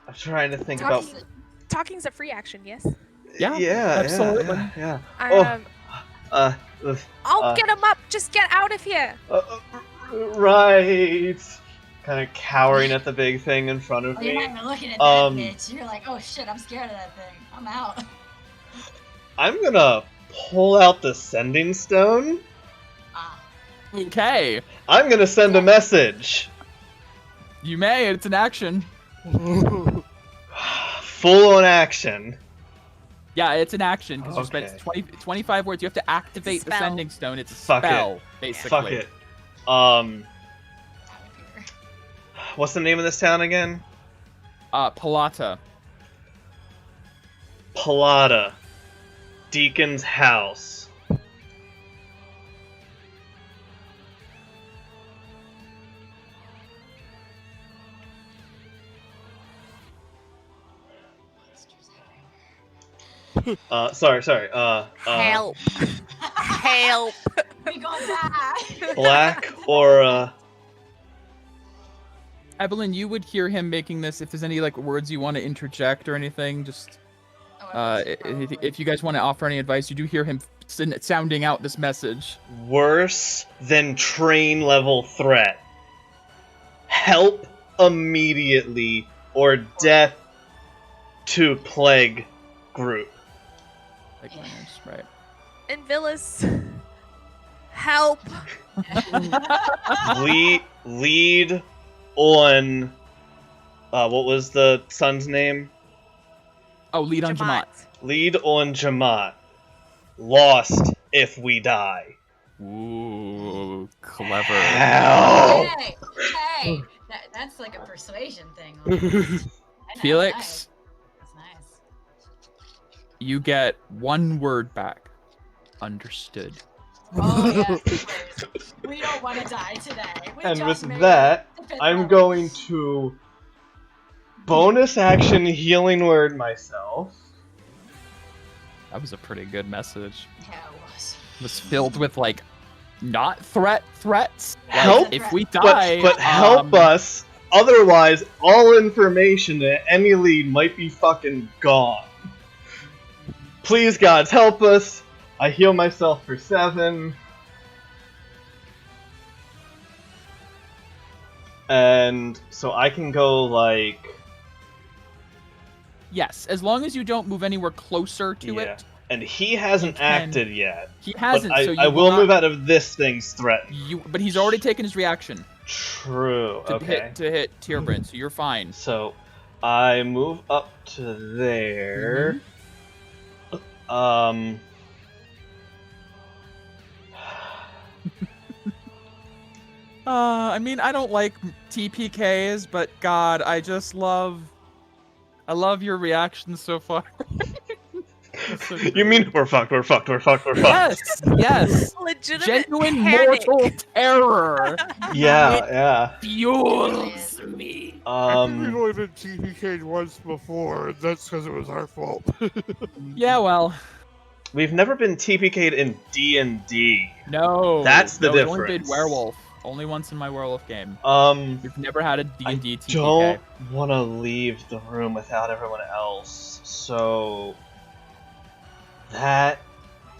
I'm trying to think about. Talking's a free action, yes. Yeah, absolutely. Yeah. I'll get him up. Just get out of here. Right. Kind of cowering at the big thing in front of Oh, me. you're not even looking at that bitch. You're like, oh shit, I'm scared of that thing. I'm out. I'm gonna pull out the sending stone. Okay. I'm gonna send a message. You may. It's an action. Full on action. Yeah, it's an action because Okay. you spent 25 words. You have to activate the spell. sending stone. It's a Fuck spell, it. basically. Fuck it. What's the name of this town again? Palata. Palata. Deacon's house. Sorry. Help. Help. We gonna die. Black or Evelyn, you would hear him making this. If there's any like words you want to interject or anything, just if you guys want to offer any advice, you do hear him sounding out this message. worse than train level threat. Help immediately or death to plague group. Like minors, right? And Villas. Help. Lead on what was the son's name? Oh, lead on Jamat. Lead on Jamat. Lost if we die. Ooh, clever. Help! Hey, that's like a persuasion thing. Almost. I know, Felix, nice. That's nice. you get one word back. Understood. Oh yeah. We don't want to die today. We And just with made that, it to fifth I'm level. going to bonus action healing word myself. That was a pretty good message. Yeah, it was. It was filled with like not threats. Like, Help, if we die, but help us. Otherwise, all information at any lead might be fucking gone. Please, gods, help us. I heal myself for 7. And so I can go like... Yes, as long as you don't move anywhere closer to it. And he hasn't acted yet. He hasn't, but so you I will not- move out of this thing's threat. But he's already taken his reaction. True. Okay. To hit Tierbrand, so you're fine. So I move up to there. I mean, I don't like TPKs, but God, I love your reactions so far. So you mean we're fucked? Yes. Legitimate Genuine panic. mortal terror. Yeah. Fuels me. I think we've only been TPK'd once before, and that's because it was our fault. Yeah, well. We've never been TPK'd in D&D. No. That's the We've only difference. played Werewolf. Only once in my Werewolf game. We've never had a D&D TPK. Don't want to leave the room without everyone else, so that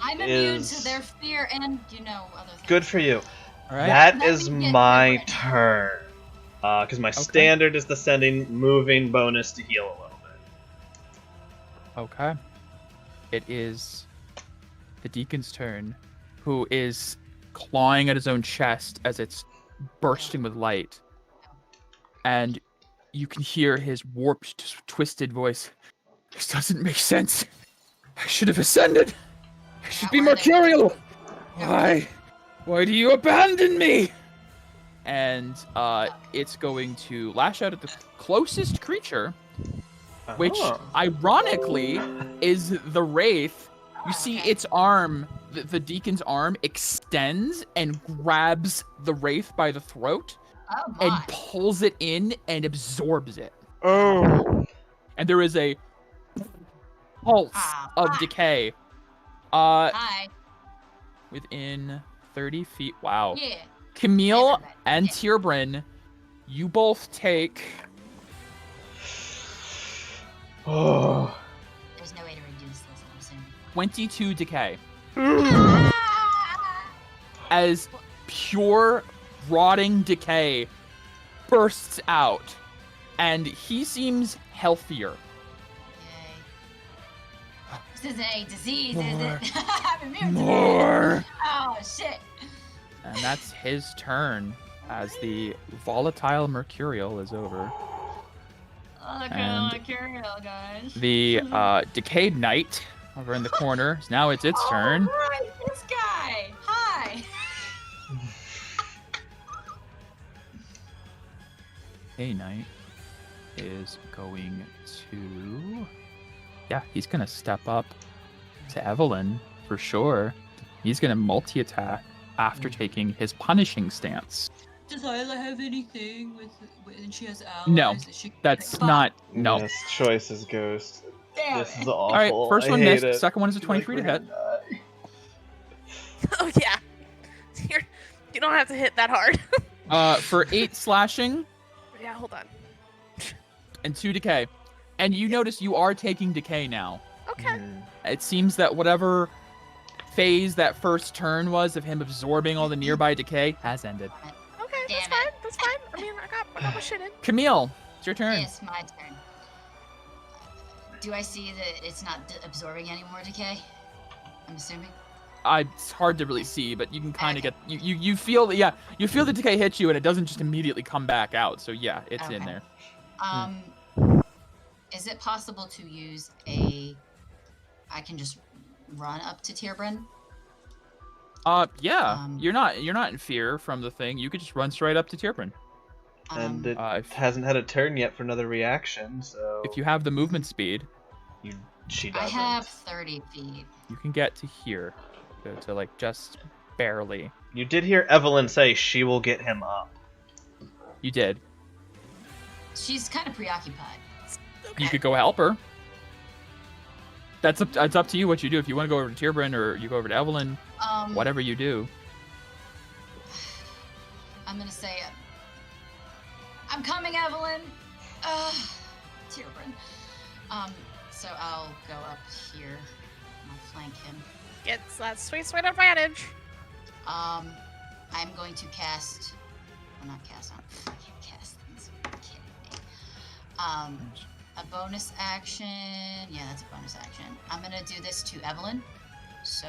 I'm immune to their fear and, other things. good for you. All right. That Let is me get my different. turn. Because my standard is the sending moving bonus to heal a little bit. Okay. It is the Deacon's turn, who is clawing at his own chest as it's bursting with light. And you can hear his warped, twisted voice. This doesn't make sense. I should have ascended. I should be mercurial. Why? Why do you abandon me? And it's going to lash out at the closest creature, which ironically is the Wraith. You see its arm, the Deacon's arm, extends and grabs the Wraith by the throat Oh and my. pulls it in and absorbs it. Oh. And there is a pulse of fuck. decay. Hi. Within 30 feet. Wow. Yeah. Camille Everybody. and Yeah. Tierbryn, you both take Oh. There's no way to reduce this, I'm assuming. 22 decay. Ah! As pure rotting decay bursts out, and he seems healthier. Yay. This isn't a disease, is More. it? I'm immune to it. More. Oh shit. And that's his turn as the volatile mercurial is over. Look And at Mercurial, guys. The decayed knight over in the corner. Now it's its turn. Oh, right, this guy. Hi. Decayed knight is going to... Yeah, he's going to step up to Evelyn for sure. He's going to multi-attack after taking his punishing stance. Does Isla have anything with and she has allies? No, that she can that's pick? not... No. Yes, choices, Ghost. Damn This it. is awful. All right, first I one hate missed. it. Second one is a Like 23 to we're hit. gonna die. Oh yeah. You don't have to hit that hard. For 8 slashing Yeah, hold on. and 2 decay. And you notice you are taking decay now. Okay. Mm. It seems that whatever phase that first turn was of him absorbing all the nearby decay has ended. Okay, Damn that's it. fine. That's fine. I mean, I got my shit in. Camille, it's your turn. It's my turn. Do I see that it's not absorbing any more decay? I'm assuming. It's hard to really see, but you can kind of Okay. get you feel that you feel the decay hit you and it doesn't just immediately come back out. So yeah, it's in Okay. there. Is it possible to use a? I can just run up to Tierbryn. Yeah, you're not in fear from the thing. You could just run straight up to Tierbryn. And it if- hasn't had a turn yet for another reaction, so If you have the movement speed, she I doesn't. have 30 feet. you can get to here, to like just barely. You did hear Evelyn say she will get him up. You did. She's kind of preoccupied. You could go help her. It's up to you what you do. If you want to go over to Tierbryn or you go over to Evelyn, whatever you do. I'm gonna say, I'm coming, Evelyn. Tierbryn. So I'll go up here. I'll flank him. Gets that sweet advantage. I'm going to cast. Well, not cast. I can't cast things. Are you kidding me? A bonus action. Yeah, that's a bonus action. I'm gonna do this to Evelyn. So.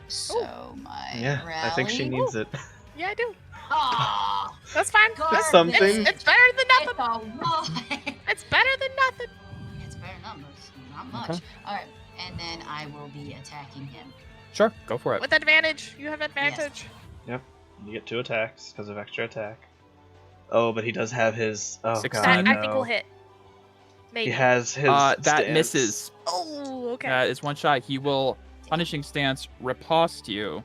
So my Yeah, rally. I think she needs it. Yeah, I do. Aw, That's fine. garbage. something. It's better than It's nothing. a lie. It's better than nothing. It's better numbers, not much. Okay. All right, and then I will be attacking him. Sure, go for it. With advantage. You have advantage. Yep. You get 2 attacks because of extra attack. Oh, but he does have his. Oh 16. god, I no. think we'll hit. Maybe. He has his. That stance. misses. Oh, okay. That is one shot. He will punishing stance riposte you.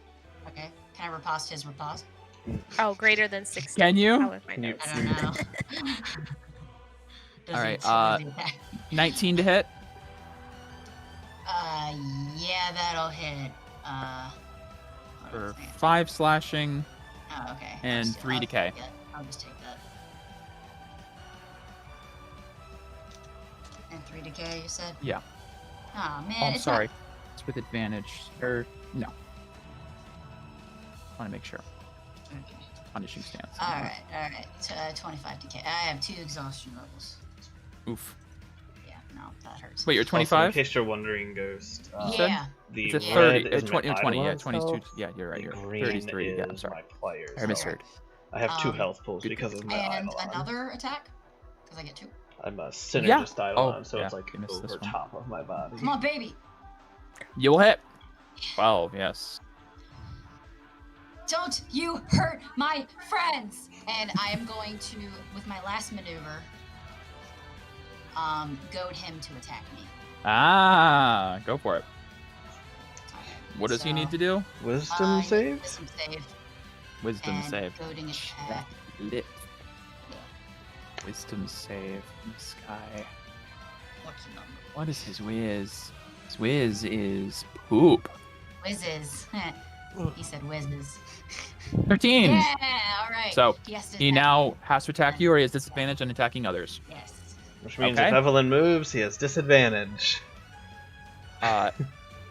Okay, can I riposte his riposte? Oh, greater than 60. Can you? Oh, with my Can you- notes. I don't know. Does All he- right, does he attack? 19 to hit. Yeah, that'll hit. Hold on a For second. 5 slashing. Oh, okay. and I'll just- 3 I'll- decay. Yeah, I'll just take that. And 3 decay, you said? Yeah. Oh man, Oh, I'm it's sorry. It's with advantage. Or no. Want to make sure. Not... Okay. Punishing stance. All right. 25 decay. I have 2 exhaustion levels. Oof. Yeah, no, that hurts. Wait, you're Also, in 25? case you're wondering, Ghost. Yeah. The It's a Yeah. 30. red is 20, my 20, yeah, idolized 22. health, Yeah, you're right. the You're green 33. Yeah, I'm is sorry. my player's I health. misheard. I have 2 Um, health pools good because of my And Eidolon. another attack? Because I get 2. I'm a synergist Eidolon, Oh, so yeah, it's like you missed this over one. top of my body. Come on, baby. You'll hit. 12, yes. Don't you hurt my friends! And I am going to, with my last maneuver, goad him to attack me. Ah, go for it. Alright, What does he so, need to do? Wisdom save? Wisdom save. Wisdom and save. goading attack. Lit. Wisdom save from the sky. What's the number? What is his whiz? His whiz is poop. Whizzes. He said whizzes. 13. Yeah, all right. So has to he attack now has to attack you, or he has disadvantage on attacking others. you. Yes. Which means Okay. if Evelyn moves, he has disadvantage.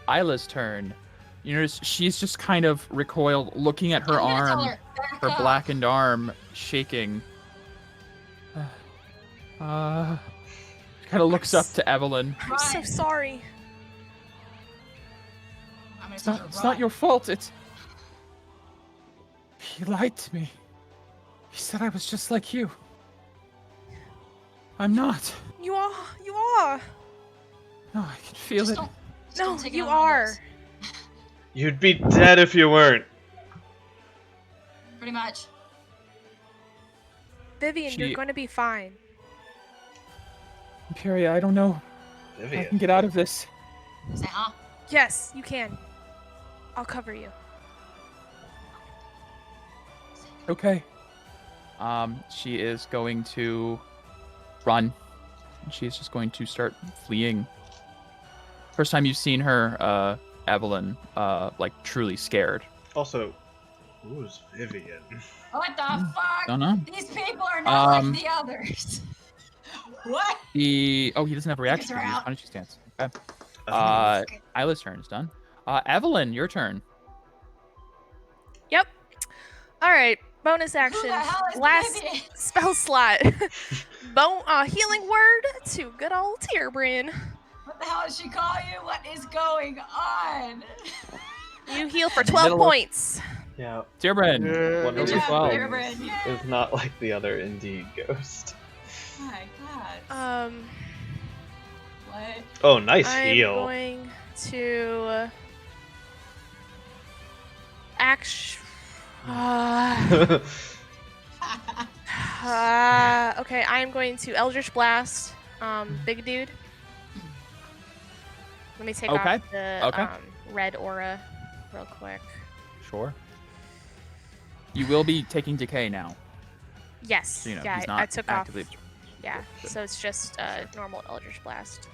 Isla's turn. You notice she's just kind of recoiled, looking at her I'm gonna tell arm, her, back her up. blackened arm shaking. She kind of looks up to Evelyn. I'm so sorry. I'm gonna It's tell not, her, it's not run. your fault. He lied to me. He said I was just like you. I'm not. You are. You are. No, I can feel Just it. don't No, take it you on my are. lips. You'd be dead if you weren't. Pretty much. Vivian, She- you're going to be fine. Imperia, I don't know. I can Vivian. get out of this. Say, huh? Yes, you can. I'll cover you. Okay. She is going to run. She's just going to start fleeing. First time you've seen her, Evelyn, like truly scared. Also, who's Vivian? What the fuck? Don't know. These people are not Um, like the others. What? He doesn't have a reaction. Kids are He's out. punished stance. Okay. Oh. Isla's turn is done. Evelyn, your turn. Yep. All right. Bonus Who action. the hell is Last Vivian? spell slot. Healing word to good old Tierbrand. What the hell did she call you? What is going on? You heal for In the 12 middle of- points. Yeah, Dearbren. Yeah. One Good of Those the are job, 12. Dearbren. Yeah. is not like the other Indeed ghost. Oh my god. What? Oh, nice I'm heal. going to okay, I'm going to Eldritch Blast, big dude. Let me take Okay, off the okay. red aura real quick. Sure. You will be taking decay now. Yes, So, you know, yeah, he's not I took actively. off. Yeah, so it's just normal Eldritch Blast.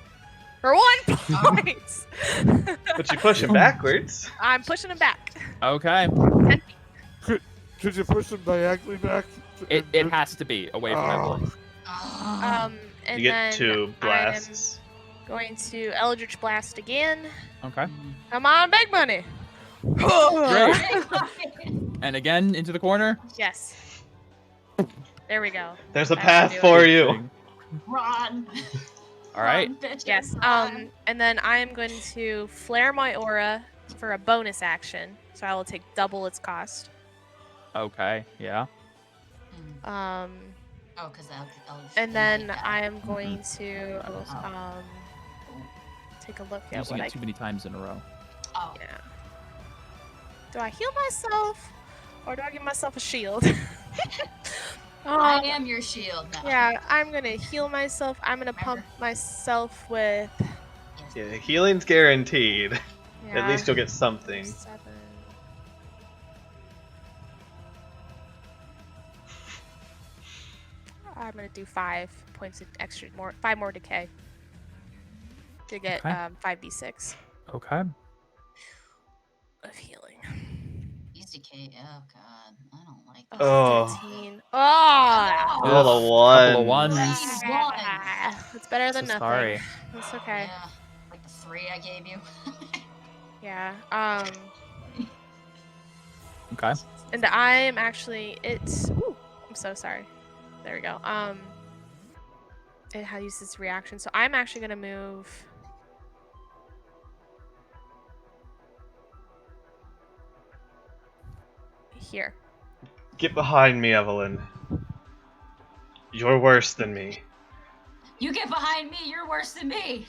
For 1 point! But you push him backwards. I'm pushing him back. Okay. Could you push them diagonally back? It has to be away from Evelyn. Oh. And You then get 2 blasts. I'm going to Eldritch Blast again. Okay. Come on, big money! Great. And again into the corner. Yes. There we go. There's a That path should do for it. you. Run. All right. Run, bitches, Yes. run. And then I am going to flare my aura for a bonus action, so I will take double its cost. Okay. Yeah. Oh, because And then I am going to take a look at Using what I it too many times in a row. Oh. yeah. Do I heal myself, or do I give myself a shield? I am your shield now. Yeah, I'm gonna heal myself. I'm gonna pump myself with. Yeah, healing's guaranteed. At Yeah, least you'll get something. 7. I'm gonna do 5 points of extra, 5 more decay to get Okay. 5d6 Okay. of healing. He's decay. Oh god, I don't like this. Oh. 13. Oh! All the Couple of ones. ones. Ah, it's better than So nothing. sorry. That's okay. Yeah, like the 3 I gave you. Yeah. Okay. And I am actually. It's. Ooh, I'm so sorry. There we go. It has used its reaction, so I'm actually gonna move. Here. Get behind me, Evelyn. You're worse than me. You get behind me, you're worse than me.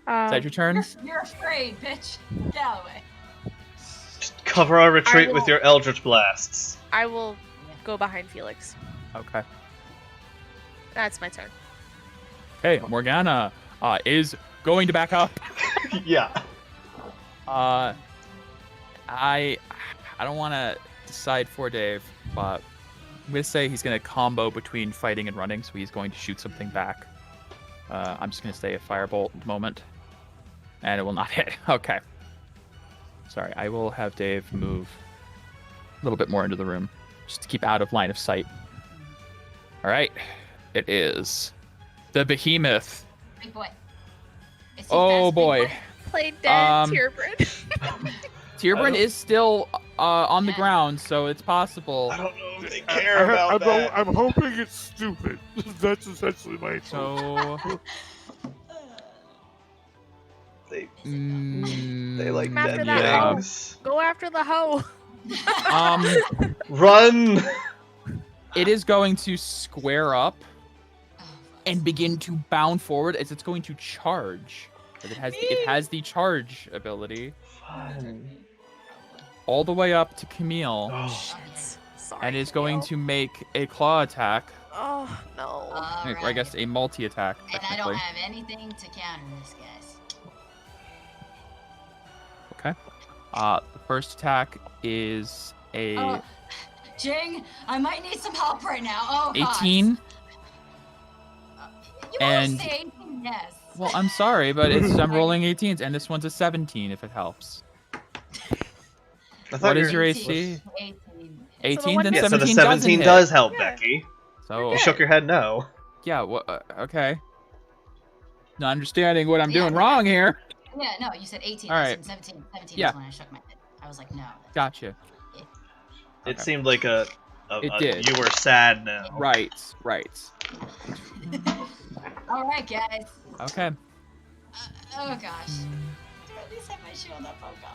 Is that your turn? You're afraid, bitch. Get out of the way. Just cover our retreat with will- your Eldritch Blasts. I will go behind Felix. Okay. That's my turn. Okay. Morgana is going to back up. Yeah. I don't want to decide for Dave, but I'm going to say he's going to combo between fighting and running, so he's going to shoot something back. I'm just going to say a firebolt at the moment, and it will not hit. Okay. Sorry, I will have Dave move a little bit more into the room, just to keep out of line of sight. All right. It is the behemoth. Big boy. Is he Oh, fast, big boy. Play dead, Tierbrid. Tierbrin is still on the ground, so it's possible. I don't know if they care about I'm that. I'm hoping it's stupid. That's essentially my hope. So They they like Come after dead that things. Go after the hoe. Run! it is going to square up Oh, and begin to bound forward as it's going to charge. It has the charge ability all the way up to Camille, Oh, Shit. Sorry. and is going Neil. to make a claw attack. Oh no. Or I Alright. guess a multi-attack, And I technically. don't have anything to counter this, guys. Okay. The first attack is a Oh, Jing, I might need some help right now. Oh, God. 18. You and- always say 18, yes. Well, I'm sorry, but I'm rolling 18s, and this one's a 17 if it helps. I thought What you is were- your AC? 18. 18, one then Yeah, so the 17 17 doesn't does hit. help, Yeah. Becky. So You shook your head no. yeah, okay. Not understanding what I'm Yeah. doing wrong here. Yeah, no, you said 18. All I right. said 17. 17 Yeah. is when I shook my head. I was like, no. Gotcha. It Okay. seemed like It did. you were sad now. Right. All right, guys. Okay. Oh, gosh. Do I at least have my shield up? Oh, God.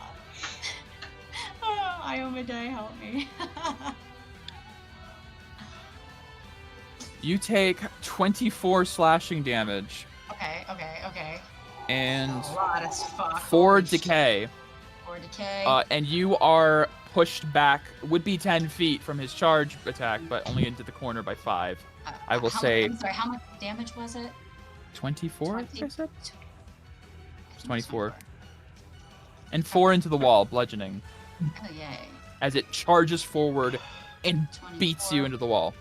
Oh, Iomade, help me. You take 24 slashing damage Okay. and A lot as fuck. 4 Holy shit. decay. 4 decay. And you are pushed back, would be 10 feet from his charge attack, but only into the corner by 5. I will say- I'm sorry, how much damage was it? 24, I think I said? I think it was 24. And 4 into the wall, bludgeoning, Oh, yay. as it charges forward and beats you 24. into the wall.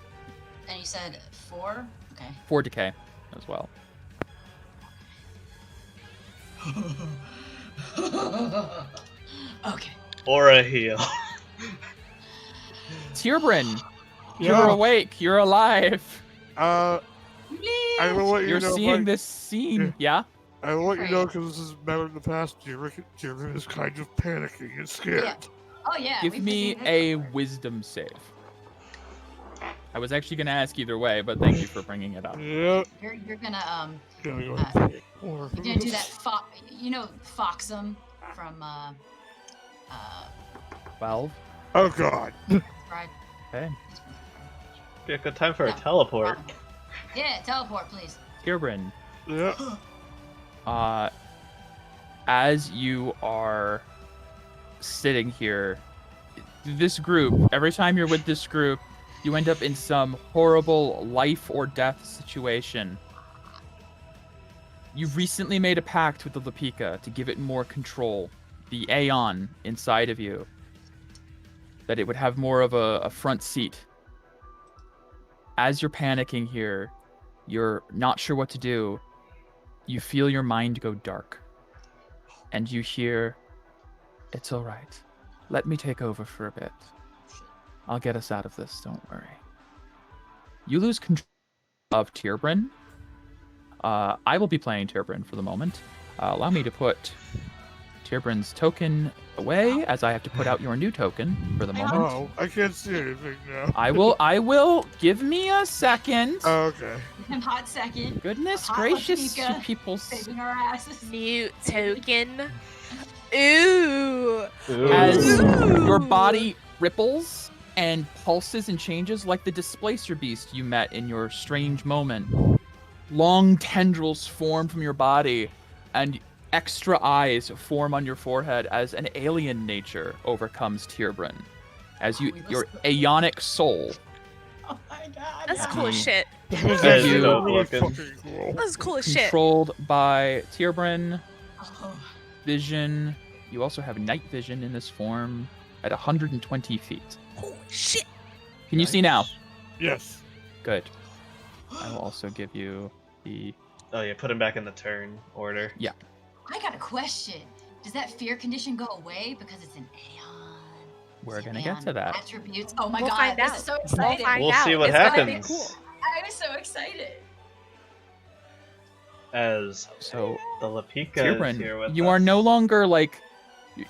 And you said 4? Okay. 4 decay as well. Okay. Aura heal. Tierbrin, you're Yeah. awake, you're alive. I will let you You're know. seeing Mike. this scene. Yeah? I will let you know Great. because this is better in the past. Jim is kind of panicking and scared. Yeah. Oh, yeah. Give we've me been doing a this wisdom save. I was actually going to ask either way, but thank you for bringing it up. Yeah. before. You're gonna Gotta go Uh, ahead and put more. you're gonna do that. You know Foxum from 12. Oh God. Bride. Okay. Be a good time for a No, teleport. wrong. Yeah, teleport, please. Tierbrin, Yeah. as you are sitting here, this group, every time you're with this group, you end up in some horrible life or death situation. You've recently made a pact with the Lapika to give it more control, the Aeon inside of you, that it would have more of a front seat. As you're panicking here, you're not sure what to do, you feel your mind go dark. And you hear, "It's all right. Let me take over for a bit. I'll get us out of this, don't worry." You lose control of Tierbrin. I will be playing Tierbrin for the moment. Allow me to put Tierbrin's token away, as I have to put out your new token for the moment. Oh, I can't see anything now. I will give me a second. Oh, okay. Hot second. Goodness Hot gracious, you Lapika people. Saving our asses. New token. Ooh. As Ooh. your body ripples and pulses and changes like the displacer beast you met in your strange moment. Long tendrils form from your body, and extra eyes form on your forehead as an alien nature overcomes Tierbrin. As your aeonic soul. Oh my god. That's Yeah. cool as shit. That was Thank actually you. really Looking. fucking cool. That's cool as shit. Controlled by Tierbrin, Oh, vision, you also have night vision in this form at 120 feet. Holy shit! Can you see now? Yes. Good. I will also give you the... Oh yeah, put him back in the turn order. Yeah. I got a question. Does that fear condition go away because it's an Aeon? We're Is it going to get to Aeon that. Attributes. Oh my We'll god, find this out. is so We'll exciting. find We'll out. see what It's gonna be happens. cool. I'm so excited. As So, the Lapika is here Tyrbrand, with you us. are no longer like...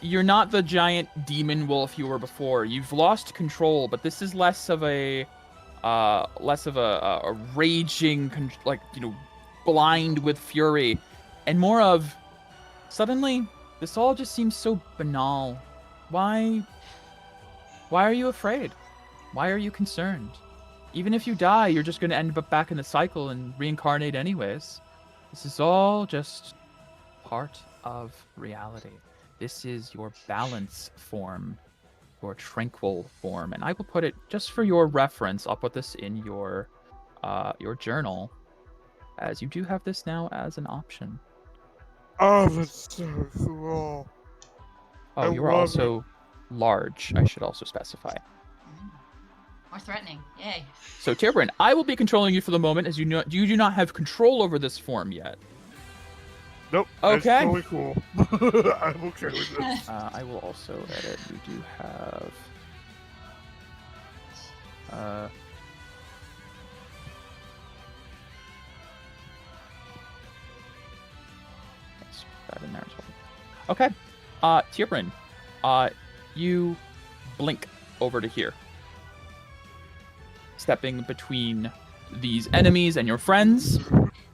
You're not the giant demon wolf you were before. You've lost control, but this is less of a raging, blind with fury, and more of suddenly this all just seems so banal. Why are you afraid? Why are you concerned? Even if you die, you're just going to end up back in the cycle and reincarnate anyways. This is all just part of reality. This is your balance form, your tranquil form, and I will put it just for your reference. I'll put this in your journal, as you do have this now as an option. Oh, that's so cool. Oh, I you are love also large. I should also specify. More threatening. Yay. So, Tyrbrand, I will be controlling you for the moment, as you do not have control over this form yet. Nope. Okay. It's totally cool. I'm okay with this. I will also edit. You do have. Let's put that in there as well. Okay. Tyrbrand, you blink over to here, stepping between these enemies and your friends.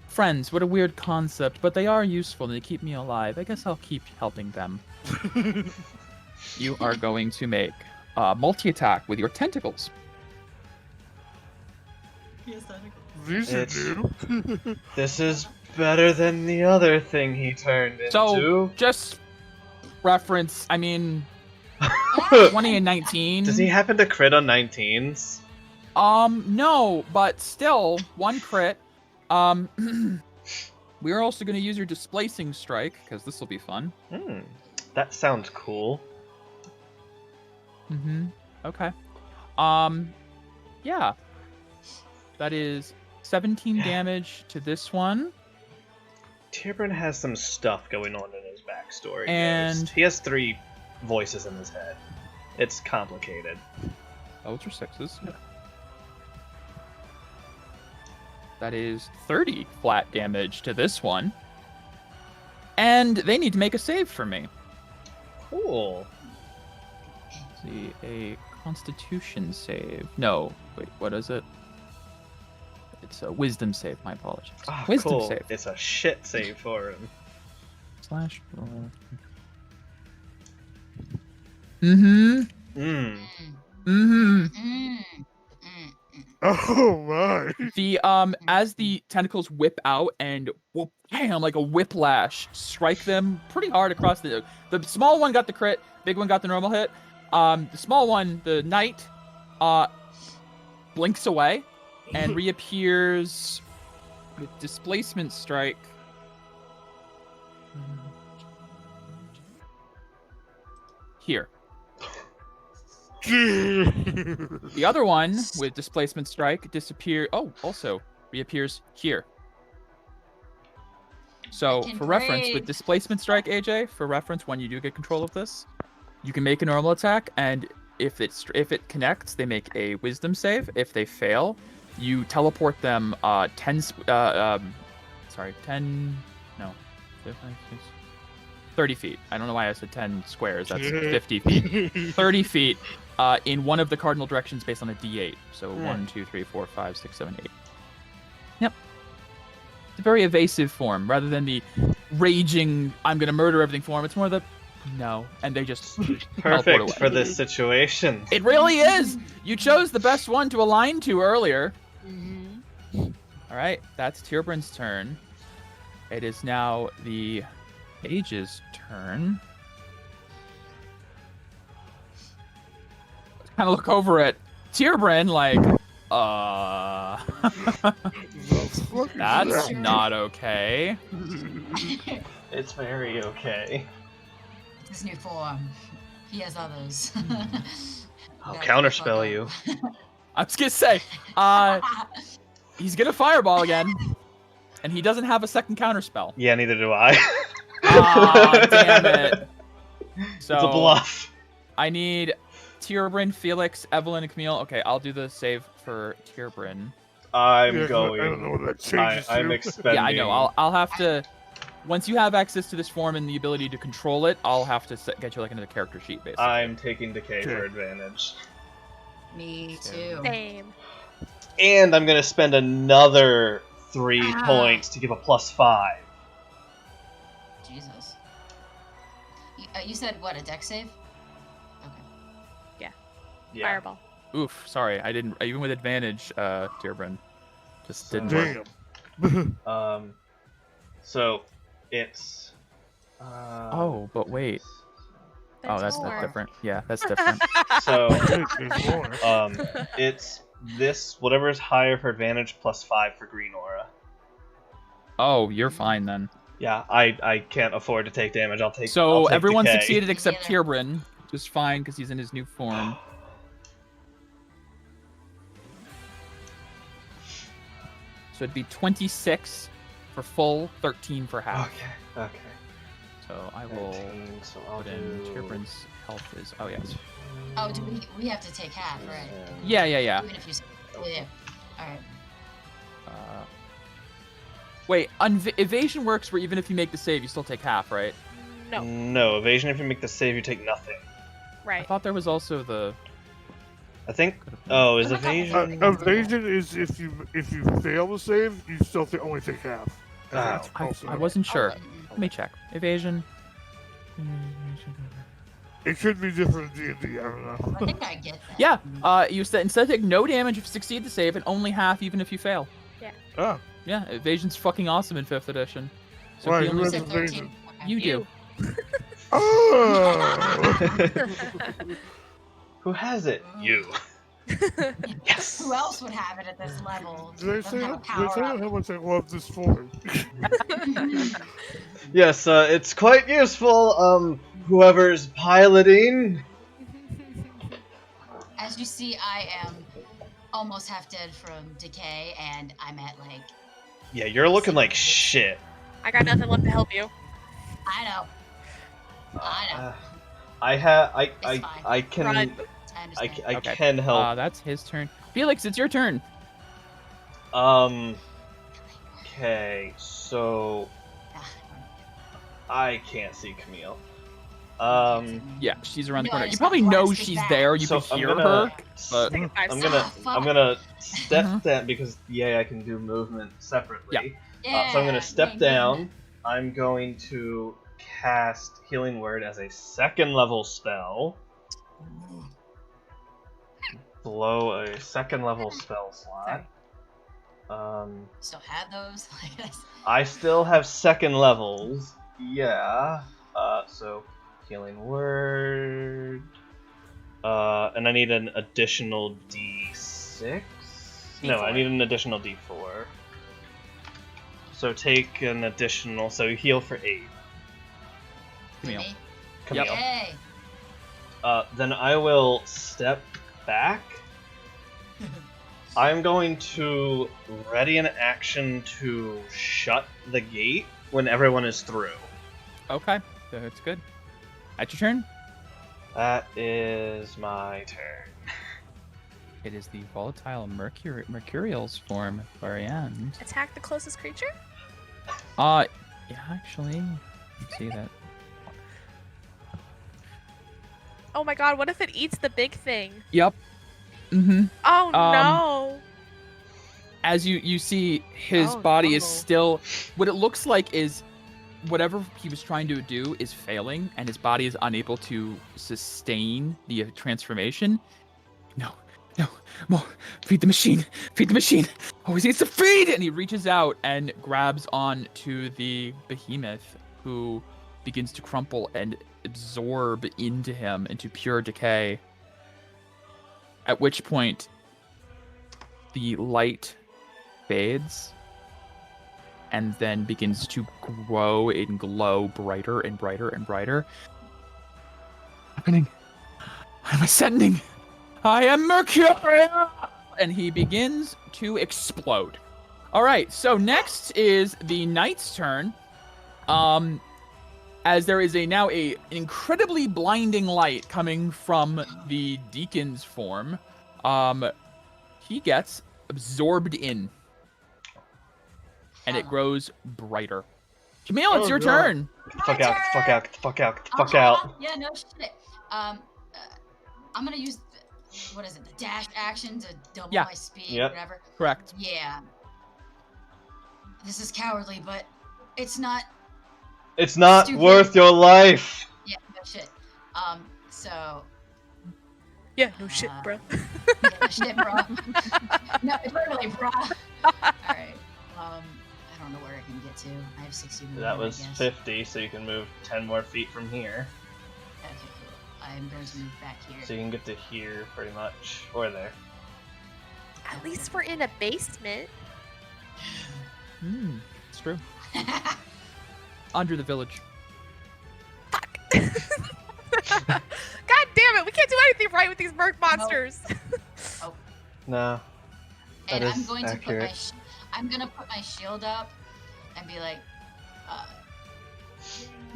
Friends, what a weird concept, but they are useful and they keep me alive. I guess I'll keep helping them. You are going to make multi-attack with your tentacles. These are It's- new. This is better than the other thing he turned into. So, just reference, I mean, 20 and 19. Does he happen to crit on 19s? No, but still, one crit. We're also going to use your displacing strike, because this will be fun. That sounds cool. Okay. Yeah. That is 17 damage to this one. Tyrbrand has some stuff going on in his backstory. And- Ghost. He has 3 voices in his head. It's complicated. Oh, it's your 6s. That is 30 flat damage to this one. And they need to make a save for me. Cool. Let's see, a Constitution save. No, wait, what is it? It's a Wisdom save, my apologies. Ah, Wisdom cool. save. It's a shit save for him. /. Oh my. The as the tentacles whip out and whoop, bam, like a whiplash, strike them pretty hard across the small one got the crit, big one got the normal hit. The small one, the knight, blinks away and reappears with displacement strike. Here. The other one with displacement strike also reappears here. So Fucking for reference, brave. with displacement strike, AJ, for reference, when you do get control of this, you can make a normal attack, and if it connects, they make a wisdom save. If they fail, you teleport them 30 feet. I don't know why I said 10 squares. That's 50 feet. 30 feet in one of the cardinal directions based on a D8. So 1, 2, 3, 4, 5, 6, 7, 8. Yep. It's a very evasive form rather than the raging, I'm going to murder everything form. It's more the, no. And they just teleport Perfect away. for this situation. It really is. You chose the best one to align to earlier. All right. That's Tyrbrand's turn. It is now the Page's turn. Kind of look over at Tyrbrand like, that's not okay. It's very okay. his new form. He has others. I'll Back the counterspell fuck you. up. I was gonna say, he's gonna fireball again, and he doesn't have a second counterspell. Yeah, neither do I. Aw, damn it. So It's a bluff. I need Tierbrin, Felix, Evelyn, and Camille. Okay, I'll do the save for Tierbrin. I'm Yeah, 'cause going. I don't know what that changes I'm to. expending. Yeah, I know. I'll have to. Once you have access to this form and the ability to control it, I'll have to get you like into the character sheet, basically. I'm taking decay for Okay. advantage. Me too. Same. And I'm gonna spend another 3 Ah. points to give a +5. Jesus. You said what? A deck save? Okay. Yeah. Fireball. Oof, sorry, I didn't. Even with advantage, Tierbrin, just So- didn't work. Damn. So it's. Oh, but wait. Oh, that's more. different. Yeah, that's different. So There's more. it's this whatever is higher for advantage +5 for green aura. Oh, you're fine then. Yeah, I can't afford to take damage. I'll take. So I'll take everyone decay. succeeded except Neither. Tierbrin, just fine because he's in his new form. So it'd be 26 for full, 13 for half. Okay. So I will 13, so I'll put in do. Tierbrin's health is. Oh yes. Oh, do we have to take half, right? Yeah. Even if you. Yeah. All right. Wait, evasion works where even if you make the save, you still take half, right? No. No evasion. If you make the save, you take nothing. I Right. thought there was also the. I think. Oh, is Oh my God. evasion? Evasion is if you fail to save, you still only take half. And Oh. that's I also- wasn't sure. Mm-mm. Let me check. Evasion. It could be different in D&D. I don't know. I think I get that. Yeah. You said instead take no damage if you succeed the save, and only half even if you fail. Ah, Yeah, evasion's fucking awesome in 5th edition. So Right, he only who So has said- 13. Okay. you do. oh! Who has it? You. Yes. Who else would have it at this level? Did I Doesn't say have a did I power say up. how much I love this form? Yes, it's quite useful. Whoever's piloting. As you see, I am almost half dead from decay, and I'm at like. Yeah, you're looking like shit. I got nothing left to help you. I know. I know. I fine. I can Run. I I understand. Okay. can help. That's his turn. Felix, it's your turn. Okay, so Ah, I can't see Camille. Yeah, she's around the No, corner. I You just probably got know blasted she's back. there. You so can I'm hear gonna her. But Take a 5 I'm step. gonna fuck. I'm gonna step Mhm. down because I can do movement separately. Yeah. So I'm gonna step yeah, yeah. down. I'm going to cast Healing Word as a 2nd level spell. Below a 2nd level spell slot. Still had those. I guess. I still have 2nd levels. Yeah. So Healing Word. And I need an additional D6. No, I D4. need an additional D4. So take an additional. So you heal for 8. Camille. Me? Camille. Yay. Then I will step back. I'm going to ready an action to shut the gate when everyone is through. Okay, that's good. At your turn. That is my turn. It is the volatile Mercurial's form variant. Attack the closest creature? Yeah, actually, let's see that. Oh my god, what if it eats the big thing? Yep. Mm-hmm. Oh Um, no! As you see, his Oh, body is no. still. What it looks like is whatever he was trying to do is failing, and his body is unable to sustain the transformation. No, more. Feed the machine. Feed the machine. Always needs to feed. And he reaches out and grabs on to the behemoth, who begins to crumple and absorb into him into pure decay. At which point, the light fades and then begins to grow and glow brighter and brighter and brighter. happening? I'm ascending. I am Murky. And he begins to explode. All right, so next is the knight's turn. As there is now an incredibly blinding light coming from the deacon's form, he gets absorbed in, and it grows brighter. Camille, it's your turn. Fuck out, fuck out, fuck out, fuck out. Yeah, no shit. I'm gonna use what is it? The dash action to double my speed, whatever. Correct. Yeah. This is cowardly, but it's not. It's not stupid. worth your life. Yeah, no shit. So. Yeah, no shit, bro. Yeah, no shit, bro. No, literally, bro. Alright. I don't know where I can get to. I have 60 movement, That was I guess. 50, so you can move 10 more feet from here. Okay, cool. I'm going to move back here. So you can get to here, pretty much. Or there. At least we're in a basement. It's true. Under the village. Fuck. God damn it! We can't do anything right with these merc monsters. No. And That I'm is going accurate. to I'm gonna put my shield up and be like,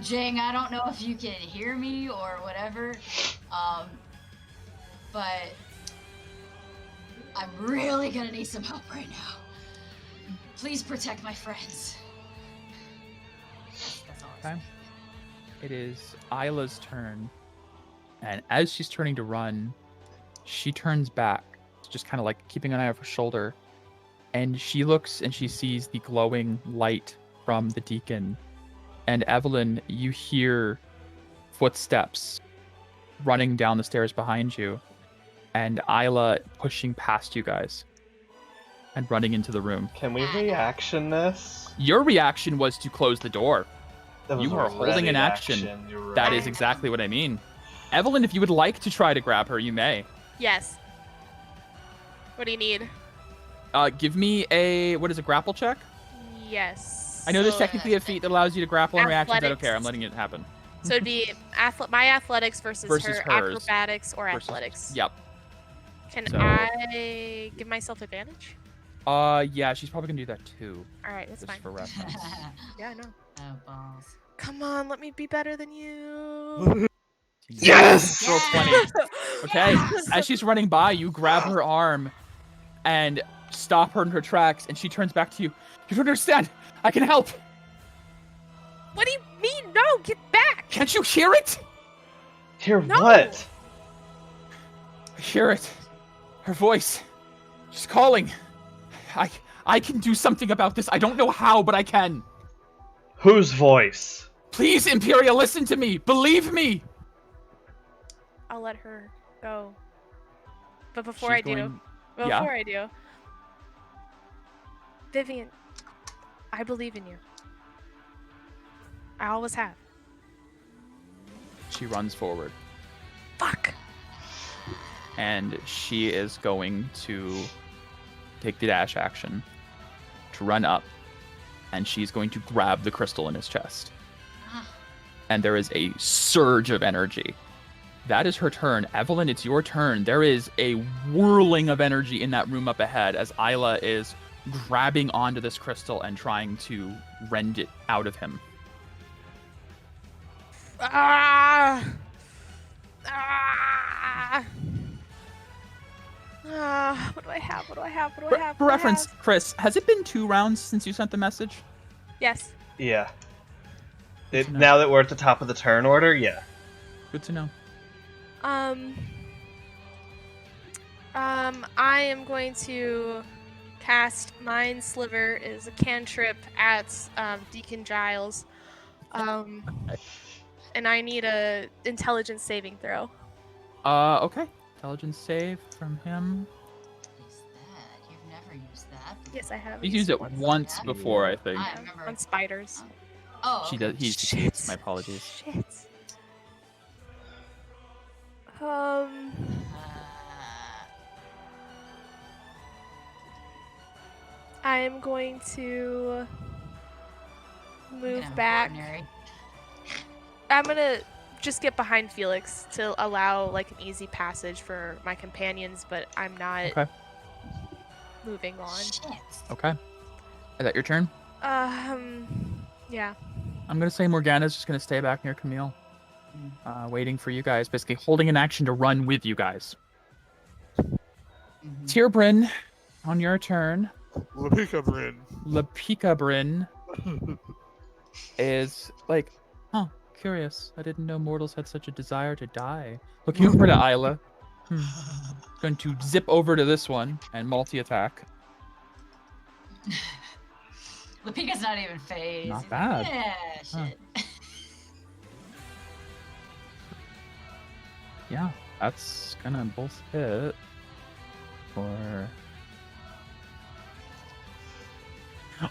Jing, I don't know if you can hear me or whatever, but I'm really gonna need some help right now. Please protect my friends. That's all. Okay. It is Isla's turn, and as she's turning to run, she turns back, just kind of like keeping an eye over her shoulder, and she looks and she sees the glowing light from the deacon. And Evelyn, you hear footsteps running down the stairs behind you, and Isla pushing past you guys and running into the room. Can we reaction this? Your reaction was to close the door. That was You are a holding ready an action. You're right. That is exactly what I mean. Evelyn, if you would like to try to grab her, you may. Yes. What do you need? Give me a, what is a grapple check? Yes. I know there's technically a feat that allows you to grapple and reactions. I don't Athletics. care. I'm letting it happen. So it'd be my athletics versus her hers. acrobatics or Versus- athletics. Yep. Can So- I give myself advantage? Yeah, she's probably gonna do that too, All right, that's just fine. for reference. Yeah, I know. Oh, balls. Come on, let me be better than you. Yes! Roll 20. Okay. As she's running by, you grab her arm and stop her in her tracks, and she turns back to you. You don't understand. I can help. What do you mean? No, get back! Can't you hear it? Hear No. what? I hear it. Her voice. She's calling. I can do something about this. I don't know how, but I can. Whose voice? Please, Imperial, listen to me. Believe me. I'll let her go. But before She's I do, going- before Yeah? I do, Vivian, I believe in you. I always have. She runs forward, Fuck. and she is going to take the dash action to run up, and she's going to grab the crystal in his chest. And there is a surge of energy. That is her turn. Evelyn, it's your turn. There is a whirling of energy in that room up ahead as Isla is grabbing onto this crystal and trying to rend it out of him. Ah! Ah! Ah! What do I have? What do I have? What do I have? For What do I reference, have? Chris, has it been 2 rounds since you sent the message? Yes. Yeah. Good to know. Now that we're at the top of the turn order, yeah. Good to know. I am going to cast Mind Sliver as a cantrip at Deacon Giles. And I need a intelligence saving throw. Okay. Intelligence save from him. What is that? You've never used that. Yes, I have. He's used it What's once that? before, I think. I remember. On spiders. Oh, She okay. does. He Shit. succeeds. My apologies. Shit. Uh, I am going to I'm move gonna back. ordinary. I'm gonna just get behind Felix to allow like an easy passage for my companions, but I'm not Okay. moving on. Shit. Okay. Is that your turn? Yeah. I'm gonna say Morgana's just gonna stay back near Camille, waiting for you guys, basically holding an action to run with you guys. Tierbrin, on your turn, Lapikabrin is like, curious. I didn't know mortals had such a desire to die. Looking over to Isla. Going to zip over to this one and multi-attack. Lapika's not even phased. Not He's bad. Like, yeah, shit. Yeah, that's gonna both hit for...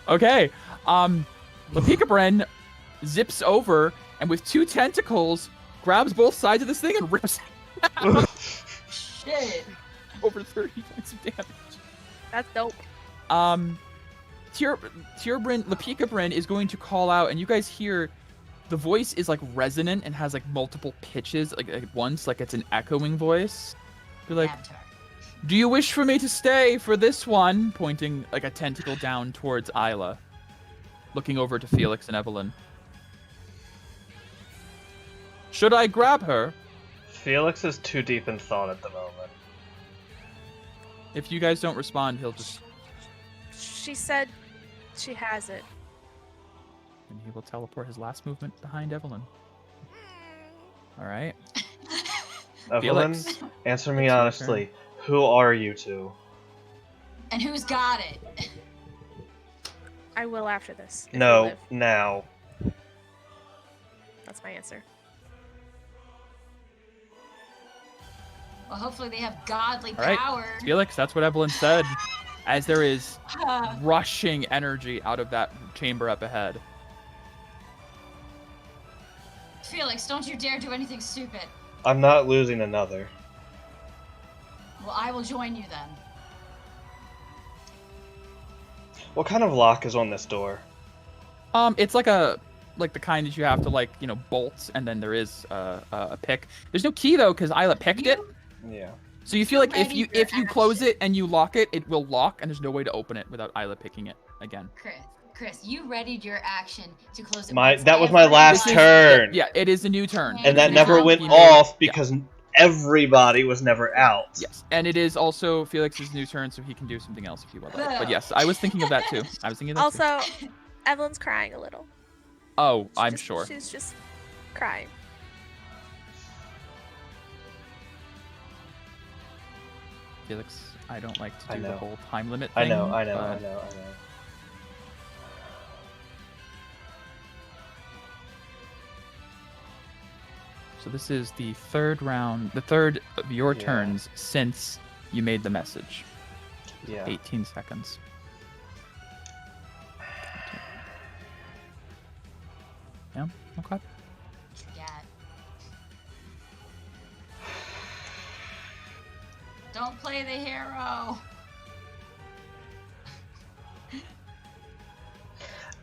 Okay, Lapikabren zips over and with 2 tentacles grabs both sides of this thing and rips Shit. over 30 points of damage. That's dope. Lapikabren is going to call out, and you guys hear the voice is like resonant and has like multiple pitches like at once, like it's an echoing voice. You're like, Avatar. do you wish for me to stay for this one? Pointing like a tentacle down towards Isla. Looking over to Felix and Evelyn. Should I grab her? Felix is too deep in thought at the moment. If you guys don't respond, he'll just... She said she has it. And he will teleport his last movement behind Evelyn. Alright. Evelyn, Felix, answer me it's your honestly. Who are you two? And who's got it? I will after this. if you No, live. now. That's my answer. Well, hopefully they have godly All right. power. Felix, that's what Evelyn said. As there is rushing energy out of that chamber up ahead. Felix, don't you dare do anything stupid. I'm not losing another. Well, I will join you then. What kind of lock is on this door? It's like the kind that you have to bolt, and then there is a pick. There's no key though, because Isla picked it. Yeah. So you feel like if Ready you for close action. it and you lock it, it will lock, and there's no way to open it without Isla picking it again. Chris, you readied your action to close it. That was my last turn. Yeah, it is a new turn. And that Yeah. never went He made- off yeah. because everybody was never out. Yes, and it is also Felix's new turn, so he can do something else if he would like. But yes, I was thinking of that too. Also, Evelyn's crying a little. Oh, I'm sure. She's just crying. Felix, I don't like to I do the know. whole time limit I thing. know. but- So this is the third round, the third of your Yeah. turns since you made the message. Yeah. 18 seconds. Yeah, okay. Yeah. Don't play the hero.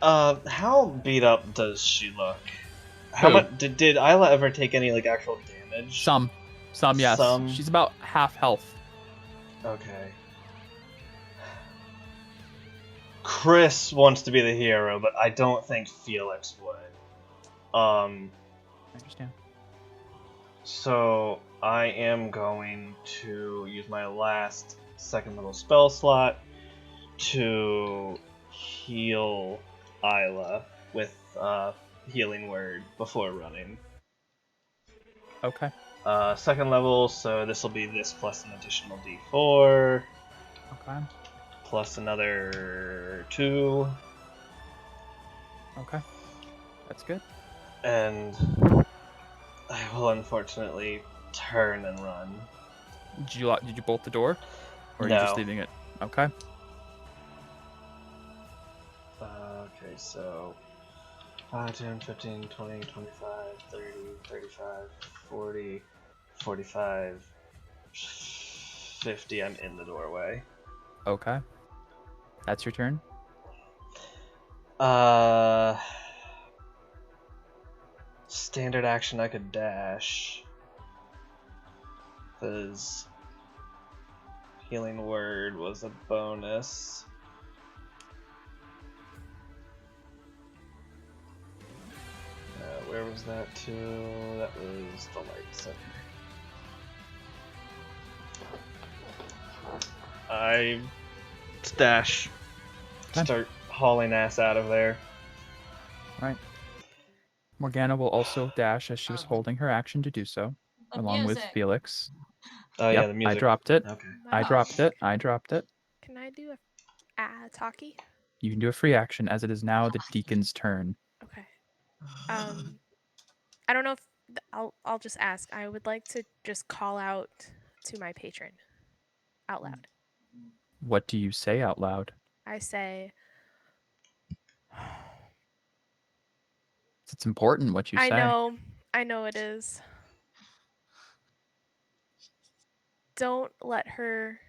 How beat up does she look? How Who? much did Isla ever take any actual damage? Some, yes. Some. She's about half health. Okay. Chris wants to be the hero, but I don't think Felix would. I understand. So I am going to use my last second level spell slot to heal Isla with healing word before running. Okay. Second level, so this will be this plus an additional d4 Okay. plus another 2, Okay. That's good. and I will unfortunately turn and run. Did you bolt the door? Or are you No. just leaving it? Okay. Okay, so 5, 10, 15, 20, 25, 30, 35, 40, 45, 50. I'm in the doorway. Okay. That's your turn? Standard action, I could dash. Because Healing Word was a bonus. Where was that to? That was the light center. I stash. Okay. Start hauling ass out of there. Right. Morgana will also dash as she was holding her action to do so, The along with music. Felix. Oh Yep, yeah, the music. I dropped it. Okay. I Wow. dropped it. I dropped it. Can I do a talkie? You can do a free action as it is now the deacon's turn. Okay. I don't know if I'll just ask. I would like to just call out to my patron out loud. What do you say out loud? I say, It's important what you say. I know it is. Don't let her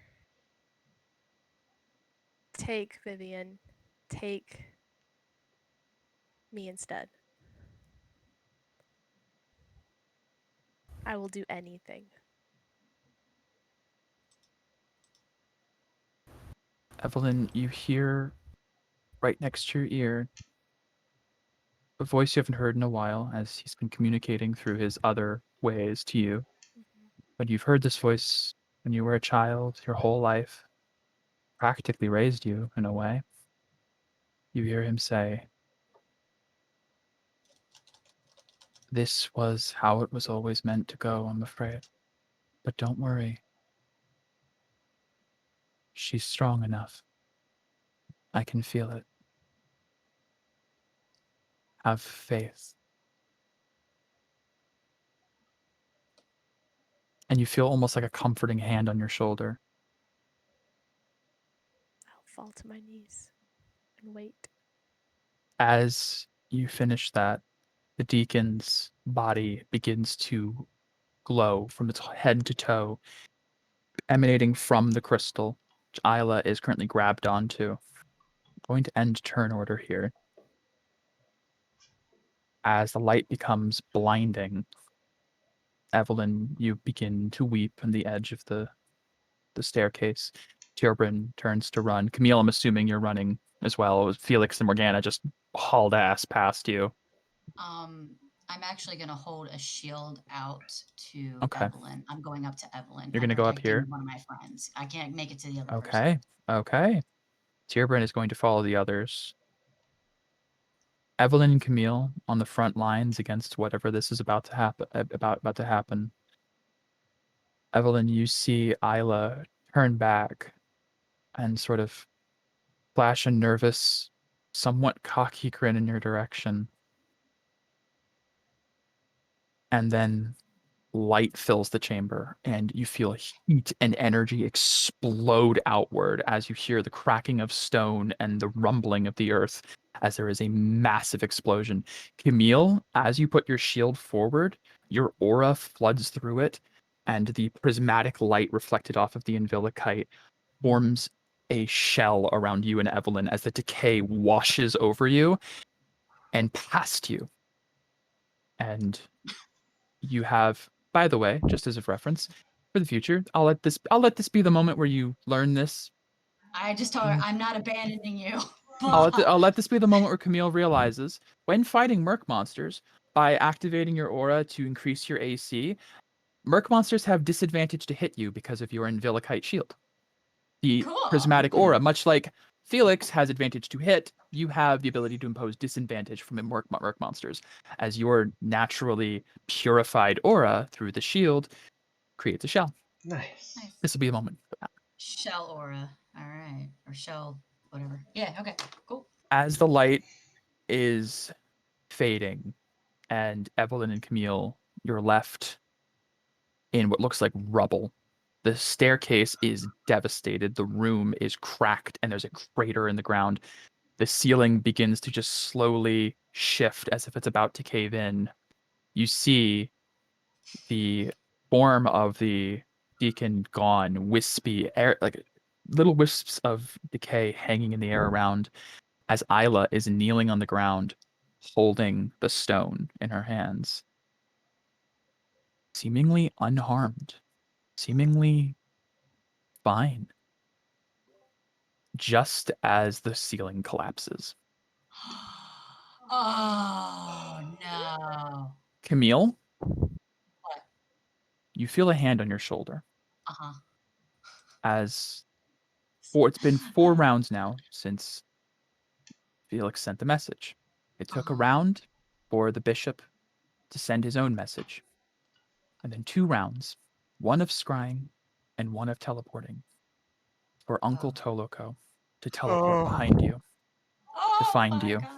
take Vivian. Take me instead. I will do anything. Evelyn, you hear right next to your ear a voice you haven't heard in a while, as he's been communicating through his other ways to you. But you've heard this voice when you were a child, your whole life, practically raised you in a way. You hear him say, "This was how it was always meant to go, I'm afraid. But don't worry. She's strong enough. I can feel it. Have faith." And you feel almost like a comforting hand on your shoulder. I'll fall to my knees and wait. As you finish that, the deacon's body begins to glow from its head to toe, emanating from the crystal, which Isla is currently grabbed onto. I'm going to end turn order here. As the light becomes blinding, Evelyn, you begin to weep on the edge of the staircase. Tierbrin turns to run. Camille, I'm assuming you're running as well. Felix and Morgana just hauled ass past you. I'm actually gonna hold a shield out to Okay. Evelyn. I'm going up to Evelyn. You're I'm gonna go up protecting here? one of my friends. I can't make it to the other person. Okay. Okay. Tierbrin is going to follow the others. Evelyn and Camille on the front lines against whatever this is about to happen. About to happen. Evelyn, you see Isla turn back and sort of flash a nervous, somewhat cocky grin in your direction. And then light fills the chamber, and you feel heat and energy explode outward as you hear the cracking of stone and the rumbling of the earth as there is a massive explosion. Camille, as you put your shield forward, your aura floods through it, and the prismatic light reflected off of the Invilicite forms a shell around you and Evelyn as the decay washes over you and past you. And you have, by the way, just as a reference for the future, I'll let this be the moment where you learn this. I just told her I'm not abandoning you. I'll let this be the moment where Camille realizes when fighting Merc monsters, by activating your aura to increase your AC, Merc monsters have disadvantage to hit you because of your Invilicite shield. The Cool. prismatic aura, much like Felix has advantage to hit, you have the ability to impose disadvantage from Merc monsters, as your naturally purified aura through the shield creates a shell. Nice. This will be a moment for that. Shell aura. All right. Or shell, whatever. Yeah, okay, cool. As the light is fading, and Evelyn and Camille, you're left in what looks like rubble. The staircase is devastated. The room is cracked, and there's a crater in the ground. The ceiling begins to just slowly shift as if it's about to cave in. You see the form of the deacon gone, wispy air, like little wisps of decay hanging in the air around, as Isla is kneeling on the ground, holding the stone in her hands, seemingly unharmed, seemingly fine, just as the ceiling collapses. Oh no. Camille, What? you feel a hand on your shoulder Uh-huh. as it's been 4 rounds now since Felix sent the message. It took a round for the bishop to send his own message, and then 2 rounds, one of scrying and one of teleporting, for Uncle Toloko to teleport behind you to find you. God.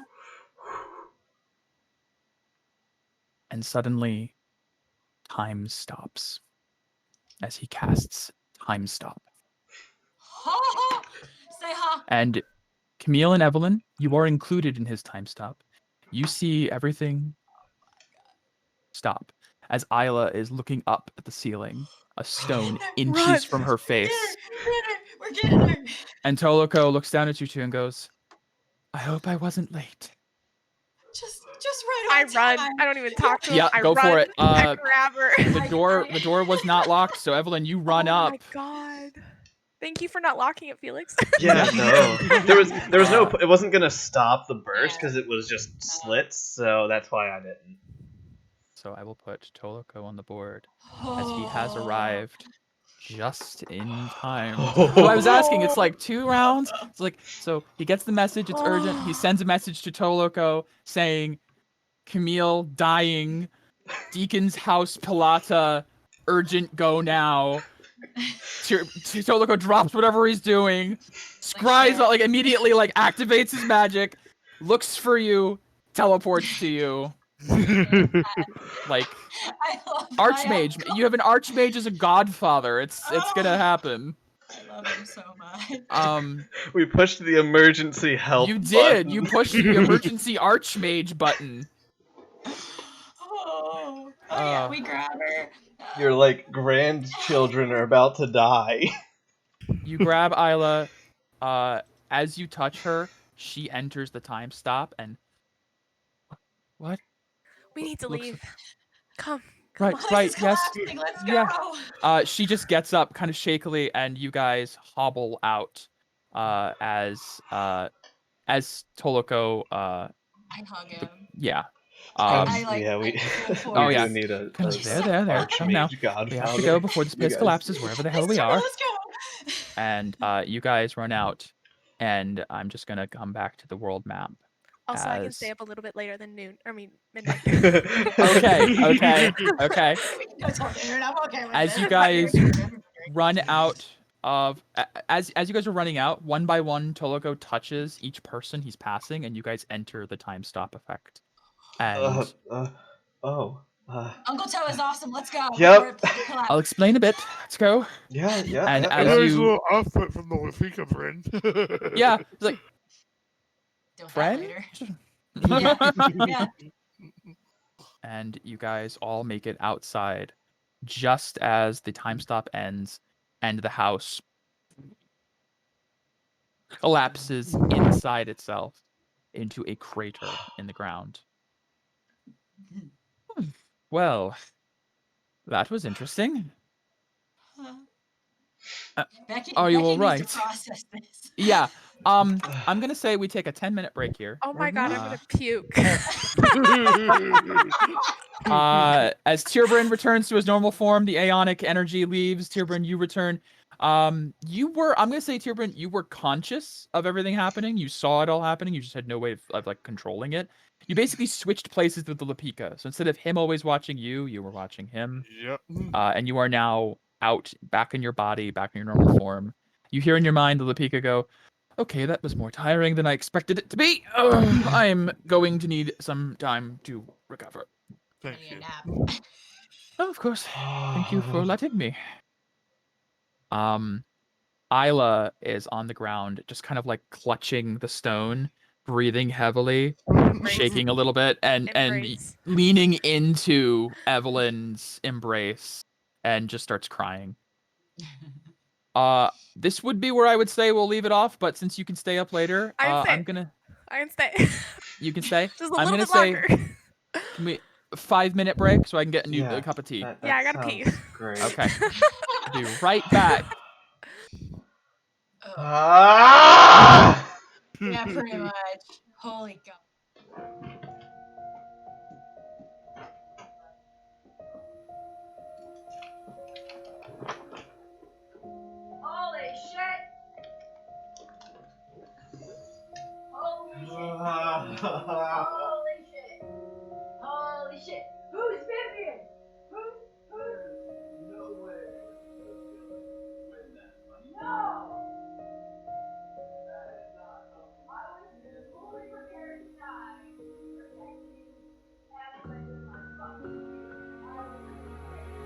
And suddenly, time stops as he casts Time Stop. Say ha. And Camille and Evelyn, you are included in his time stop. You see everything stop as Isla is looking up at the ceiling, a stone inches from her face. We're getting her. And Toloko looks down at you two and goes, I hope I wasn't late. Just right I on run. time. I don't even talk to him. Yeah, I go run. for it. I grab her. The door was not locked, so Evelyn, you run up. Oh my god. Thank you for not locking it, Felix. Yeah, no. There was no. It wasn't gonna stop the burst because it was just slits, so that's why I didn't. So I will put Toloko on the board as he has arrived just in time. So I was asking, it's like 2 rounds. It's like, so he gets the message, it's urgent. He sends a message to Toloko saying, Camille dying, Deacon's house Pilata, urgent, go now. Toloko drops whatever he's doing, scries like immediately like activates his magic, looks for you, teleports to you. Like Archmage. You have an Archmage as a godfather. It's gonna happen. I love him so much. We pushed the emergency help. You did. Button. You pushed the emergency Archmage button. Oh yeah, we grab her. Your like grandchildren are about to die. You grab Isla. As you touch her, she enters the time stop and what? We need to Looks- leave. Come. Right, This right, is yes. collapsing. Let's go. Yeah. She just gets up kind of shakily, and you guys hobble out. As Toloko. I hug him. Yeah. I like. Yeah, we. Oh, yeah. do need a There. Come now. Godfather. We have to go before this place collapses, wherever the hell we are. Let's go. And you guys run out, and I'm just gonna come back to the world map. Also, I can stay up a little bit later than midnight. Okay. No talking, I'm okay with As it. you guys run out of, as you guys are running out, one by one, Toloko touches each person he's passing, and you guys enter the time stop effect. And Uncle Toe is awesome. Let's go. Yep. I'll explain a bit. Let's go. Yeah. And yeah, as yeah. There's a you- little outfit from the Lafika friend. Yeah, it's like Deal with that friend. later. Yeah. And you guys all make it outside, just as the time stop ends, and the house collapses inside itself into a crater in the ground. Well, that was interesting. Becky, Are you Becky all right? needs to process this. Yeah. I'm gonna say we take a 10-minute break here. Oh my god, I'm gonna puke. As Tyrburn returns to his normal form, the Aeonic energy leaves. Tyrburn, you return. I'm gonna say, Tyrburn, you were conscious of everything happening. You saw it all happening. You just had no way of like controlling it. You basically switched places with the Lapika. So instead of him always watching you, you were watching him. Yep. And you are now out, back in your body, back in your normal form. You hear in your mind the Lapika go, okay, that was more tiring than I expected it to be. I'm going to need some time to recover. Thank I need you. a nap. Oh, of course. Thank you for letting me. Isla is on the ground, just kind of like clutching the stone, breathing heavily, shaking a little bit, and Embrace. leaning into Evelyn's embrace, and just starts crying. This would be where I would say we'll leave it off, but since you can stay up later, I would say- I'm gonna. I can stay. You can stay. Just a I'm little gonna bit say, longer. can we 5-minute break so I can get a new Yeah, cup of tea? That Yeah, I gotta pee. sounds great. Okay. I'll be right back. Oh, Ah! yeah, pretty much. Holy god. Holy shit! Holy shit! Holy shit! Holy shit! Who's Vivian? Who's? No way. Win that money. No! That is not something. I was fully prepared to die. Protecting Adeline with my fucking fear. I was prepared.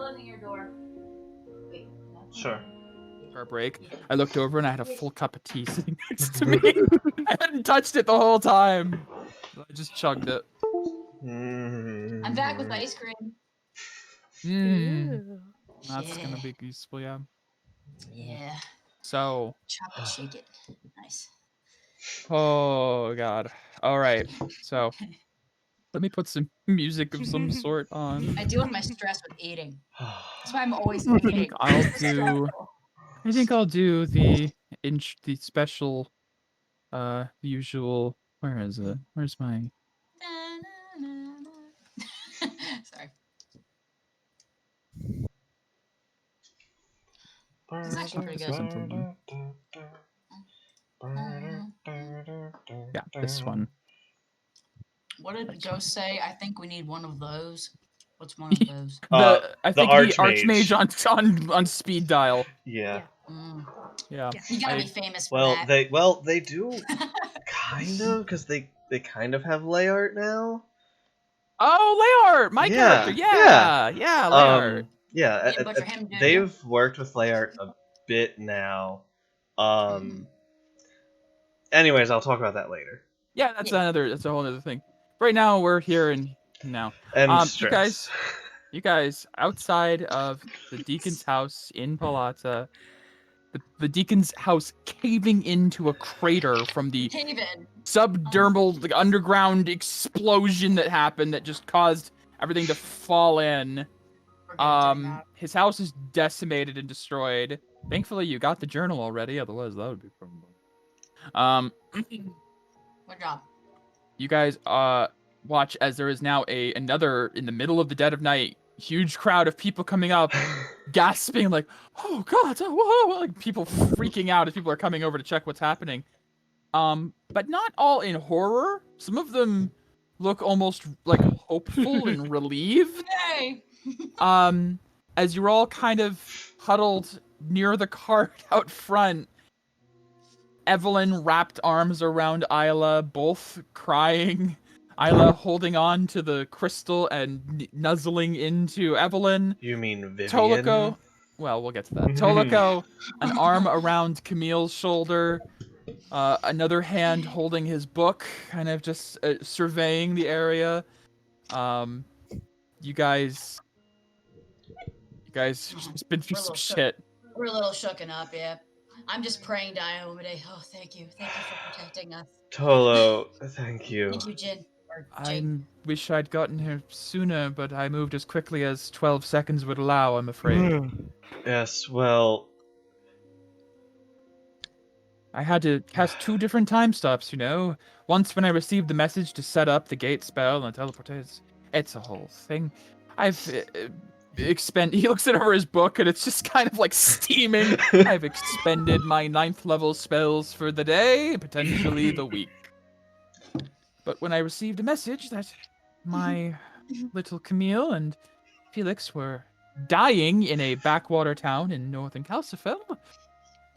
closing your door. Wait. Sure. For a break, I looked over and I had a full cup of tea sitting next to me. I hadn't touched it the whole time. I just chugged it. I'm back with ice cream. Ooh. That's Yeah. gonna be useful, yeah. Yeah. So, Chocolate shake it. Nice. oh god. All right. So, let me put some music of some sort on. I deal with my stress with eating. That's why I'm always I eating. think I'll do. I think I'll do the special, usual. Where is it? Where's my? Sorry. It's actually pretty This good. isn't the one. Yeah, this one. What did the ghost say? I think we need one of those. What's one of those? I think the Archmage. Archmage on speed dial. Yeah. Mm. Yeah. You gotta be famous for Well, that. they do kind of, because they kind of have lay art now. Oh, Layart, my character. Yeah, Layart. Yeah, You didn't butcher him, did they've worked with lay art a bit now. Anyways, I'll talk about that later. Yeah, that's a whole other thing. Right now we're here and now. And You guys, outside of the deacon's house in Palata, the deacon's house caving into a crater from the subdermal, like, underground explosion that happened that just caused everything to fall in. His house is decimated and destroyed. Thankfully, you got the journal already. Otherwise, that would be a problem. Good job. You guys watch as there is now another, in the middle of the dead of night, huge crowd of people coming up, gasping like, "Oh God!" Whoa! Like people freaking out as people are coming over to check what's happening. But not all in horror. Some of them look almost like hopeful and relieved. Yay! As you're all kind of huddled near the cart out front, Evelyn wrapped arms around Isla, both crying. Isla holding on to the crystal and nuzzling into Evelyn. You mean Vivian? Tolico, well, we'll get to that. Tolico, an arm around Camille's shoulder, another hand holding his book, kind of just surveying the area. You guys just been through some shit. We're a little shooken up, yeah. I'm just praying to Iomade. Oh, thank you. Thank you for protecting us. Tolo, thank you. Thank you, Jin. I wish I'd gotten here sooner, but I moved as quickly as 12 seconds would allow, I'm afraid. Yes, well... I had to cast 2 different time stops, you know? Once when I received the message to set up the gate spell and teleport. It's a whole thing. I've he looks over his book and it's just kind of like steaming. I've expended my 9th level spells for the day, potentially the week. But when I received a message that my little Camille and Felix were dying in a backwater town in northern Calcifel,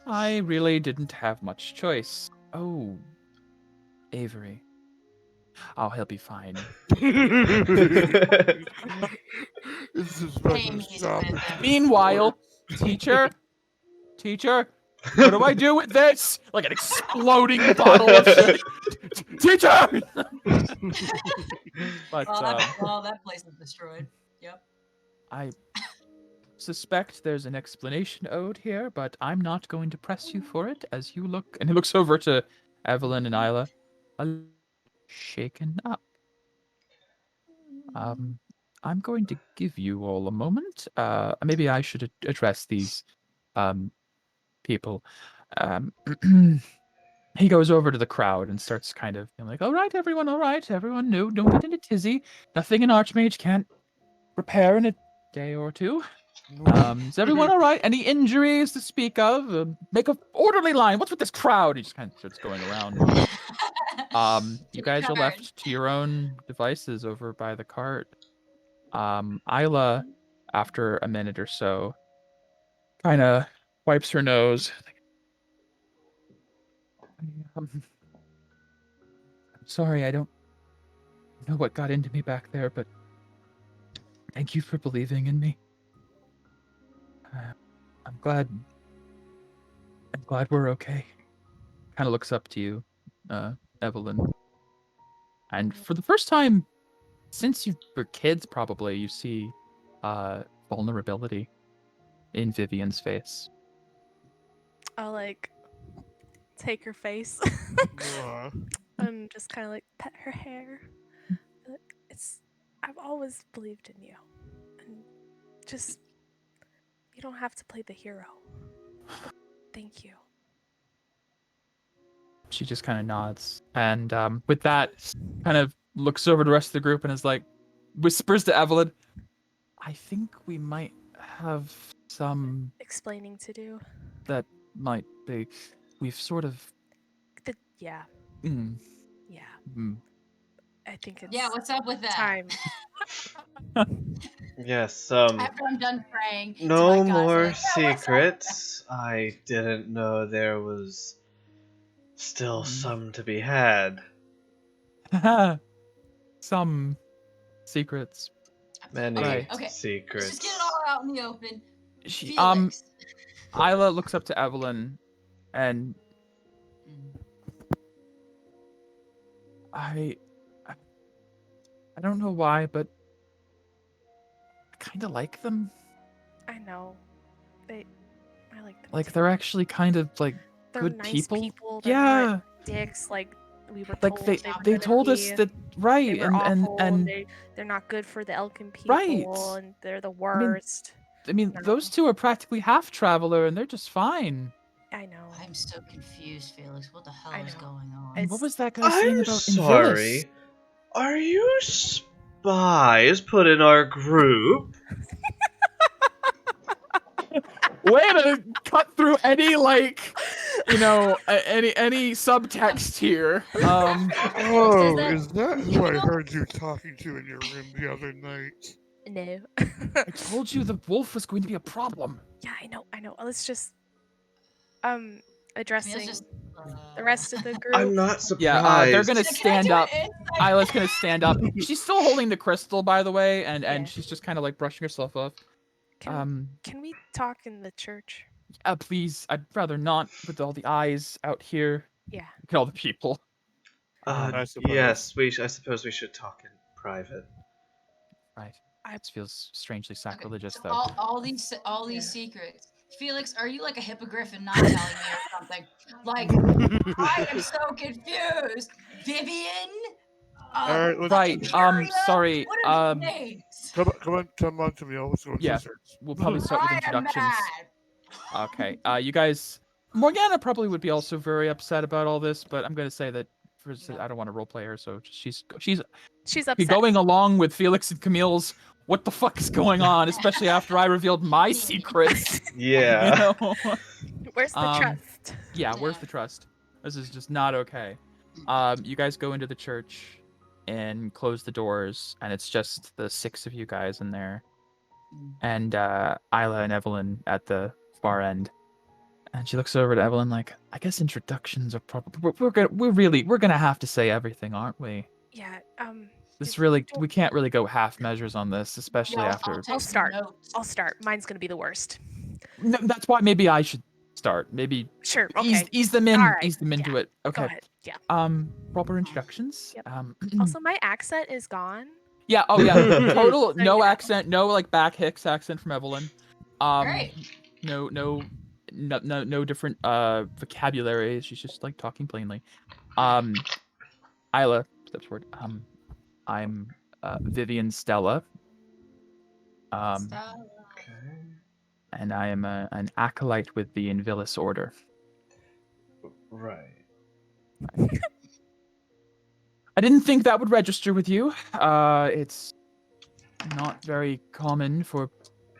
I really didn't have much choice. Oh, Avery. Oh, he'll be fine. Meanwhile, teacher, what do I do with this? Like an exploding bottle of shit. Teacher! But, that place is destroyed. Yep. I suspect there's an explanation owed here, but I'm not going to press you for it as you look. And he looks over to Evelyn and Isla. Shaken up. I'm going to give you all a moment. Maybe I should address these people. He goes over to the crowd and starts kind of being like, all right, everyone, no, don't get into tizzy. Nothing an Archmage can't repair in a day or two. Is everyone all right? Any injuries to speak of? Make a orderly line. What's with this crowd? He just kind of starts going around. You guys are left to your own devices over by the cart. Isla, after a minute or so, kind of wipes her nose. I'm sorry, I don't know what got into me back there, but thank you for believing in me. I'm glad we're okay. Kind of looks up to you, Evelyn. And for the first time since you were kids, probably, you see vulnerability in Vivian's face. I'll like take her face Uh, and just kind of like pet her hair. Like, I've always believed in you, and just you don't have to play the hero. But thank you. She just kind of nods, and with that, kind of looks over the rest of the group and is like, whispers to Evelyn, "I think we might have some Explaining to do. that might be. We've sort of. Yeah. Mm, Yeah. mm. I think it's Yeah, what's up with that? time. Yes, After I'm done praying to my no gods, more like, yeah, what's up? secrets. I didn't know there was still some to be had. Some secrets. Many Right. Okay. secrets. Let's just get it all out in the open. She, Felix. Isla looks up to Evelyn, and I don't know why, but I kind of like them. I know. I like them. Like too. they're actually kind of like They're good nice people. They're Yeah. not dicks like we were Like told they were they gonna told us be. that They right were awful, and they're not good for the Elkin people, right. and they're the worst. I mean No. those two are practically half traveler and they're just fine. I know. I'm so confused, Felix. What the hell I is know. going on? And what was that guy saying I'm about sorry. Are you spies put in our group? Way to cut through any any subtext here. oh, that- is that who I heard you talking to in your room the other night? No. I told you the wolf was going to be a problem. Yeah, I know. Let's just addressing Camille's just, the rest of the group. I'm not surprised. Yeah, they're gonna Can I stand do an up. insight? Isla's gonna stand up. She's still holding the crystal, by the way, and Yeah. she's just kind of like brushing herself off. Can we talk in the church? Please, I'd rather not with all the eyes out here. Yeah. Look at all the people. I suppose. Yes, I suppose we should talk in private. Right. This feels strangely sacrilegious, So though. all these secrets. Felix, are you like a hippogriff and not telling me or something? Like, I am so confused. Vivian? Alright, let's- Right. Sorry. What are these names? Come on, Camille. Let's go Yeah. sisters. We'll probably start with I am introductions. mad. Okay. You guys. Morgana probably would be also very upset about all this, but I'm gonna say that I don't want to roleplay her, so she's upset. going along with Felix and Camille's. What the fuck is going on? Especially after I revealed my secrets. Yeah. You know? Where's the trust? Yeah, where's the trust? This is just not okay. You guys go into the church and close the doors, and it's just the 6 of you guys in there, and Isla and Evelyn at the far end. And she looks over to Evelyn like, I guess introductions are probably we're gonna have to say everything, aren't we? Yeah. We can't really go half measures on this, especially after. I'll start. Mine's gonna be the worst. No, that's why maybe I should start. Maybe Sure. Okay. ease them in. All right, Ease them into it. Okay. Go ahead. Yeah. Proper introductions. Yep. Also, my accent is gone. Yeah. Oh yeah. Total So, no yeah. accent. No like back Hicks accent from Evelyn. Great. No different vocabulary. She's just like talking plainly. Isla steps forward. I'm Vivian Stella. Stella. Okay. And I am an acolyte with the Invilis Order. Right. I didn't think that would register with you. It's not very common for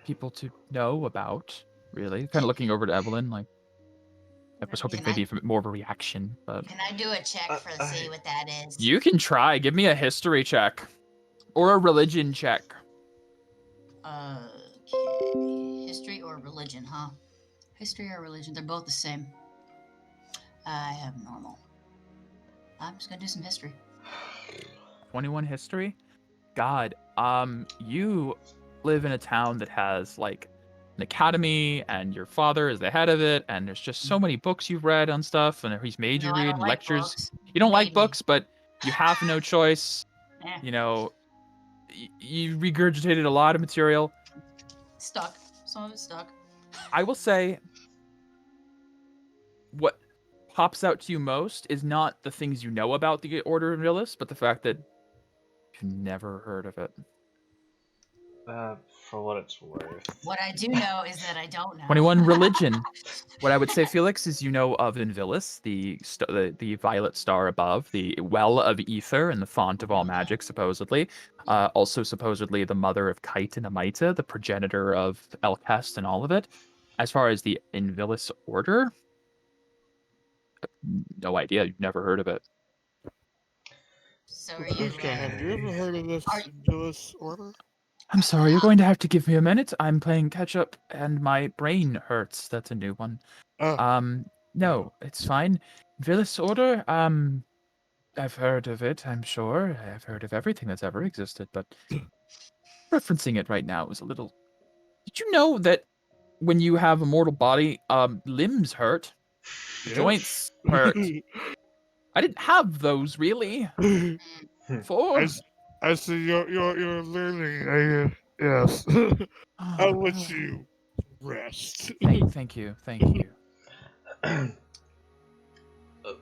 people to know about, really. Kind of looking over to Evelyn, like I was hoping maybe for more of a reaction, but Can I do a check for see what that is? you can try. Give me a history check or a religion check. Okay. History or religion, huh? History or religion, they're both the same. I have normal. I'm just gonna do some history. 21 history? God, you live in a town that has like an academy, and your father is the head of it, and there's just so many books you've read on stuff, and he's made you No, I read don't and like lectures. books. You don't like Made me. books, but you have no choice. Eh, You know, you regurgitated a lot of material. stuck. Some of it's stuck. I will say, what pops out to you most is not the things you know about the Order of Realists, but the fact that you've never heard of it. For what it's worth. What I do know is that I don't know. 21 religion. What I would say, Felix, is you know of Invilis, the violet star above, the well of ether and the font of all magic, supposedly. Also, supposedly, the mother of Kite and Amita, the progenitor of Elkest and all of it. As far as the Invilis Order, no idea. You've never heard of it. So are you? Luca, have you ever heard of this Are- Invilis Order? I'm sorry, you're going to have to give me a minute. I'm playing catch up and my brain hurts. That's a new one. Oh, No, it's fine. Invilis Order, I've heard of it, I'm sure. I've heard of everything that's ever existed, but referencing it right now is a little... Did you know that when you have a mortal body, limbs hurt, yes. joints hurt? I didn't have those, really. Before. I see you're learning. Yes. I'll let you rest. Thank you.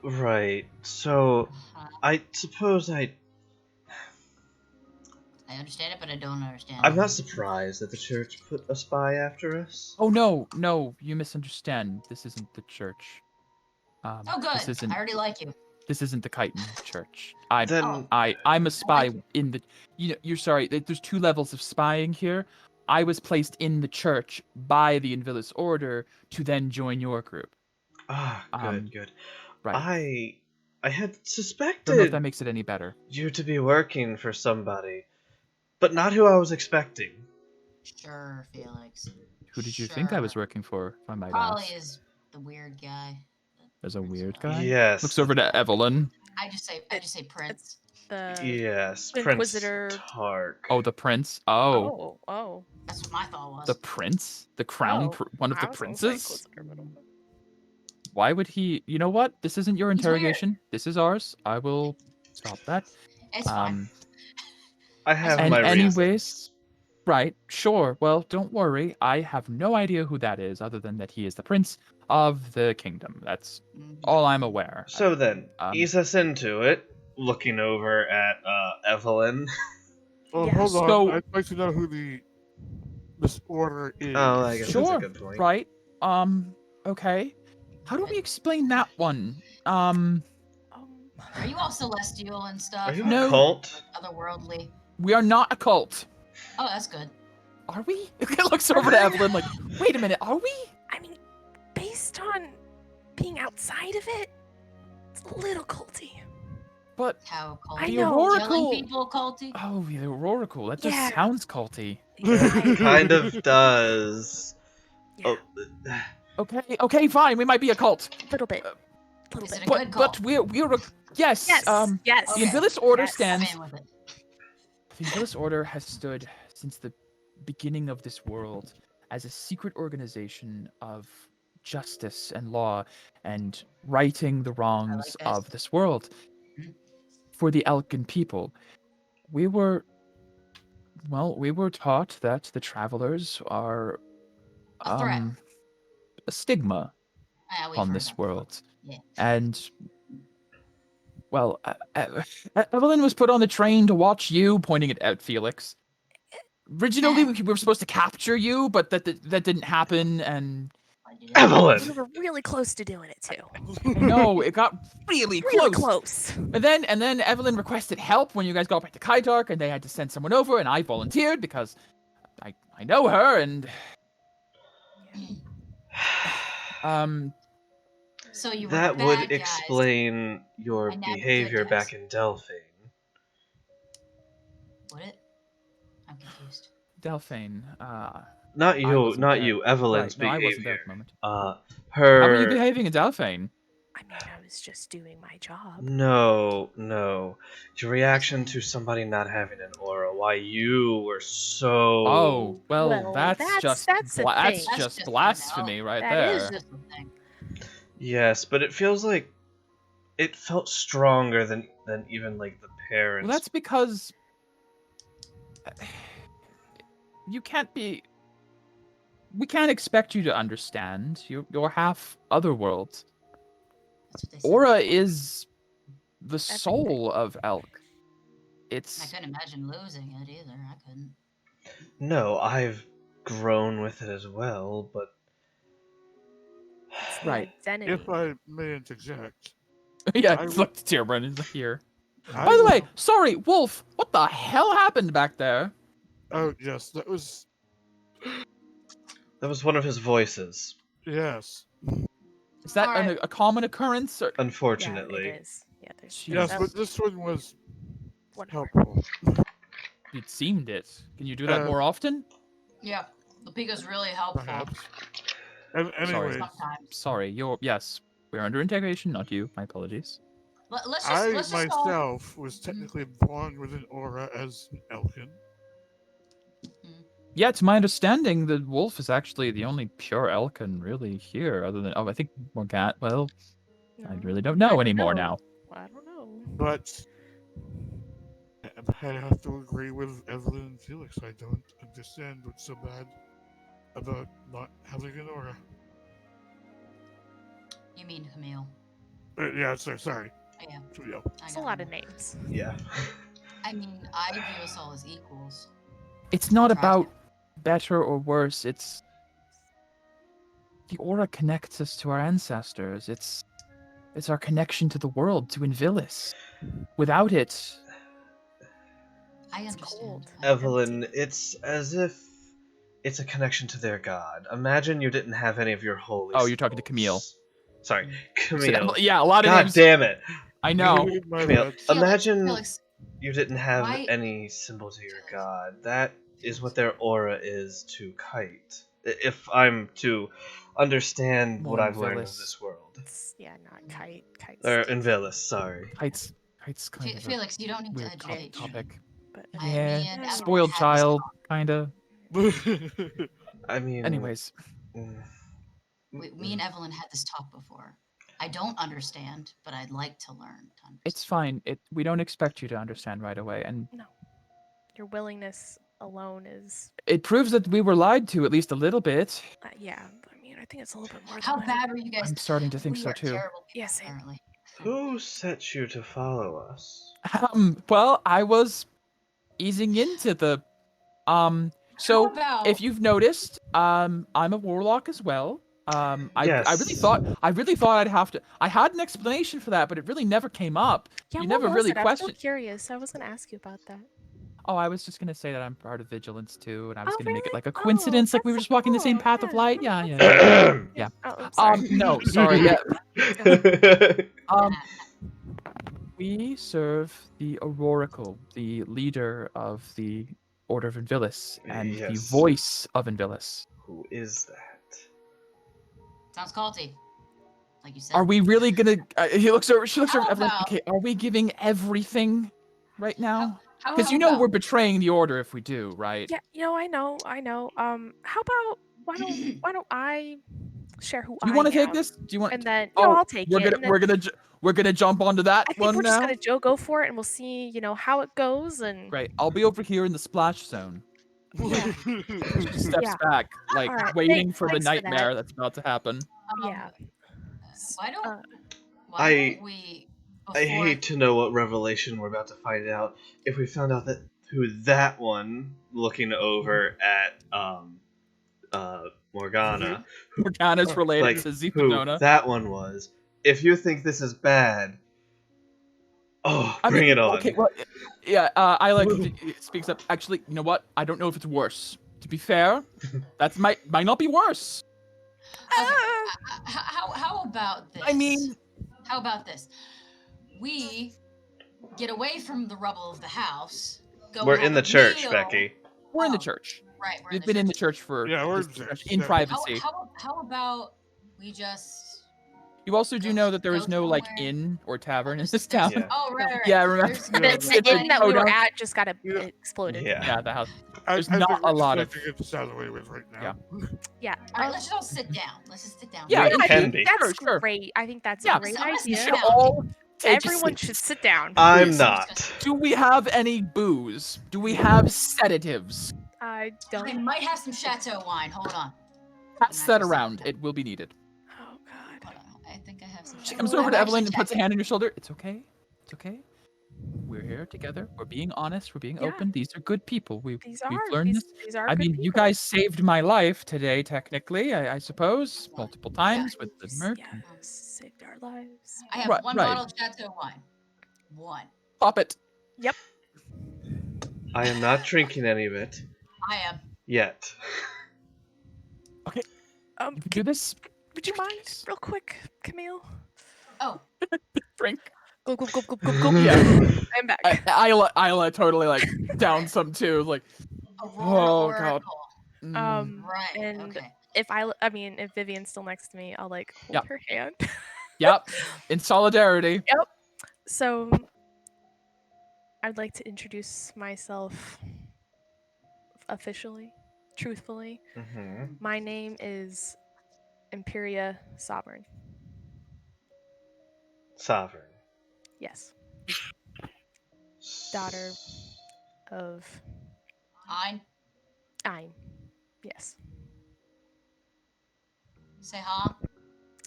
Right. So, I suppose I understand it, but I don't understand. I'm not surprised that the church put a spy after us. Oh no, you misunderstand. This isn't the church. Oh, This good. isn't. I already like you. This isn't the Chitin Church. Then I'm a spy like in the. You're sorry. There's 2 levels of spying here. I was placed in the church by the Invilis Order to then join your group. Good. Right. I had Don't know if suspected that makes it any better. you to be working for somebody, but not who I was expecting. Sure, Felix. Who did you think I was Sure. working for? If I might Probably ask. is the weird guy. As a Prince weird guy. guy. Yes. Looks over to Evelyn. I just say Prince. The Yes, Inquisitor. Prince Tark. Oh, the prince. Oh, oh. That's what my thought was. the prince, the crown, Oh, one of the I was gonna say princes. Inquisitor, but I'm- Why would he? You know what? This isn't your He's weird. interrogation. This is ours. I will stop that. It's fine. I have And my reasons. anyways, right, sure. Well, don't worry. I have no idea who that is, other than that he is the prince of the kingdom. That's Mhm. all I'm aware. So then, ease us into it. Looking over at Evelyn. Well, Yeah. hold on. So- I'd like to know who this order is. Oh, I guess that's a Sure. good point. Right. Okay. How do we explain that one? Um, Are you all celestial and stuff? Are you No. a cult? Otherworldly? We are not a cult. Oh, that's good. Are we? It looks over to Evelyn like, wait a minute, are we? I mean, based on being outside of it, it's a little culty. But How culty? I the know. Aurora Killing cult. people culty? Oh, the Aurora. That just Yeah. sounds culty. Kind of does. Yeah, Oh, Okay, fine. We might be a cult. little bit. Is Little it bit. a But good cult? we're a yes. Yes. Yes. The Okay. Invilis Order Yes. I'm stands. in with it. The Invilis Order has stood since the beginning of this world as a secret organization of justice and law and righting the wrongs this. of this world Mhm. for the Elkin people. We were taught that the travelers are A threat. a stigma We've on heard this that before. world. Yeah. And well, Evelyn was put on the train to watch you, pointing at Felix. Originally, we were supposed to capture you, but that didn't happen, and I did it. We Evelyn! were really close to doing it too. no, it got really Really close. close. And then Evelyn requested help when you guys got back to Kaidark, and they had to send someone over, and I volunteered because I know her, and So you were That bad would guys. explain your and now we're good behavior guys. back in Delphine. Would it? I'm confused. Delphine. Not I you, wasn't not there. you. Evelyn's Right, no, I wasn't there behavior. at the moment. Her. How were you behaving in Delphine? I mean, I was just doing my job. No. Your reaction to somebody not having an aura, why you were so... Oh, well, Well, that's just that's the that's thing. That's just just blasphemy no. right That there. is That's just the thing. Yes, but it feels like it felt stronger than even like the parents. Well, that's because you can't be. We can't expect you to understand. You're half otherworld. That's what they said. Aura is the soul of Elk. I It's couldn't imagine losing it either. I couldn't. No, I've grown with it as well, but It's the right. identity. If I may interject, yeah. I Look, Tierbrun is here. I By the way, will- sorry, Wolf. What the hell happened back there? Oh yes, that was that was one of his voices. yes, Is that Alright. a common occurrence? Or... Yeah, Unfortunately, it is. Yeah, there's Jeez. yes, that but this one was one helpful. It seemed it. Can you do that more often? Yeah, Lupico's really helpful. Perhaps. And Sorry. anyways, Sometimes. Sorry, yes. We're under integration, not you. My apologies. Let's I just all... myself was technically born with an aura as an Elkin. Yeah, to my understanding, the wolf is actually the only pure Elkin really here, other than I think Morgana. Well, I really don't know anymore now. I don't know. But I have to agree with Evelyn and Felix. I don't understand what's so bad about not having an aura. You mean Camille? Yeah, sorry. Yeah. Trio. It's a lot of names. yeah. I mean, I view us all as equals. It's not Try to. about better or worse. It's the aura connects us to our ancestors. It's our connection to the world, to Invilis. Without it, I It's understand. cold. Evelyn, it's as if it's a connection to their god. Imagine you didn't have any of your holy. Oh, you're talking to spells. Camille. Sorry, said Camille. yeah, a lot of God names. damn it, I know. My Camille. bad. Imagine Felix, you didn't have why- any symbol to your god. That is what their aura is to Kite. If I'm to understand what More I've learned of Invilis. this world. It's, yeah, not kite. Kite's Or different, Invilis, sorry. Kite's kind of Felix, you don't need a to weird educate. topic. but I Yeah, mean, Evelyn spoiled had this child, talk. kinda. I mean... Anyways, mm, Me and Evelyn had this talk before. I don't understand, but I'd like to learn. it's fine. We don't expect you to understand right away, and your willingness alone is, it proves that we were lied to at least a little bit. yeah. I mean, I think it's a little bit more. How than bad are you guys? I'm starting to think We so are too. terrible people, Yeah, same. apparently. Who set you to follow us? Well, I was easing into the So How about if you've noticed, I'm a warlock as well. I really Yes. thought I'd have to. I had an explanation for that, but it really never came up. Yeah, You what never was really it? I'm questioned. so curious. I was gonna ask you about that. Oh, I was just gonna say that I'm part of vigilance too, and I was Oh, gonna make it really? like a Oh, coincidence, like we were that's just walking the same cool. path of Yeah. light. Yeah. Yeah. Oh, I'm sorry. No, sorry. Yeah. We serve the Aurorical, the leader of the Order of Invilis, and the Yes. voice of Invilis. Who is that? Sounds culty, like you said. Are we really gonna? She looks over How Evelyn. about- Okay, are we giving everything right now? How Because you know about- we're betraying the order if we do, right? Yeah, I know. How about why don't I share who Do you I want to take am? this? Do you want? And then Oh, I'll take we're it. gonna and then we're gonna jump onto that I think one we're now. just gonna go for it, and we'll see, how it goes. And Great. I'll be over here in the splash zone. Yeah. She steps Yeah. back, like Alright, waiting for the thanks for that. nightmare that's about to happen. yeah, Why don't uh, we? I before- hate to know what revelation we're about to find out. If we found out that who that one looking over at Morgana, Morgana's related like to who Zipodona. that one was. If you think this is bad, bring it on. Okay, well, yeah, I like it speaks up. Actually, you know what? I don't know if it's worse. To be fair, that might not be worse. Okay, how about this? I mean, how about this? We get away from the rubble of the house. Go We're have in the a church, meal. Becky. we're in the Oh, church. Right, we're We've been in the church for Yeah, we're in this church, discussion in yeah. privacy. How about we just You also do know that there is Go no like somewhere. inn or tavern in There's- this there's- town. Yeah. Oh, right, right. Yeah, remember- There's Yeah, no The the- inn that we Oh, were no. at just got Yeah. exploded. Yeah. Yeah, the house. I There's think not we're a just lot going of- to get this out of the way with right now. Yeah. All right, let's just all sit down. Let's just sit down. Yeah, We it can is. be. That's Sure. great. I think that's Yeah. a great Someone idea. sit should down. all take a Everyone seat. should sit down. I'm Please. not. Do we have any booze? Do we have sedatives? I I don't. might have some chateau wine. Hold on. Pass that around. It will be needed. Oh God. Hold on. I think I have some. She chateau comes wine. over to I'm Evelyn and actually puts a checking. hand on your shoulder. It's okay. It's okay. We're here together. We're being honest. We're being Yeah. open. These are good people. We've These learned are this. these are. I good mean, you people. guys saved my life today, technically, I suppose, multiple times with the Yes, Murk. yes, saved our lives. I have Right, one right. bottle of chateau wine. One. Pop it. I am not drinking any of it I am. yet. You can do this. Would you mind, real quick, Camille? Oh, Drink. Go go go go go go. Yeah. I'm back. Isla totally like down some too. Like, Aurora Oh, Oracle. God. mm, Right. and okay. if if Vivian's still next to me, I'll like hold Yep. her hand. yep. In solidarity. So, I'd like to introduce myself officially, truthfully. Mhm. My name is Imperia Sovereign. Sovereign. Yes, daughter of Ein. Ein. Yes. Say huh?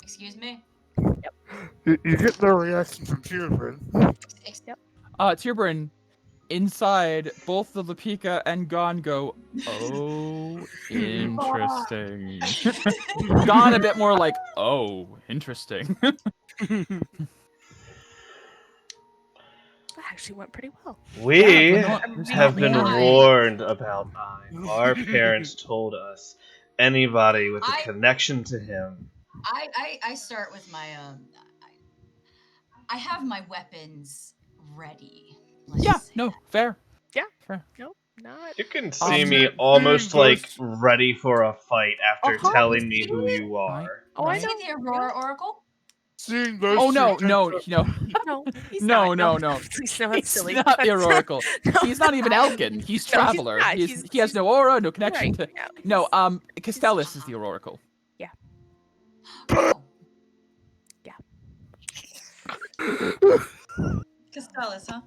Excuse me? You get no reaction from Tierford. Tierburn, inside, both the Lapika and Gon go, oh, interesting. Gon a bit more like, oh, interesting. That actually went pretty well. We Yeah, but no- have been Nice. warned about Ein. Our parents told us anybody with a I- connection to him. I start with my I have my weapons ready. Let's Yeah, just say no, that. fair. Yeah. Fair. Not. You can see me Um, almost like Ghost. ready for a fight after Uh-huh, telling me who see? you are. Oh, I Is he know. the Aurora Oracle? Seeing those Oh, two no, tend no, to- no. No, he's No, not. no. Please, no, that's He's silly. not the That's Oracle. No. He's not even Elkin. He's No, he's Traveler. not. He He's- has no aura, no connection Right, to... yeah, No, he's- Castellus is the Oracle. Oh. Yeah. Castellus, huh?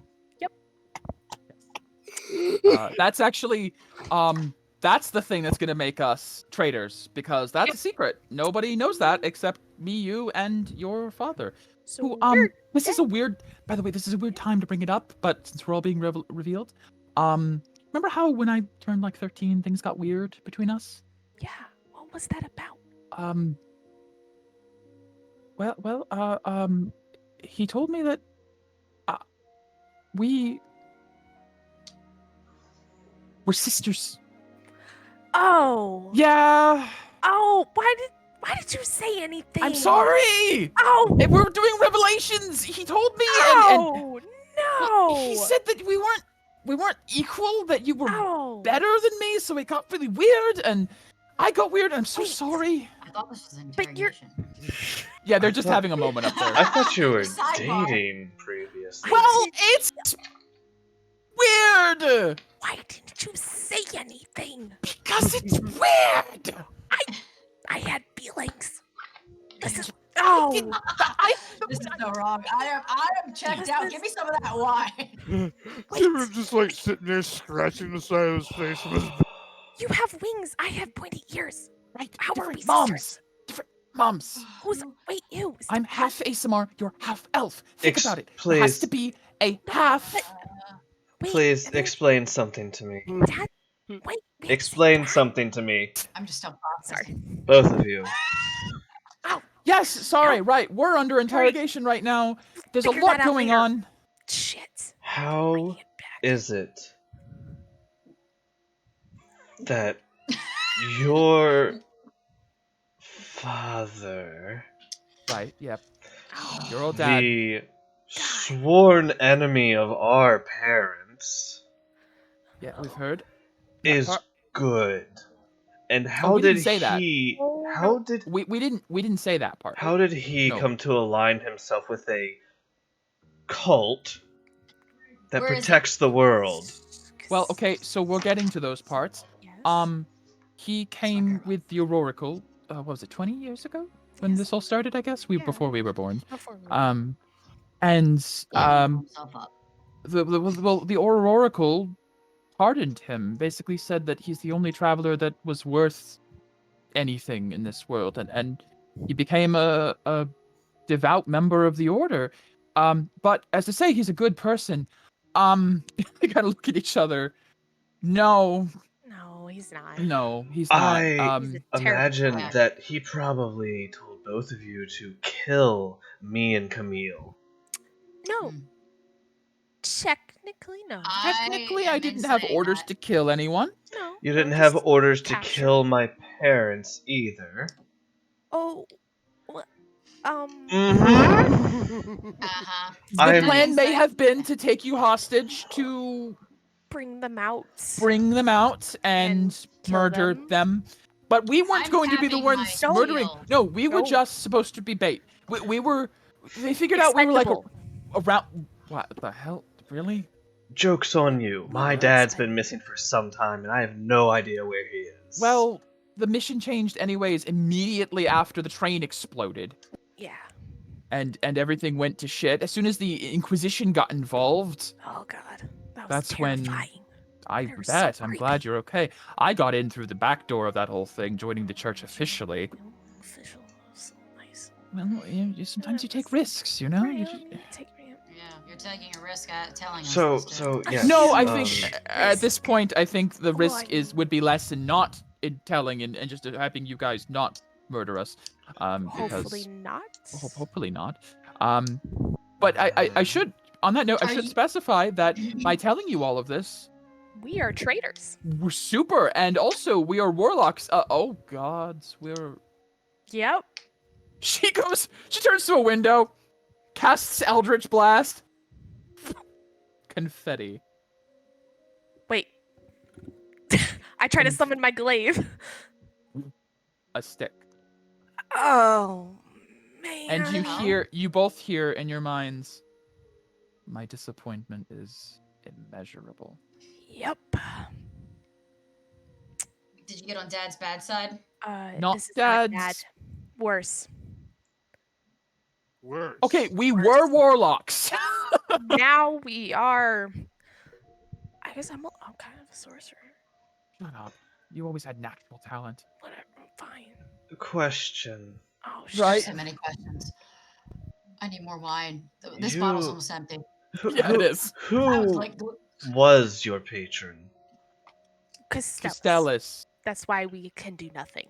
That's actually... That's the thing that's going to make us traitors, because that's a secret. Nobody knows that except me, you, and your father. So Who, weird. this is a weird... By the way, this is a weird time to bring it up, but since we're all being revealed, remember how when I turned like 13, things got weird between us? Yeah. What was that about? He told me that we're sisters. Oh. Yeah, Oh. Why did you say anything? I'm sorry. Oh. If we're doing revelations. He told me, Oh. No. he said that we weren't equal. That you were Oh. better than me, so it got really weird, and I got weird. I'm so Wait. sorry. I thought this was an But you're- interrogation. Yeah, they're just having a moment up there. I thought you were Sidebar. dating previously. Well, it's weird Why didn't you say anything? because it's weird. I had feelings. This is. Oh. This is so wrong. I am checked out. Give me some of that wine. Tierford just like sitting there scratching the side of his face with his You have wings. I have pointy ears. Right? How are different we moms. sisters? Different moms. Who's? Wait, you. I'm half ASMR. You're half elf. Think about it. There Please. has to be a half. Wait, Please and then explain something to me. Dad. Wait. Explain something to me. I'm just so Sorry. processing. Both of you. Yes, sorry, right. We're under interrogation right now. There's a Figure lot that out going later. on. Shit. How Bring it back. is it that your father, Right, yep. Your old dad. the sworn enemy of our parents, Yeah, we've heard. is part- good? And how we did didn't say that. he? Oh, How no. did We didn't say that part. how did he No. come to align himself with a cult that Where is protects the world? Well, okay, so we're getting to those parts. Yes. He came with the Aurorical, what was it, 20 years ago? When Yes. this all started, I guess? Yeah. Before we were born. Before we And himself up. the Aurorical pardoned him, basically said that he's the only traveler that was worth anything in this world, and he became a devout member of the order. But as to say he's a good person, they kind of look at each other. No, he's not. no, he's not. I He's a terrible imagine guy. that he probably told both of you to kill me and Camille. No. Hmm. Technically, no. Technically, I am didn't in have saying orders that. to kill anyone. No. You no, didn't have just orders to capture. kill my parents either. Oh. Well, Mm-hmm. Uh-huh. The I'm- plan may have been to take you hostage, to bring them out. bring them out and And kill murder them. But we weren't I'm going to be the tapping ones my murdering. shield. No, we were No. just supposed to be bait. We were. They figured out we were like Expendable. around. What the hell? Really? Joke's on you. My Well, dad's that's been missing for some time, and I have no idea where he is. Well, the mission changed anyways immediately after the train exploded. Yeah. And everything went to shit. As soon as the Inquisition got involved, Oh God. That was That's when- terrifying. I They were so bet. I'm creepy. glad you're okay. I got in through the back door of that whole thing, joining the church officially. Official. So nice. Well, sometimes you take risks, you know? You just- Yeah, you're taking a risk at telling us. So, this, too. so yeah. No, I um, think at this point, I think the Oh, risk I would be less in not in telling and just having you guys not murder us. Hopefully Because not. hopefully not. But I should, on that note, I Are should you- specify that by telling you all of this, We are traitors. we're super, and also we are warlocks. Oh gods, we're. Yep. She turns to a window, casts Eldritch Blast. Confetti. Wait. I try to summon my glaive. A stick. Oh man. And you both hear in your minds, my disappointment is immeasurable. Yep. Did you get on Dad's bad side? Not this is not Dad's. bad. Worse. Worse. Okay, we were warlocks. Now we are. I guess I'm kind of a sorcerer. Shut up. You always had natural talent. Whatever. Fine. Question. Oh shit. Right. So many questions. I need more wine. This bottle's You- almost empty. Yeah, it is. I Who was like, was your patron? Costellus. That's why we can do nothing.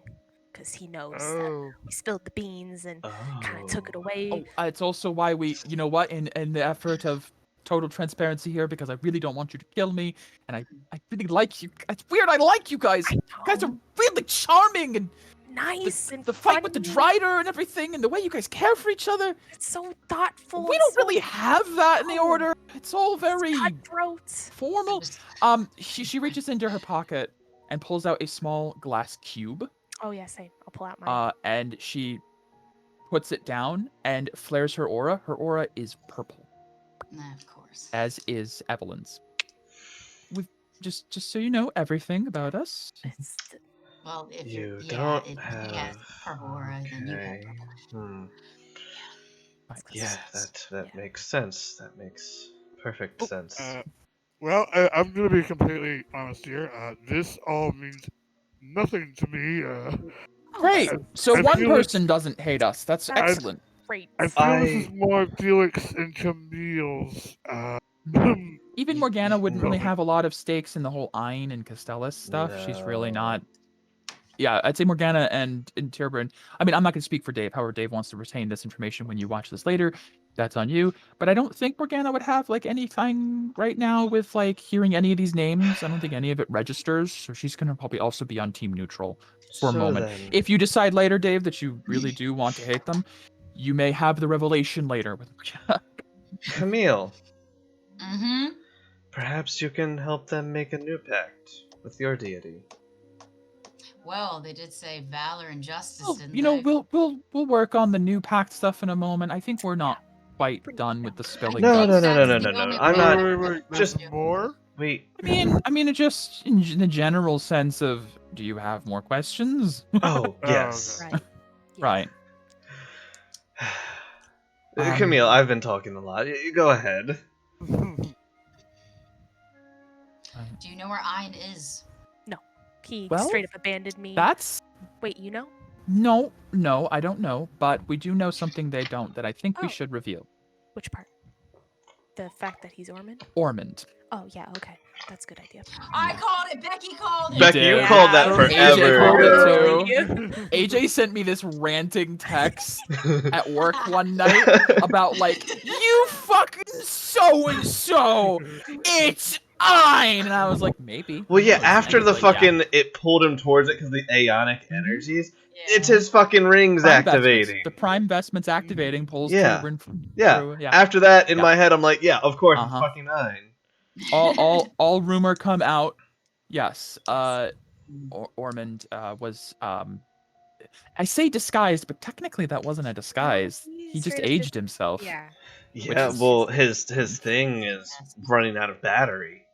Because he knows that Oh. we spilled the beans and Oh. kind of took it away. Oh, it's also why we, you know what, in the effort of total transparency here, because I really don't want you to kill me, and I really like you. It's weird, I like you guys. You guys are really charming, and nice and the fight with the funny. Drider and everything, and the way you guys care for each other. It's so thoughtful. We and don't so really have that in the No. order. It's all very cutthroat. formal. She reaches into her pocket and pulls out a small glass cube. Oh yeah, same. I'll pull out mine. And she puts it down and flares her aura. Her aura is purple, nah, of course. as is Evelyn's. We've just so you know everything about us. It's Well, if You yeah, don't it, have. yeah, purple aura, then you have Okay. purple. Right. Yeah, that Yeah. makes sense. That makes perfect sense. Well, I'm gonna be completely honest here. This all means nothing to me. Great. So I one feel like- person doesn't hate us. That's That's- excellent. great. I feel this I- is more Felix and Camille's. Even Morgana wouldn't really moment. have a lot of stakes in the whole Ein and Costellus stuff. She's really No. not. Yeah, I'd say Morgana and Tyrburn. I mean, I'm not going to speak for Dave. However, Dave wants to retain this information when you watch this later. That's on you. But I don't think Morgana would have like anything right now with like hearing any of these names. I don't think any of it registers. So she's going to probably also be on team neutral for a So moment. then- If you decide later, Dave, that you really do want to hate them, you may have the revelation later with Morgana. Camille, Mm-hmm. perhaps you can help them make a new pact with your deity. Well, they did say valor and justice, Well, didn't you know, they? we'll work on the new pact stuff in a moment. I think we're not quite Pretty done much with the done. spilling No, guts. no. That's the I'm only not. way Wait. Just- There's more? Wait. I mean, just in the general sense of, do you have more questions? Oh, yes. Right. Yeah. Right. Camille, I've been talking a lot. You go ahead. Do you know where Ein is? He Well, straight up abandoned me. That's Wait, you know? no, I don't know, but we do know something they don't that I think we Oh. should reveal. Which part? The fact that he's Ormond? Ormond. Oh, yeah, okay. That's a good idea. I called it. Becky called it. Becky, you did. called that Yeah, AJ forever called ago. it too. AJ sent me this ranting text at work one night about like, you fucking so and so, it's Ein, and I was like, maybe. Well, yeah, Who knows? after the But yeah. fucking it pulled him towards it because the aeonic Mhm. energies. Yeah. It's his fucking rings Prime activating. vestments. The prime vestments activating pulls Yeah. Turin Yeah. through. Yeah. After that, in Yeah. my head, I'm like, yeah, of course, Uh-huh. it's fucking Ein. all rumor come out. Yes. Ormond was I say disguised, but technically that wasn't a disguise. he He just straight up aged himself. Yeah. Yeah, is- well, his thing is running out of battery.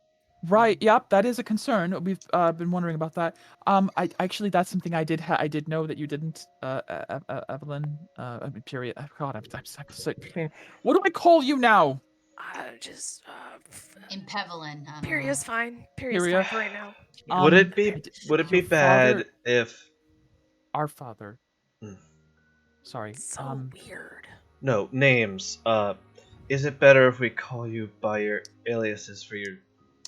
Right. Yep. That is a concern. We've been wondering about that. I actually that's something I did know that you didn't. Evelyn. I mean, period. Oh, God, I'm so. What do I call you now? Just, Impevalin. I don't Period's know. fine. Period's Period. fine for right now. Would it I be d- be your bad father- if Our father. Hmm. Sorry. So weird. no names? Is it better if we call you by your aliases for your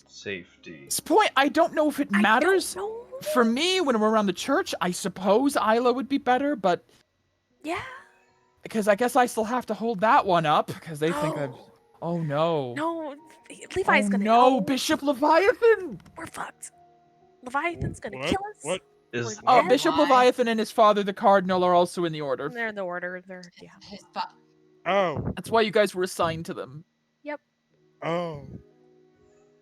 safety? This point, I don't know if it matters. I don't know. For me, when we're around the church, I suppose Isla would be better, but Yeah. because I guess I still have to hold that one up because they think I'm. No. Oh no! No, Levi's Oh gonna no, know. Bishop Leviathan! We're fucked. Leviathan's gonna What? kill us. What? Is Oh, Yeah. Bishop Why? Leviathan and his father, the Cardinal, are also in the order. They're in the order. Yeah. His fa- Oh. That's why you guys were assigned to them. Oh.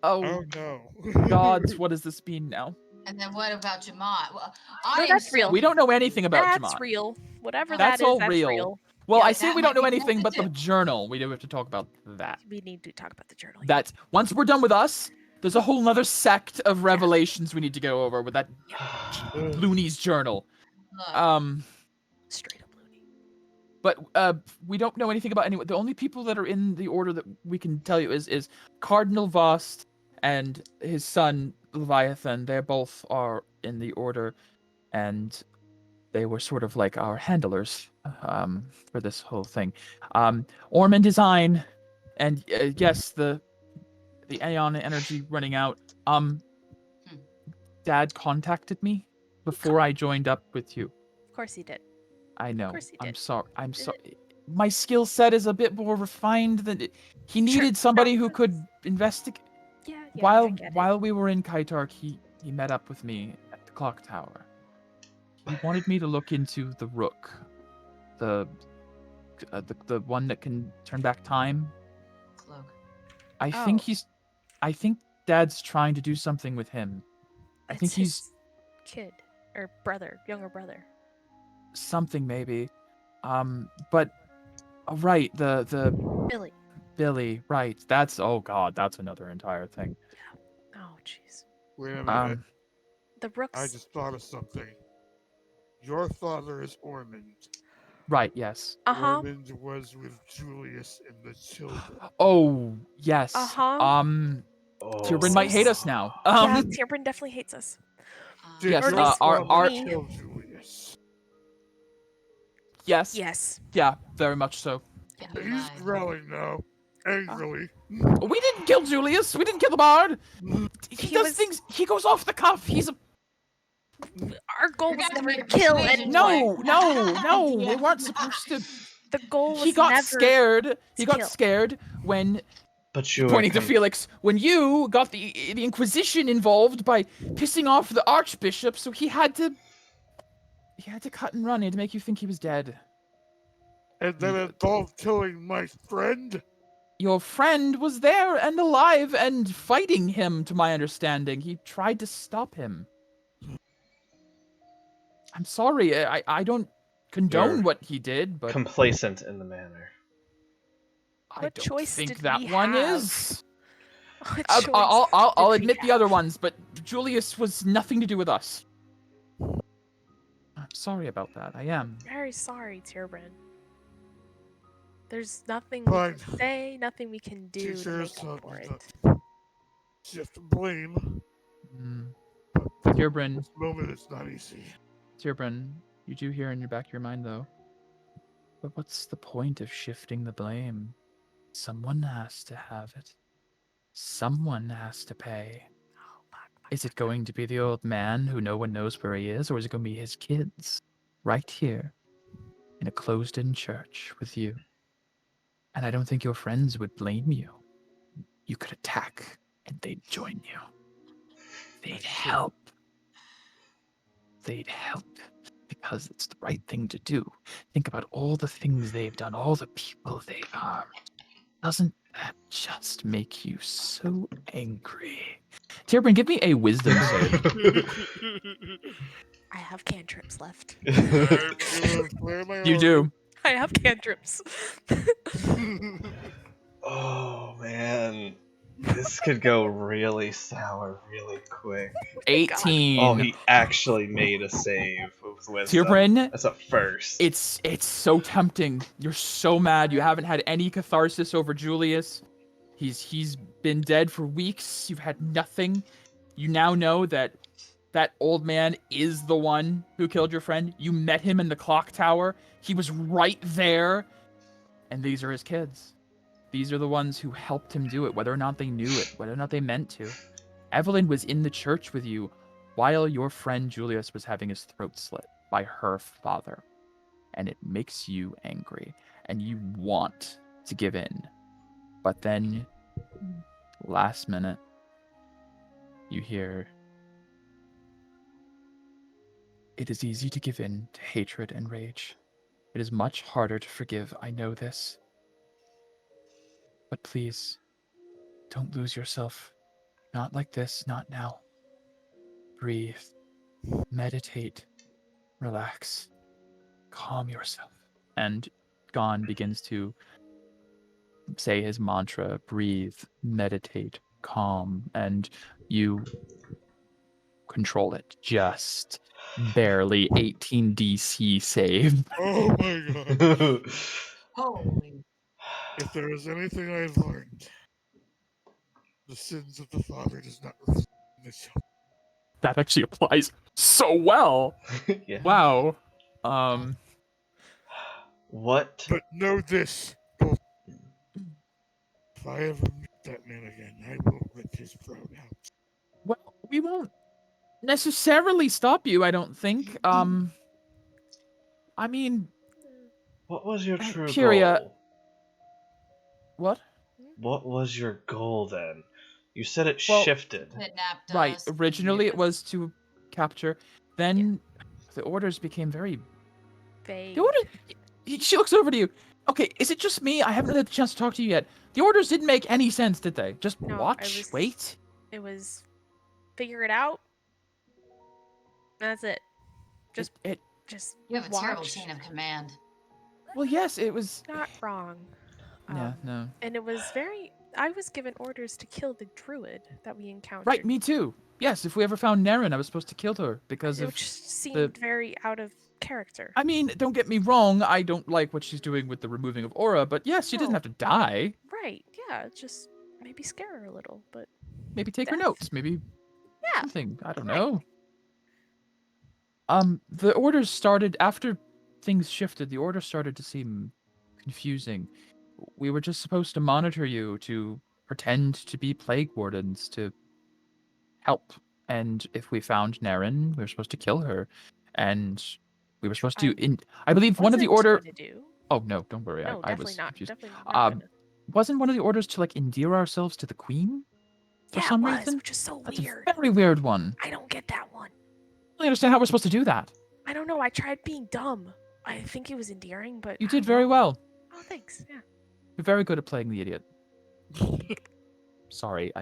Oh, Oh no. gods, what does this mean now? and then what about Jamat? Well, No, I that's real. We don't know anything about That's Jemot. real. Whatever That's that is, all that's real. real. Well, Yeah, I say that we might don't know be anything but the sensitive. journal. We do have to talk about that. We need to talk about the journal. That's once we're done with us, there's a whole nother sect of revelations we need to go over with that Looney's journal. Look, Straight up loony. But we don't know anything about anyone. The only people that are in the order that we can tell you is Cardinal Vost and his son Leviathan. They both are in the order, and they were sort of like our handlers for this whole thing. Ormond Design, and yes, the Aeon energy running out. Dad contacted me before I joined up with you. Of course he did. I know. course he I'm did. sorry. I'm Did sorry. My skill set is a bit more refined than he needed. Somebody who could investigate. Yeah, I get it. While we were in Kaitark, he met up with me at the clock tower. He wanted me to look into the Rook, the one that can turn back time. cloak. I think Oh. I think Dad's trying to do something with him. I think It's he's his kid or brother, younger brother. something maybe. But right, the Billy. Billy, right? That's oh god, that's another entire thing. Oh, jeez. Wait a minute. The Brooks. I just thought of something. Your father is Ormond. Right, yes. Ormond was with Julius and the children. Oh, yes. Uh-huh. Tyrion might hate us now. Yeah, Tyrion definitely hates us. Did Yes, your least our father me. kill Julius? yes. Yes. Yeah, very much so. Get He's alive. growling now, angrily. We didn't kill Julius. We didn't kill the bard. He He does was- things. He goes off the cuff. He's a Our goal You're was gonna never make to a kill persuasion anyone. no. Yeah. We weren't supposed to. The goal was He got never scared. He to got kill. scared when But you pointing to Felix when you got the Inquisition involved by pissing off the Archbishop. So he had to cut and run to make you think he was dead. And then it involved killing my friend? Your friend was there and alive and fighting him, to my understanding. He tried to stop him. I'm sorry. I don't condone You're what he did, but complacent in the manner. I What don't choice think did that we one have? is. What I'll, choice I'll, I'll, did I'll we admit the other have? ones, but Julius was nothing to do with us. I'm sorry about that. I am. Very sorry, Tierbrin. There's nothing we Fine. can say, nothing we can do to Teachers make up taught for me it. not to shift blame. Mm. But Tierbrin, this moment it's not easy. Tierbrin, you do hear in your back of your mind, though. But what's the point of shifting the blame? Someone has to have it. Someone has to pay. Oh, fuck. Is it going to be the old man who no one knows where he is, or is it going to be his kids? Right here, in a closed-in church with you. And I don't think your friends would blame you. You could attack, and they'd join you. They'd help. They'd help because it's the right thing to do. Think about all the things they've done, all the people they've harmed. Doesn't that just make you so angry? Tierbrin, give me a wisdom save. I have cantrips left. I'm gonna play my You do. I have cantrips. Oh man, this could go really sour really quick. 18. Oh, he actually made a save with wisdom. Tierbrin, That's a first. it's so tempting. You're so mad. You haven't had any catharsis over Julius. He's been dead for weeks. You've had nothing. You now know that old man is the one who killed your friend. You met him in the clock tower. He was right there. And these are his kids. These are the ones who helped him do it, whether or not they knew it, whether or not they meant to. Evelyn was in the church with you while your friend Julius was having his throat slit by her father. And it makes you angry. And you want to give in. But then, last minute, you hear, "It is easy to give in to hatred and rage. It is much harder to forgive, I know this. But please, don't lose yourself. Not like this, not now. Breathe. Meditate. Relax. Calm yourself." And Gon begins to say his mantra, breathe, meditate, calm, and you control it. Just barely 18 DC save. Oh my god. Holy. If there is anything I've learned, the sins of the father does not reflect in the children. That actually applies so well. Yeah. Wow. What? But know this, both. If I ever meet that man again, I will rip his throat out. Well, we won't necessarily stop you, I don't think. I mean, What was your true Kyria- goal? what? What was your goal then? You said it Well, shifted. Kidnapped Right. us. Originally, it was to capture. Then the orders became very. Vague. The order. She looks over to you. Okay, is it just me? I haven't had the chance to talk to you yet. The orders didn't make any sense, did they? Just No, watch, wait. It was figure it out. That's it. Just It. just You have a watch. terrible chain of command. Well, yes, it was. Not wrong. Yeah, no. And it was very. I was given orders to kill the druid that we encountered. Right, me too. Yes, if we ever found Naren, I was supposed to kill her because of. Which seemed very out of character. I mean, don't get me wrong. I don't like what she's doing with the removing of Aura, but yes, she doesn't No. have to die. Right. Yeah. Just maybe scare her a little, but Maybe take her Death. notes. Maybe yeah. something. I don't Right. know. The orders started after things shifted. The orders started to seem confusing. We were just supposed to monitor you, to pretend to be plague wardens, to help. And if we found Naren, we were supposed to kill her. And we were supposed to. I believe one of the Wasn't order. gonna do. Oh no, don't worry. No, I definitely was not. confused. Definitely not gonna. Wasn't one of the orders to like endear ourselves to the queen for Yeah, some it was, reason? which is so That's weird. a very weird one. I don't get that one. I don't understand how we're supposed to do that. I don't know. I tried being dumb. I think it was endearing, but You I did don't very know. well. Oh, thanks. Yeah. You're very good at playing the idiot. Sorry.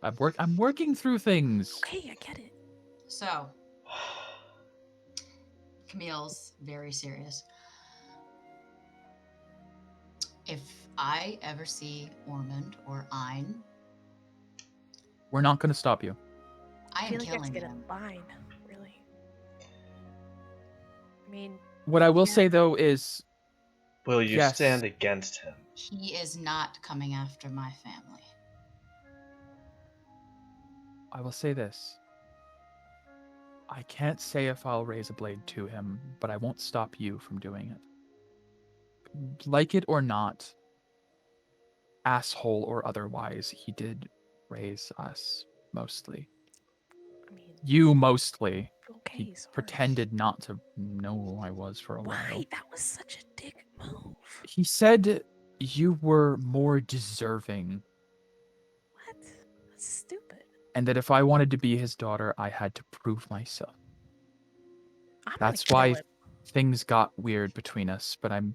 I'm working through things. Okay, I get it. So, Camille's very serious. If I ever see Ormond or Ein, We're not going to stop you. I I am feel like you have to killing get them. in line, really. I mean, What I will Yeah. say, though, is Will you Yes. stand against him? He is not coming after my family. I will say this. I can't say if I'll raise a blade to him, but I won't stop you from doing it. Like it or not, asshole or otherwise, he did raise us, mostly. I mean, You mostly. okay, He sorry. pretended not to know who I was for a while. Why? That was such a dick move. He said you were more deserving, What? That's stupid. and that if I wanted to be his daughter, I had to prove myself. I'm That's gonna why kill him. things got weird between us, but I'm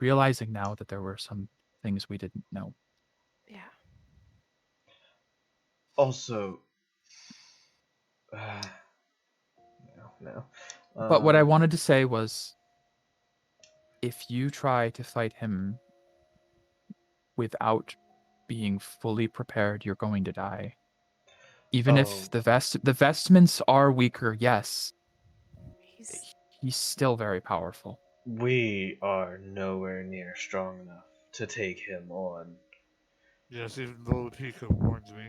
realizing now that there were some things we didn't know. Yeah. Also, no. But what I wanted to say was, if you try to fight him without being fully prepared, you're going to die. Even Oh. if the vestments are weaker, yes, he's still very powerful. We are nowhere near strong enough to take him on. Yes, even though Tika warned me.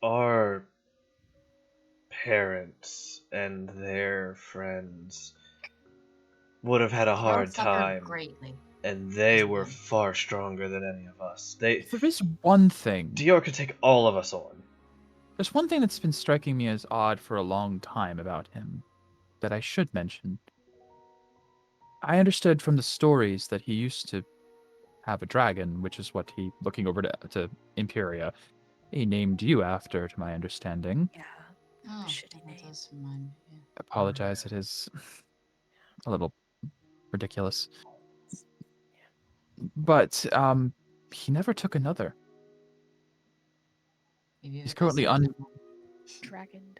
Our parents and their friends would have had a hard suffered time, greatly. and they as were well. far stronger than any of us. If there is one thing, Dior could take all of us on. there's one thing that's been striking me as odd for a long time about him that I should mention. I understood from the stories that he used to have a dragon, which is what he, looking over to Imperia, he named you after, to my understanding. Yeah. Oh, Shitty that name. does remind me. Yeah. Apologize, it is a little ridiculous. But he never took another. Maybe He's because currently Dragoned.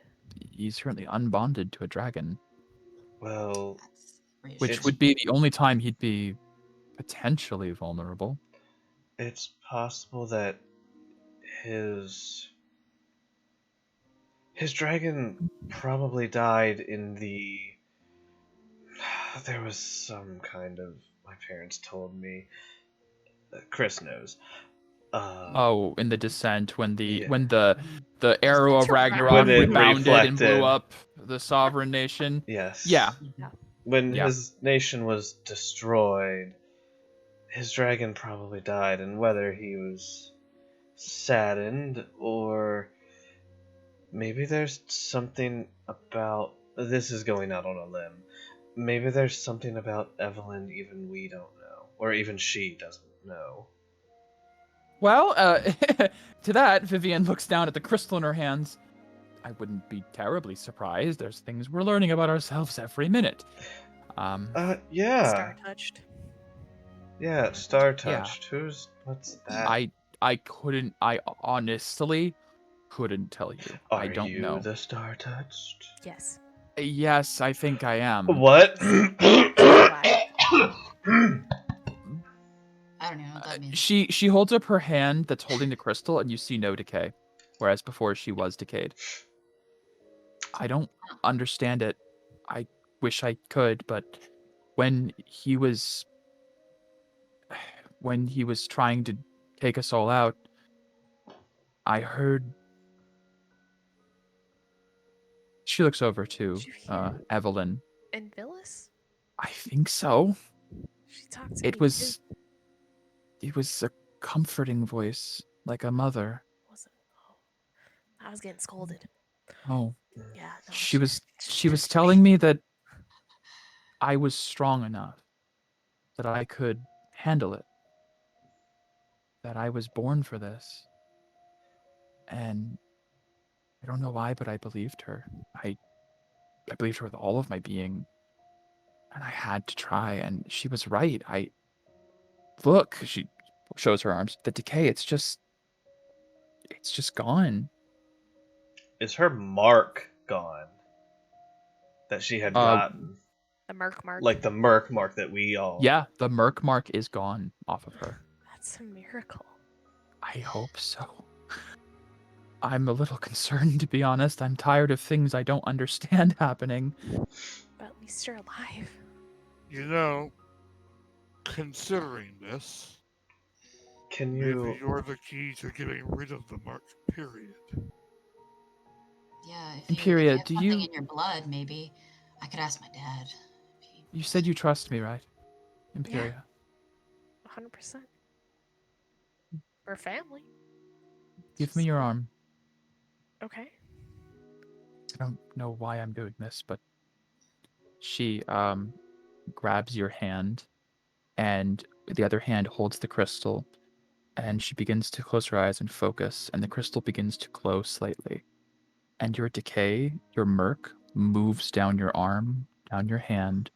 he's currently unbonded to a dragon, Well, that's which reassuring. It's- would be the only time he'd be potentially vulnerable. it's possible that his dragon probably died in the. There was some kind of. My parents told me. Chris knows. Oh, in the descent when Yeah. the arrow of When Ragnarok it rebounded and blew reflected. up the sovereign nation. Yes. Yeah. When Yeah. his nation was destroyed, his dragon probably died, and whether he was saddened or maybe there's something about. This is going out on a limb. Maybe there's something about Evelyn even we don't know, or even she doesn't know. Well, to that, Vivian looks down at the crystal in her hands. I wouldn't be terribly surprised. There's things we're learning about ourselves every minute. Yeah. Star touched. Yeah, Star Touched. What's that? I honestly couldn't tell you. Are I don't you know. the Star Touched? Yes. Yes, I think I am. What? I don't know what that means. She holds up her hand that's holding the crystal, and you see no decay, whereas before she was decayed. I don't understand it. I wish I could, but when he was trying to take us all out, I heard. She looks over to Did you hear Evelyn. And Villas? I think so. She talked to It me was too. a comforting voice, like a mother. Wasn't. Oh, I was getting scolded. Oh, Yeah. No, she was touched telling me. me that I was strong enough, that I could handle it, that I was born for this. And I don't know why, but I believed her. I believed her with all of my being. And I had to try, and she was right. Look, she shows her arms. The decay, it's just gone. Is her mark gone? that she had Uh, gotten. The Merc mark. Like the Merc mark that we all... Yeah, the Merc mark is gone off of her. That's a miracle. I hope so. I'm a little concerned, to be honest. I'm tired of things I don't understand happening. But at least you're alive. You know, considering this, Can maybe you... you're the key to getting rid of the mark, period. Yeah, if Imperia, you have do something you... in your blood, maybe I could ask my dad. You said you trust me, right? Imperia. 100%. We're family. Give me your arm. Okay. I don't know why I'm doing this, but she grabs your hand, and the other hand holds the crystal, and she begins to close her eyes and focus, and the crystal begins to glow slightly. And your decay, your Merc, moves down your arm, down your hand,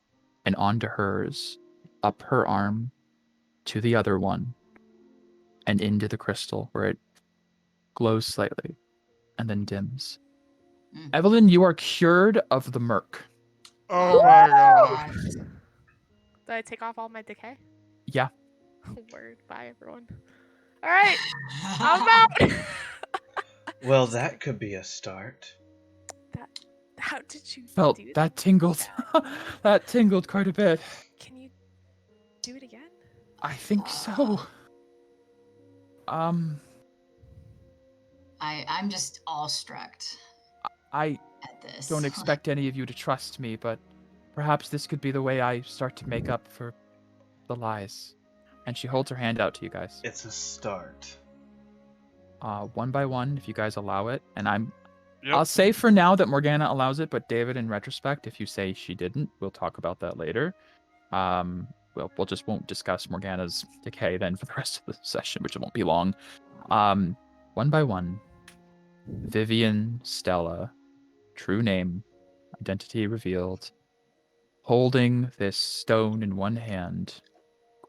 and onto hers, up her arm, to the other one, and into the crystal, where it glows slightly, and then dims. Mm. Evelyn, you are cured of the Merc. Oh my god. Did I take off all my decay? Yeah. Word. Bye, everyone. All right. I'm out. Well, that could be a start. How did you Felt do that tingled. That tingled quite a bit. Can you do it again? I think so. I'm just awestruck I at this. don't expect any of you to trust me, but perhaps this could be the way I start to make up for the lies. And she holds her hand out to you guys. It's a start. One by one, if you guys allow it. And Yep. I'll say for now that Morgana allows it, but David, in retrospect, if you say she didn't, we'll talk about that later. We'll just won't discuss Morgana's decay then for the rest of the session, which won't be long. One by one, Vivian Stella, true name, identity revealed, holding this stone in one hand,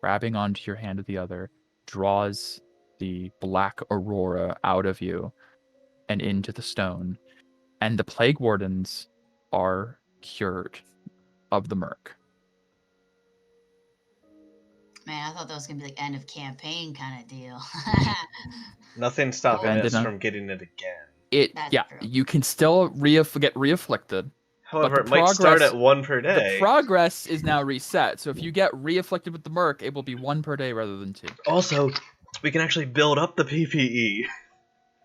grabbing onto your hand with the other, draws the black Aurora out of you and into the stone. And the Plague Wardens are cured of the Merc. Man, I thought that was gonna be the end of campaign kind of deal. Nothing's stopping And us then, from getting it again. That's Yeah, true. you can still get reafflicted. However, the it might start progress- at 1 per day. The progress is now reset, so if you get reafflicted with the Merc, it will be 1 per day rather than 2. Also, we can actually build up the PPE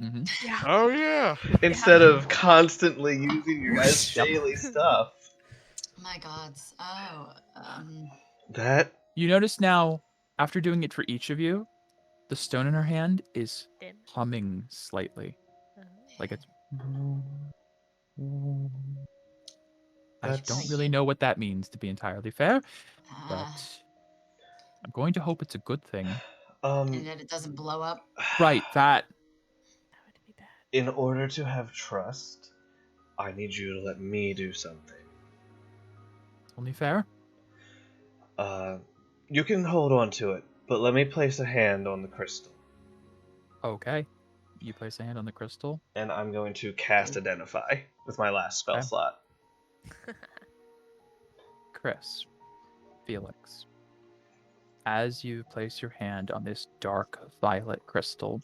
Mm-hmm. Yeah. Oh yeah. instead of constantly using your guys' daily stuff. My gods. Oh, That... You notice now, after doing it for each of you, the stone in her hand is Dim. humming slightly. Like it's... I That's... don't really know what that means, to be entirely fair, uh, but I'm going to hope it's a good thing. and that it doesn't blow up. Right, that. That would be bad. In order to have trust, I need you to let me do something. Only fair. You can hold on to it, but let me place a hand on the crystal. Okay. You place a hand on the crystal. And I'm going to cast Identify with my last spell Okay. slot. Chris, Felix, as you place your hand on this dark violet crystal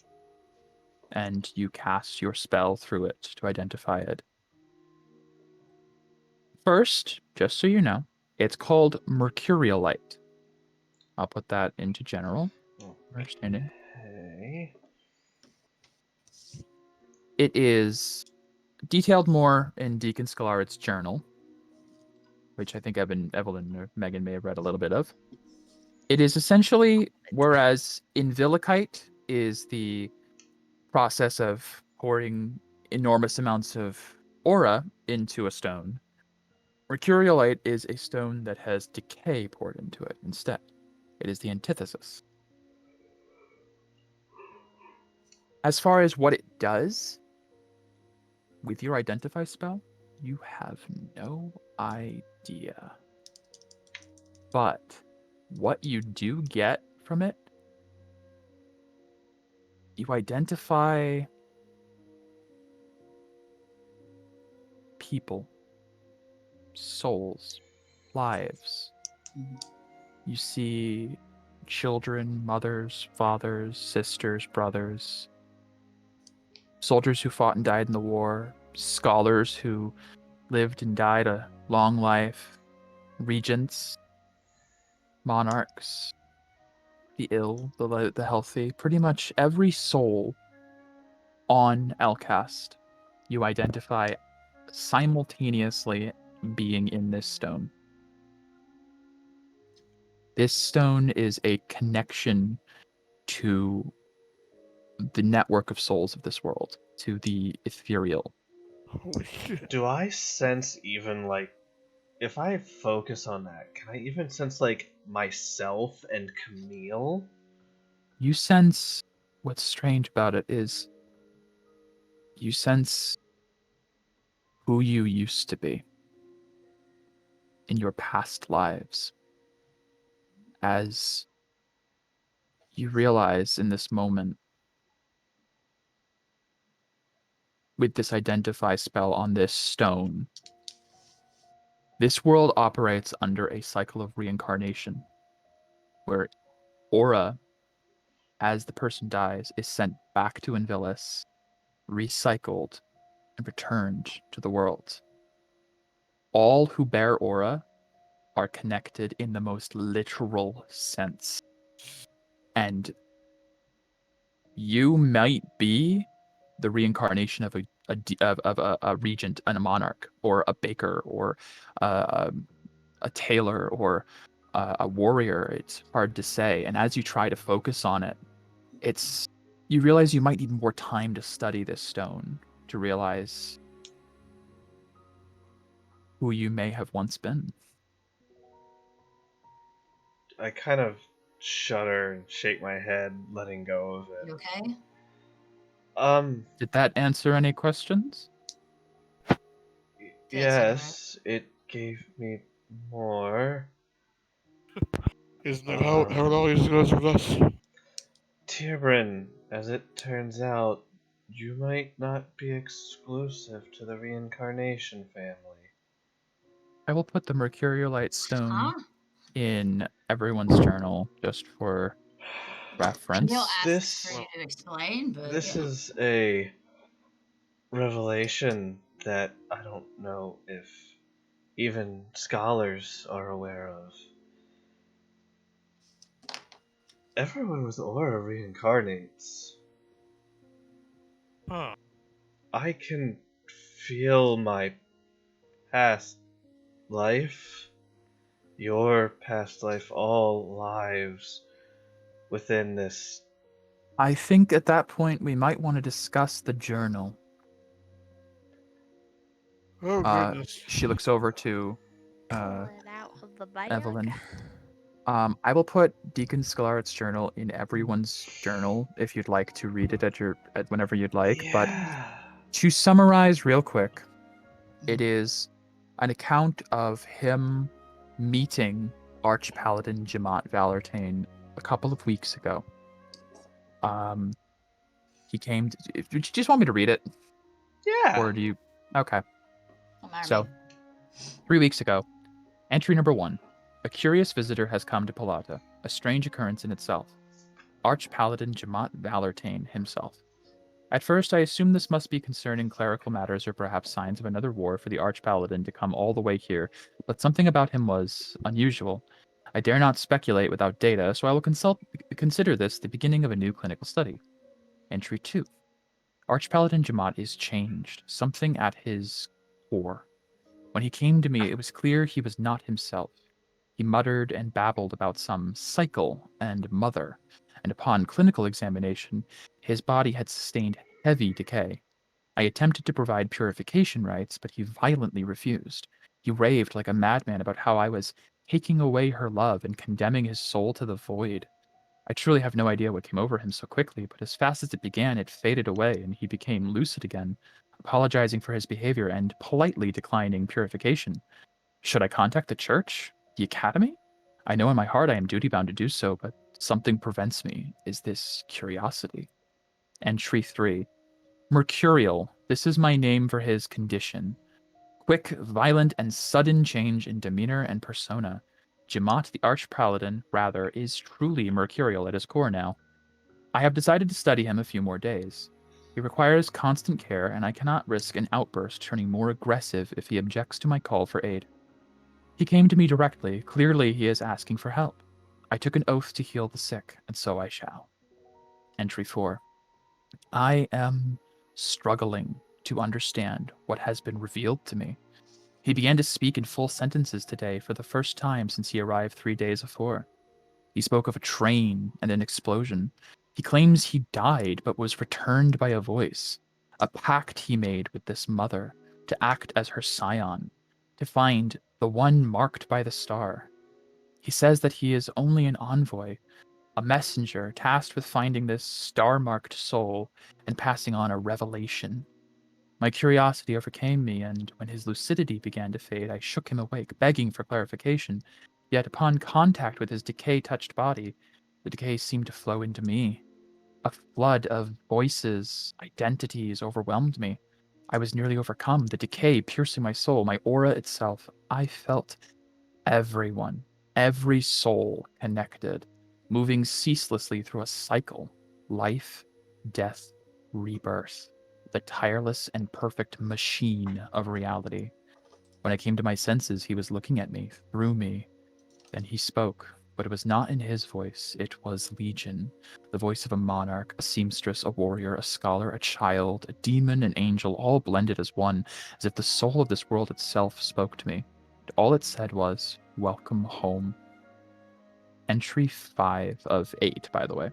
and you cast your spell through it to identify it. First, just so you know, it's called Mercuriolite. I'll put that into general understanding. Okay. It is detailed more in Deacon Scalarit's journal, which I think Evelyn or Megan may have read a little bit of. It is essentially, whereas Invilicite is the process of pouring enormous amounts of aura into a stone, Mercuriolite is a stone that has decay poured into it instead. It is the antithesis. As far as what it does, with your Identify spell, you have no idea. But what you do get from it, you identify people souls, lives. You see children, mothers, fathers, sisters, brothers, soldiers who fought and died in the war, scholars who lived and died a long life, regents, monarchs, the ill, the healthy, pretty much every soul on Elcast you identify simultaneously being in this stone. This stone is a connection to the network of souls of this world, to the ethereal. Holy shit. Do I sense even like, if I focus on that, can I even sense like myself and Camille? You sense what's strange about it is you sense who you used to be in your past lives as you realize in this moment with this identify spell on this stone, this world operates under a cycle of reincarnation where Aura, as the person dies, is sent back to Invilis, recycled, and returned to the world. All who bear Aura are connected in the most literal sense. And you might be the reincarnation of a regent and a monarch, or a baker, or a tailor, or a warrior. It's hard to say. And as you try to focus on it, you realize you might need more time to study this stone to realize who you may have once been. I kind of shudder and shake my head, letting go of You it. okay? Did that answer any questions? Yes, it gave me more. Isn't that how it always goes with us? Tierbrin, as it turns out, you might not be exclusive to the reincarnation family. I will put the Mercuriolite stone Huh? in everyone's journal just for reference. Camille asked This- for you to explain, but This yeah. is a revelation that I don't know if even scholars are aware of. Everyone with aura reincarnates. Huh. I can feel my past life, your past life, all lives within this. I think at that point we might want to discuss the journal. Oh, goodness. She looks over to Pull it out of the bag. Evelyn. I will put Deacon Scalaret's journal in everyone's journal if you'd like to read it at whenever you'd like. But Yeah. to summarize real quick, it is an account of him meeting Archpaladin Jamat Valertain a couple of weeks ago. He came. Do you just want me to read it, Yeah. or do you? Okay. Don't matter So, me. 3 weeks ago, entry number 1. A curious visitor has come to Palata, a strange occurrence in itself. Archpaladin Jamat Valertain himself. At first, I assumed this must be concerning clerical matters or perhaps signs of another war for the Archpaladin to come all the way here, but something about him was unusual. I dare not speculate without data, so I will consider this the beginning of a new clinical study. Entry 2. Archpaladin Jamat is changed, something at his core. When he came to me, it was clear he was not himself. He muttered and babbled about some cycle and mother, and upon clinical examination, his body had sustained heavy decay. I attempted to provide purification rites, but he violently refused. He raved like a madman about how I was taking away her love and condemning his soul to the void. I truly have no idea what came over him so quickly, but as fast as it began, it faded away and he became lucid again, apologizing for his behavior and politely declining purification. Should I contact the church? The academy? I know in my heart I am duty-bound to do so, but something prevents me. Is this curiosity? Entry 3. Mercurial. This is my name for his condition. quick, violent, and sudden change in demeanor and persona. Jamat, the Arch-Paladin, rather, is truly mercurial at his core now. I have decided to study him a few more days. He requires constant care, and I cannot risk an outburst turning more aggressive if he objects to my call for aid. He came to me directly. Clearly, he is asking for help. I took an oath to heal the sick, and so I shall. Entry 4. I am struggling to understand what has been revealed to me. He began to speak in full sentences today for the first time since he arrived 3 days before. He spoke of a train and an explosion. He claims he died but was returned by a voice, a pact he made with this mother to act as her scion, to find the one marked by the star. He says that he is only an envoy, a messenger tasked with finding this star-marked soul and passing on a revelation. My curiosity overcame me, and when his lucidity began to fade, I shook him awake, begging for clarification. Yet upon contact with his decay-touched body, the decay seemed to flow into me. A flood of voices, identities overwhelmed me. I was nearly overcome, the decay piercing my soul, my aura itself. I felt everyone, every soul connected, moving ceaselessly through a cycle. Life, death, rebirth. The tireless and perfect machine of reality. When I came to my senses, he was looking at me, through me. Then he spoke, but it was not in his voice. It was Legion, the voice of a monarch, a seamstress, a warrior, a scholar, a child, a demon, an angel, all blended as one, as if the soul of this world itself spoke to me. And all it said was, "Welcome home." Entry 5 of 8, by the way.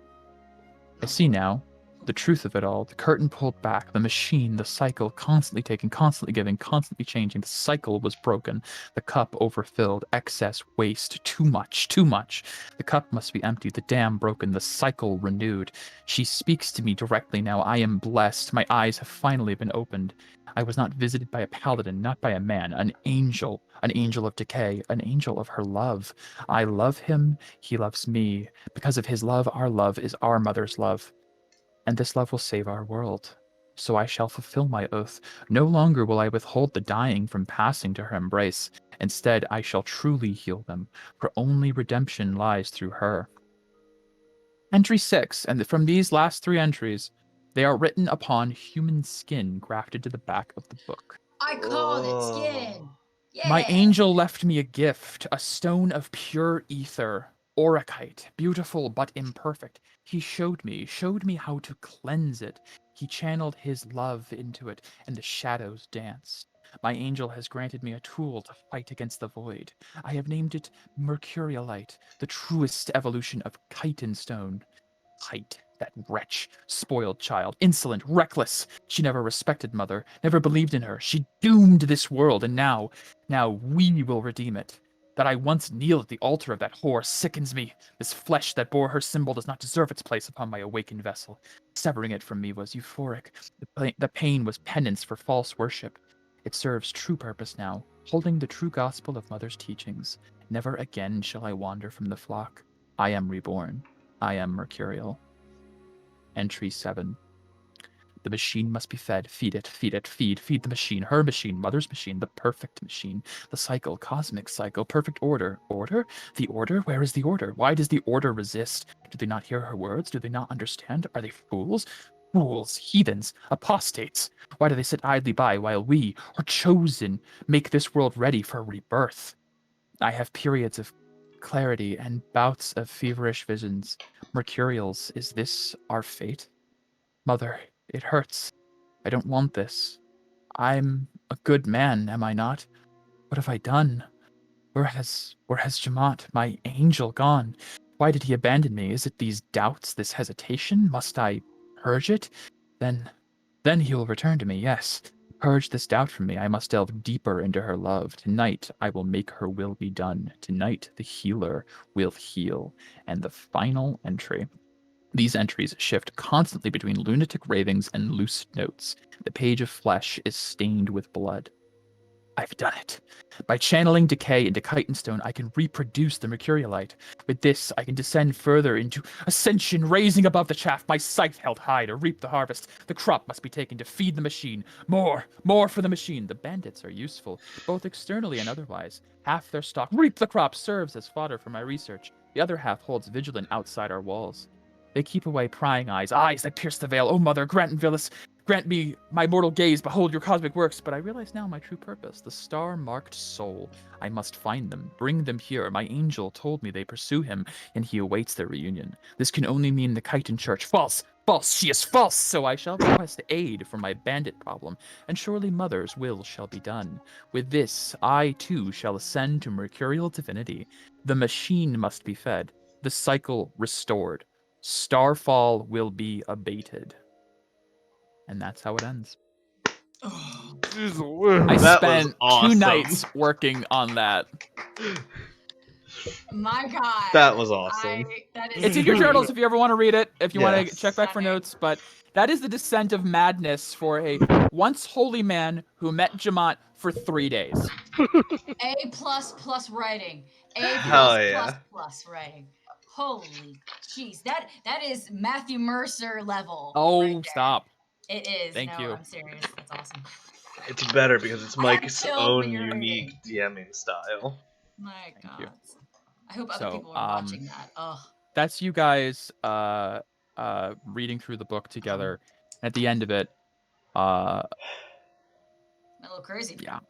I see now the truth of it all, the curtain pulled back, the machine, the cycle, constantly taking, constantly giving, constantly changing. The cycle was broken, the cup overfilled, excess, waste, too much, too much. The cup must be empty, the dam broken, the cycle renewed. She speaks to me directly now. I am blessed. My eyes have finally been opened. I was not visited by a paladin, not by a man, an angel of decay, an angel of her love. I love him, he loves me. Because of his love is our mother's love. And this love will save our world. So I shall fulfill my oath. No longer will I withhold the dying from passing to her embrace. Instead, I shall truly heal them, for only redemption lies through her. Entry 6, and from these last 3 entries, they are written upon human skin grafted to the back of the book. I called it skin. Yeah. My angel left me a gift, a stone of pure ether, auricite, beautiful but imperfect. He showed me how to cleanse it. He channeled his love into it, and the shadows danced. My angel has granted me a tool to fight against the void. I have named it Mercurialite, the truest evolution of chitin stone. Height, that wretch, spoiled child, insolent, reckless. She never respected Mother, never believed in her. She doomed this world, and now we will redeem it. That I once kneeled at the altar of that whore sickens me. This flesh that bore her symbol does not deserve its place upon my awakened vessel. Severing it from me was euphoric. The pain was penance for false worship. It serves true purpose now, holding the true gospel of Mother's teachings. Never again shall I wander from the flock. I am reborn. I am mercurial. Entry 7. The machine must be fed. Feed it, feed the machine, her machine, Mother's machine, the perfect machine, the cycle, cosmic cycle, perfect order. Order? The order? Where is the order? Why does the order resist? Do they not hear her words? Do they not understand? Are they fools? Fools, heathens, apostates. Why do they sit idly by while we, our chosen, make this world ready for rebirth? I have periods of clarity and bouts of feverish visions. Mercurials, is this our fate? Mother, it hurts. I don't want this. I'm a good man, am I not? What have I done? Where has Jamat, my angel, gone? Why did he abandon me? Is it these doubts, this hesitation? Must I purge it? Then he will return to me, yes. Purge this doubt from me. I must delve deeper into her love. Tonight, I will make her will be done. Tonight, the healer will heal. And the final entry. These entries shift constantly between lunatic ravings and loose notes. The page of flesh is stained with blood. I've done it. By channeling decay into chitin stone, I can reproduce the mercurialite. With this, I can descend further into ascension, raising above the chaff, my scythe held high to reap the harvest. The crop must be taken to feed the machine. More for the machine. The bandits are useful, both externally and otherwise. Half their stock, reap the crop, serves as fodder for my research. The other half holds vigilant outside our walls. They keep away prying eyes that pierce the veil. Oh, mother, grant me my mortal gaze, behold your cosmic works. But I realize now my true purpose, the star-marked soul. I must find them, bring them here. My angel told me they pursue him, and he awaits their reunion. This can only mean the chitin church. False! She is false! So I shall request aid for my bandit problem, and surely mother's will shall be done. With this, I too shall ascend to mercurial divinity. The machine must be fed, the cycle restored. Starfall will be abated. And that's how it ends. Jeez Louise. I That was spent awesome. 2 nights working on that. My God. That was awesome. That is It's in your journals if you ever want to read it, if you want to Yes. check back for Stunning. notes. But that is the descent of madness for a once holy man who met Jamont for 3 days. A++ writing. Hell A++ yeah. writing. Holy jeez, that is Matthew Mercer level. Oh, right there. stop. It is. Thank no, you. I'm serious. That's awesome. It's better because it's I have Mike's chills own when you're unique reading. DMing style. My Thank you. God. I hope other So, people are watching that. Oh, That's you guys reading through the book together. At the end of it, a little crazy. yeah.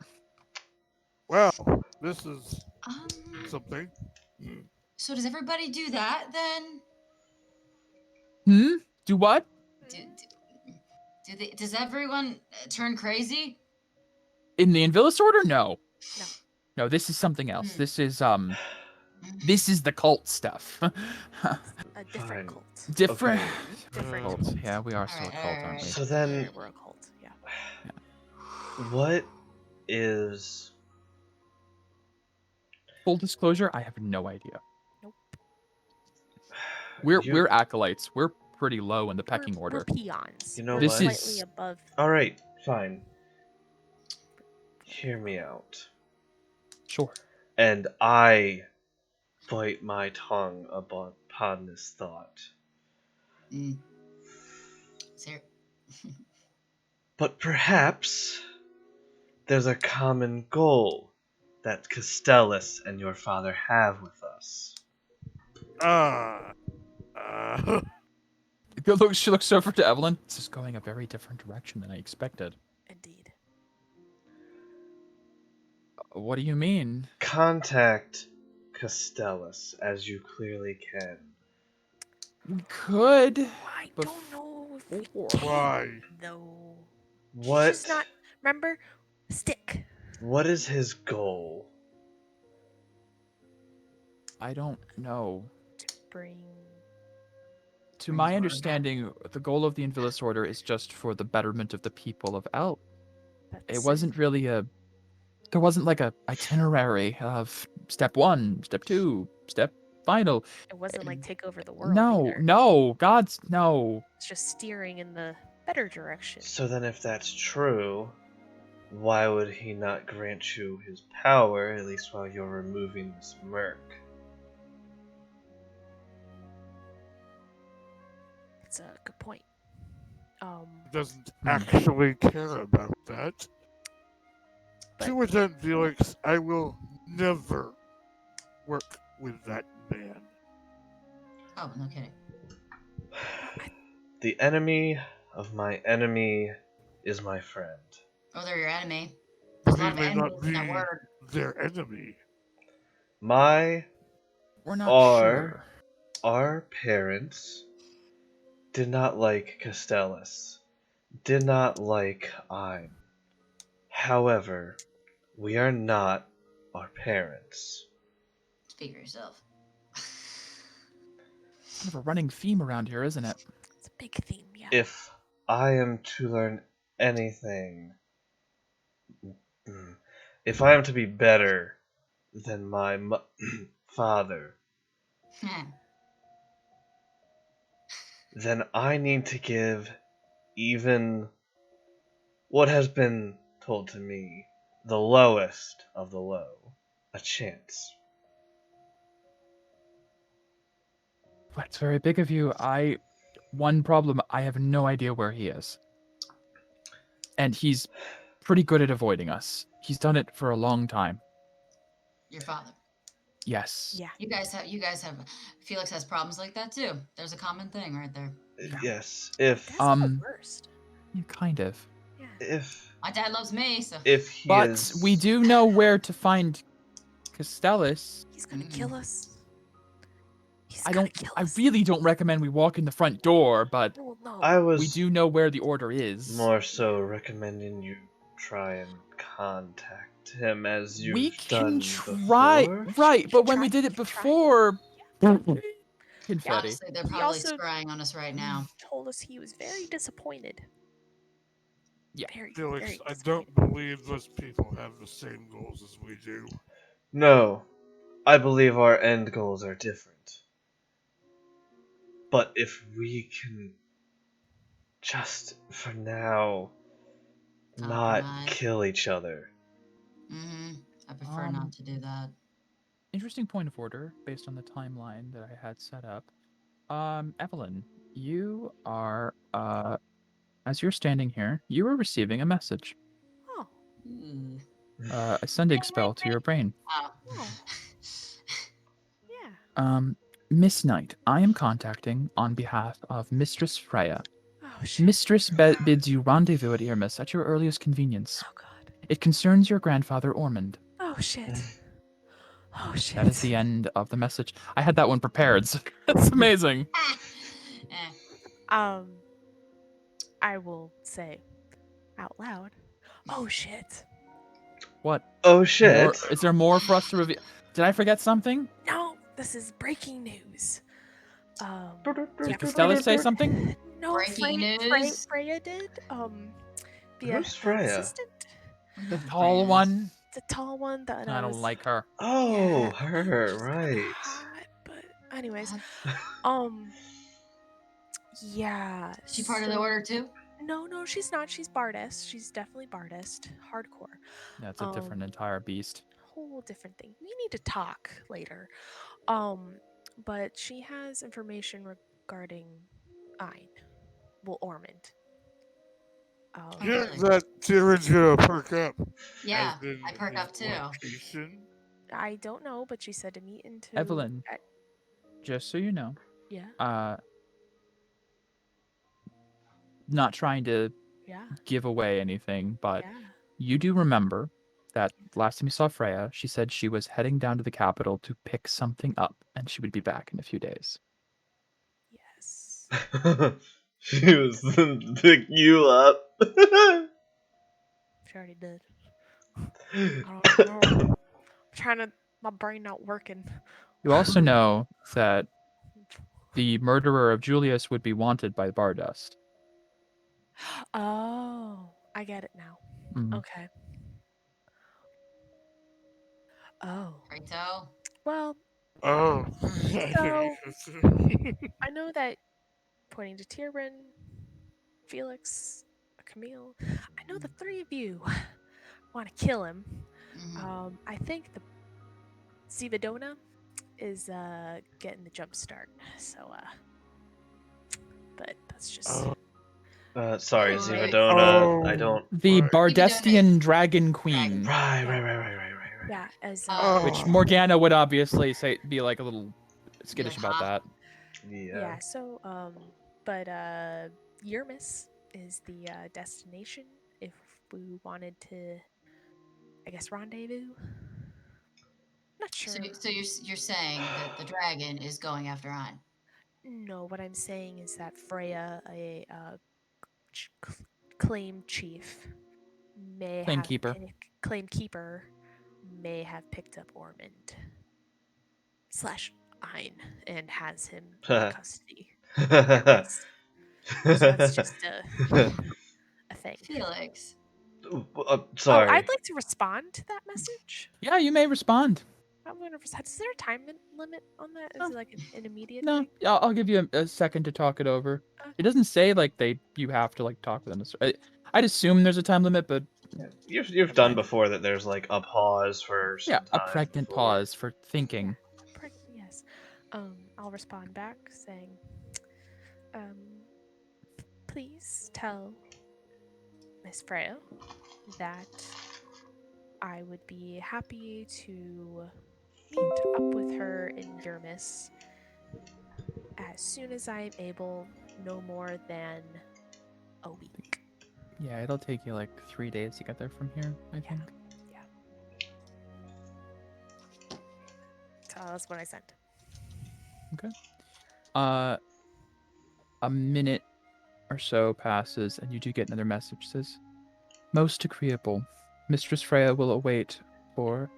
Well, this is Um. something. So does everybody do that then? Do what? Does everyone turn crazy? In the Invilis Order? No. No. No, this is something else. Hmm. This is the cult stuff. A Fine. different cult. Different Okay. Different cult. cult. Yeah, we are still a Alright, cult, aren't alright. we? So then, We're a cult. Yeah. what is... Full disclosure, I have no idea. Nope. We're acolytes. We're pretty low in the pecking order. We're peons. You know We're This what? slightly is- above. Alright, fine. Hear me out. Sure. And I bite my tongue upon this thought. Ser- But perhaps there's a common goal that Castellus and your father have with us. She looks over to Evelyn. This is going a very different direction than I expected. Indeed. What do you mean? Contact Castellus as you clearly can. We could. I Bef- don't know if we Why? though. What? He's just not. Remember, stick. What is his goal? I don't know. To bring. To my understanding, the goal of the Invilis Order is just for the betterment of the people of El. It wasn't really there wasn't like a itinerary of step 1, step 2, step final. It wasn't like take over the world. No, either. no, God's no. It's just steering in the better direction. So then if that's true, why would he not grant you his power, at least while you're removing this murk? That's a good point. Doesn't actually care about that. To attend Felix, I will never work with that man. oh, no kidding. The enemy of my enemy is my friend. Oh, they're your enemy. There's a lot of He may not enemies in that be word. their enemy. My We're not Or- sure. Our parents did not like Castellus, did not like I'm. However, we are not our parents. Speak for yourself. Kind of a running theme around here, isn't it? It's a big theme, yeah. If I am to learn anything, if I am to be better than my father, then I need to give even what has been told to me the lowest of the low a chance. That's very big of you. One problem, I have no idea where he is. And he's pretty good at avoiding us. He's done it for a long time. Your father. Yes. Yeah. You guys have. Felix has problems like that too. There's a common thing right there. Yes, if That's the worst. Yeah, kind of. Yeah. My dad loves me, so. if he But is, we do know where to find Castellus. He's gonna kill us. He's I gonna kill us. really don't recommend we walk in the front door, but Well, no. I was we do know where the order is. more so recommending you try and contact him as you've We done can try, before. right? But when try, we did it we can try. before, confetti. Honestly, they're He probably also- scrying on us right now. Told us he was very disappointed. Yeah. Very, Felix, very I disappointed. don't believe those people have the same goals as we do. No, I believe our end goals are different. But if we can just, for now, not Compromise. kill each other. I prefer not to do that. Interesting point of order based on the timeline that I had set up. Evelyn, you are, as you're standing here, you are receiving a message. Oh. Ooh. A sending spell to your brain. Oh. Oh. Yeah. Miss Knight, I am contacting on behalf of Mistress Freya. Oh shit. Mistress bids you rendezvous at Irmis at your earliest convenience. Oh god. It concerns your grandfather Ormond. Oh shit. Oh shit. That is the end of the message. I had that one prepared, so that's amazing. I will say out loud. Oh shit. What? Oh shit! Is there more for us to reveal? Did I forget something? No, this is breaking news. Did Costello say something? No, Breaking news? Freya did. The Who's Freya? assistant. The tall one? The tall one that I don't was like her. Oh, Yeah. her, right. hot, but anyways, yeah. She part of the order too? No, she's not. She's Bardist. She's definitely Bardist. Hardcore. That's a different entire beast. Whole different thing. We need to talk later. But she has information regarding Ein. Well, Ormond. Yeah, really? that Tyrion's gonna perk up. Yeah, as in I perk his up too. location. I don't know, but she said to meet into Evelyn. Just so you know, yeah. Not trying to Yeah. give away anything, but Yeah. you do remember that last time you saw Freya, she said she was heading down to the capital to pick something up, and she would be back in a few days. Yes. She was pick you up. She already did. I don't know. I'm trying to. My brain not working. You also know that the murderer of Julius would be wanted by Bardust. Oh, I get it now. Mhm. Okay. Oh. Righto. Well, Oh. I know that pointing to Tyrion, Felix, Camille, I know the three of you want to kill him. I think the Zivadona is getting the jump start. So but that's just Sorry, Oh, right. Zivadona. I don't. The Right, Bardestian Dragon Queen, right. yeah, as Oh. which Morgana would obviously be like a little skittish like, about huh? that. yeah, so but Yermis is the destination if we wanted to, I guess, rendezvous. Not sure. So you're saying that the dragon is going after Ein? No, what I'm saying is that Freya, a claim chief, may Claim have keeper. Claim keeper may have picked up Ormond / Ein and has him in custody. So that's just a thing. Felix. Sorry. Oh, I'd like to respond to that message. Yeah, you may respond. I'm gonna. Is there a time limit on that? Is No. it like an immediate No, thing? I'll give you a second to talk it over. It doesn't say like you have to like talk with them. I'd assume there's a time limit, but You've done before that. There's like a pause for some Yeah, a time pregnant before. pause for thinking. Yes. I'll respond back saying, please tell Miss Freya that I would be happy to meet up with her in Yermis as soon as I'm able, no more than a week. Yeah, it'll take you like 3 days to get there from here, I think. Yeah. So that's what I sent. Okay. A minute or so passes, and you do get another message. It says, "Most agreeable. Mistress Freya will await for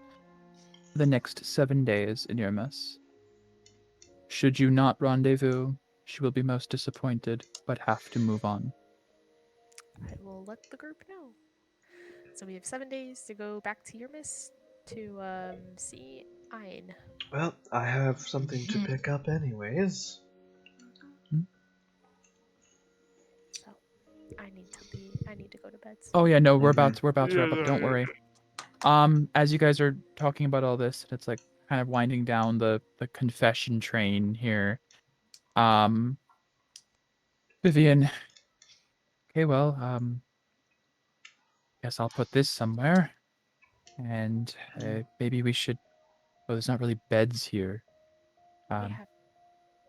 the next 7 days in your mess. Should you not rendezvous, she will be most disappointed, but have to move on." I will let the group know. So we have 7 days to go back to Yermis to see Ein. Well, I have something to pick up anyways. So I need to go to bed. So. Oh yeah, no, we're about to wrap up. Yeah, Don't worry. As you guys are talking about all this, it's like kind of winding down the confession train here. Vivian. Okay, well, guess I'll put this somewhere. And maybe we should. Oh, there's not really beds here.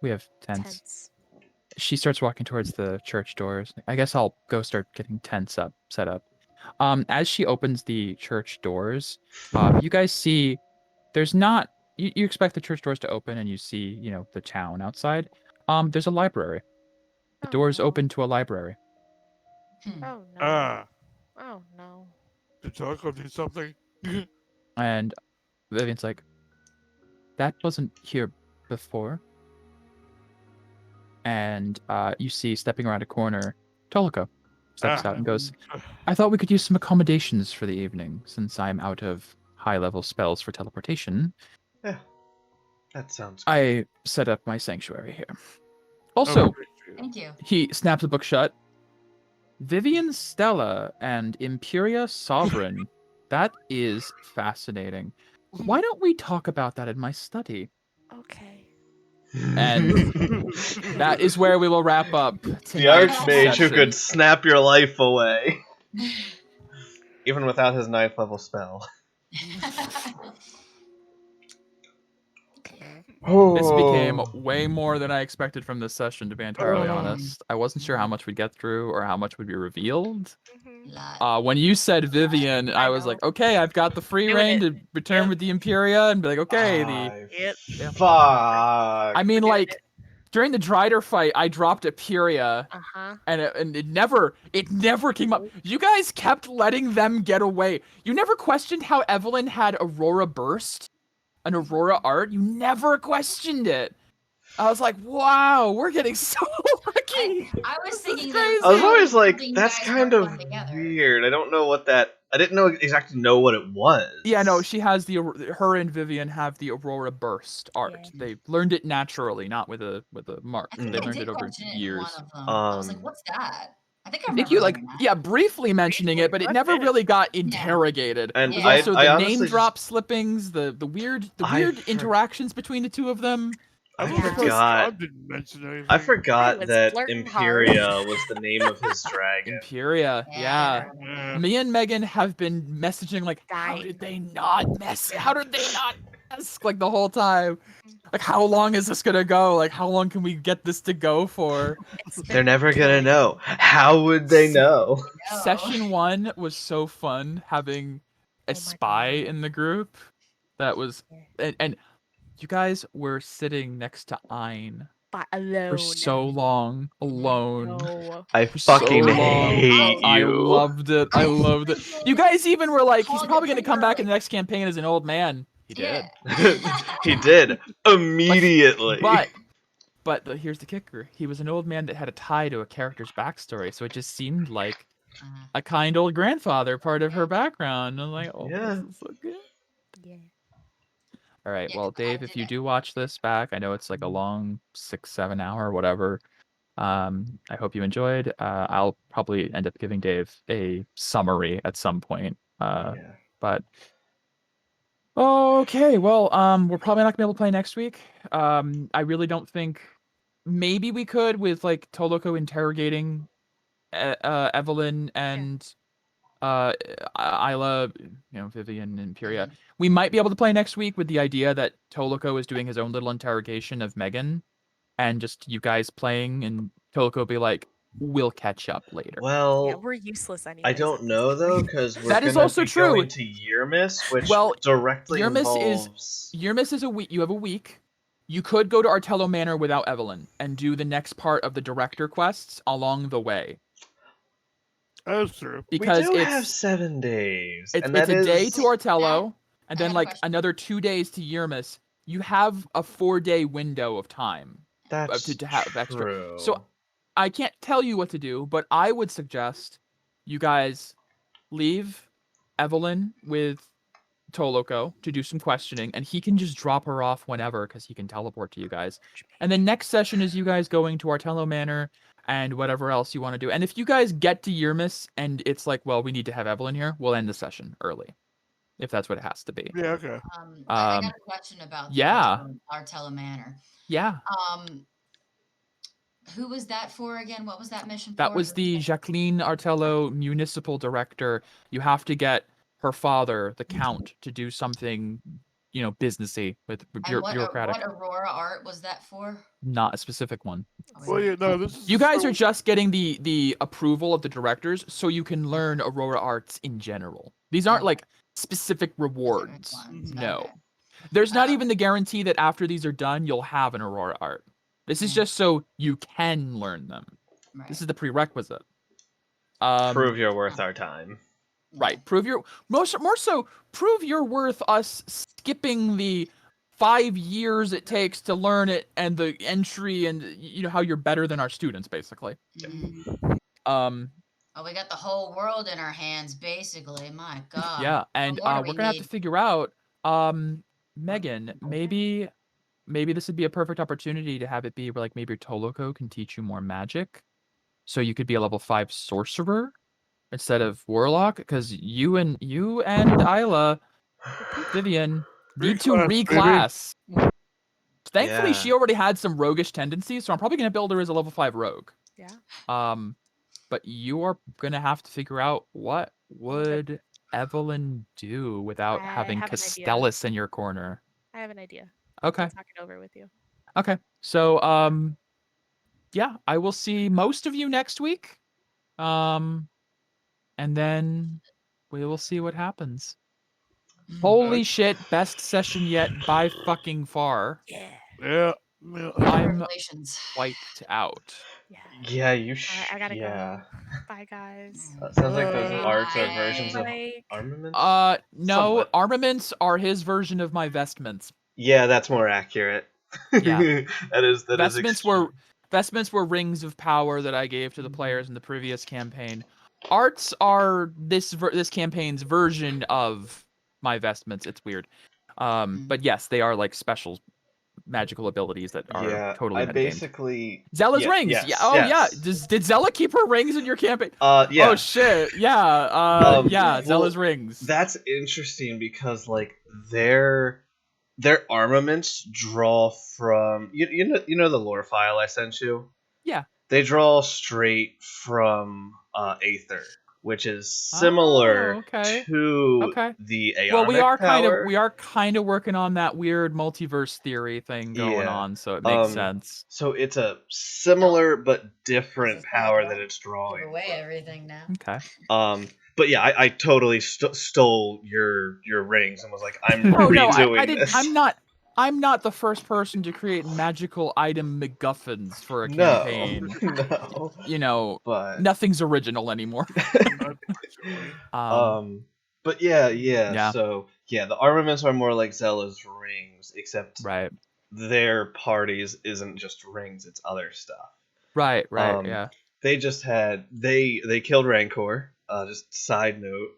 We have tents. She starts walking towards the church doors. I guess I'll go start getting tents set up. As she opens the church doors, you guys see there's not. You expect the church doors to open, and you see, the town outside. There's a library. The doors open to a library. Oh no. Ah, Oh no. did Taco do something? And Vivian's like, "That wasn't here before." And you see, stepping around a corner, Tolico steps out and goes, "I thought we could use some accommodations for the evening, since I'm out of high-level spells for teleportation. Yeah, that sounds good. I set up my sanctuary here." Also, Thank you. he snaps the book shut. Vivian Stella and Imperia Sovereign. That is fascinating. Why don't we talk about that in my study? Okay. And that is where we will wrap up The tonight's Archmage who session. could snap your life away. Even without his 9th level spell. This became way more than I expected from this session, to be entirely honest. I wasn't sure how much we'd get through or how much would be revealed. When you said Vivian, I was like, okay, I've got the free reign to return with the Imperia and be like, okay, Fuck. I mean, like, during the Drider fight, I dropped Imperia, and it never came up. You guys kept letting them get away. You never questioned how Evelyn had Aurora Burst, an Aurora art. You never questioned it. I was like, wow, we're getting so lucky. I was thinking I was always like, that's kind of weird. I don't know what that. I didn't know what it was. Yeah, no, she has her and Vivian have the Aurora Burst art. Yeah. They learned it naturally, not with a mark. I think They I learned did it over question it in years. one of them. I was like, what's that? I think I remember you learning that. yeah, briefly mentioning it, but it never really got interrogated. And It was I- also I the honestly name just- drop slippings, the weird interactions between the two of them. I Scott forgot. didn't mention anything. I forgot was that flirting hard. Imperia was the name of his dragon. Imperia, yeah. Yeah. Me and Megan have been messaging like, how Dying. did they not ask like the whole time? Like, how long is this gonna go? Like, how long can we get this to go for? They're never gonna know. How would they know? Session 1 was so fun having a Oh my spy God. in the group. That was and you guys were sitting next to Ein But alone. for so long, alone. No. I For so fucking long. hate you. I loved it. I loved it. You guys even were like, he's probably gonna come back in the next campaign as an old man. He did. He did immediately. But here's the kicker. He was an old man that had a tie to a character's backstory, so it just seemed like a kind old grandfather part of her background. I'm like, oh, Yeah. this is so good. Yeah. All right, Yeah, well, 'cause I Dave, if did you it. do watch this back, I know it's like a long 6-7 hour, whatever. I hope you enjoyed. I'll probably end up giving Dave a summary at some point. Yeah. But okay, well, we're probably not gonna be able to play next week. I really don't think. Maybe we could with like Toloko interrogating Evelyn and Isla, Vivian and Pyria. Mhm. We might be able to play next week with the idea that Toloko is doing his own little interrogation of Megan, and just you guys playing, and Toloko be like, "We'll catch up later." Yeah, Well, we're useless anyways. I at don't this know though, point. because we're That is gonna also be true. going to Yearmas, which Well, directly Yearmas is a week. You have a week. You could go to Artello Manor without Evelyn and do the next part of the director quests along the way. That's true. Because we do it's have 7 days, it's and it's that a day is to Artello, and I then got a like question. another 2 days to Yearmas. You have a 4-day window of time that's to have extra. true. So I can't tell you what to do, but I would suggest you guys leave Evelyn with Toloko to do some questioning, and he can just drop her off whenever because he can teleport to you guys. And then next session is you guys going to Artello Manor and whatever else you want to do. And if you guys get to Yearmas and it's like, well, we need to have Evelyn here, we'll end the session early, if that's what it has to be. Yeah, okay. I got a question about Yeah. the Artello Manor. Yeah. Who was that for again? What was that mission That for? was the Jacqueline Artello municipal director. You have to get her father, the count, to do something, businessy with And bureaucratic. what Aurora art was that for? Not a specific one. Well, yeah, no, this is You guys so- are just getting the approval of the directors so you can learn Aurora arts in general. These aren't like specific rewards. ones, No. okay. There's not even the guarantee that after these are done, you'll have an Aurora art. This is just so you can learn them. Right. This is the prerequisite. Prove you're worth our time. Right. Prove your more so prove you're worth us skipping the 5 years it takes to learn it and the entry and how you're better than our students basically. Oh, we got the whole world in our hands basically. My God. Yeah, and What more do we're we gonna have to need? figure out Megan, maybe this would be a perfect opportunity to have it be where like maybe Toloko can teach you more magic. So you could be a level 5 sorcerer instead of warlock, because you and Isla, Vivian, need to reclass. Thankfully, Yeah. she already had some roguish tendencies, so I'm probably gonna build her as a level 5 rogue. Yeah. But you are gonna have to figure out what would Evelyn do without I having have an idea. Castellus in your corner. I have an idea. Okay. I'll talk it over with you. Okay. So yeah, I will see most of you next week. And then we will see what happens. Holy shit, best session yet by fucking far. Yeah. Yeah. I'm Congratulations. wiped out. Yeah. Yeah, you I gotta yeah. go. Bye, guys. Sounds like those Bye. arts are versions of Like, armaments. No, Somewhat. armaments are his version of my vestments. Yeah, that's more accurate. Yeah. that is Vestments were rings of power that I gave to the players in the previous campaign. Arts are this campaign's version of my vestments. It's weird. But yes, they are like special magical abilities that are totally I metagamed. basically Zella's rings. Yes, yeah. Oh yes. yeah. Did Zella keep her rings in your campaign? Yeah. Oh shit. Yeah. Yeah. Zella's rings. That's interesting because like their armaments draw from you know the lore file I sent you? Yeah. They draw straight from Aether, which is similar to the Aeonic well, we are power. kind of working on that weird multiverse theory thing going on, so it makes sense. So it's a similar but different power that it's drawing. Give away everything now. Okay. But yeah, I totally stole your rings and was like, I'm redoing redoing I didn't. this. I'm not the first person to create magical item MacGuffins for a campaign. No. But nothing's original anymore. But yeah. So yeah, the armaments are more like Zella's rings, except their parties isn't just rings; it's other stuff. Right. Yeah. They just had they killed Rancor. Just side note.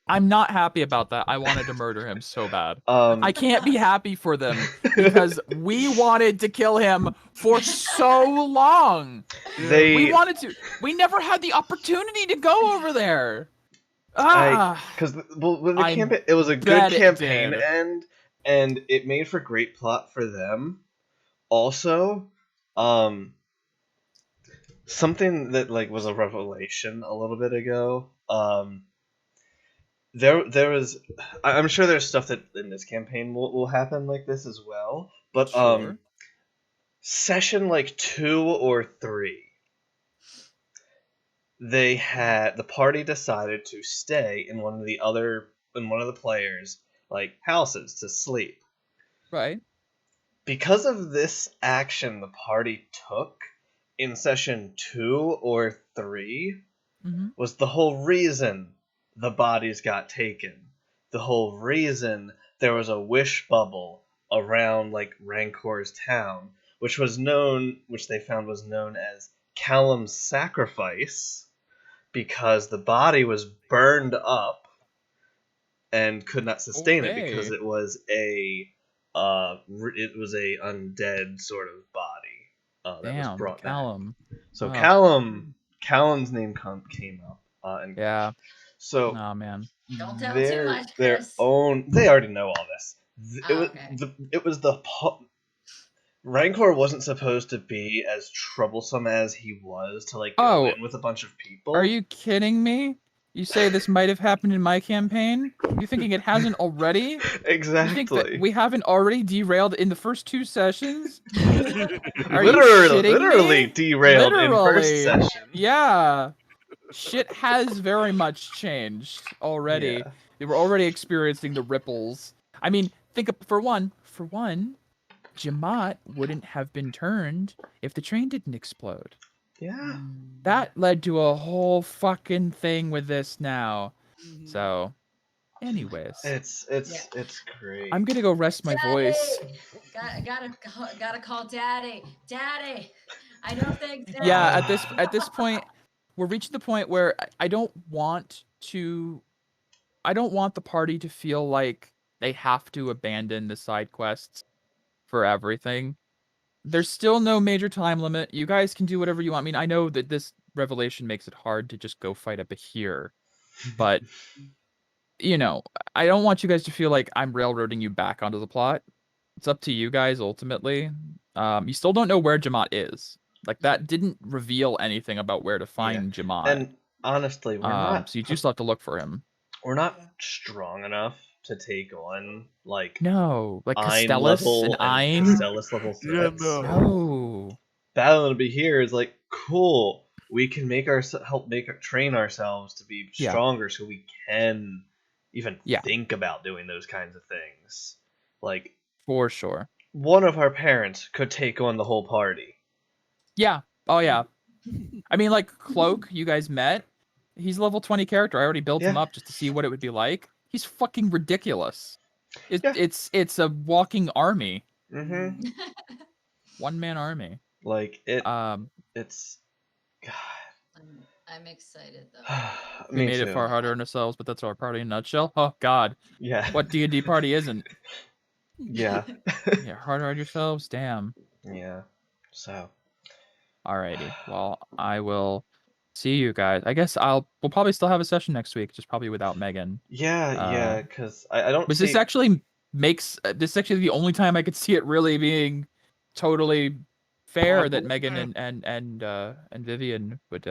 I'm not happy about that. I wanted to murder him so bad. Um, I can't be happy for them because we wanted to kill him for so long. they, We wanted to. We never had the opportunity to go over there. because when the I campaign, it was a bet good it campaign did. end, and it made for great plot for them. Also, something that like was a revelation a little bit ago. There was, I'm sure there's stuff that in this campaign will happen like this as well. But Sure. session like 2 or 3, the party decided to stay in one of the players' like houses to sleep. Right. Because of this action the party took in session 2 or 3 Mm-hmm. was the whole reason the bodies got taken. The whole reason there was a wish bubble around like Rancor's town, which they found was known as Callum's sacrifice, because the body was burned up and could not sustain it because Okay. it was a undead sort of body that was Damn, brought back. Callum. So Oh. Callum's name came up, and Yeah. so Oh man. Don't tell too much, their Chris. own. They already know all this. Okay. It was the Rancor wasn't supposed to be as troublesome as he was to like go in with a bunch of people. Are you kidding me? You say this might have happened in my campaign? You thinking it hasn't already? Exactly. You think that we haven't already derailed in the first 2 sessions? Are literally you shitting me? derailed in first session. Yeah. Shit has very much changed already. Yeah. They were already experiencing the ripples. I mean, think of, for one, Jamat wouldn't have been turned if the train didn't explode. Yeah. That led to a whole fucking thing with this now. So, anyways, It's great. I'm gonna go rest my voice. Gotta call Daddy. Daddy, I know things. Daddy. Yeah, at this point, we're reaching the point where I don't want the party to feel like they have to abandon the side quests for everything. There's still no major time limit. You guys can do whatever you want. I mean, I know that this revelation makes it hard to just go fight up here, but you know, I don't want you guys to feel like I'm railroading you back onto the plot. It's up to you guys ultimately. You still don't know where Jamat is. Like that didn't reveal anything about where to find Jamat. And honestly, so you just have to look for him. We're not strong enough to take on like Castellus and Ein. Castellus level threats. No. Battle to be here is like cool. We can train ourselves to be stronger, so we can even think about doing those kinds of things. Like for sure, one of our parents could take on the whole party. Yeah. Oh yeah. I mean, like Cloak, you guys met. He's a level 20 character. I already built him up just to see what it would be like. He's fucking ridiculous. It's a walking army. Mm-hmm. One-man army. Like it. It's. God. I'm excited though. We made it far harder on ourselves, but that's our party in a nutshell. Oh God. Yeah. What D&D party isn't? Yeah. Yeah, harder on yourselves. Damn. Yeah. So. Alrighty. Well, I will see you guys. I guess we'll probably still have a session next week, just probably without Megan. Yeah, because I don't. But this actually makes this is actually the only time I could see it really being totally fair that Megan and Vivian would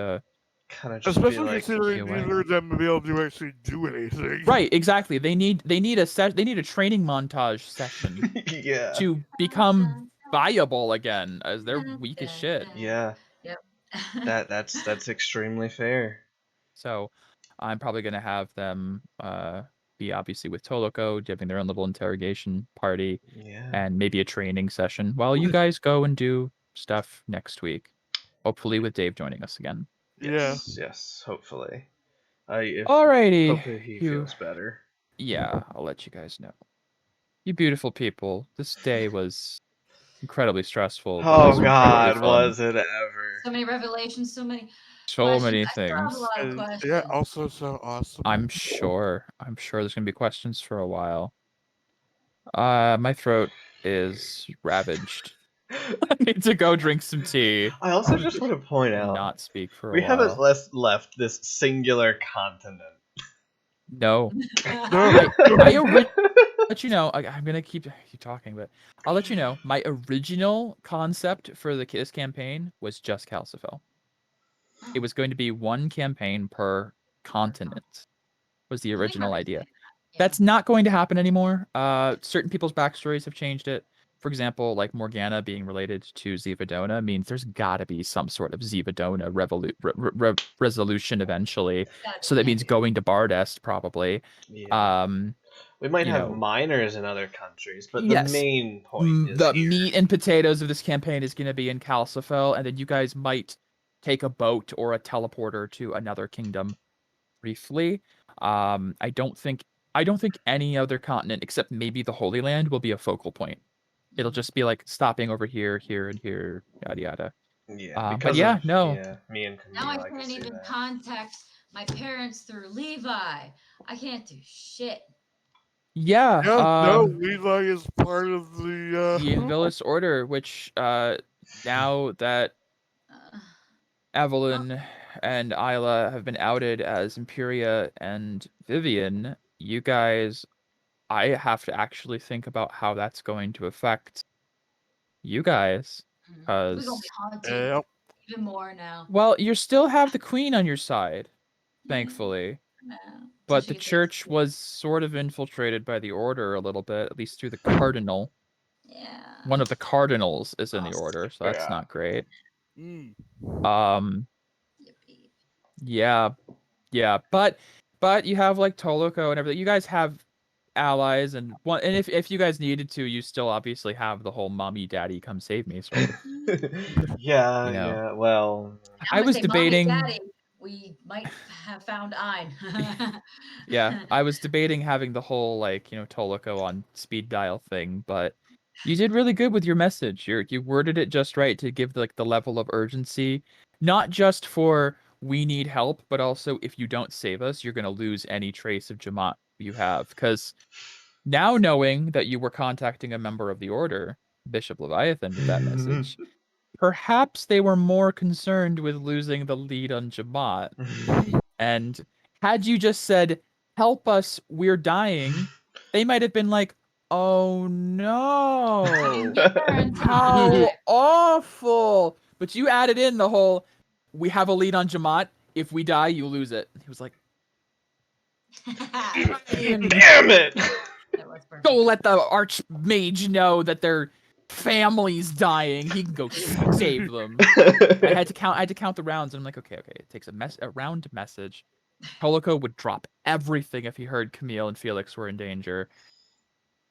kind of just especially be like, considering neither of them will be able to actually do anything. Right, exactly. They need a training montage session to become viable again, as they're weak as shit. Yeah. Yep. that's extremely fair. So I'm probably gonna have them be obviously with Toloko, having their own little interrogation party, and maybe a training session while you guys go and do stuff next week. Hopefully with Dave joining us again. Yes, hopefully. Alrighty. Hopefully he feels better. Yeah, I'll let you guys know. You beautiful people, this day was incredibly stressful. Oh God, was it ever? So many revelations, so many So many I still have a things. lot of And questions. yeah, also so awesome. I'm sure there's gonna be questions for a while. My throat is ravaged. I need to go drink some tea I also just want to point and out not speak for a we haven't while. left this singular continent. No, No, let you know. I'm gonna keep talking, but I'll let you know. My original concept for this campaign was just Calcifel. It was going to be one campaign per continent. Was the original idea. That's not going to happen anymore. Certain people's backstories have changed it. For example, like Morgana being related to Zivadona means there's got to be some sort of Zivadona resolution eventually. So that means going to Bardest probably. Yeah. We might you have know, minors in other countries, but the yes, main point is the here. meat and potatoes of this campaign is going to be in Calcifel, and then you guys might take a boat or a teleporter to another kingdom briefly. I don't think any other continent except maybe the Holy Land will be a focal point. It'll just be like stopping over here, here, and here, yada yada. Yeah, But because yeah, of no, me and Now I Camille, I can can't see even that. contact my parents through Levi. I can't do shit. yeah. no, Levi is part of the The Invilis Order, which now that Uh, Evelyn and Isla have been outed as Imperia and Vivian, you guys, I have to actually think about how that's going to affect you guys. we're gonna Because, be haunted Yep. even more now. well, you still have the queen on your side, thankfully. No. Till But she the gets church executed. was sort of infiltrated by the order a little bit, at least through the cardinal. Yeah. One of the cardinals is in the Oh, order, so that's Yeah. not great. Mm. Yippee. Yeah, but you have like Toloco and everything. You guys have allies and if you guys needed to, you still obviously have the whole mommy daddy come save me sort of. Yeah, You know. yeah. Well, I was Say, Mommy, debating. Daddy, we might have found Ein. Yeah, I was debating having the whole like, Toloco on speed dial thing, but you did really good with your message. You worded it just right to give like the level of urgency, not just for we need help, but also if you don't save us, you're going to lose any trace of Jamaat you have. Because now knowing that you were contacting a member of the order, Bishop Leviathan, with that message, perhaps they were more concerned with losing the lead on Jamaat. And had you just said, "Help us, we're dying," they might have been like, "Oh no, Get there in how time. awful!" But you added in the whole, "We have a lead on Jamaat. If we die, you lose it." He was like, damn it! That was perfect. "Go let the archmage know that their family's dying. He can go save them." I had to count the rounds, and I'm like, okay. It takes a round message. Toloco would drop everything if he heard Camille and Felix were in danger.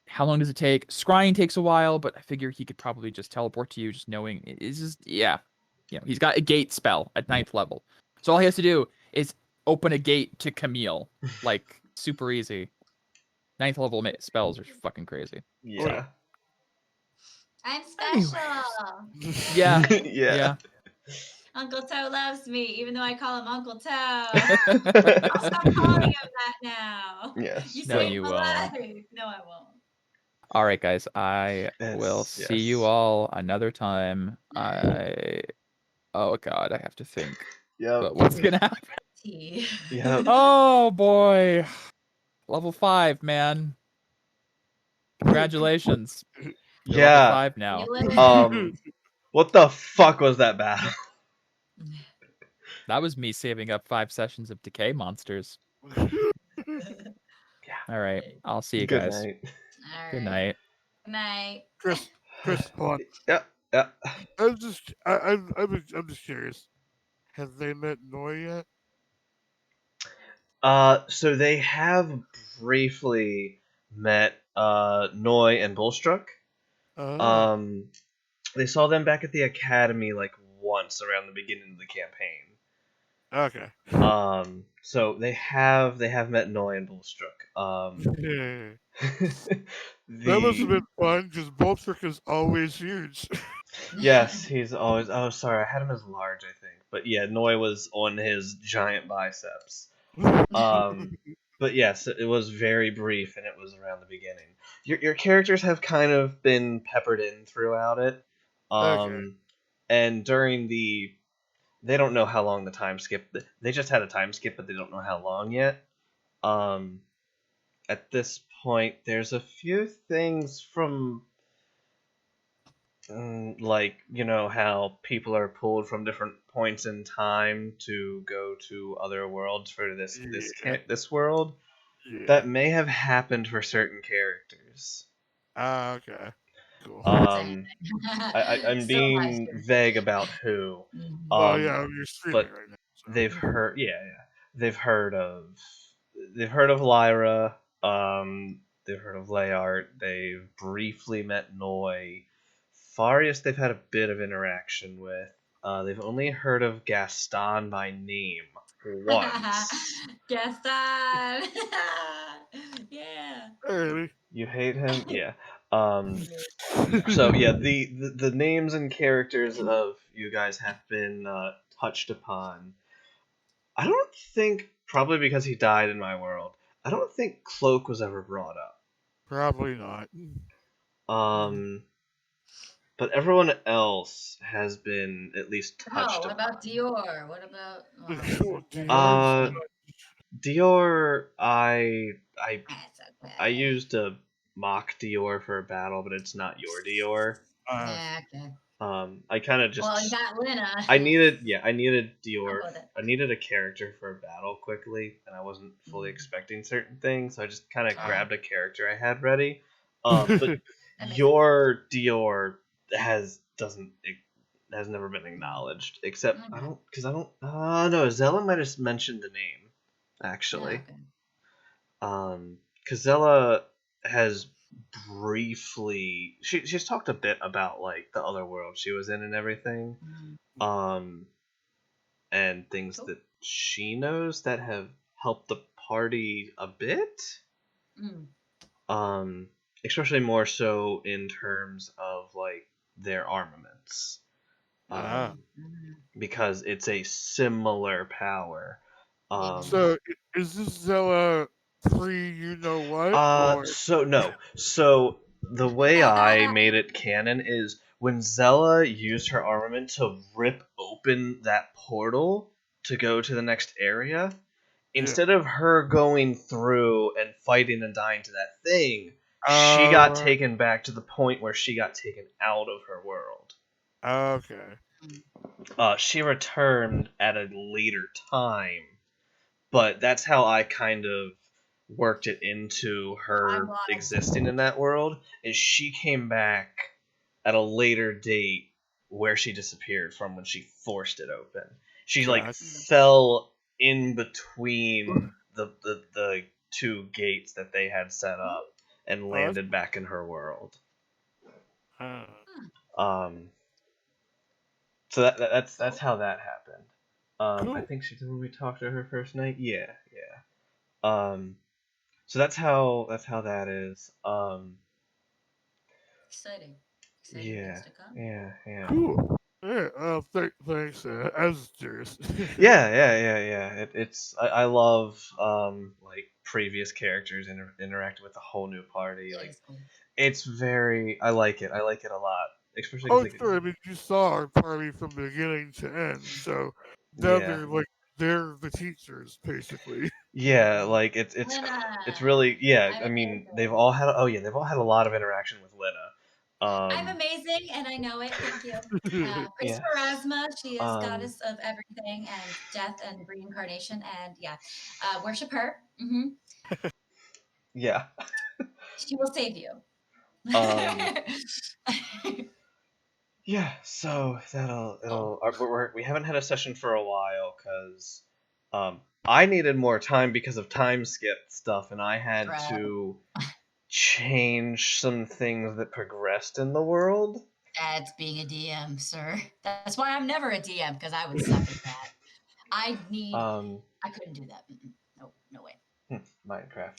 How long does it take? Scrying takes a while, but I figure he could probably just teleport to you, just knowing it's just he's got a gate spell at 9th level. So all he has to do is open a gate to Camille, like super easy. 9th level spells are fucking crazy. Yeah. I'm special. Yeah. Yeah. Uncle Toe loves me, even though I call him Uncle Toe. I'll stop calling him that now. Yes. You No, saved you my won't. life. No, I won't. All right, guys. I Yes, will see you yes. all another time. Oh god, I have to think. Yep. But what's gonna happen? Tea. Yep. Oh boy. Level 5, man. Congratulations. You're level Yeah. 5 now. You live What the fuck was that battle? That was me saving up 5 sessions of decay monsters. All right. I'll see you Good guys. night. Good night. Good night. Chris, hold on. Yeah. I'm just curious. Have they met Noy yet? So they have briefly met Noi and Bullstruck. Oh. They saw them back at the academy like once around the beginning of the campaign. Okay. So they have met Noi and Bullstruck. Yeah. That must have been fun because Boltrick is always huge. Yes, he's always. Oh, sorry, I had him as large, I think. But yeah, Noi was on his giant biceps. Mm-hmm. But yes, it was very brief, and it was around the beginning. Your characters have kind of been peppered in throughout it. Okay. And during they don't know how long the time skip. They just had a time skip, but they don't know how long yet. At this point, there's a few things from like, you know, how people are pulled from different points in time to go to other worlds for this world Yeah. that may have happened for certain characters. Okay. Cool. I'm So being nice. vague about who. Well, yeah, you're streaming But right now. So. they've heard, they've heard of Lyra. They've heard of Layart. They've briefly met Noi. Farius, they've had a bit of interaction with. They've only heard of Gaston by name once. Gaston. Yeah. Hey, You hate him? Yeah. So yeah, the names and characters of you guys have been touched upon. I don't think, probably because he died in my world, I don't think Cloak was ever brought up. probably not. But everyone else has been at least touched What upon. about Dior? What about? Dior, I That's I used a mock Dior for a battle, but it's not your Dior. Yeah, okay. I kind of just. Well, you got Lena. I needed Dior. I'll go with it. I needed a character for a battle quickly, and I wasn't fully expecting certain things, so I just kind of grabbed a character I had ready. But your Dior has never been acknowledged, except no, Zella might have mentioned the name, actually. Zella has briefly she's talked a bit about like the other world she was in and everything, and things that she knows that have helped the party a bit, especially more so in terms of like their armaments, because it's a similar power. So is this Zella pre you know what? So the way I made it canon is when Zella used her armament to rip open that portal to go to the next area, instead of her going through and fighting and dying to that thing, she got taken back to the point where she got taken out of her world. Okay. She returned at a later time, but that's how I kind of worked it into her existing in that world, is she came back at a later date where she disappeared from when she forced it open. She like fell in between the two gates that they had set up and landed back in her world. So that's how that happened. Cool. I think she did when we talked to her first night. Yeah. So that's how that is. Exciting. Yeah. Things to come. Yeah. Cool. Yeah. Thanks. I was curious. Yeah. I love like previous characters interacting with a whole new party. Like it's very. I like it. I like it a lot. Especially sure. I mean, you saw our party from beginning to end, so now they're the teachers basically. Yeah, like it's really I mean they've all had a lot of interaction with Lena. I'm amazing, and I know it. Thank you. Praise for Erasma. She is goddess of everything and death and reincarnation, and worship her. Yeah. She will save you. Yeah, so we haven't had a session for a while because I needed more time because of time skip stuff, and I had to change some things that progressed in the world. That's being a DM, sir. That's why I'm never a DM, because I would suck at that. I couldn't do that. No way. Minecraft.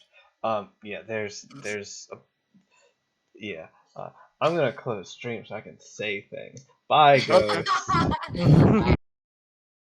I'm gonna close stream so I can say things. Bye, ghosts.